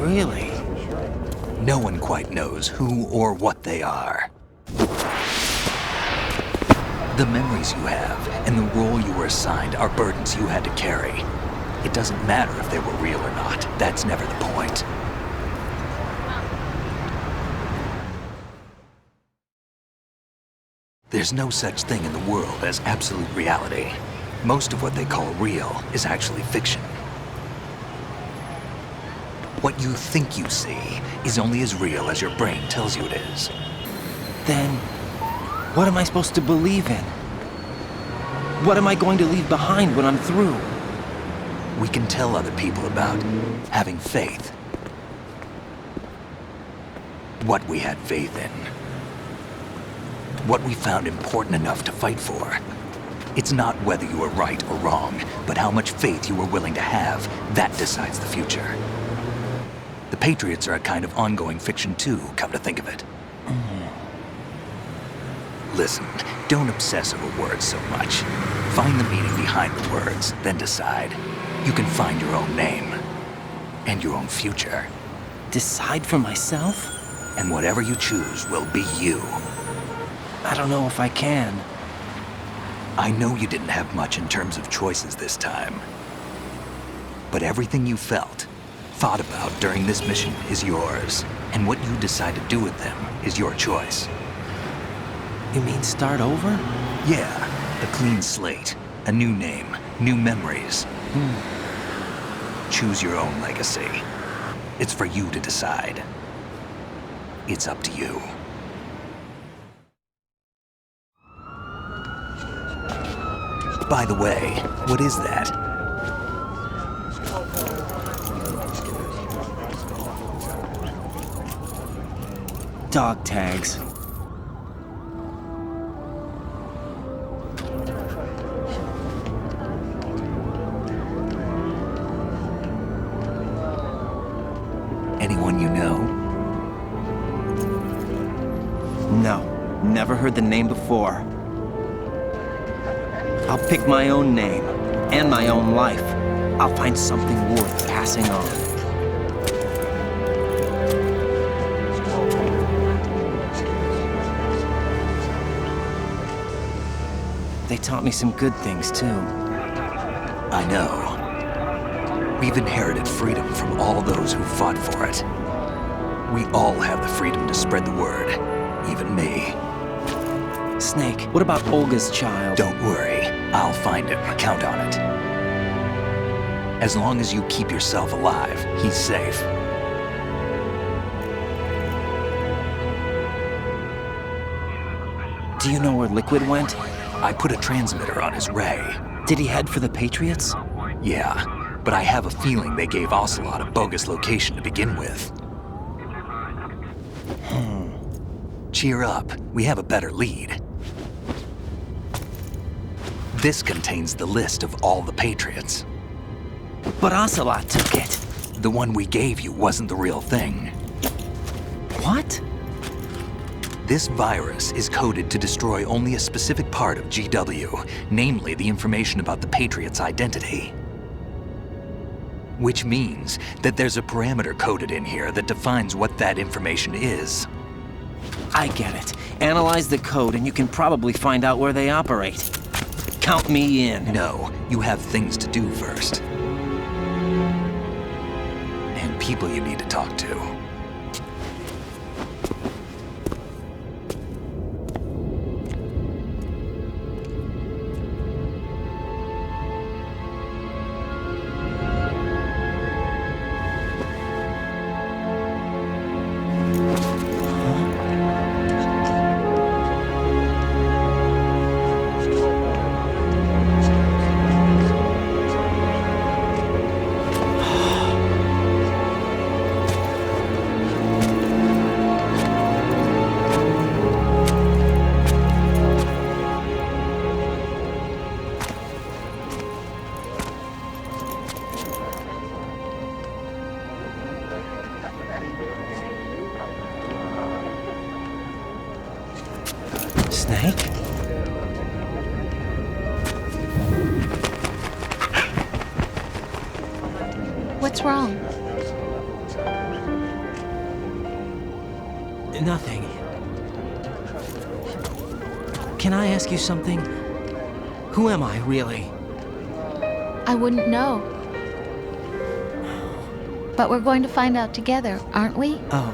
[SPEAKER 13] Really?
[SPEAKER 1] No one quite knows who or what they are. The memories you have and the role you were assigned are burdens you had to carry. It doesn't matter if they were real or not. That's never the point. There's no such thing in the world as absolute reality. Most of what they call real is actually fiction. What you think you see is only as real as your brain tells you it is.
[SPEAKER 13] Then, what am I supposed to believe in? What am I going to leave behind when I'm through?
[SPEAKER 1] We can tell other people about having faith. What we had faith in. What we found important enough to fight for. It's not whether you were right or wrong, but how much faith you were willing to have. That decides the future. The Patriots are a kind of ongoing fiction too, come to think of it. Listen, don't obsess over words so much. Find the meaning behind the words, then decide. You can find your own name. And your own future.
[SPEAKER 13] Decide for myself?
[SPEAKER 1] And whatever you choose will be you.
[SPEAKER 13] I don't know if I can.
[SPEAKER 1] I know you didn't have much in terms of choices this time. But everything you felt, thought about during this mission is yours. And what you decide to do with them is your choice.
[SPEAKER 13] You mean start over?
[SPEAKER 1] Yeah, a clean slate, a new name, new memories. Choose your own legacy. It's for you to decide. It's up to you. By the way, what is that?
[SPEAKER 13] Dog tags.
[SPEAKER 1] Anyone you know?
[SPEAKER 13] No, never heard the name before. I'll pick my own name, and my own life. I'll find something worth passing on. They taught me some good things, too.
[SPEAKER 1] I know. We've inherited freedom from all those who fought for it. We all have the freedom to spread the word, even me.
[SPEAKER 13] Snake, what about Olga's child?
[SPEAKER 1] Don't worry, I'll find him. Count on it. As long as you keep yourself alive, he's safe.
[SPEAKER 13] Do you know where Liquid went?
[SPEAKER 1] I put a transmitter on his ray.
[SPEAKER 13] Did he head for the Patriots?
[SPEAKER 1] Yeah, but I have a feeling they gave Ocelot a bogus location to begin with. Cheer up, we have a better lead. This contains the list of all the Patriots.
[SPEAKER 13] But Ocelot took it.
[SPEAKER 1] The one we gave you wasn't the real thing.
[SPEAKER 13] What?
[SPEAKER 1] This virus is coded to destroy only a specific part of GW, namely the information about the Patriots' identity. Which means that there's a parameter coded in here that defines what that information is.
[SPEAKER 13] I get it. Analyze the code and you can probably find out where they operate. Count me in.
[SPEAKER 1] No, you have things to do first. And people you need to talk to.
[SPEAKER 13] Snake?
[SPEAKER 16] What's wrong?
[SPEAKER 13] Nothing. Can I ask you something? Who am I, really?
[SPEAKER 16] I wouldn't know. But we're going to find out together, aren't we?
[SPEAKER 13] Oh.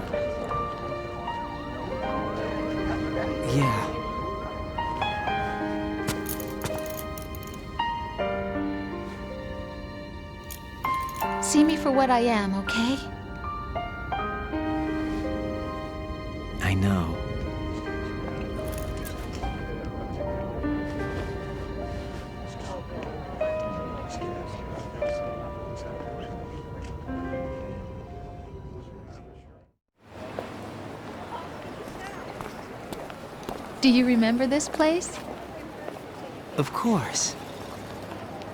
[SPEAKER 13] Yeah.
[SPEAKER 16] See me for what I am, okay?
[SPEAKER 13] I know.
[SPEAKER 16] Do you remember this place?
[SPEAKER 13] Of course.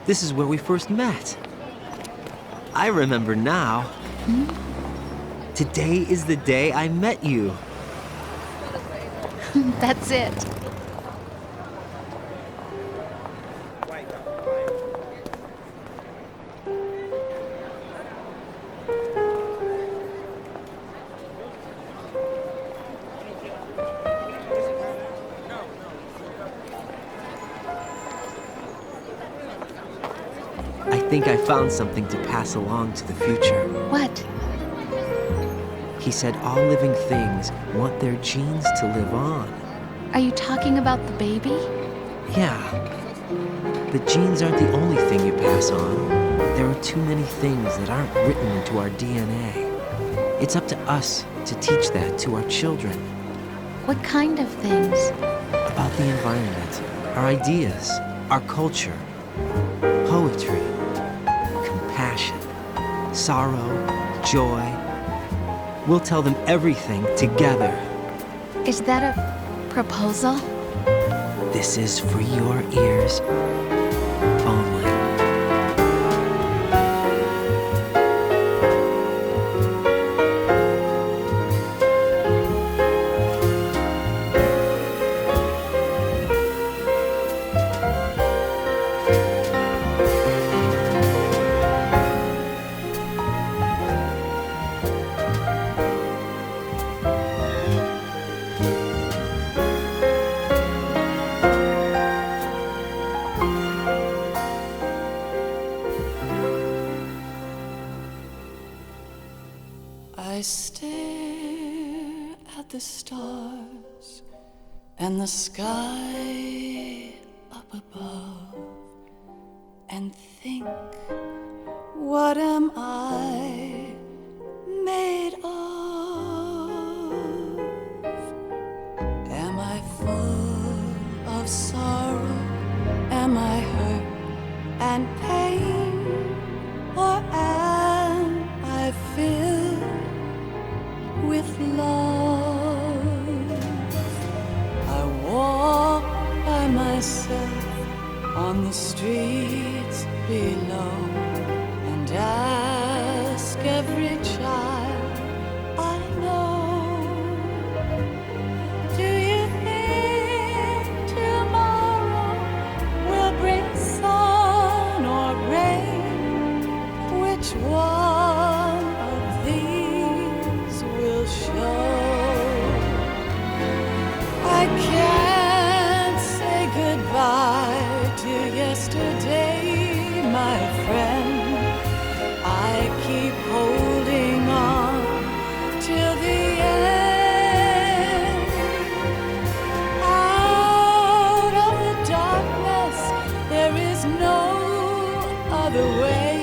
[SPEAKER 13] This is where we first met. I remember now. Today is the day I met you.
[SPEAKER 16] That's it.
[SPEAKER 13] I think I found something to pass along to the future.
[SPEAKER 16] What?
[SPEAKER 13] He said all living things want their genes to live on.
[SPEAKER 16] Are you talking about the baby?
[SPEAKER 13] Yeah. The genes aren't the only thing you pass on. There are too many things that aren't written into our DNA. It's up to us to teach that to our children.
[SPEAKER 16] What kind of things?
[SPEAKER 13] About the environment, our ideas, our culture, poetry, compassion, sorrow, joy. We'll tell them everything together.
[SPEAKER 16] Is that a proposal?
[SPEAKER 13] This is for your ears only.
[SPEAKER 20] I stare at the stars and the sky up above and think, what am I made of? Am I full of sorrow? Am I hurt and pain? Or am I filled with love? I walk by myself on the streets below and ask every child I know, do you think tomorrow will bring sun or rain? Which one of these will show? I can't say goodbye to yesterday, my friend. I keep holding on till the end. Out of the darkness, there is no other way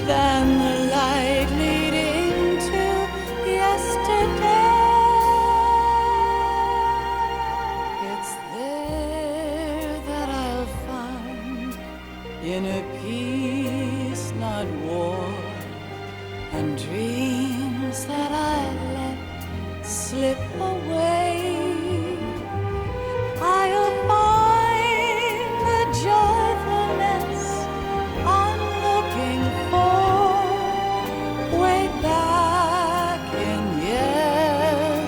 [SPEAKER 20] than the light leading to yesterday. It's there that I'll find inner peace, not war, and dreams that I let slip away. I'll find the joyfulness I'm looking for way back in yesterday.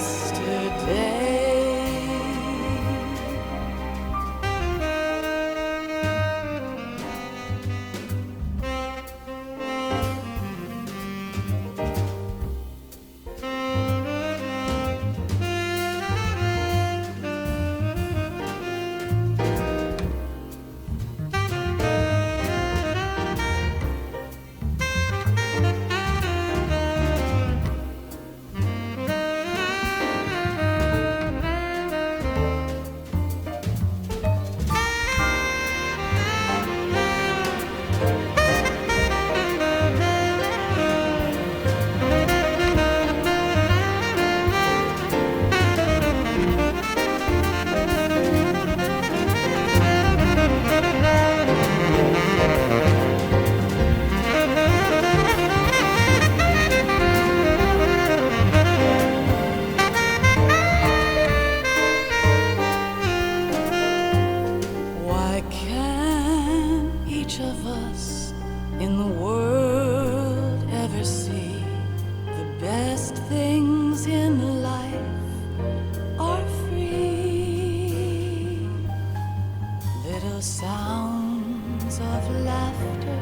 [SPEAKER 20] the sounds of laughter,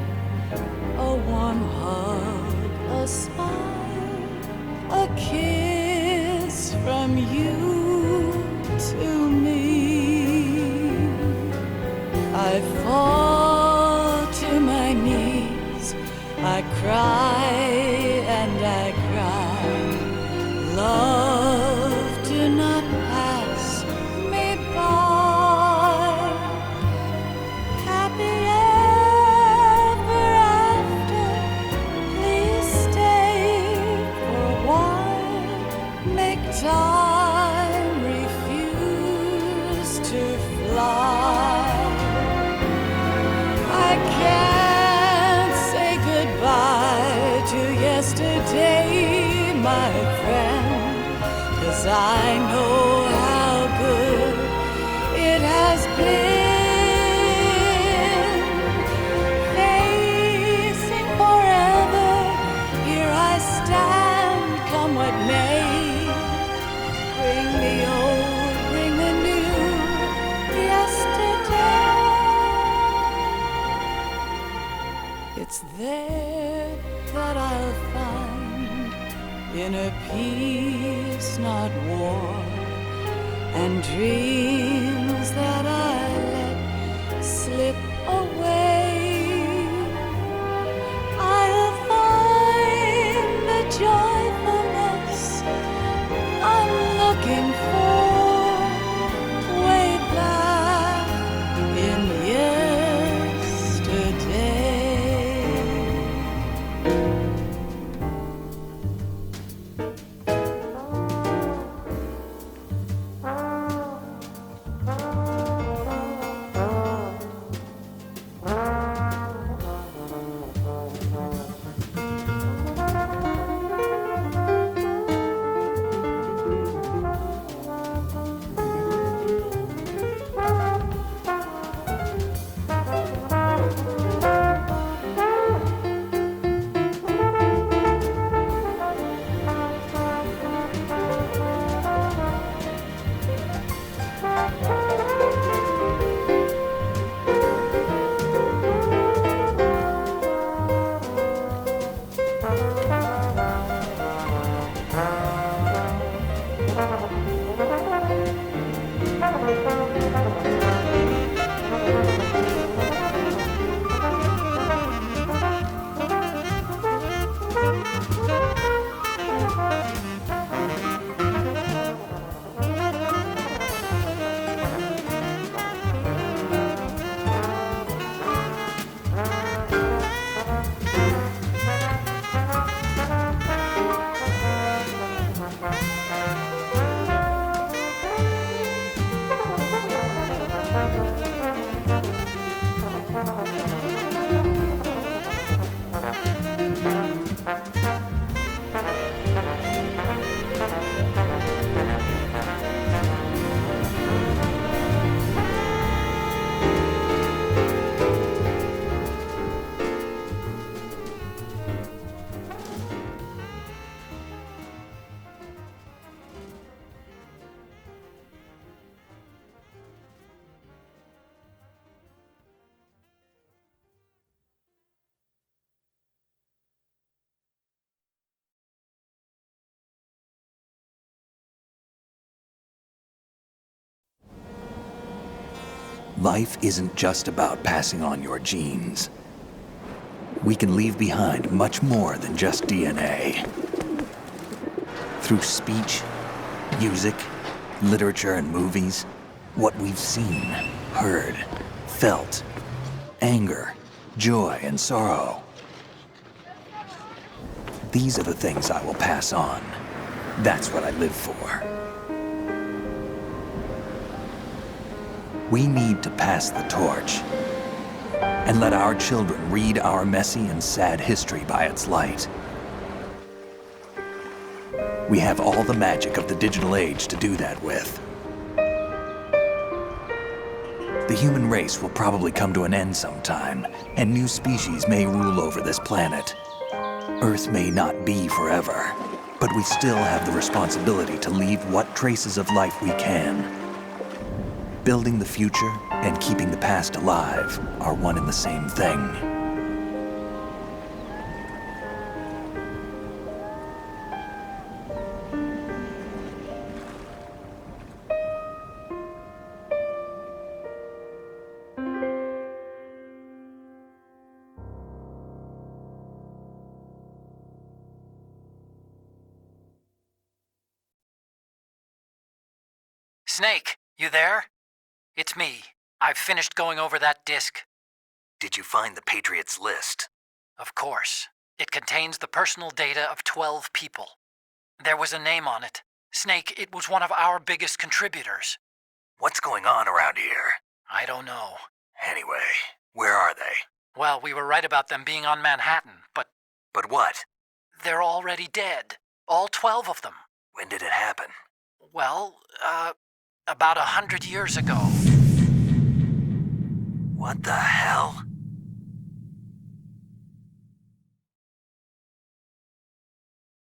[SPEAKER 20] a warm hug, a smile, a kiss from you to me. I fall to my knees, I cry and I cry. Love, do not pass me by. Happy ever after, please stay for a while. Make time refuse to fly. I can't say goodbye to yesterday, my friend, 'cause I know how good it has been. Facing forever, here I stand, come what may. Bring the old, bring the new, yesterday. It's there that I'll find inner peace, not war, and dreams that I let slip away. I'll find the joyfulness I'm looking for way back in yesterday.
[SPEAKER 1] Life isn't just about passing on your genes. We can leave behind much more than just DNA. Through speech, music, literature, and movies, what we've seen, heard, felt, anger, joy, and sorrow. These are the things I will pass on. That's what I live for. We need to pass the torch and let our children read our messy and sad history by its light. We have all the magic of the digital age to do that with. The human race will probably come to an end sometime, and new species may rule over this planet. Earth may not be forever, but we still have the responsibility to leave what traces of life we can. Building the future and keeping the past alive are one and the same thing.
[SPEAKER 3] Snake, you there? It's me. I've finished going over that disk.
[SPEAKER 1] Did you find the Patriots list?
[SPEAKER 3] Of course. It contains the personal data of 12 people. There was a name on it. Snake, it was one of our biggest contributors.
[SPEAKER 1] What's going on around here?
[SPEAKER 3] I don't know.
[SPEAKER 1] Anyway, where are they?
[SPEAKER 3] Well, we were right about them being on Manhattan, but...
[SPEAKER 1] But what?
[SPEAKER 3] They're already dead. All 12 of them.
[SPEAKER 1] When did it happen?
[SPEAKER 3] Well, about 100 years ago.
[SPEAKER 1] What the hell?